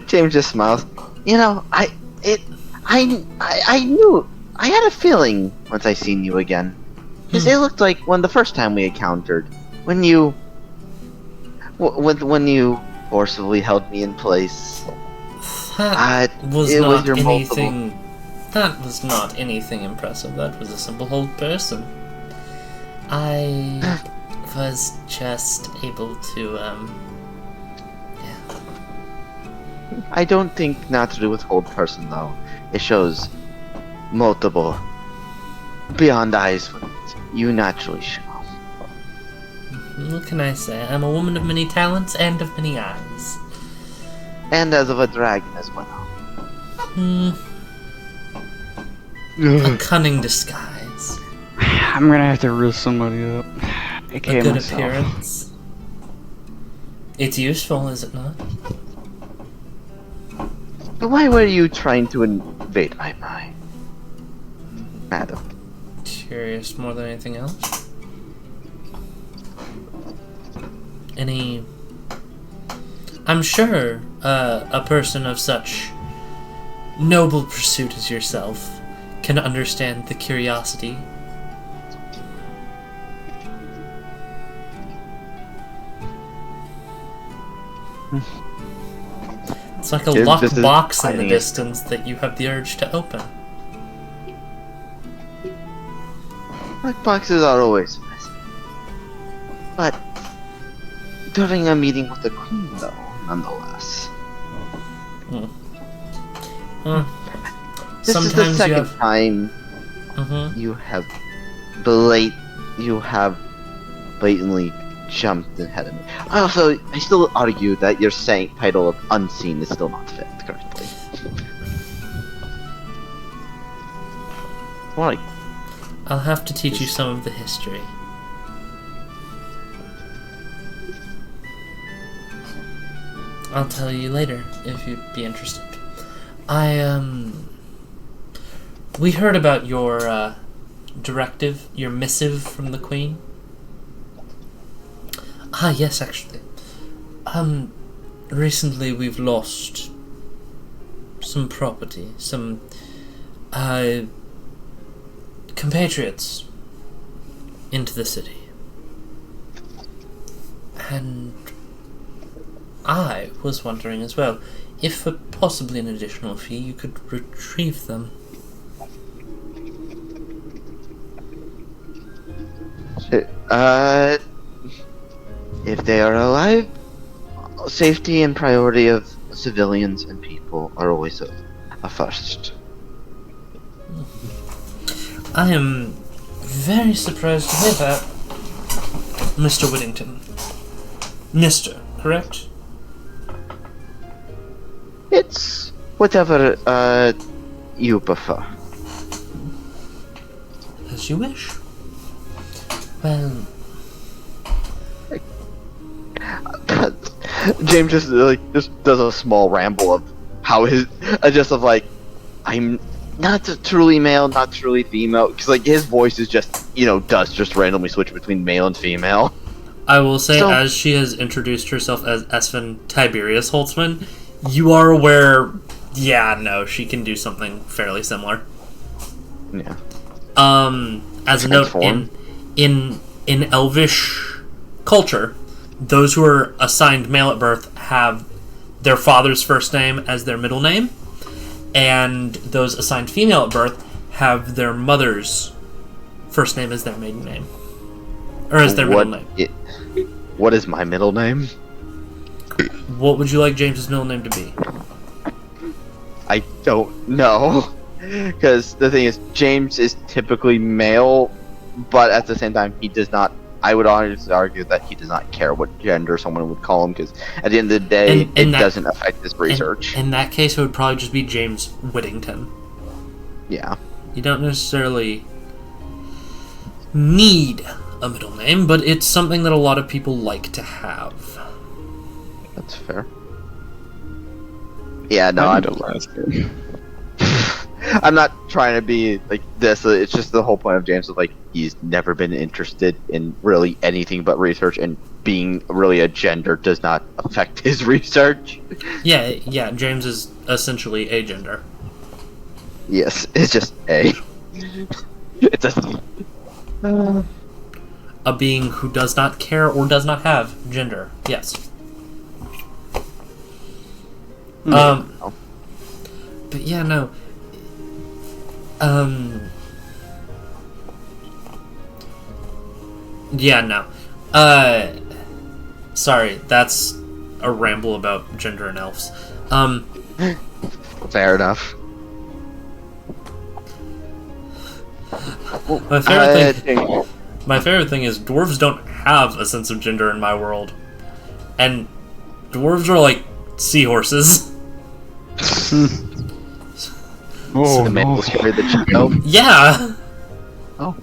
James just smiles. You know, I knew, I had a feeling once I seen you again. Because it looked like when the first time we encountered, when you forcibly held me in place. That was it not was your anything. multiple. That was not anything impressive. That was a simple old person. I was just able to I don't think naturally with old person though. It shows multiple beyond eyes what you naturally show. What can I say? I'm a woman of many talents and of many eyes. And as of a dragon as well. A cunning disguise. I'm gonna have to risk somebody up. A good appearance. It's useful, is it not? Why were you trying to invade my mind, madam? Curious more than anything else. I'm sure a person of such noble pursuit as yourself can understand the curiosity. It's like a locked box in the distance that you have the urge to open. Locked boxes are always messy. But during a meeting with the queen, though, nonetheless. This is the second time you have blatantly jumped ahead of me. Also, I still argue that your title of unseen is still not fit correctly. Why? I'll have to teach you some of the history. I'll tell you later if you'd be interested. We heard about your directive, your missive from the Queen. Ah, yes, actually. Recently we've lost some property, some compatriots into the city. And I was wondering as well, if for possibly an additional fee you could retrieve them. If they are alive, safety and priority of civilians and people are always a first. I am very surprised to hear that, Mr. Whittington. Mr., correct? It's whatever you prefer. As you wish. Well, James just does a small ramble of how I'm not truly male, not truly female, because his voice is just does just randomly switch between male and female. I will say, as she has introduced herself as Espen Tiberius Holtzman, you are aware. Yeah, no, she can do something fairly similar. Yeah. As a note, in Elvish culture, those who are assigned male at birth have their father's first name as their middle name, and those assigned female at birth have their mother's first name as their maiden name, or as their middle name. What is my middle name? What would you like James's middle name to be? I don't know, because the thing is, James is typically male, but at the same time, he does not I would honestly argue that he does not care what gender someone would call him, because at the end of the day, it doesn't affect his research. In that case, it would probably just be James Whittington. Yeah. You don't necessarily need a middle name, but it's something that a lot of people like to have. That's fair. Yeah, no, I'm not trying to be like this. It's just the whole point of James is like he's never been interested in really anything but research, and being really a gender does not affect his research. Yeah, James is essentially a gender. Yes, it's just a. It's a being who does not care or does not have gender. Yes. But yeah, no. Yeah, no. Sorry, that's a ramble about gender and elves. Fair enough. My favorite thing is dwarves don't have a sense of gender in my world. And dwarves are like seahorses. Oh, the no. the yeah. Oh.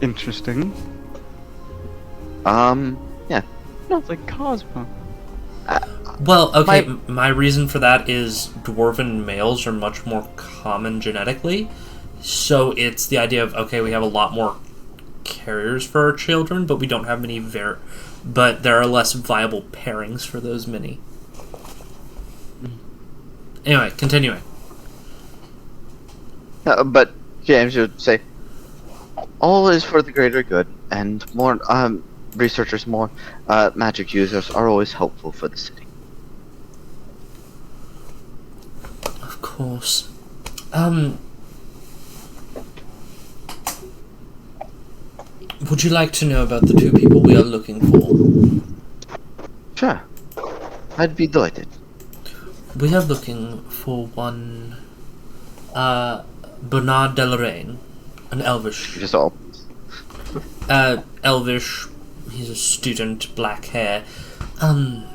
Interesting. Yeah. No, it's like Cosmo. Well, okay, my reason for that is dwarven males are much more common genetically. So it's the idea of, okay, we have a lot more carriers for our children, but we don't have many but there are less viable pairings for those many. Anyway, continuing. But James would say, all is for the greater good, and more researchers, more magic users are always helpful for the city. Of course. Would you like to know about the two people we are looking for? Sure. I'd be delighted. We are looking for one, Bernard Delaraine, an elvish. Just all. Elvish. He's a student, black hair. I'm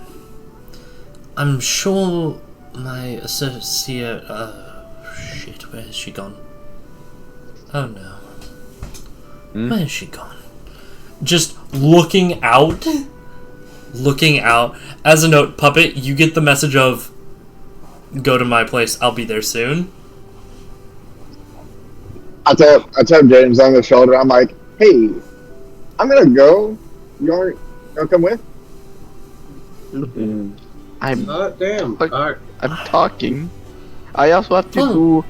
sure my associate. Shit, where has she gone? Oh no. Where has she gone? Just looking out. Looking out. As a note, Puppet, you get the message of, go to my place, I'll be there soon. I tap James on the shoulder. I'm like, hey, I'm gonna go. You wanna come with? I'm I'm talking. I also have to do.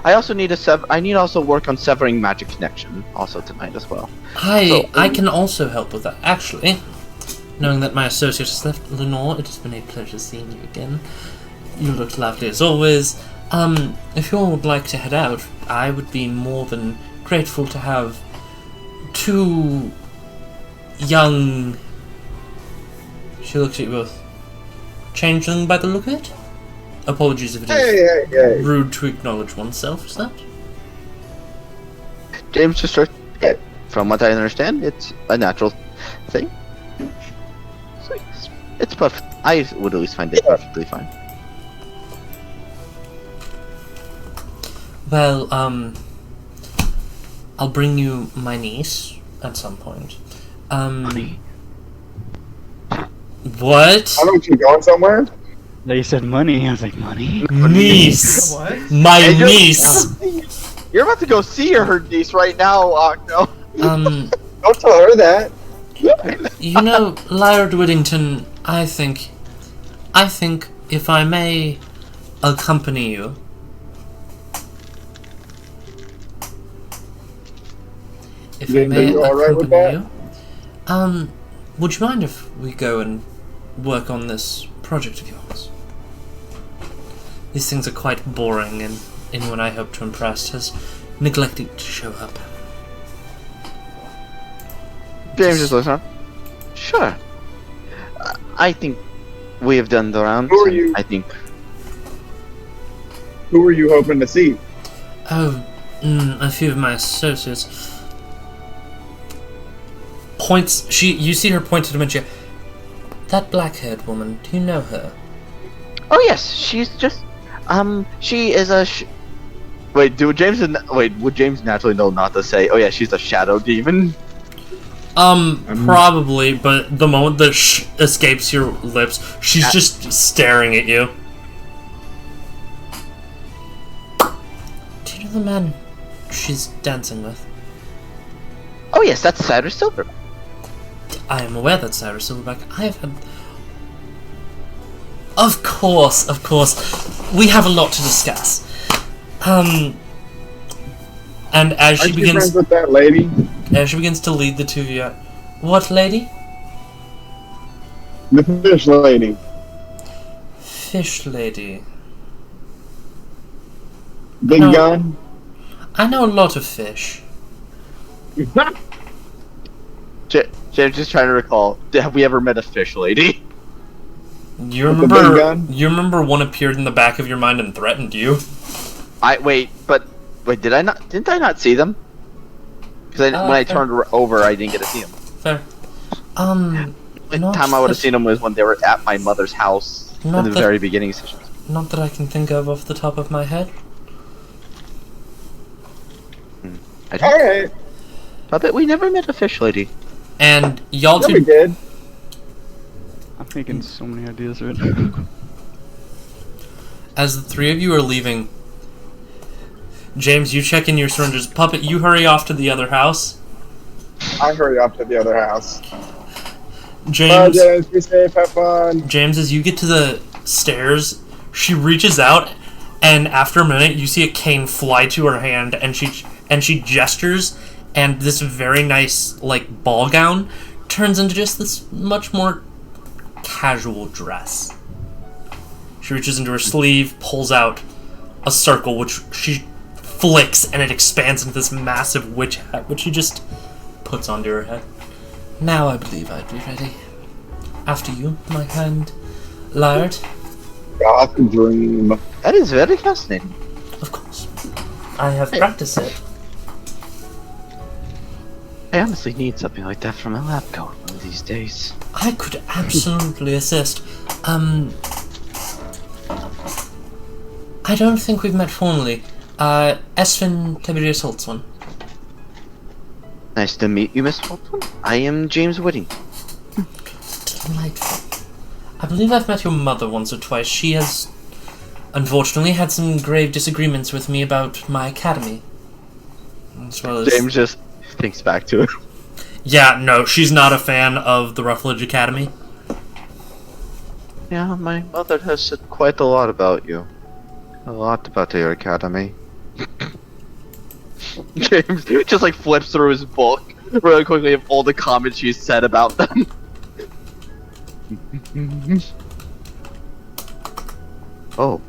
I also need I need also work on severing magic connection also tonight as well. I can also help with that. Actually, knowing that my associate has left, Lenore, it has been a pleasure seeing you again. You look lovely as always. If you all would like to head out, I would be more than grateful to have two young... She looks at you both. Changeling by the look of it? Apologies if it is rude to acknowledge oneself, is that? James just starts, from what I understand, it's a natural thing. So it's perfect. I would at least find it perfectly fine. Well, I'll bring you my niece at some point. What? I don't you going somewhere? They said money. I was like, money? Niece! What? My niece! You're about to go see her niece right now, Octo. Don't tell her that. You know, Laird Whittington, I think if I may accompany you. If I may accompany you. Would you mind if we go and work on this project of yours? These things are quite boring, and anyone I hope to impress has neglected to show up. James just looks up. Sure. I think we have done the rounds. Who are you? I think. Who are you hoping to see? Oh, a few of my associates. points. You see her point to Dementia. That black-haired woman. Do you know her? Oh yes, she's just she is a. Wait, would James naturally know not to say? Oh yeah, she's a shadow demon. Probably, but the moment that escapes your lips, she's just staring at you. Do you know the man she's dancing with? Oh yes, that's Cyrus Silverback. I am aware that Cyrus Silverback. I have had... Of course. We have a lot to discuss. And as she begins... friends with that lady? As she begins to lead the two of you out... What lady? The fish lady. Fish lady. Big gun? I know a lot of fish. James just trying to recall. Have we ever met a fish lady? You remember one appeared in the back of your mind and threatened you? Wait, did I not? Didn't I not see them? Because when I turned over, I didn't get to see them. Fair. The time I would have seen them was when they were at my mother's house in the very beginning session. Not that I can think of off the top of my head. Alright. I bet we never met a fish lady. And y'all two... we did. I'm thinking so many ideas right now. As the three of you are leaving, James, you check in your syringes. Puppet, you hurry off to the other house. I hurry off to the other house. James, Bye, James, be safe, have fun. James, as you get to the stairs, she reaches out, and after a minute, you see a cane fly to her hand, and she gestures, and this very nice, like, ball gown turns into just this much more casual dress. She reaches into her sleeve, pulls out a circle, which she flicks, and it expands into this massive witch hat, which she just puts onto her head. Now I believe I'd be ready. After you, my kind Laird. Got the dream. That is very fascinating. Of course. I have practiced it. I honestly need something like that from a lab coat one of these days. I could absolutely assist. I don't think we've met formally. Esfin Tiberius Holtzman. Nice to meet you, Miss Holtzman. I am James Whitting. Delightful. I believe I've met your mother once or twice. She has, unfortunately, had some grave disagreements with me about my academy. As well as... James just thinks back to it. Yeah, no, she's not a fan of the Ruffledge Academy. Yeah, my mother has said quite a lot about you. A lot about your academy. James just like flips through his book really quickly of all the comments she said about them. Oh,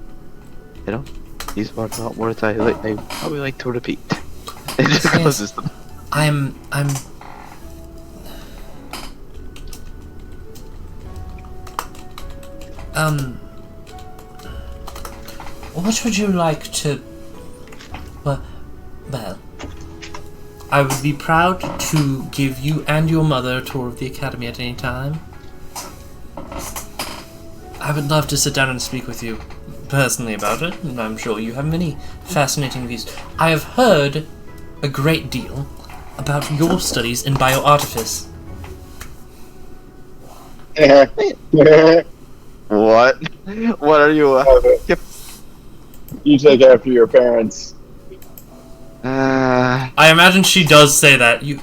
you know, these are not words I probably like to repeat. It just closes them. What would you like to... Well, I would be proud to give you and your mother a tour of the academy at any time. I would love to sit down and speak with you personally about it, and I'm sure you have many fascinating views. I have heard a great deal about your studies in bioartifice. What? What are you? You take after your parents. I imagine she does say that. You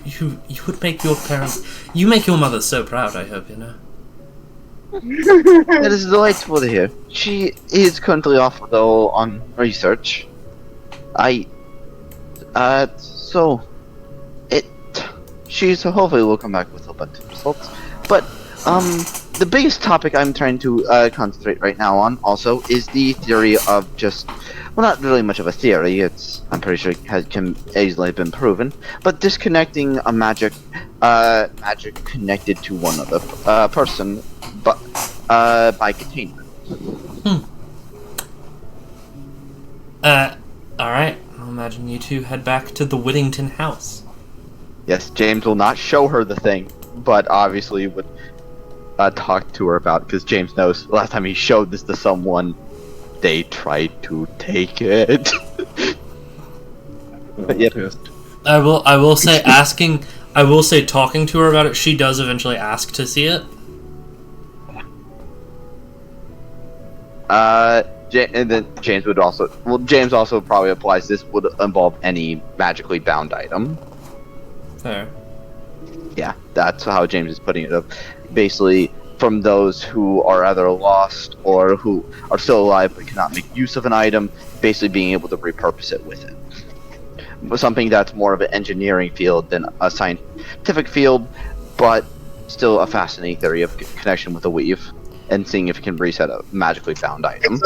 would make your parents... You make your mother so proud, I hope, you know. It is delightful to hear. She is currently off, though, on research. She's hopefully will come back with a bunch of results. But, the biggest topic I'm trying to concentrate right now on also is the theory of just, well, not really much of a theory. I'm pretty sure it can easily have been proven, but disconnecting a magic connected to one other person, but by containment. All right. I'll imagine you two head back to the Whittington house. Yes, James will not show her the thing. but obviously would talk to her about, because James knows last time he showed this to someone, they tried to take it. But yeah. I will say talking to her about it, she does eventually ask to see it. And then James would also, James also probably applies this would involve any magically bound item. Fair. Yeah, that's how James is putting it up. Basically, from those who are either lost or who are still alive but cannot make use of an item, basically being able to repurpose it with it. Something that's more of an engineering field than a scientific field, but still a fascinating theory of connection with a weave and seeing if it can reset a magically bound item.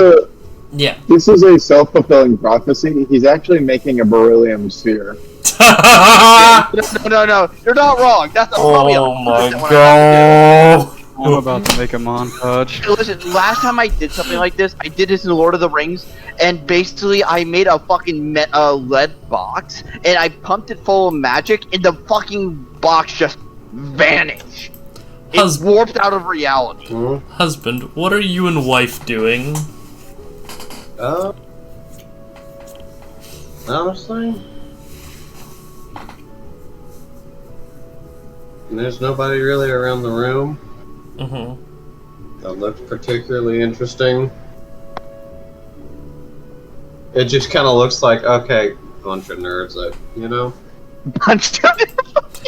Yeah. This is a self-fulfilling prophecy. He's actually making a beryllium sphere. No, you're not wrong. That's oh my god. I'm about to make a montage. Listen, last time I did something like this, I did this in Lord of the Rings, and basically I made a fucking lead box, and I pumped it full of magic, and the fucking box just vanished. It warped out of reality. Husband, what are you and wife doing? Honestly, there's nobody really around the room. That looks particularly interesting. It just kind of looks like, okay, bunch of nerds, you know?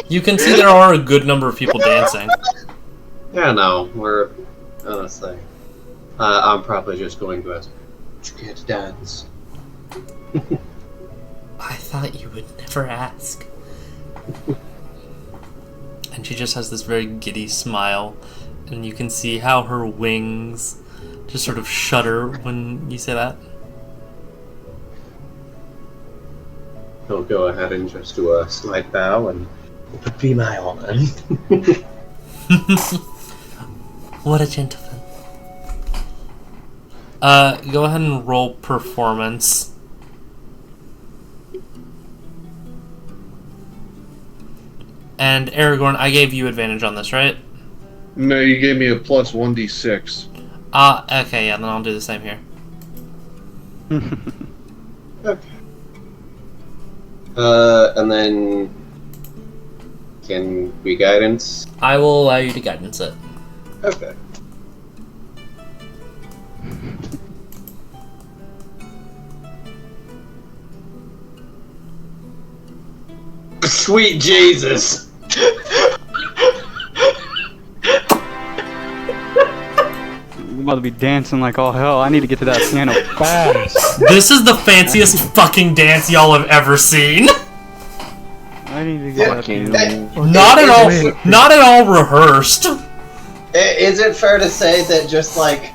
You can see there are a good number of people dancing. Yeah, no, we're, honestly, I'm probably just going to ask, get to dance. I thought you would never ask. And she just has this very giddy smile, and you can see how her wings just sort of shudder when you say that. He'll go ahead and just do a slight bow, and it would be my honor. What a gentleman. Go ahead and roll performance. And Aragorn, I gave you advantage on this, right? No, you gave me a plus 1d6. Okay, yeah, then I'll do the same here. Okay. And then can we guidance? I will allow you to guidance it. Okay. Sweet Jesus! I'm about to be dancing like all hell. I need to get to that piano fast. This is the fanciest fucking dance y'all have ever seen. I need to get that piano. Not at all rehearsed. Is it fair to say that just like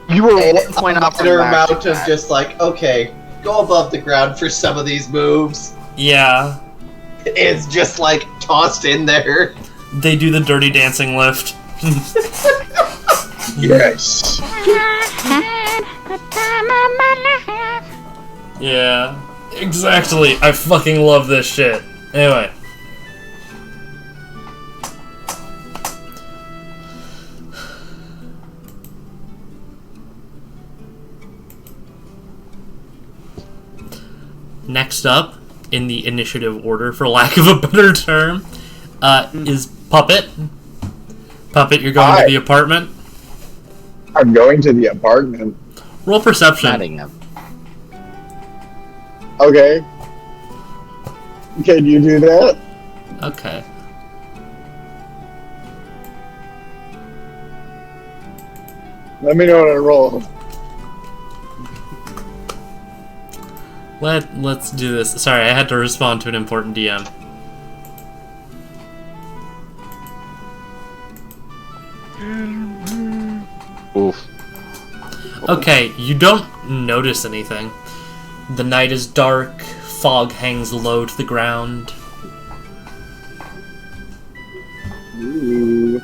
you were a off minor amount of just like, okay, go above the ground for some of these moves? Yeah. It's just like tossed in there. They do the dirty dancing lift. Yes. Yeah, exactly. I fucking love this shit. Anyway. Next up, in the initiative order, for lack of a better term, is Puppet. Puppet, you're going to the apartment? I'm going to the apartment. Roll perception. Okay. Can you do that? Okay. Let me know when I roll. Let's do this. Sorry, I had to respond to an important DM. Oof. Okay, you don't notice anything. The night is dark, fog hangs low to the ground. Ooh.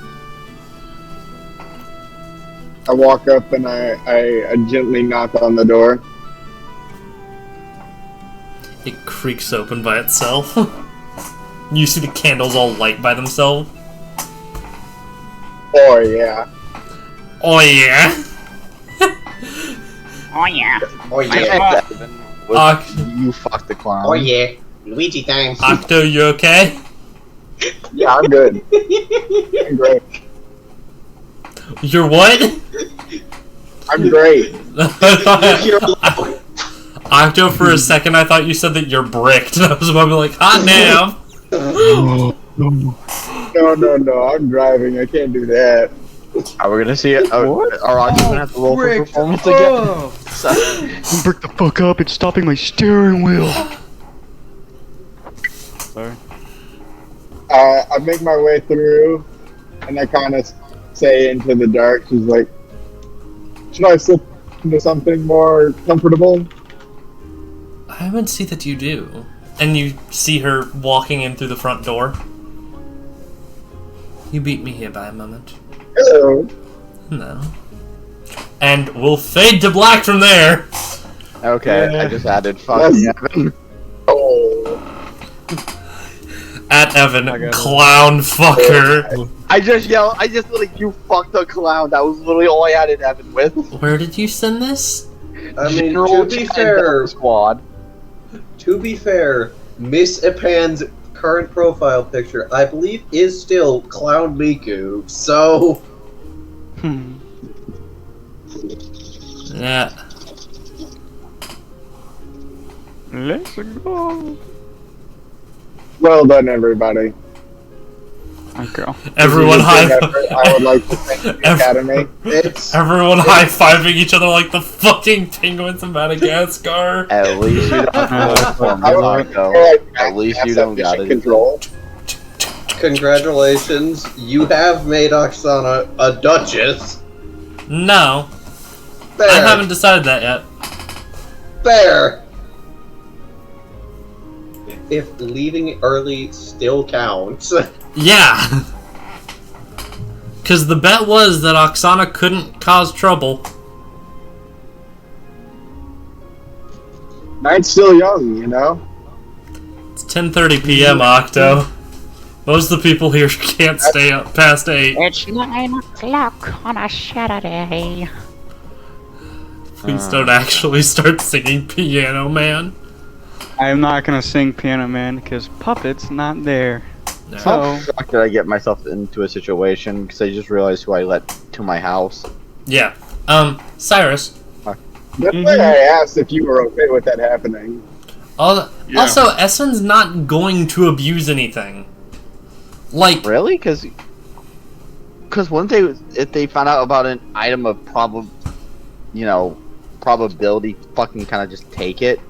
I walk up and I gently knock on the door. It creaks open by itself. You see the candles all light by themselves. Oh yeah. Oh yeah. Oh yeah. Oh yeah. You fucked the clown. Oh yeah. Luigi times. Octo, you okay? Yeah, I'm good. I'm great. You're what? I'm great. Octo, for a second, I thought you said that you're bricked. And I was about to be like, hot damn. No, I'm driving. I can't do that. Are we gonna see it? Are Octo's gonna have to roll for performance again? Brick the fuck up, it's stopping my steering wheel. Sorry. I make my way through, and I kind of say into the dark. She's like, "Should I slip into something more comfortable?" I would see that you do. And you see her walking in through the front door. You beat me here by a moment. Hello. No. And we'll fade to black from there. Okay, I just added fucking Evan. At Evan, clown fucker. I just literally, you fucked the clown. That was literally all I added Evan with. Where did you send this? I mean, General to be fair, squad. To be fair, Miss Epan's current profile picture, I believe, is still Clown Miku. So. Yeah. Let's go. Well done, everybody. Okay. Everyone high. I would like to thank the Academy. Everyone high-fiving each other like the fucking penguins of Madagascar. At least you don't At least you don't got it. Control. Congratulations, you have made Oksana a duchess. No. Fair. I haven't decided that yet. Fair. If leaving early still counts. Yeah. Because the bet was that Oksana couldn't cause trouble. Night's still young, you know? It's 10:30 p.m., Octo. Most of the people here can't stay up past 8. It's 9 o'clock on a Saturday. Please don't actually start singing Piano Man. I am not gonna sing Piano Man because Puppet's not there. No. How shocked did I get myself into a situation because I just realized who I let to my house? Yeah. Cyrus. That's why I asked if you were okay with that happening. Also, Essen's not going to abuse anything. Like really? Because wouldn't they, if they found out about an item of probability, fucking kind of just take it?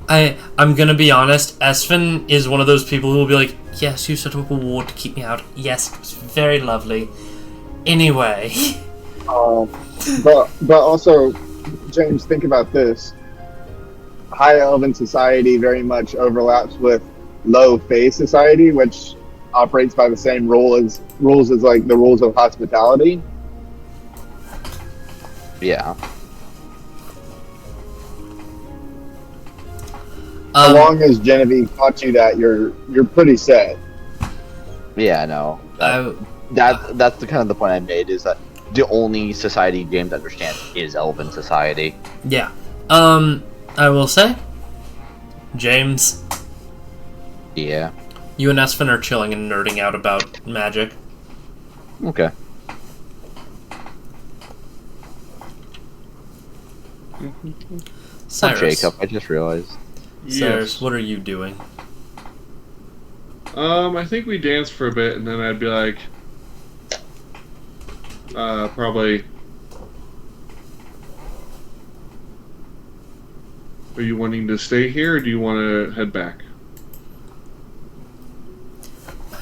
I'm gonna be honest, Espen is one of those people who will be like, yes, you set up a ward to keep me out. Yes, it was very lovely. Anyway. But also, James, think about this. High Elven society very much overlaps with low Fae society, which operates by the same rules as like the rules of hospitality. Yeah. As long as Genevieve taught you that, you're pretty set. Yeah, no. That's the kind of the point I made, is that the only society James understands is Elven society. Yeah. I will say, James. Yeah. You and Espen are chilling and nerding out about magic. Okay. Cyrus. Jacob, I just realized. Cyrus, what are you doing? I think we danced for a bit, and then I'd be like, probably. Are you wanting to stay here, or do you want to head back?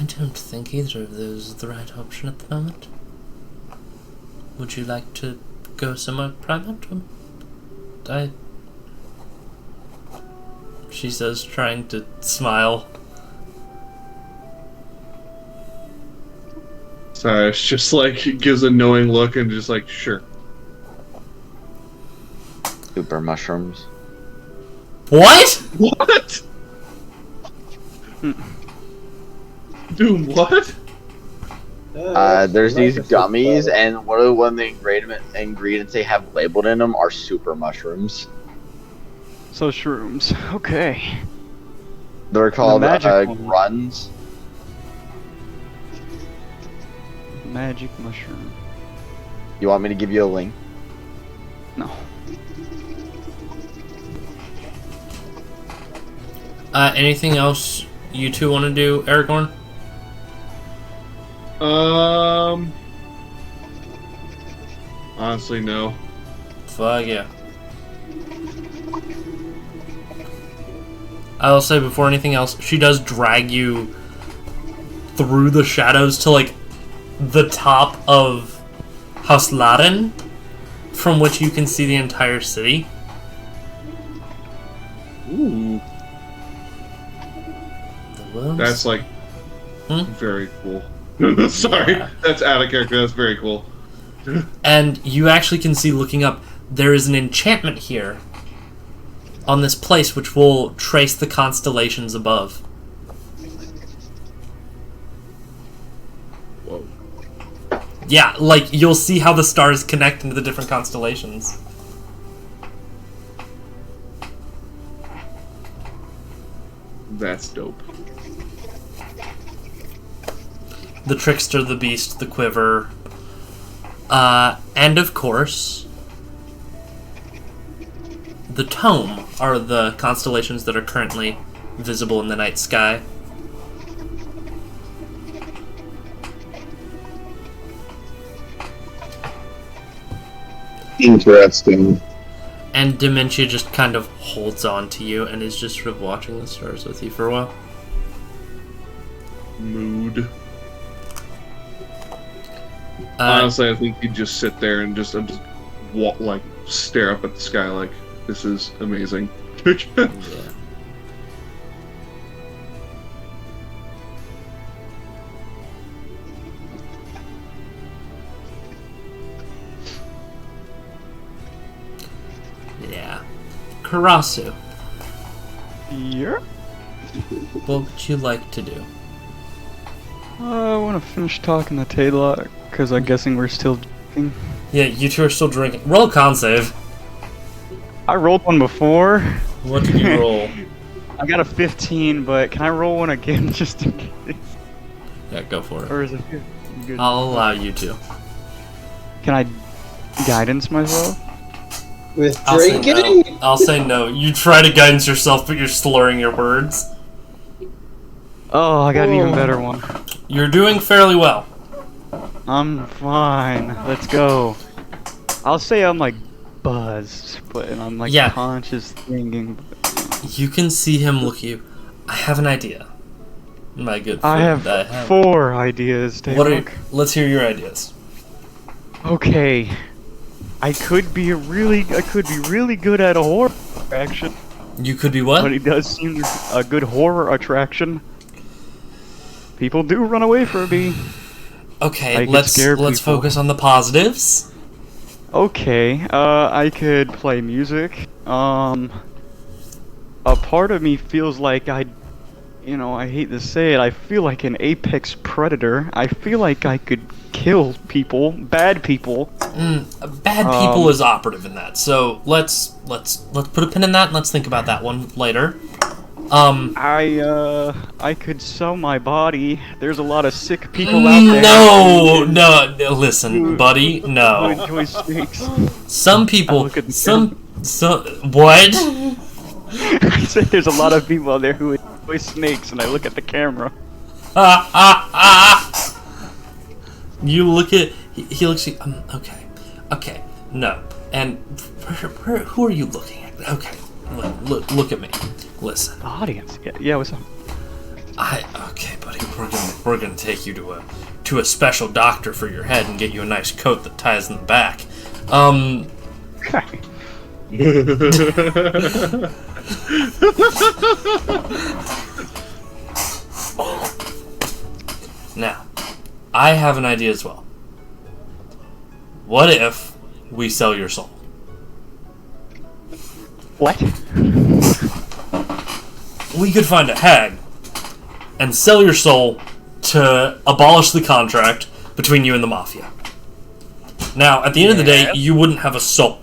I don't think either of those is the right option at the moment. Would you like to go somewhere private? She says, trying to smile. Cyrus just like gives a knowing look and just like, sure. Super mushrooms. What? What? Dude, what? There's these gummies, and one of the ingredients they have labeled in them are super mushrooms. So shrooms. Okay. They're called magic one. Gruns. Magic mushroom. You want me to give you a link? No. Anything else you two want to do, Aragorn? Honestly, no. Fuck yeah. I'll say before anything else, she does drag you through the shadows to, like, the top of House Laden, from which you can see the entire city. Ooh. That's, like, very cool. Sorry, that's out of character. That's very cool. And you actually can see, looking up, there is an enchantment here on this place which will trace the constellations above. Whoa. Yeah, like, you'll see how the stars connect into the different constellations. That's dope. The Trickster, the Beast, the Quiver, and of course, the Tome are the constellations that are currently visible in the night sky. Interesting. And Dementia just kind of holds on to you and is just sort of watching the stars with you for a while. Mood. Honestly, I think you just sit there and just walk, like, stare up at the sky like, this is amazing. Yeah. Yeah. Karasu. Yeah? What would you like to do? I want to finish talking to Taylock, because I'm guessing we're still drinking. Yeah, you two are still drinking. Roll a con save. I rolled one before. What did you roll? I got a 15, but can I roll one again just in case? Yeah, go for it. Or is it good? I'll allow you to. Can I guidance myself? With I'll say drinking? no. I'll say no. You try to guidance yourself, but you're slurring your words. Oh, I got an even better one. You're doing fairly well. I'm fine. Let's go. I'll say I'm like buzzed, but I'm like conscious thinking. You can see him look at you. I have an idea. My good I friend. have 4 ideas, Taylock. Let's hear your ideas. Okay. I could be really good at a horror attraction. You could be what? But he does seem a good horror attraction. People do run away from me. Okay, let's focus on the positives. Okay, I could play music. A part of me feels like I hate to say it, I feel like an apex predator. I feel like I could kill people, bad people. Bad people is operative in that. So let's put a pin in that and let's think about that one later. I could sell my body. There's a lot of sick people out there. No, listen, buddy, no. Who enjoy snakes. Some people, what? I said there's a lot of people out there who enjoy snakes, and I look at the camera. You look at, he looks at, okay, no. And who are you looking at? Okay, look at me. Listen. The audience. Yeah, what's up? Okay, buddy. We're gonna take you to a special doctor for your head and get you a nice coat that ties in the back. Okay. Now, I have an idea as well. What if we sell your soul? What? We could find a hag and sell your soul to abolish the contract, between you and the Mafia. Now, at the end of the day, you wouldn't have a soul.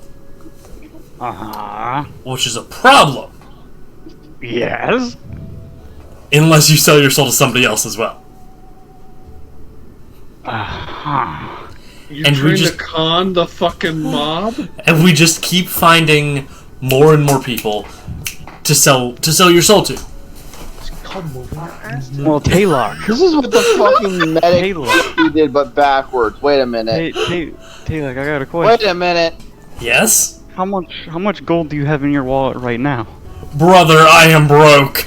Which is a problem. Yes. Unless you sell your soul to somebody else as well. You're And we trying just- to con the fucking mob? And we just keep finding more and more people to sell your soul to. Well, Taylor. This is what the fucking medic he did, but backwards. Wait a minute. Taylor, I got a question. Wait a minute. Yes? How much gold do you have in your wallet right now? Brother, I am broke.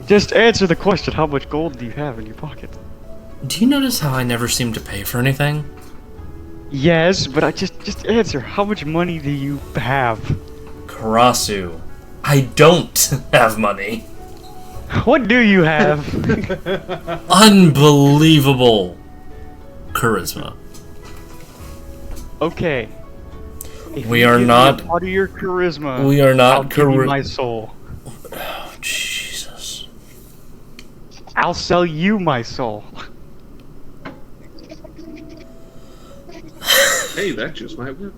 Just answer the question. How much gold do you have in your pocket? Do you notice how I never seem to pay for anything? Yes, but I just answer. How much money do you have? Karasu, I don't have money. What do you have? Unbelievable charisma. Okay. If We you are give me not- a part of your charisma. We are not I'll give you chari- my soul. Oh, Jesus. I'll sell you my soul. Hey, that just might work.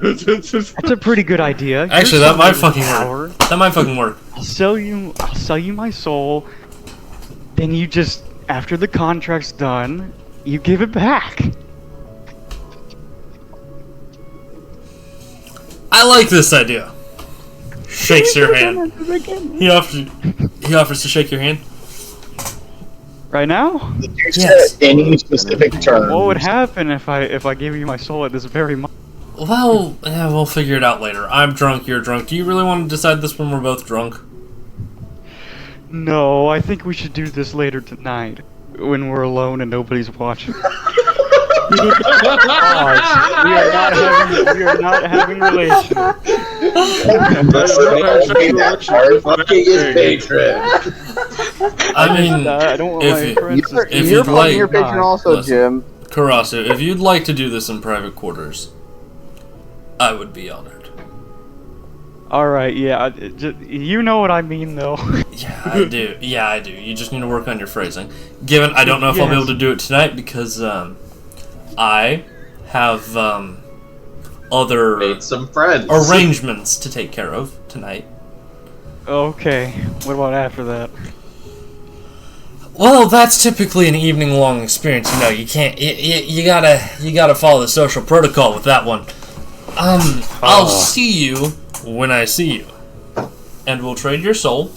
That's a pretty good idea. Actually, You're that might someone fucking with power. work. That might fucking work. I'll sell you my soul. Then you just, after the contract's done, you give it back. I like this idea. Shakes your hand. He offers to shake your hand. Right now? Yes. Any specific terms? What would happen if I gave you my soul at this very moment? Well, yeah, we'll figure it out later. I'm drunk, you're drunk. Do you really want to decide this when we're both drunk? No, I think we should do this later tonight, when we're alone and nobody's watching. We are not having relations. I mean, I don't want my friends to- if You're you'd on like, your patron also, listen, Jim. Karasu, if you'd like to do this in private quarters, I would be honored. Alright, yeah, you know what I mean, though. Yeah, I do. Yeah, I do. You just need to work on your phrasing. Given I don't know if I'll be able to do it tonight because I have other Made some friends. arrangements to take care of tonight. Okay, what about after that? Well, that's typically an evening-long experience. You know, you can't. You gotta follow the social protocol with that one. I'll see you when I see you, and we'll trade your soul,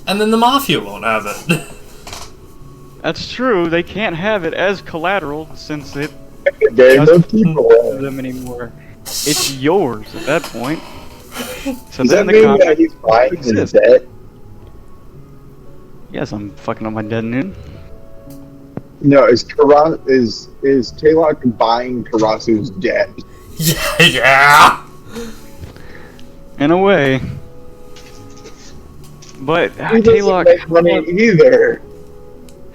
and then the Mafia won't have it. That's true, they can't have it as collateral since it Game of doesn't people. belong to them anymore. It's yours at that point. So Does then that the mean that contract he's buying his exists. debt? Yes, I'm fucking on my dead noon. No, is Taylor buying Karasu's debt? Yeah. In a way. But He doesn't Taylor, make money either.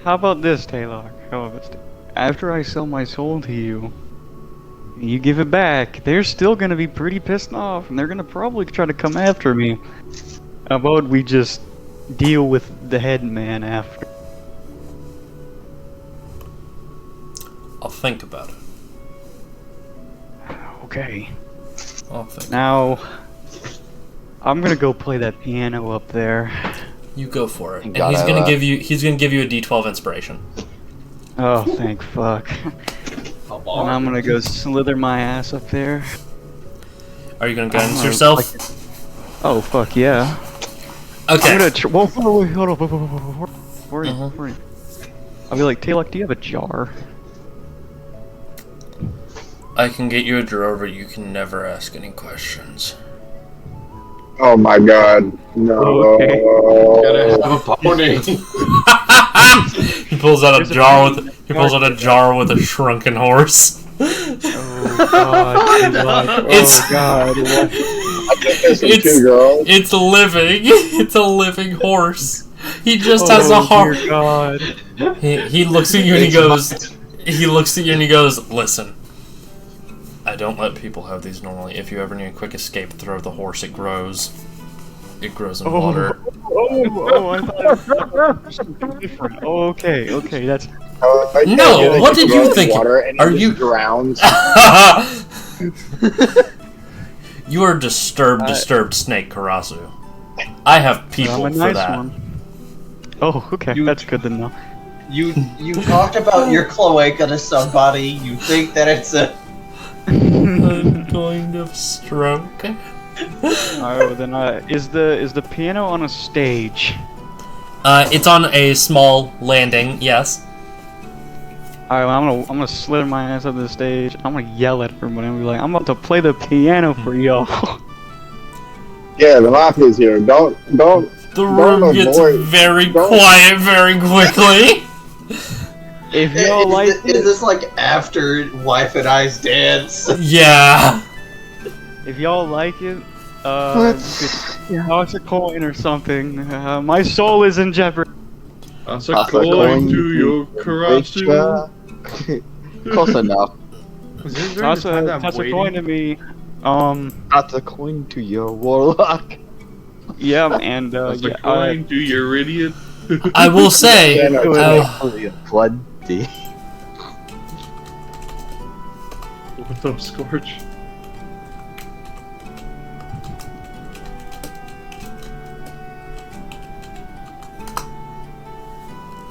how about this, Taylor? How about this? After I sell my soul to you, you give it back, they're still gonna be pretty pissed off, and they're gonna probably try to come after me. How about we just deal with the head man after? I'll think about it. Okay. I'll think. Now, I'm gonna go play that piano up there. You go for it. And God, he's I gonna love- give you a D12 inspiration. Oh, thank fuck. And I'm gonna go slither my ass up there. Are you gonna I'm guidance gonna yourself? Oh, fuck yeah. Okay. I'm gonna whoa, hold on. Where are you? I'll be like, Taylor, do you have a jar? I can get you a drawer, but you can never ask any questions. Oh my god, no. Okay. Gotta have a pony. He pulls out a jar with a shrunken horse. Oh god. It's- Oh god. It's living. It's a living horse. He just has a horse. Dear god. He looks at you and he goes. He looks at you and he goes. Listen. I don't let people have these normally. If you ever need a quick escape, throw the horse. It grows. It grows in water. I thought it was different. Oh, okay, that's No, what did you think? Are you drowns? You are disturbed snake, Karasu. I have people I'm a for nice that. one. Oh, okay, that's good to know. You talked about your cloaca to somebody. You think that it's a. I'm going to stroke. Alright, well then, is the piano on a stage? It's on a small landing. Yes. Alright, well, I'm gonna slither my ass up the stage. I'm gonna yell at everybody and be like, I'm about to play the piano for y'all. Yeah, the mafia's here. Don't. The room gets very quiet very quickly. If y'all like is this like after Wife and I's dance? Yeah. If y'all like it, you could toss a coin or something. My soul is in jeopardy. Toss a coin to your Karasu. Close enough. Toss a coin to me. Toss a coin to your warlock. Yeah, and Toss a coin to your idiot. I will say, plenty. What's up, Scorch?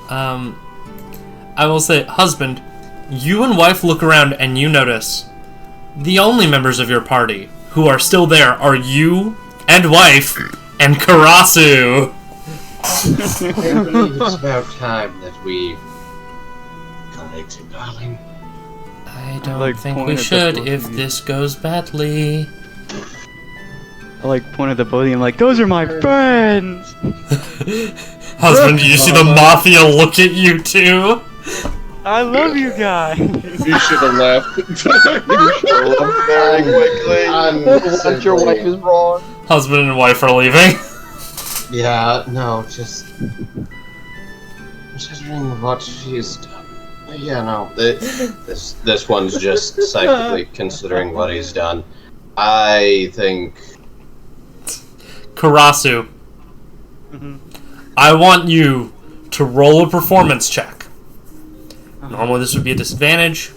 I will say, husband, you and wife look around and you notice the only members of your party who are still there are you and wife and Karasu. I believe it's about time that we collected, darling. I don't think we should if this goes badly. I point at the both of you, like, those are my friends! Husband, do you see the mafia look at you too? I love you guys! You should have left. Very quickly. Your wife is wrong. Husband and wife are leaving. Yeah, no, just considering what she's done. Yeah, no, this one's just psychically considering what he's done. I think Karasu, I want you to roll a performance check. Normally this would be a disadvantage.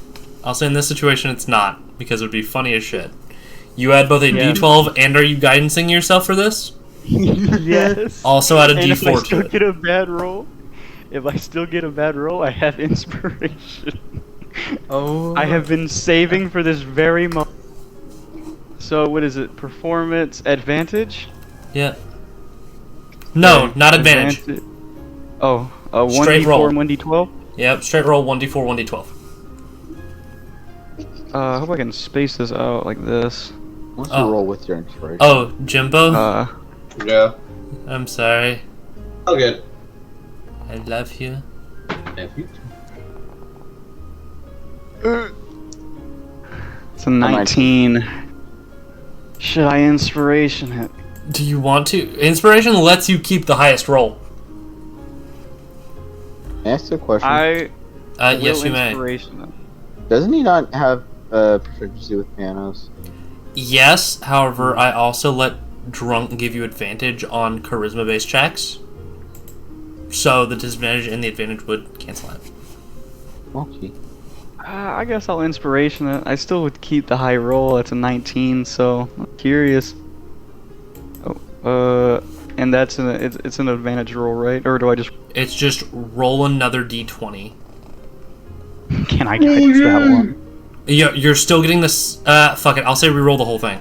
I'll say in this situation it's not, because it would be funny as shit. You add both a D12 and are you guidancing yourself for this? Yes. Also add a and D4 if I to still it. get a bad roll, I have inspiration. Oh. I have been saving for this very moment. So what is it? Performance advantage? Yeah. No, not advantage. Oh, Straight 1d4 roll. and 1d12? Yep, straight roll 1d4, 1d12. I hope I can space this out like this. What's the roll with your inspiration? Oh, Jimbo? Yeah. I'm sorry. Oh, good. I love you. Thank you. It's a 19. Should I inspiration it? Do you want to? Inspiration lets you keep the highest roll. Ask a question. Yes, you may. Doesn't he not have proficiency with pianos? Yes, however, I also let Drunk give you advantage on charisma-based checks. So the disadvantage and the advantage would cancel out. Okay. I guess I'll inspiration it. I still would keep the high roll. It's a 19, so I'm curious. Oh, and that's it's an advantage roll, right? Or do I just? It's just roll another d20. Can I get that one? Yeah, you're still getting this. Fuck it. I'll say reroll the whole thing.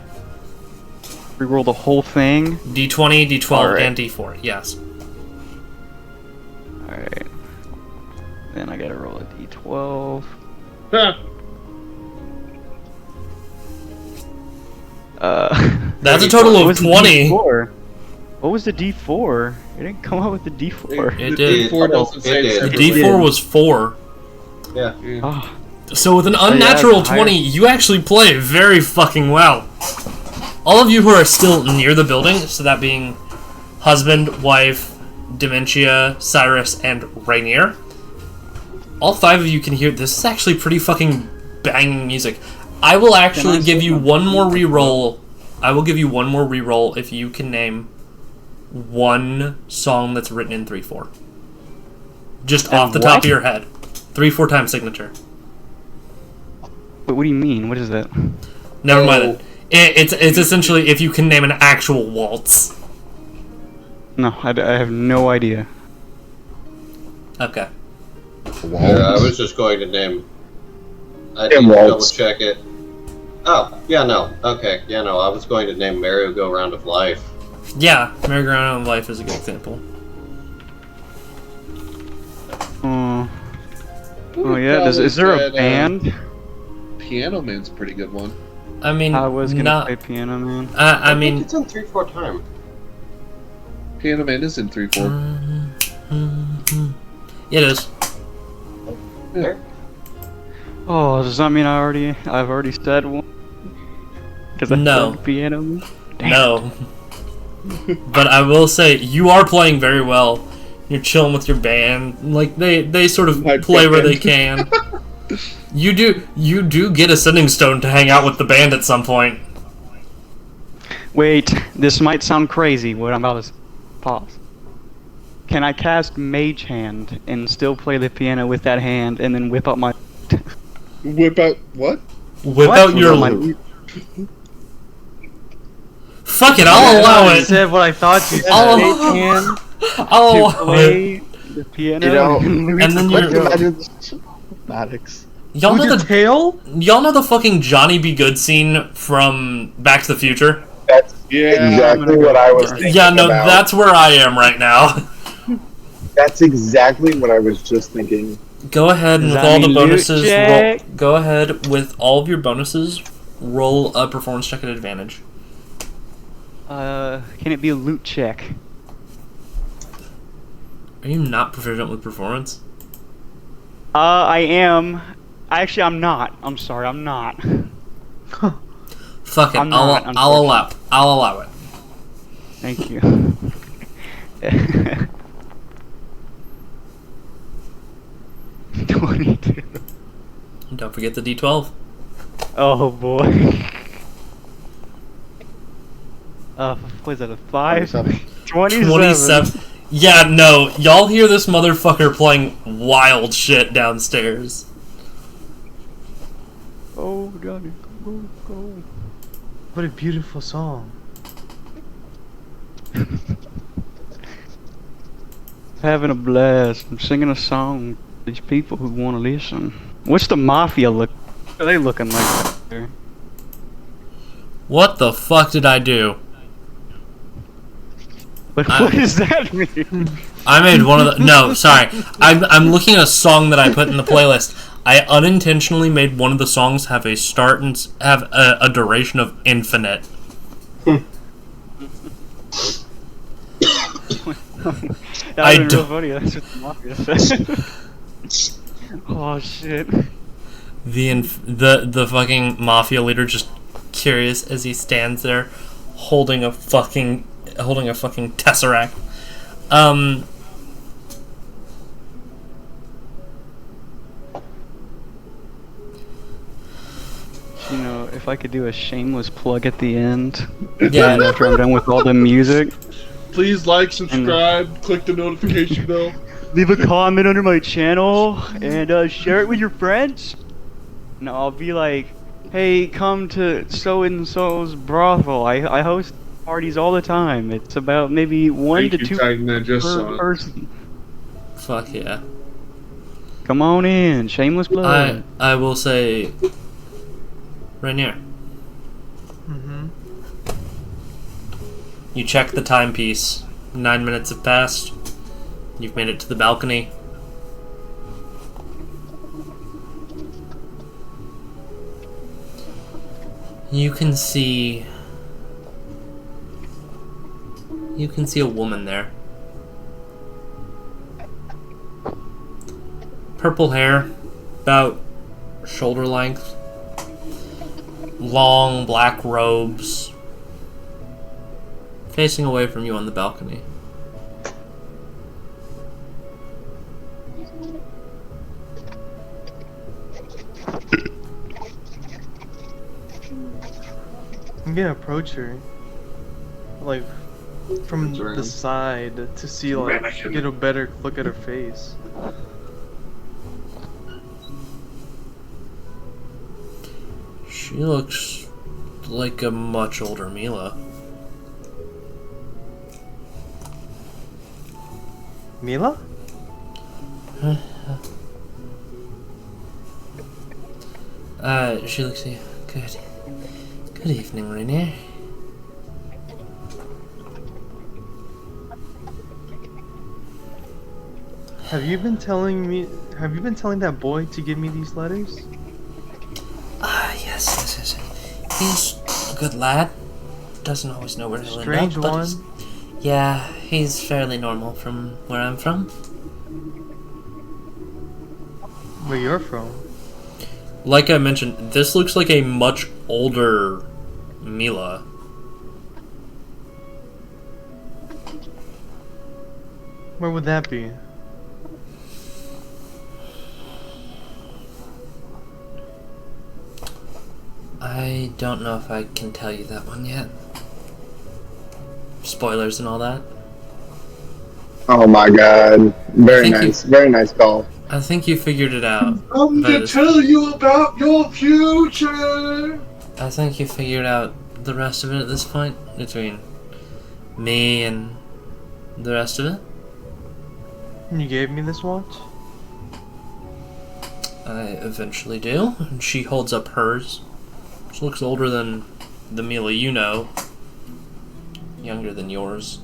Reroll the whole thing. D20, D12, Alright. and D4. Yes. All right. Then I gotta roll a d12. That's a total of 20. What was the D4? It didn't come out with the D4. It did. D4 doesn't say The separately. D4 was 4. Yeah. Oh. So with an So yeah, unnatural it's higher. 20, you actually play very fucking well. All of you who are still near the building, so that being husband, wife, Dementia, Cyrus, and Rainier, all 5 of you can hear this is actually pretty fucking banging music. I will actually give you one more reroll. I will give you one more reroll if you can name one song that's written in 3/4. Just off the top of your head. 3/4 time signature. But what do you mean? What is that? Never mind. It's essentially if you can name an actual waltz. No, I have no idea. Okay. Yeah, I was just going to name. I didn't double check it. Oh, yeah, no. Okay, yeah, no. I was going to name Merry-Go-Round of Life. Yeah, Merry-Go-Round of Life is a good example. Oh yeah, is there a band? Piano Man's a pretty good one. I mean, I was gonna play Piano Man. I mean, it's in 3/4 time. Piano Man is in 3/4. It is. Yeah. Oh, does that mean I've already said one? Because I No. said Piano Man. Damn. No. But I will say you are playing very well. You're chilling with your band. Like they sort of play where they can. You do get a sending stone to hang out with the band at some point. Wait, this might sound crazy. What I'm about to pause. Can I cast Mage Hand and still play the piano with that hand, and then whip up my? Whip out what? Whip out your. Fuck it, I'll allow it. Said what I thought you said. I'll allow it. The piano. You know, And then let's you're. imagine the cinematics. Y'all know the tail? Y'all know the fucking Johnny Be Good scene from Back to the Future? That's exactly what I was thinking Yeah, no, about. that's where I am right now. That's exactly what I was just thinking. Go ahead and Does with that all the mean loot bonuses, check? go ahead with all of your bonuses. Roll a performance check at advantage. Can it be a loot check? Are you not proficient with performance? I am. Actually, I'm not. I'm sorry, I'm not. Fuck it, I'm not, I'll allow it. Thank you. 22. Don't forget the D12. Oh boy. What is that, a 5? 27. Yeah, no, y'all hear this motherfucker playing wild shit downstairs. Oh, Johnny, go. What a beautiful song. Having a blast. I'm singing a song to these people who want to listen. What's the Mafia look? What are they looking like there? What the fuck did I do? But what does that mean? I made one of the. No, sorry. I'm looking at a song that I put in the playlist. I unintentionally made one of the songs have a start and have a duration of infinite. That would be real funny. That's what the Mafia said. Oh shit. The fucking mafia leader just curious as he stands there holding a fucking tesseract. You know, if I could do a shameless plug at the end, Yeah. and after I'm done with all the music, Please like, subscribe, click the notification bell. leave a comment under my channel and share it with your friends. And I'll be like, hey, come to so and so's brothel. I host parties all the time. It's about maybe 1 Thank to you, 2 Titan, that just per saw it. person. Fuck yeah. Come on in, shameless plug. I will say Rainier. You check the timepiece. 9 minutes have passed. You've made it to the balcony. You can see a woman there. Purple hair, about shoulder length. Long black robes. Facing away from you on the balcony. I'm gonna approach her, like, from the side to see, like, get a better look at her face. She looks like a much older Mila. Mila? She looks at you. Good evening, Rainier. Have you been telling that boy to give me these letters? Yes. He's a good lad. Doesn't always know where he'll Strange end up, one. Yeah, he's fairly normal from where I'm from. Where you're from? Like I mentioned, this looks like a much older Mila. Where would that be? I don't know if I can tell you that one yet. Spoilers and all that. Oh my god. Very nice. Very nice call. I think you figured it out. I'm to tell you about your future. I think you figured out the rest of it at this point, between me and the rest of it. You gave me this watch? I eventually do. And she holds up hers. She looks older than the Mila you know. Younger than yours.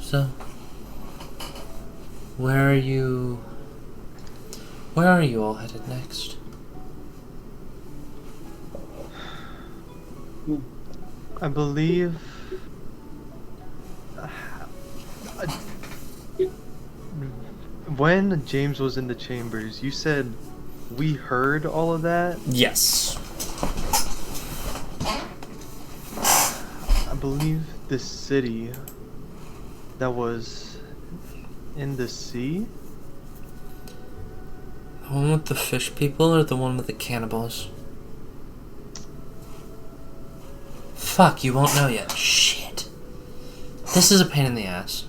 So, where are you all headed next? I believe when James was in the chambers, you said we heard all of that? Yes. I believe the city that was in the sea? The one with the fish people or the one with the cannibals? Fuck, you won't know yet. Shit. This is a pain in the ass.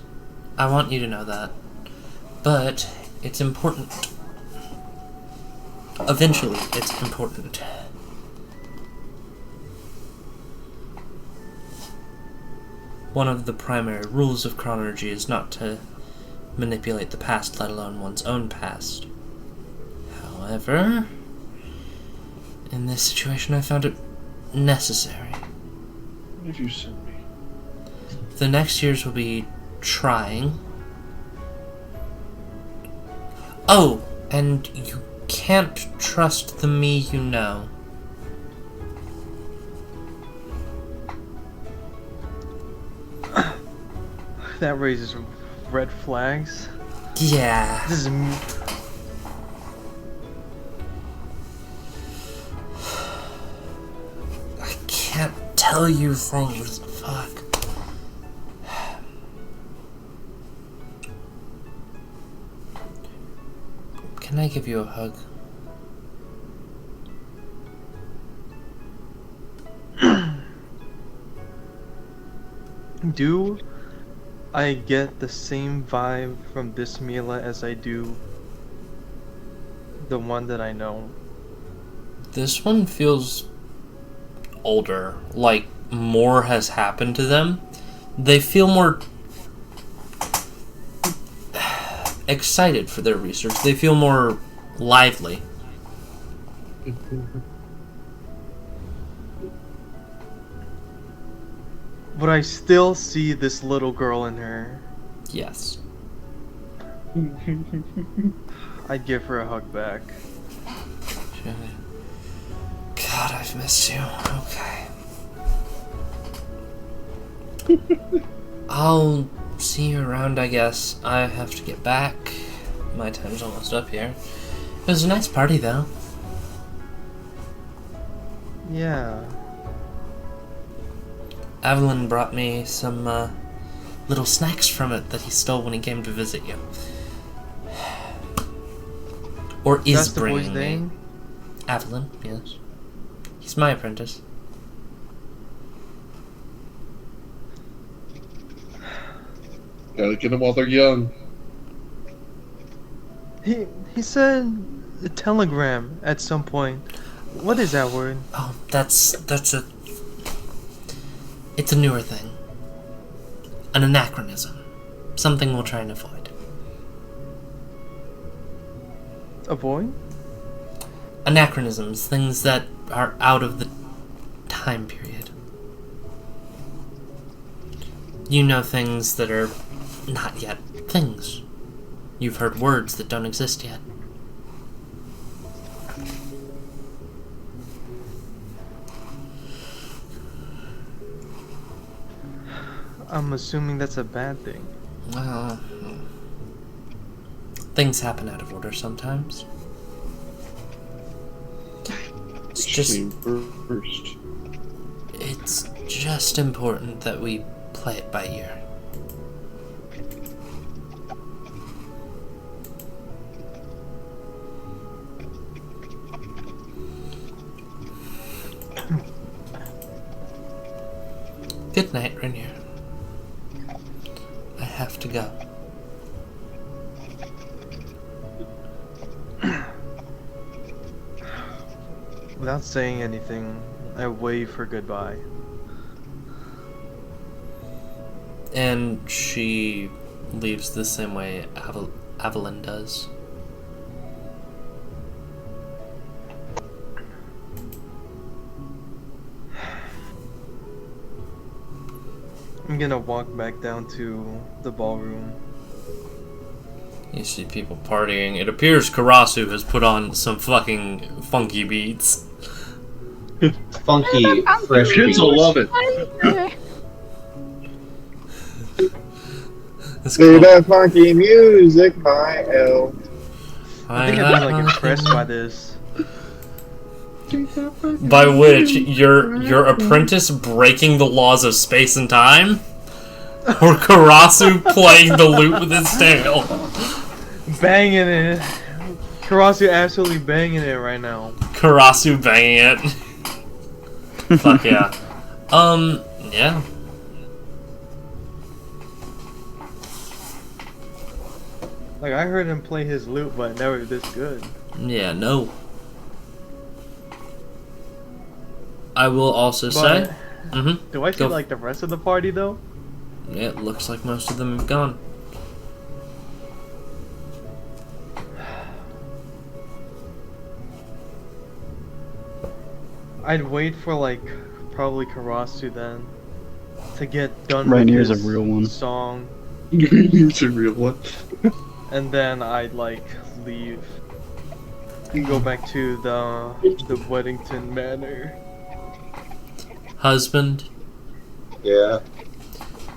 I want you to know that. But it's important. Eventually, it's important. One of the primary rules of chronology is not to manipulate the past, let alone one's own past. However, in this situation I found it necessary. What did you send me? The next years will be trying. Oh, and you can't trust the me you know. That raises red flags. Yeah. This is I can't tell you things. Fuck. Can I give you a hug? Do I get the same vibe from this Mila as I do the one that I know? This one feels older. Like, more has happened to them. They feel more excited for their research. They feel more lively. But I still see this little girl in her. Yes. I'd give her a hug back. God, I've missed you. Okay. I'll see you around, I guess. I have to get back. My time's almost up here. It was a nice party, though. Yeah. Evelyn brought me some little snacks from it that he stole when he came to visit you. Or is That's the boy's bringing me. name? Evelyn, yes. He's my apprentice. Gotta get them while they're young. He said a telegram at some point. What is that word? Oh, that's a... It's a newer thing. An anachronism. Something we'll try and avoid. Avoid? Anachronisms, things that are out of the time period. You know things that are not yet things. You've heard words that don't exist yet. I'm assuming that's a bad thing. Well, things happen out of order sometimes. It's just important that we play it by ear. Good night, Rainier. I have to go. Without saying anything, I wave for goodbye. And she leaves the same way Evelyn does. I'm gonna walk back down to the ballroom. You see people partying. It appears Karasu has put on some fucking funky beats. Funky, fresh Kids will love it. See that funky music, my elf. I think I'd be like impressed by this. By which, your apprentice breaking the laws of space and time? Or Karasu playing the lute with his tail? Banging it. Karasu absolutely banging it right now. Karasu banging it. Fuck yeah. Yeah. Like, I heard him play his lute, but never this good. Yeah, no. I will also say... Do I see, like, the rest of the party, though? Yeah, it looks like most of them have gone. I'd wait for, like, probably Karasu then to get done Rainier's with a his real one. song. Rainier's a real one. And then I'd, like, leave and go back to the Weddington Manor. Husband? Yeah.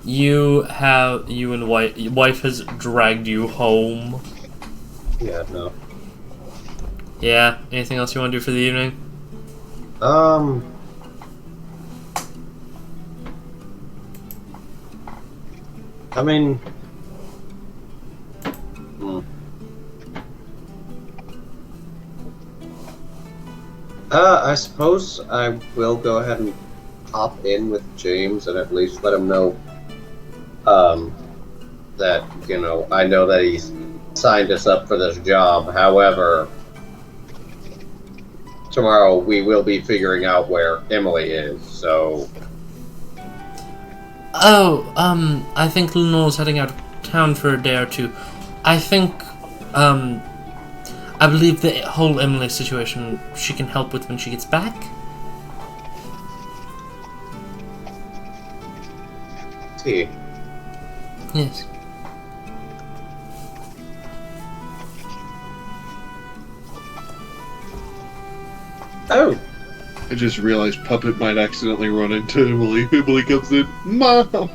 You and wife has dragged you home. Yeah, no. Yeah, anything else you want to do for the evening? I mean... I suppose I will go ahead and hop in with James and at least let him know, that, you know, I know that he's signed us up for this job. However, tomorrow we will be figuring out where Emily is, so... Oh, I think Lenore's heading out of town for a day or two. I think, I believe the whole Emily situation she can help with when she gets back. See. Yes. Oh! I just realized Puppet might accidentally run into Emily. Emily comes in, Mom!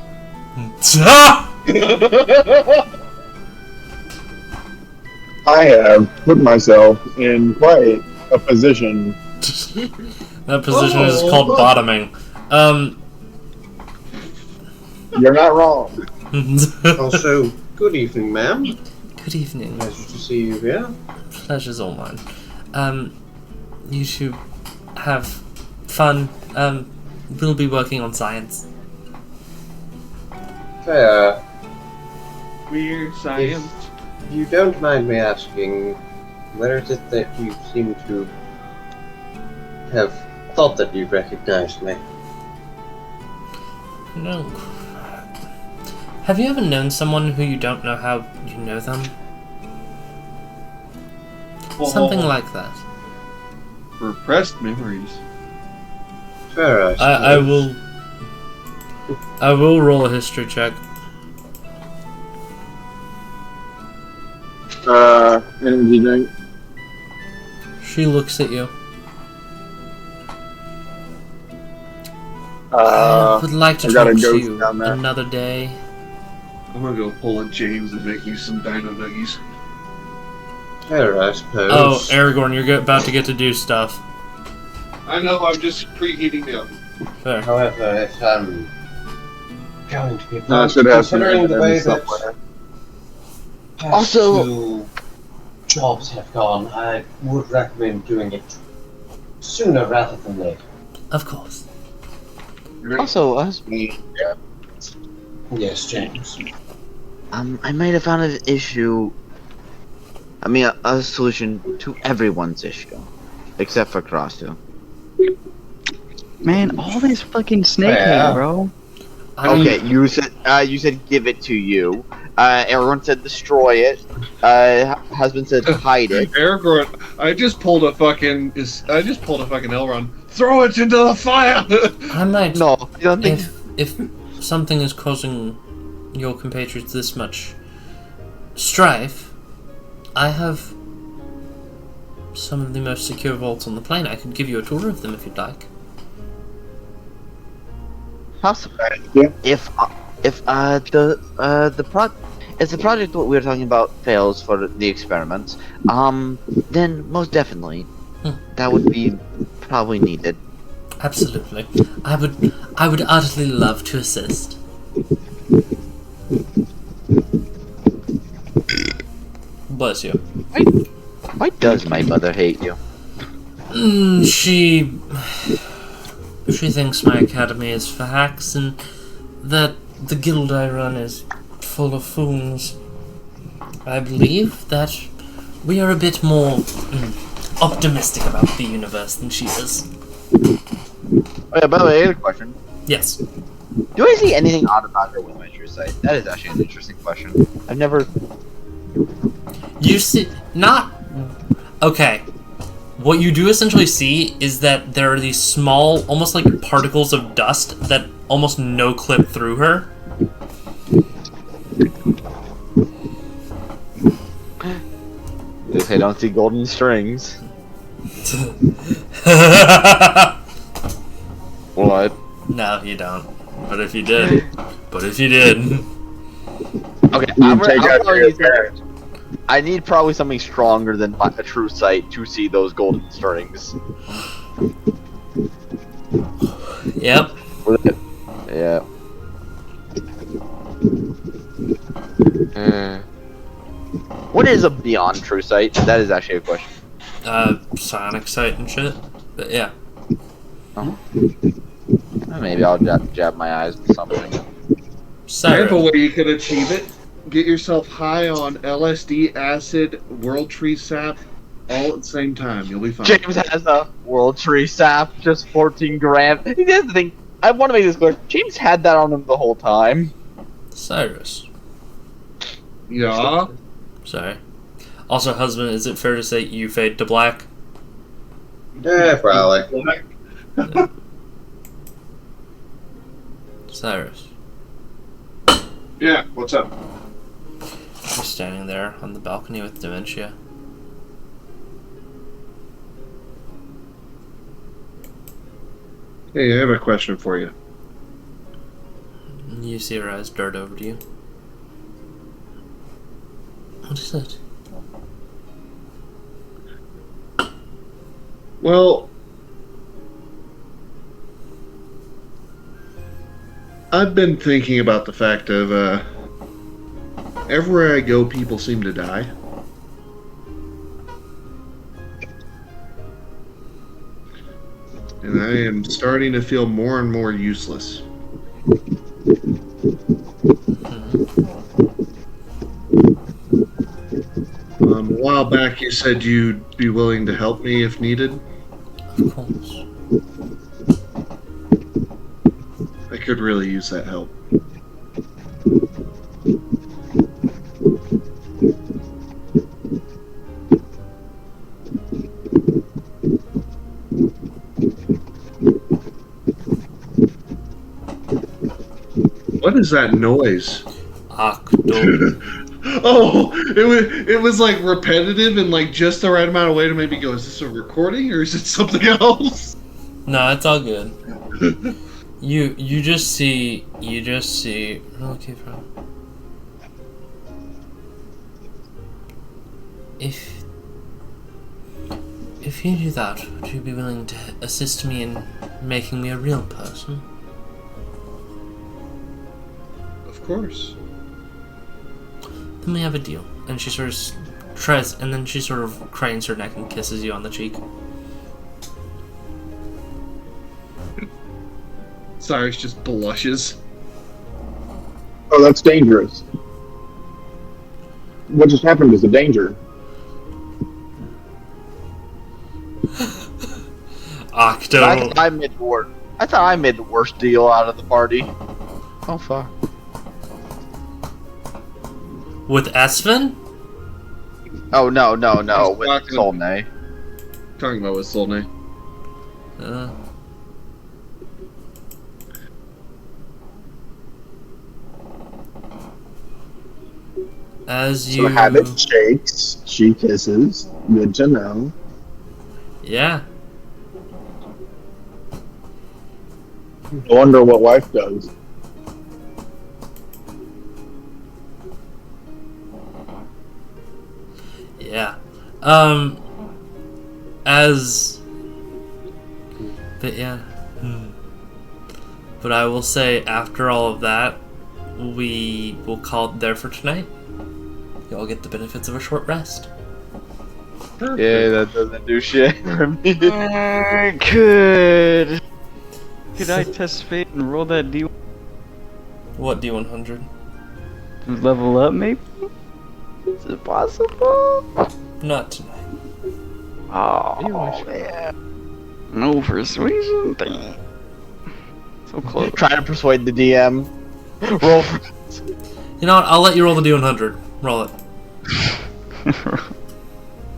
I have put myself in quite a position. That position is called bottoming. You're not wrong. Also, good evening, ma'am. Good evening. Pleasure to see you here. Pleasure's all mine. You two have fun. We'll be working on science. We're science. If you don't mind me asking, where is it that you seem to have thought that you recognized me? No. Have you ever known someone who you don't know how you know them? Something like that. Repressed memories. Sure, I will roll a history check. Energy drink. She looks at you. Uh, I would like to I got a talk to ghost you down there. another day. I'm gonna go pull a James and make you some dino nuggies. Sure, I suppose. Oh, Aragorn, you're about to get to do stuff. I know, I'm just preheating the oven. Fair. However, if I'm going to be No, I should have some considering the way stuff that later. past Also- two jobs have gone, I would recommend doing it sooner rather than later. Of course. Also, Yes, James. I might have found an issue. I mean, a solution to everyone's issue, except for Crossu. Man, all this fucking snake Yeah. hate, bro. Okay, you said give it to you. Everyone said destroy it. Husband said hide it. Aragorn, I just pulled a fucking Elrond. Throw it into the fire! I might. No, you don't think. If something is causing your compatriots this much strife, I have some of the most secure vaults on the plane. I could give you a tour of them if you'd like. Possibly. Yeah. If the project what we were talking about fails for the experiments, then most definitely that would be probably needed. Absolutely. I would utterly love to assist. Bless you. Why does my mother hate you? She thinks my academy is for hacks and that the guild I run is full of fools. I believe that we are a bit more optimistic about the universe than she is. Oh yeah, by the way, I had a question. Yes. Do I see anything odd about her with my true sight? That is actually an interesting question. I've never. You see, not okay. What you do essentially see is that there are these small, almost like particles of dust that almost no clip through her. If I don't see golden strings. What? No, you don't. But if you did. Okay, I need probably something stronger than a true sight to see those golden strings. Yep. Yeah. What is a beyond true sight? That is actually a question. Sonic sight and shit. But yeah. Oh. Maybe I'll jab my eyes with something. I have a way you could achieve it. Get yourself high on LSD, acid, World Tree sap, all at the same time. You'll be fine. James has a World Tree sap, just 14 grams. Here's the thing. I want to make this clear. James had that on him the whole time. Cyrus. Yeah. Sorry. Also, husband, is it fair to say you fade to black? Yeah, probably. Yeah. Cyrus. Yeah, what's up? You're standing there on the balcony with dementia. Hey, I have a question for you. You see her eyes dart over to you. What is it? Well, I've been thinking about the fact of, everywhere I go, people seem to die. And I am starting to feel more and more useless. while back you said you'd be willing to help me if needed. Of course. I could really use that help. What is that noise? Octo. Oh, it was like repetitive and like just the right amount of way to maybe go, is this a recording or is it something else? No, it's all good. You just see relocate from. If you do that, would you be willing to assist me in making me a real person? Of course. Then we have a deal. And she sort of tries, and then she sort of cranes her neck and kisses you on the cheek. Cyrus just blushes. Oh, that's dangerous. What just happened is a danger. Octo. I thought I made the worst deal out of the party. Oh fuck. With Espen? Oh no, with Solnay. Talking about with Solnay. As you So Habit shakes, she kisses. Good to know. Yeah. I wonder what wife does. Yeah. But yeah. But I will say, after all of that, we will call it there for tonight. You all get the benefits of a short rest. Yeah, that doesn't do shit for me. Could I test fate and roll that D? What D100? Level up, maybe? Is it possible? Not tonight. Oh, man. No persuasion? Dang. So close. Trying to persuade the DM. Roll. You know what? I'll let you roll the D100. Roll it.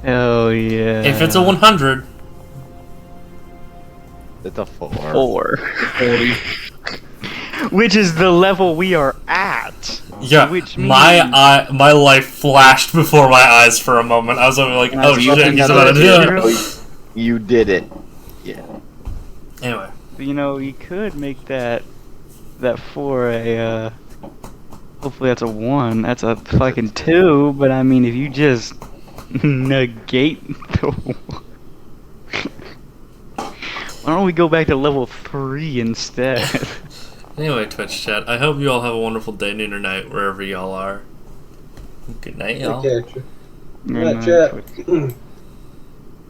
Hell yeah. If it's a 100, it's a 4. 4. 40. Which is the level we are at. yeah, Which means... my life flashed before my eyes for a moment. I was like, oh shit, he's about to do it. You did it. Yeah. Anyway. You know, you could make that 4 a, hopefully that's a 1. That's a fucking 2, but I mean, if you just negate the... Why don't we go back to level 3 instead? Anyway, Twitch chat, I hope you all have a wonderful day, noon, or night, wherever y'all are. Good night, y'all. Okay, good chat.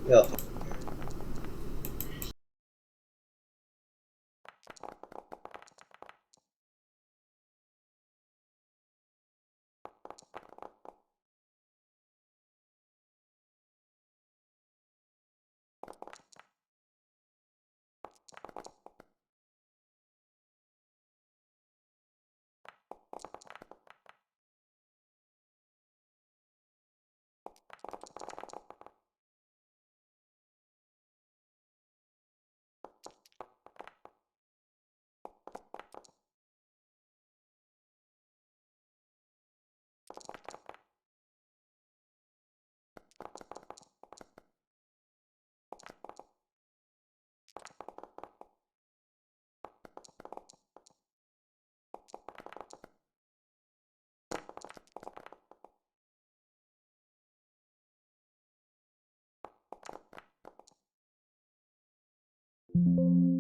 Yeah. Thank you.